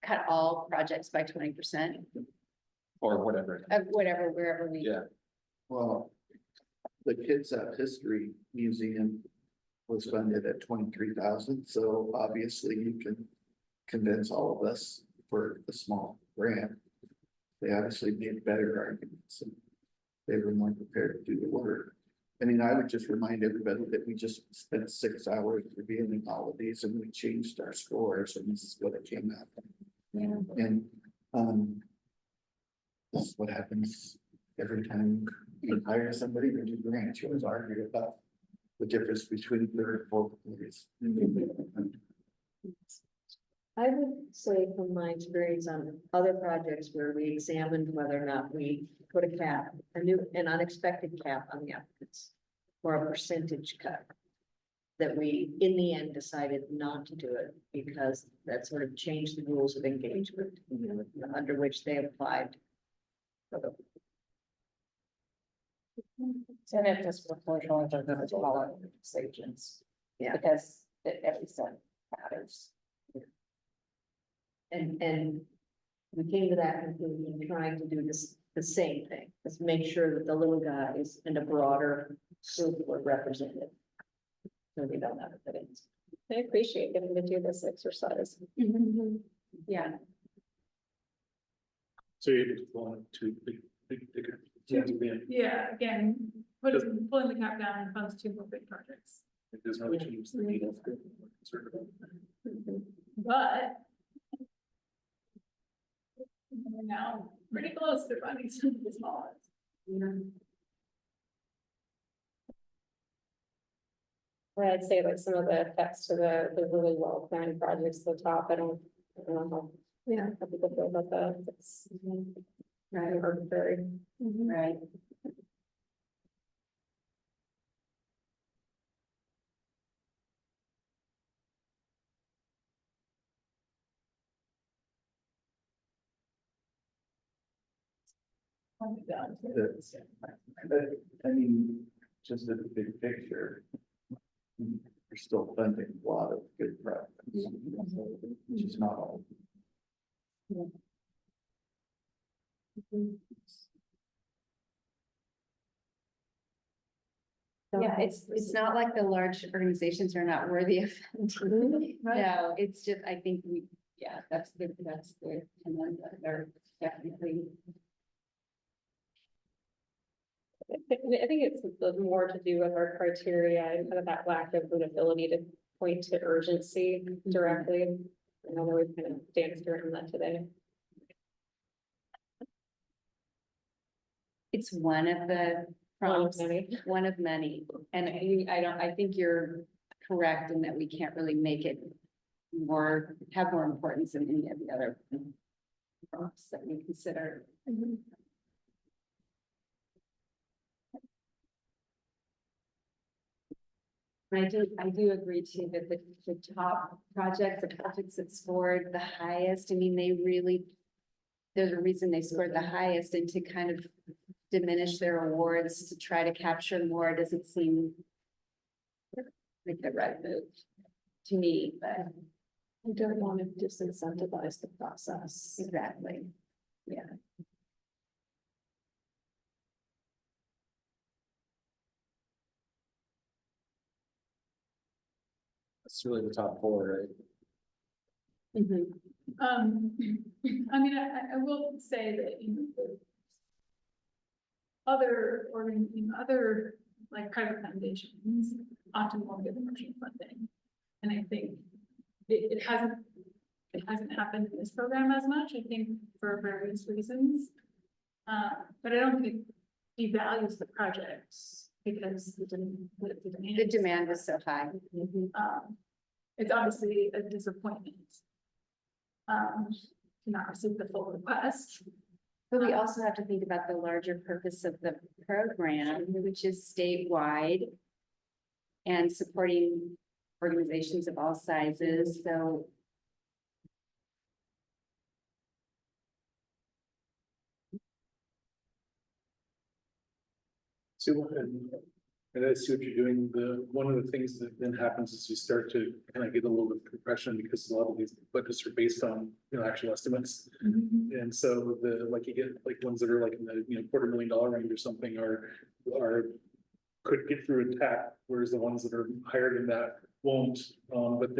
Cut all projects by 20% Or whatever. of whatever, wherever we. Yeah. Well, the Kitsap History Museum was funded at 23,000, so obviously you can convince all of us for a small grant. They obviously made better arguments and they were more prepared to do the work. I mean, I would just remind everybody that we just spent 6 hours reviewing all of these and we changed our scores and this is what it came out. And, this is what happens every time you hire somebody to do grants, you always argue about the difference between third and fourth place. I would say from my experience on other projects where we examined whether or not we put a cap, an unexpected cap on the applicants. Or a percentage cut. That we, in the end, decided not to do it because that sort of changed the rules of engagement, you know, under which they applied. And it disproportionately to the smaller stations. Yeah. Because every cent matters. And we came to that conclusion, trying to do this, the same thing, let's make sure that the little guys and a broader group were represented. So we don't have it. I appreciate getting to do this exercise. Yeah. So you're able to go on to bigger. Yeah, again, pulling the cap down and funds 2 more big projects. It doesn't really change the needle. But we're now pretty close to funding some of the small ones. Or I'd say like some of the effects to the really well planned projects at the top, I don't know how. Yeah, how people feel about that. It's Right. arbitrary. Right. I mean, just at the big picture. We're still funding a lot of good projects, which is not all. Yeah, it's not like the large organizations are not worthy of funding. No, it's just, I think that's the, and then they're definitely. I think it's more to do with our criteria and kind of that lack of an ability to point to urgency directly. I know that we've kind of danced around that today. It's one of the prompts, one of many, and I think you're correct in that we can't really make it have more importance than any of the other prompts that we consider. I do agree too that the top projects, the projects that scored the highest, I mean, there's a reason they scored the highest, and to kind of diminish their awards to try to capture more doesn't seem like the right move to me, but I don't want to disincentivize the process. exactly, yeah. It's really the top 4, right? I mean, I will say that, you know, other like private foundations often won't get commercial funding. And I think it hasn't happened in this program as much, I think, for various reasons. But I don't think it devalues the projects because The demand was so high. It's obviously a disappointment. To not receive the full request. But we also have to think about the larger purpose of the program, which is statewide and supporting organizations of all sizes, so. So, and I see what you're doing. One of the things that then happens is you start to kind of get a little bit of compression because a lot of these budgets are based on, you know, actual estimates. And so like you get like ones that are like in the, you know, $250,000 range or something could get through intact, whereas the ones that are higher than that won't. But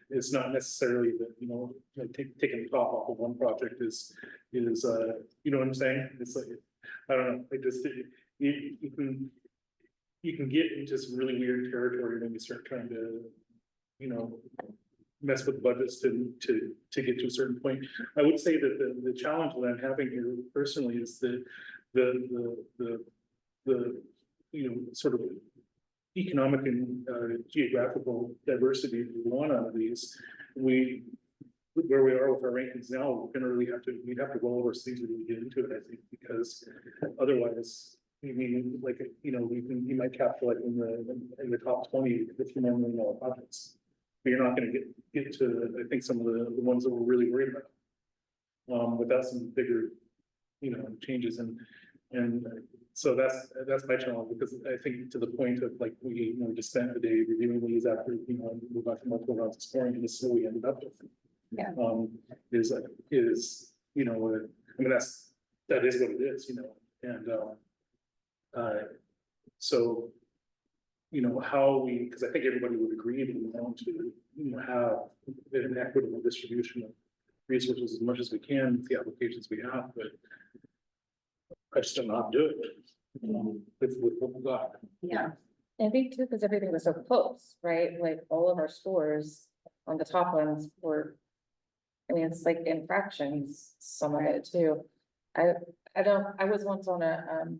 it's not necessarily that, you know, taking the top off of one project is, you know what I'm saying? It's like, I don't know, you can get into some really weird territory when you start trying to, you know, mess with budgets to get to a certain point. I would say that the challenge that I'm having here personally is the you know, sort of economic and geographical diversity we want out of these. Where we are with our rankings now, we're gonna really have to go over things to really get into it, I think, because otherwise, I mean, like, you know, you might capture like in the top 20, $50 million projects. But you're not gonna get to, I think, some of the ones that we're really worried about. Without some bigger, you know, changes and so that's my challenge, because I think to the point of like, we just spent the day reviewing these after, you know, move on to multiple rounds of scoring, and this is what we ended up with. Yeah. Is, you know, I mean, that is what it is, you know, and, so, you know, because I think everybody would agree that we want to, you know, have an equitable distribution of resources as much as we can with the applications we have, but I just do not do it, with what we got. Yeah. I think too, because everything was so close, right? Like all of our scores on the top ones were, I mean, it's like in fractions, some of it too. I was once on a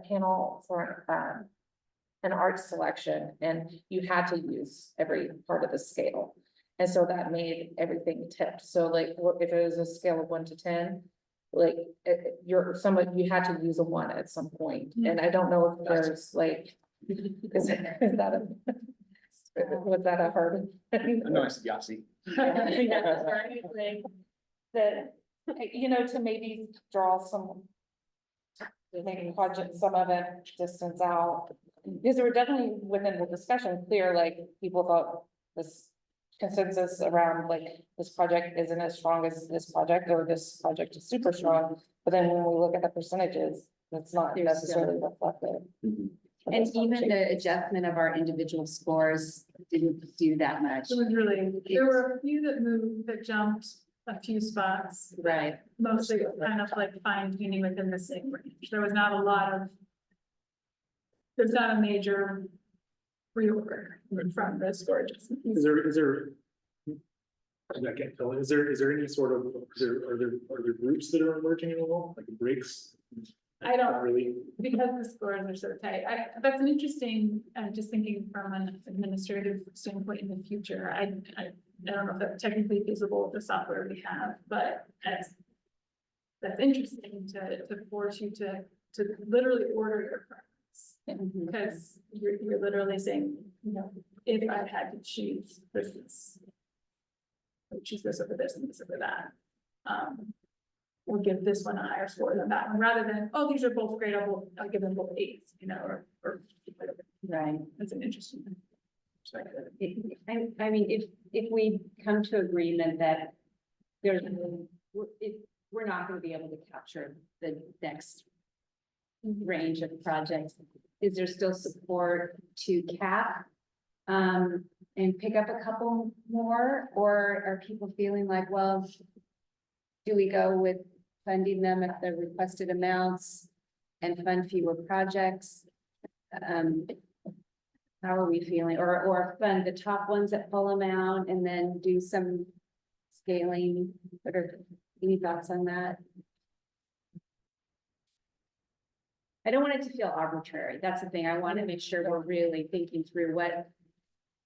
panel for an art selection, and you had to use every part of the scale. And so that made everything tipped. So like, if it was a scale of 1 to 10, like you had to use a 1 at some point. And I don't know if there's like, is that was that a hard? No, I said Yahtzee. That, you know, to maybe draw some, maybe budget some of it distance out, because there were definitely within the discussion clear, like people thought this consensus around like this project isn't as strong as this project, or this project is super strong, but then when we look at the percentages, that's not necessarily reflected. And even the adjustment of our individual scores didn't do that much. It was really, there were a few that jumped a few spots. Right. Mostly kind of like fine tuning within the same range. There was not a lot of, there's not a major reorder from the score adjustment. Is there? I can't tell. Is there any sort of, are there groups that are emerging at all, like breaks? I don't Not really. Because the scores are so tight. That's an interesting, just thinking from an administrative standpoint in the future. I don't know if that's technically feasible with the software we have, but that's interesting to force you to literally order your products. Because you're literally saying, you know, if I had to choose this, I would choose this over this and this over that. Or give this one a higher score than that one, rather than, oh, these are both great, I'll give them both 8s, you know, or whatever. Right. That's an interesting perspective. I mean, if we come to agreement that we're not going to be able to capture the next range of projects, is there still support to cap and pick up a couple more, or are people feeling like, well, do we go with funding them at the requested amounts and fund fewer projects? How are we feeling? Or fund the top ones at full amount and then do some scaling? What are any thoughts on that? I don't want it to feel arbitrary. That's the thing. I want to make sure we're really thinking through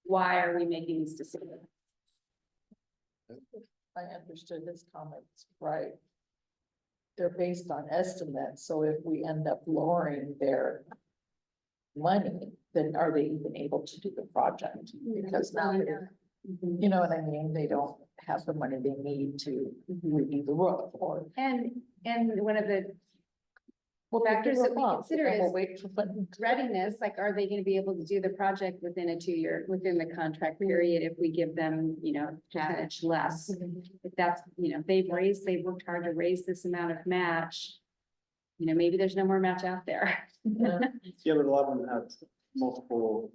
why are we making these decisions? I understood his comments, right? They're based on estimates, so if we end up lowering their money, then are they even able to do the project? Because now they're, you know what I mean, they don't have the money they need to redo the roof or. And one of the factors that we consider is wait for funding. readiness, like, are they gonna be able to do the project within within the contract period if we give them, you know, percentage less? If that's, you know, they've worked hard to raise this amount of match. You know, maybe there's no more match out there. Yeah, but a lot of them have multiple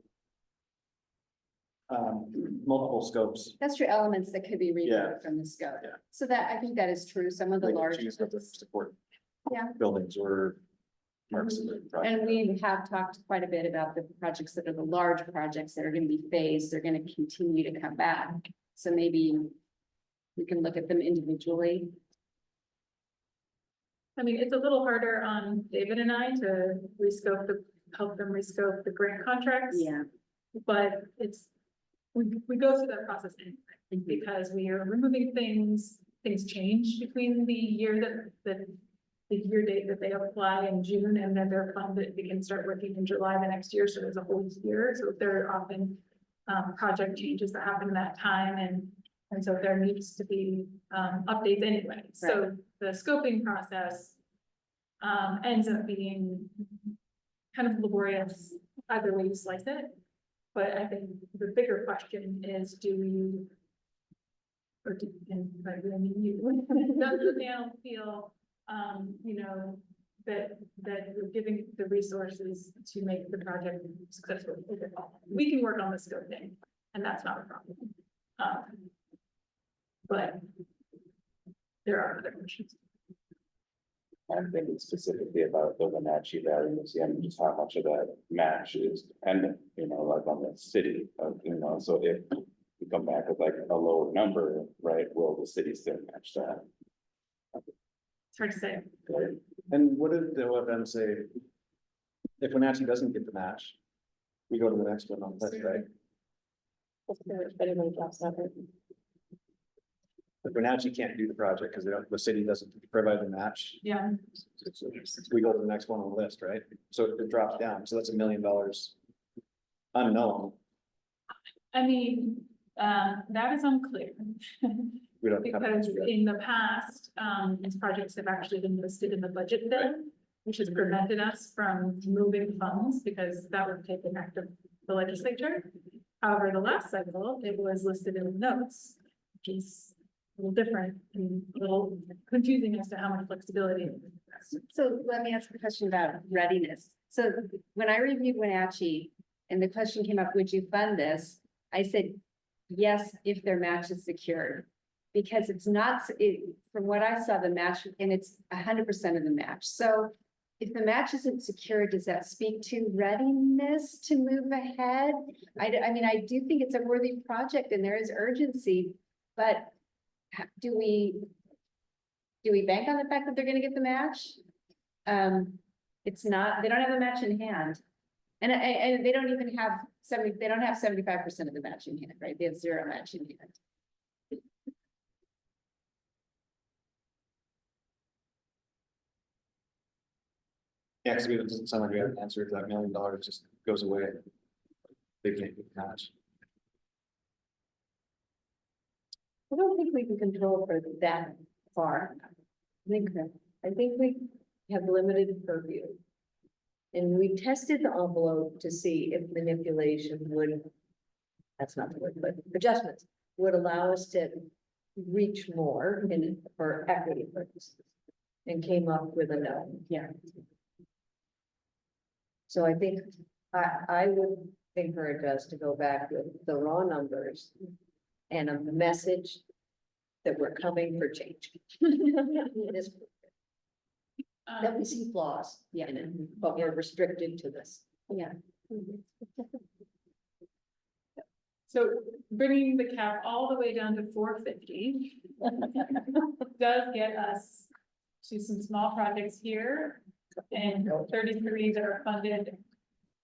scopes. That's true, elements that could be removed from the scope. Yeah. So that, I think that is true, some of the Like large. choose whether to support Yeah. buildings or parks. And we have talked quite a bit about the projects that are the large projects that are gonna be phased, they're gonna continue to come back. So maybe we can look at them individually. I mean, it's a little harder on David and I to help them rescope the grant contracts. Yeah. But we go through that process anyway, because we are removing things change between the year that the year date that they apply in June, and then they're funded, they can start working in July the next year, so there's a whole year, so there are often project changes that happen in that time, and so there needs to be updates anyway. So the scoping process ends up being kind of laborious either way you slice it. But I think the bigger question is, do we, or do, and by we, I mean you, does the panel feel, you know, that we're giving the resources to make the project successful overall? We can work on the scoping, and that's not a problem. But there are other questions. I'm thinking specifically about the Wenatchee values, and just how much of that match is dependent, you know, like on the city, you know, so if we come back with like a lower number, right, will the city still match that? It's hard to say. And what did the OFM say? If Wenatchee doesn't get the match, we go to the next one on the list, right? If Wenatchee can't do the project because the city doesn't provide the match, Yeah. we go to the next one on the list, right? So it drops down, so that's $1 million unknown. I mean, that is unclear. We don't have. Because in the past, these projects have actually been listed in the budget bill, which has prevented us from moving funds because that would take an act of the legislature. However, the last cycle, it was listed in the notes, which is a little different and a little confusing as to how much flexibility. So let me ask a question about readiness. So when I reviewed Wenatchee and the question came up, would you fund this? I said, yes, if their match is secured. Because it's not, from what I saw, the match, and it's 100% of the match. So if the match isn't secured, does that speak to readiness to move ahead? I mean, I do think it's a worthy project and there is urgency, but do we bank on the fact that they're gonna get the match? It's not, they don't have a match in hand. And they don't even have they don't have 75% of the match in hand, right? They have 0 match in hand. Yeah, because it doesn't sound like we have an answer to that $1 million just goes away. They can't get the match. I don't think we can control for that far. I think we have limited purview. And we tested the envelope to see if manipulation would, that's not the word, but adjustments would allow us to reach more in for equity purposes. And came up with a no. Yeah. So I think I would encourage us to go back with the raw numbers and a message that we're coming for change. This- That we see flaws in it, but we're restricted to this. Yeah. So bringing the cap all the way down to 450 does get us to some small projects here and 33 that are funded.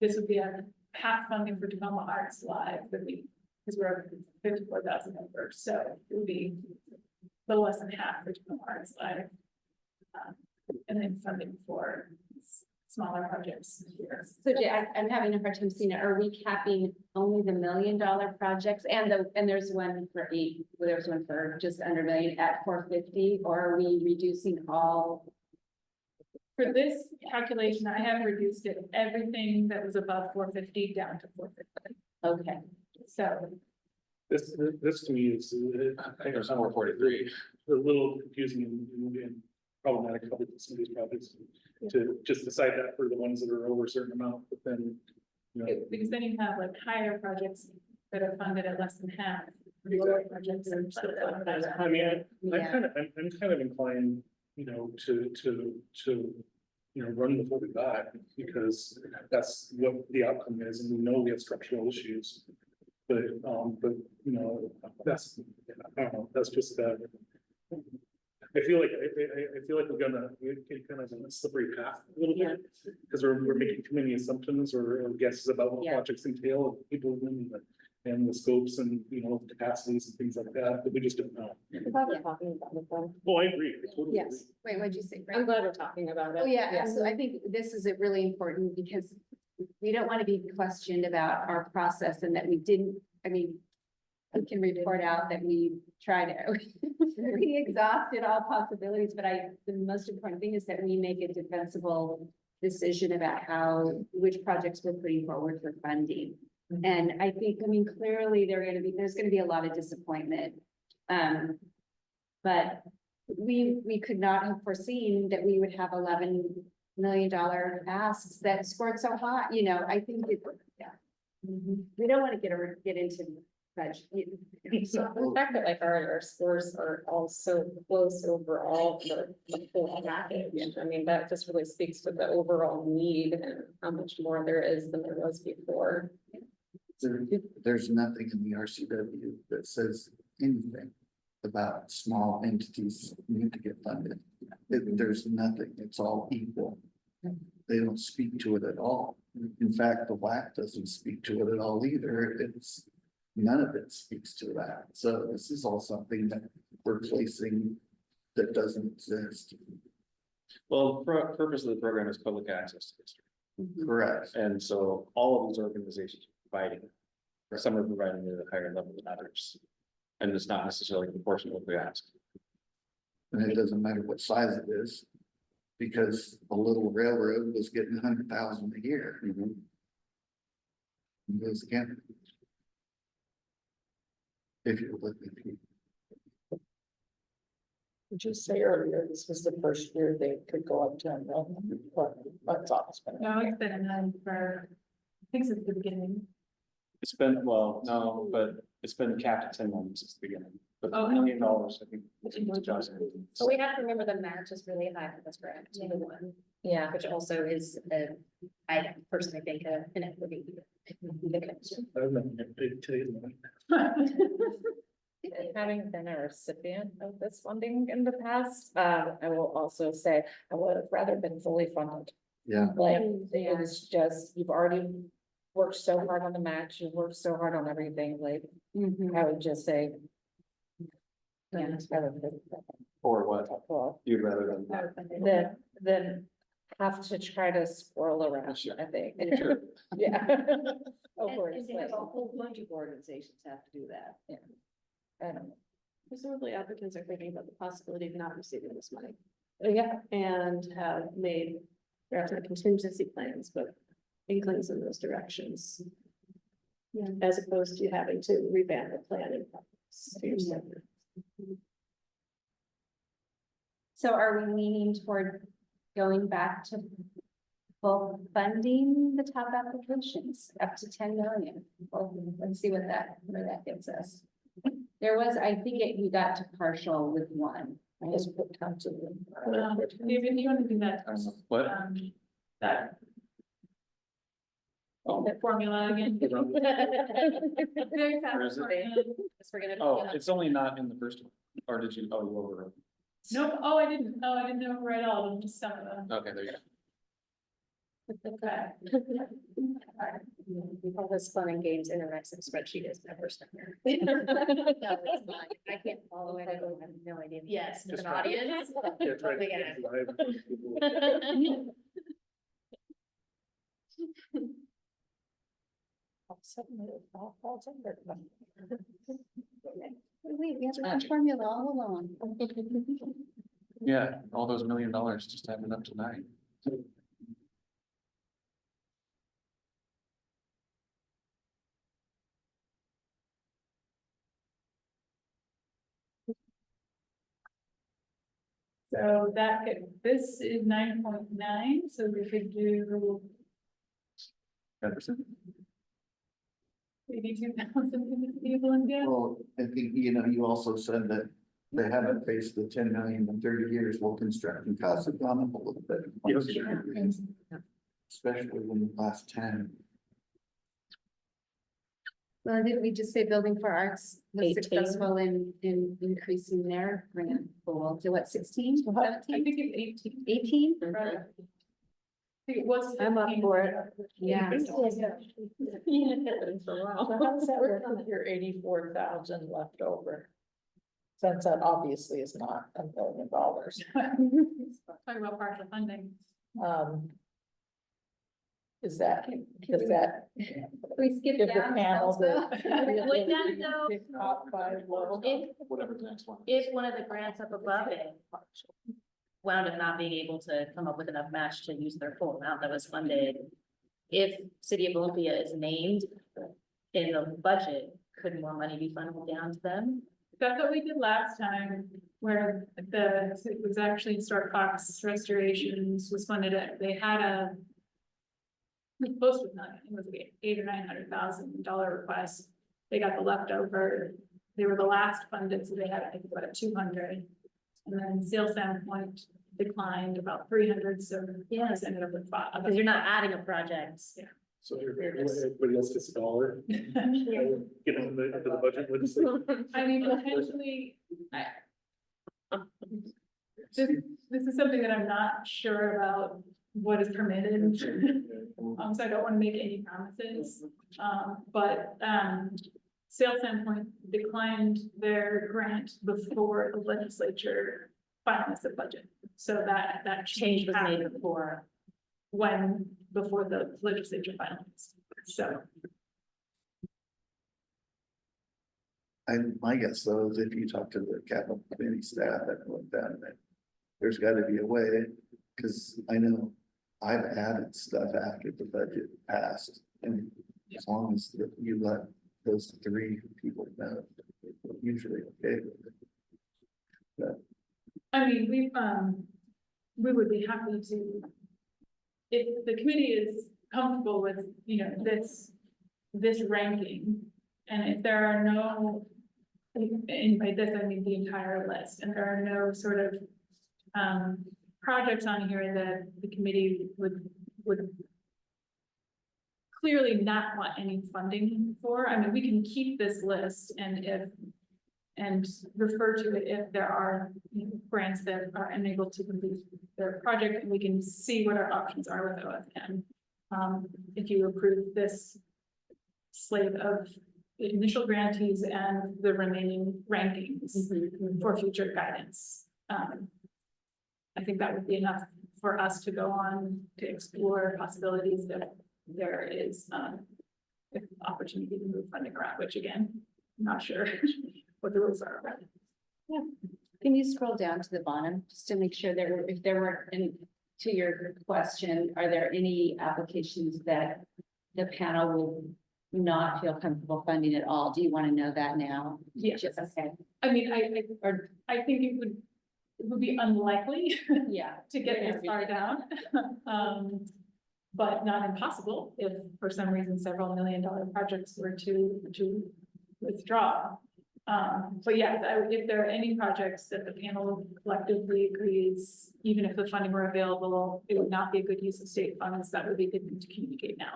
This would be a half funding for Tacoma Arts Live that we, because we're over 54,000 members, so it would be a little less than half for Tacoma Arts Live. And then funding for smaller projects here. So Jay, I'm having a hard time seeing it. Are we capping only the $1 million projects and there's one for there's one for just under $1 million at 450, or are we reducing all? For this calculation, I have reduced it, everything that was above 450 down to 450. Okay. So This to me is, I think it was somewhere 43. a little confusing and problematic about some of these projects. To just decide that for the ones that are over a certain amount, but then, you know. because then you have like higher projects that are funded at less than half. Lower projects are funded at less than half. I mean, Yeah. I'm kind of inclined, you know, to, you know, run with what we got, because that's what the outcome is, and we know we have structural issues. But, you know, that's, I don't know, that's just, I feel like we're gonna, get kind of on a slippery path a little bit, because we're making too many assumptions or guesses about what projects entail, people and the scopes and, you know, capacities and things like that, but we just don't know. Oh, I agree. I totally agree. Wait, what'd you say? I'm glad we're talking about it. Oh, yeah, so I think this is really important because we don't want to be questioned about our process and that we didn't, I mean, we can report out that we tried to, we exhausted all possibilities, but the most important thing is that we make a defensible decision about which projects we're putting forward for funding. And I think, I mean, clearly there's gonna be a lot of disappointment. But we could not have foreseen that we would have $11 million asks that scored so high, you know, I think we don't want to get into budget. So the fact that like our scores are all so close overall for the whole package, I mean, that just really speaks to the overall need and how much more there is than there was before. There's nothing in the RCW that says anything about small entities need to get funded. There's nothing, it's all equal. They don't speak to it at all. In fact, the WAC doesn't speak to it at all either. None of it speaks to that. So this is all something that we're placing that doesn't exist. Well, the purpose of the program is public access to history. Correct. And so all of these organizations are providing, or some are providing at a higher level than others. And it's not necessarily proportional what we ask. And it doesn't matter what size it is, because a little railroad was getting 100,000 a year. Those can't. If you're looking. Did you say earlier, this was the first year they could go up to $1 million? That's awesome. No, it's been a none for, I think since the beginning. It's been, well, no, but it's been capped at 10 million since the beginning, but $1 million, I think. So we have to remember the match is really high for this grant, Yeah. which also is, I personally think, an equity. I remember it today. Having been a recipient of this funding in the past, I will also say I would have rather been fully funded. Yeah. Like, it was just, you've already worked so hard on the match, you've worked so hard on everything, like, I would just say. Yeah, it's better than. Or what? Well, You'd rather than. then have to try to swirl around, I think. Sure. Yeah. Of And course. you have a whole bunch of organizations have to do that. Yeah. I don't know. Presumably applicants are thinking about the possibility of not receiving this money Yeah, and have made perhaps not contingency plans, but inklings in those directions. Yeah. As opposed to having to revamp the planning process. So are we leaning toward going back to Well, funding the top applications up to 10 million. Well, let's see where that gets us. There was, I think we got to partial with one. I just put Townsend. David, do you want to do that? What? That. That formula again. Very Where is fast. it? formula. Oh, it's only not in the first one, or did you, oh, you overwrote. Nope, I didn't overwrite all of them, just some of them. Okay, there you go. Okay. All this fun and games interactive spreadsheet is never stuck there. No, it's not. I can't follow it. I have no idea. Yes, Just an try. audience. Yeah, try to Look at it. Wait, we have a formula all along. Yeah, all those $1 million just added up to 9. So this is 9.9, so we could do Jefferson? 82,000 people in there. Well, I think, you also said that they haven't faced the 10 million in 30 years. Well, construction costs have gone up a little bit. Especially in the last 10. Well, didn't we just say Building for Arts was 18. successful in increasing their grant pool to what, 16, I 17, think it's 18. 18? Right. I think it was. I'm up for it. Yeah. So how does that work with your 84,000 left over? Since that obviously is not $1 million. Talk about partial funding. Does that, We skipped give the down. panel the? Would that go- pick top 5 level? Whatever the next one. If one of the grants up above it wound up not being able to come up with enough match to use their full amount that was funded, if City of Olympia is named in the budget, could more money be funneled down to them? That's what we did last time, where it was actually Historic Fox Restorations was funded, they had close with nothing, it was like $800,000 or $900,000 request. They got the leftover, they were the last funded, so they had, I think, about 200. And then Sales Standpoint declined about 300, so Yes. ended up with 5. Because you're not adding a project. Yeah. So everybody else gets a dollar. Get into the budget legislation. I mean, potentially, this is something that I'm not sure about what is permitted. So I don't want to make any promises, but Sales Standpoint declined their grant before the legislature finalized the budget. So that Change was made happened before. before the legislature finalized, so. My guess though is if you talk to the capital committee staff and look down that there's gotta be a way, cause I know I've added stuff after the budget passed. And as long as you let those 3 people know, they're usually okay with it. But I mean, we would be happy to, if the committee is comfortable with, this ranking. And if there are no, and by this, I mean the entire list, and there are no sort of, projects on here that the committee would clearly not want any funding for. I mean, we can keep this list and refer to it if there are grants that are unable to complete their project, and we can see what our options are with OFM. If you approve this slate of the initial grantees and the remaining rankings for future guidance. I think that would be enough for us to go on to explore possibilities that there is if opportunity to move funding around, which again, I'm not sure what the rules are about it. Yeah. Can you scroll down to the bottom just to make sure if there were any, to your question, are there any applications that the panel will not feel comfortable funding at all? Do you want to know that now? Yes. Okay. I mean, I think it would be unlikely Yeah. to get this far down. but not impossible if for some reason several $1 million projects were to withdraw. But yeah, if there are any projects that the panel collectively agrees, even if the funding were available, it would not be a good use of state funds, that would be a good thing to communicate now.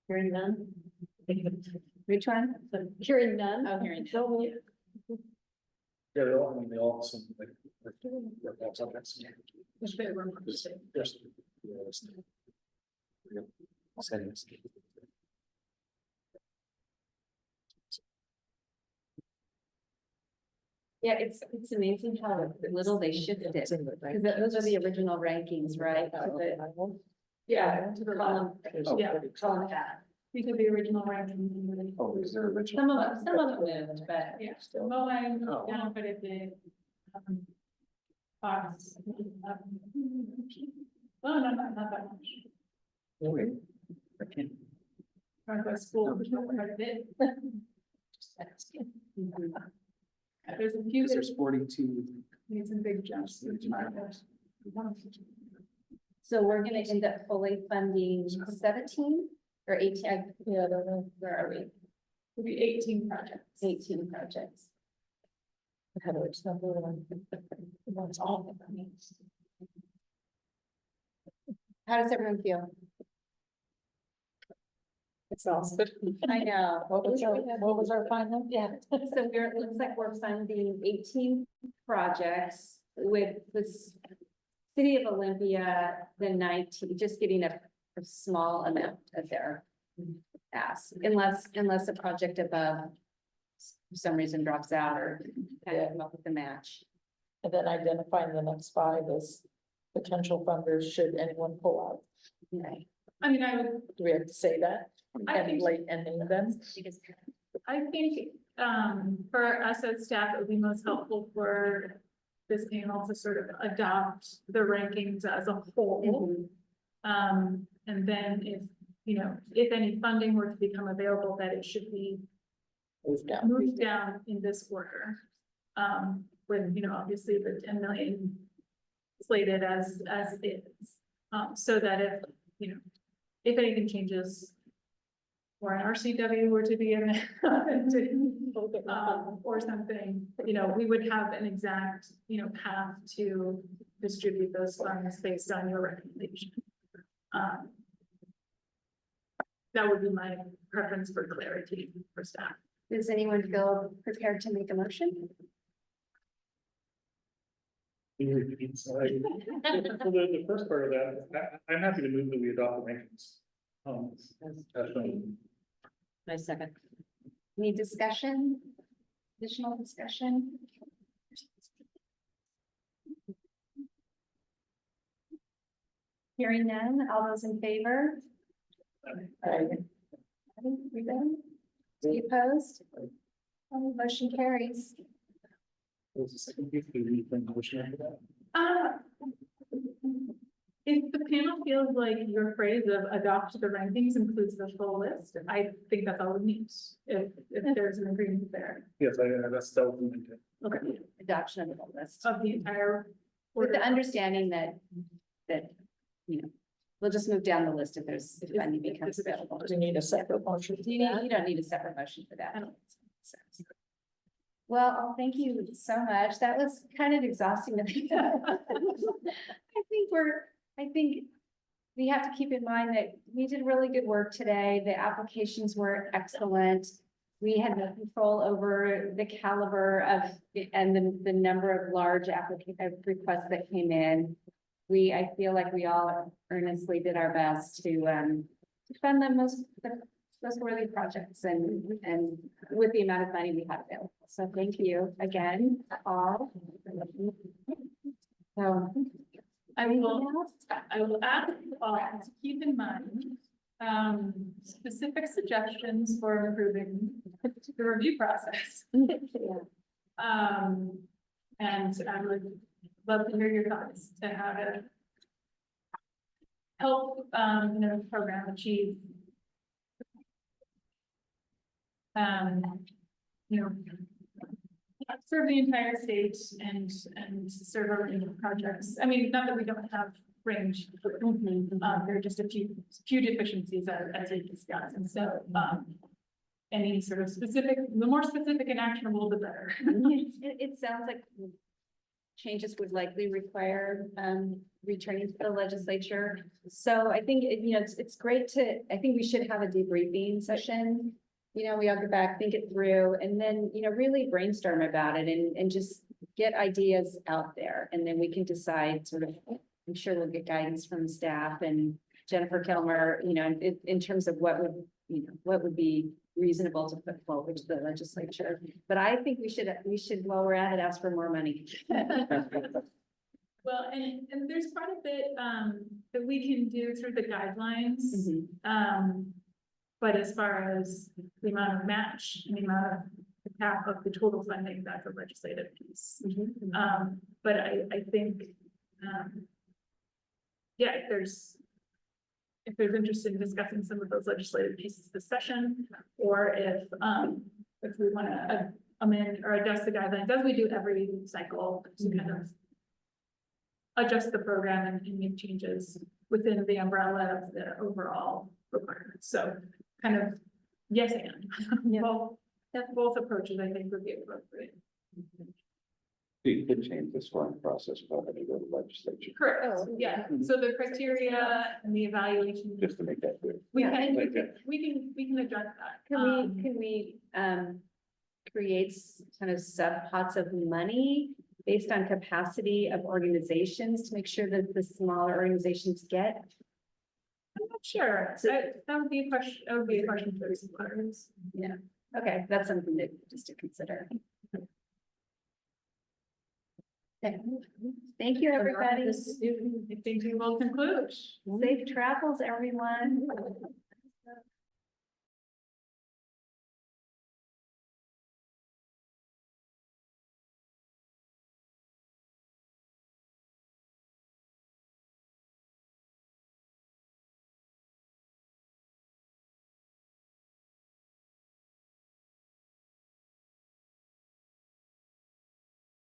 Hearing none. Which one? Hearing none. Oh, hearing. Yeah, they all, I mean, they all seem like. They're subjects. If they were more Yes. state. Yes. Yes. Yeah. I'll send this. Yeah, it's amazing how little they shifted, because those are the original rankings, right? Yeah, to the Column, yeah, column hat. these are the original ranking. Oh, is there original? Some of them moved, but Yeah, Moline, Oh. down, but it did. Foss. Oh, no, not that much. Oh, wait. I can't. Northwest School, part of it. There's a few, There's 42. made some big jumps. so we're gonna end up fully funding 17 or 18, Yeah, I don't know. where are we? It'll be 18 projects. 18 projects. Heather, it's not the one. It's all. How does everyone feel? Exhausted. I know. What was our final? Yeah. So it looks like we're funding 18 projects with the city of Olympia, the 19, just getting a small amount of their ask, unless a project above for some reason drops out or kind of come up with a match. And then identifying the next 5 as potential funders should anyone pull out. Okay. I mean, I would, Do we have to say that? I And think- late and name them? I think, for us as staff, it would be most helpful for this panel to sort of adopt the rankings as a whole. And then if any funding were to become available, that it should be moved down in this order. With, obviously the 10 million slated as is. So that if anything changes, or an RCW were to be in, or something, we would have an exact, path to distribute those funds based on your recommendation. That would be my preference for clarity for staff. Does anyone feel prepared to make a motion? So the first part of that, I'm happy to move that we adopt the rankings. As shown. My second. Any discussion? Additional discussion? Hearing none, all those in favor? We done? Any opposed? Motion carries. What's the second piece? Do we think we should have that? If the panel feels like your phrase of adopt the rankings includes the full list, I think that's all it needs, if there's an agreement there. Yes, that's that would be intent. Okay. Adoption of the whole list. Of the entire. With the understanding that, we'll just move down the list if funding becomes available. Do you need a separate motion? You don't need a separate motion for that. Well, thank you so much. That was kind of exhausting. I think we have to keep in mind that we did really good work today. The applications were excellent. We had no control over the caliber of, and the number of large requests that came in. I feel like we all earnestly did our best to fund the most worthy projects and with the amount of money we had available. So thank you again, all. So I will ask you all to keep in mind specific suggestions for improving the review process. And I would love to hear your thoughts to how to help the program achieve you know, serve the entire state and serve our range of projects. I mean, not that we don't have range, there are just a few deficiencies as we discussed, and so, any sort of specific, the more specific and actionable, the better. It sounds like changes would likely require returning to the legislature. So I think, you know, it's great to, I think we should have a debriefing session. You know, we all go back, think it through, and then, you know, really brainstorm about it and just get ideas out there. And then we can decide sort of, I'm sure we'll get guidance from staff and Jennifer Kilmer, you know, in terms of what would be reasonable to put forward to the legislature. But I think we should, while we're at it, ask for more money. Well, and there's quite a bit that we can do through the guidelines. But as far as the amount of match and the amount of the cap of the total funding, that's a legislative piece. But I think, yeah, if there's interest in discussing some of those legislative pieces this session, or if we want to amend or adjust the guidelines, as we do every cycle, to kind of adjust the program and make changes within the umbrella of the overall requirements. So kind of yes and. Both approaches I think would be appropriate. You could change the scoring process without having to go to the legislature. Correct, yeah, so the criteria and the evaluation. Just to make that clear. We can adjust that. Can we create kind of subpots of money based on capacity of organizations to make sure that the smaller organizations get? I'm not sure, that would be a question, for the suppliers. Yeah, okay, that's something that just to consider. Okay. Thank you, everybody. I think we will conclude. Safe travels, everyone.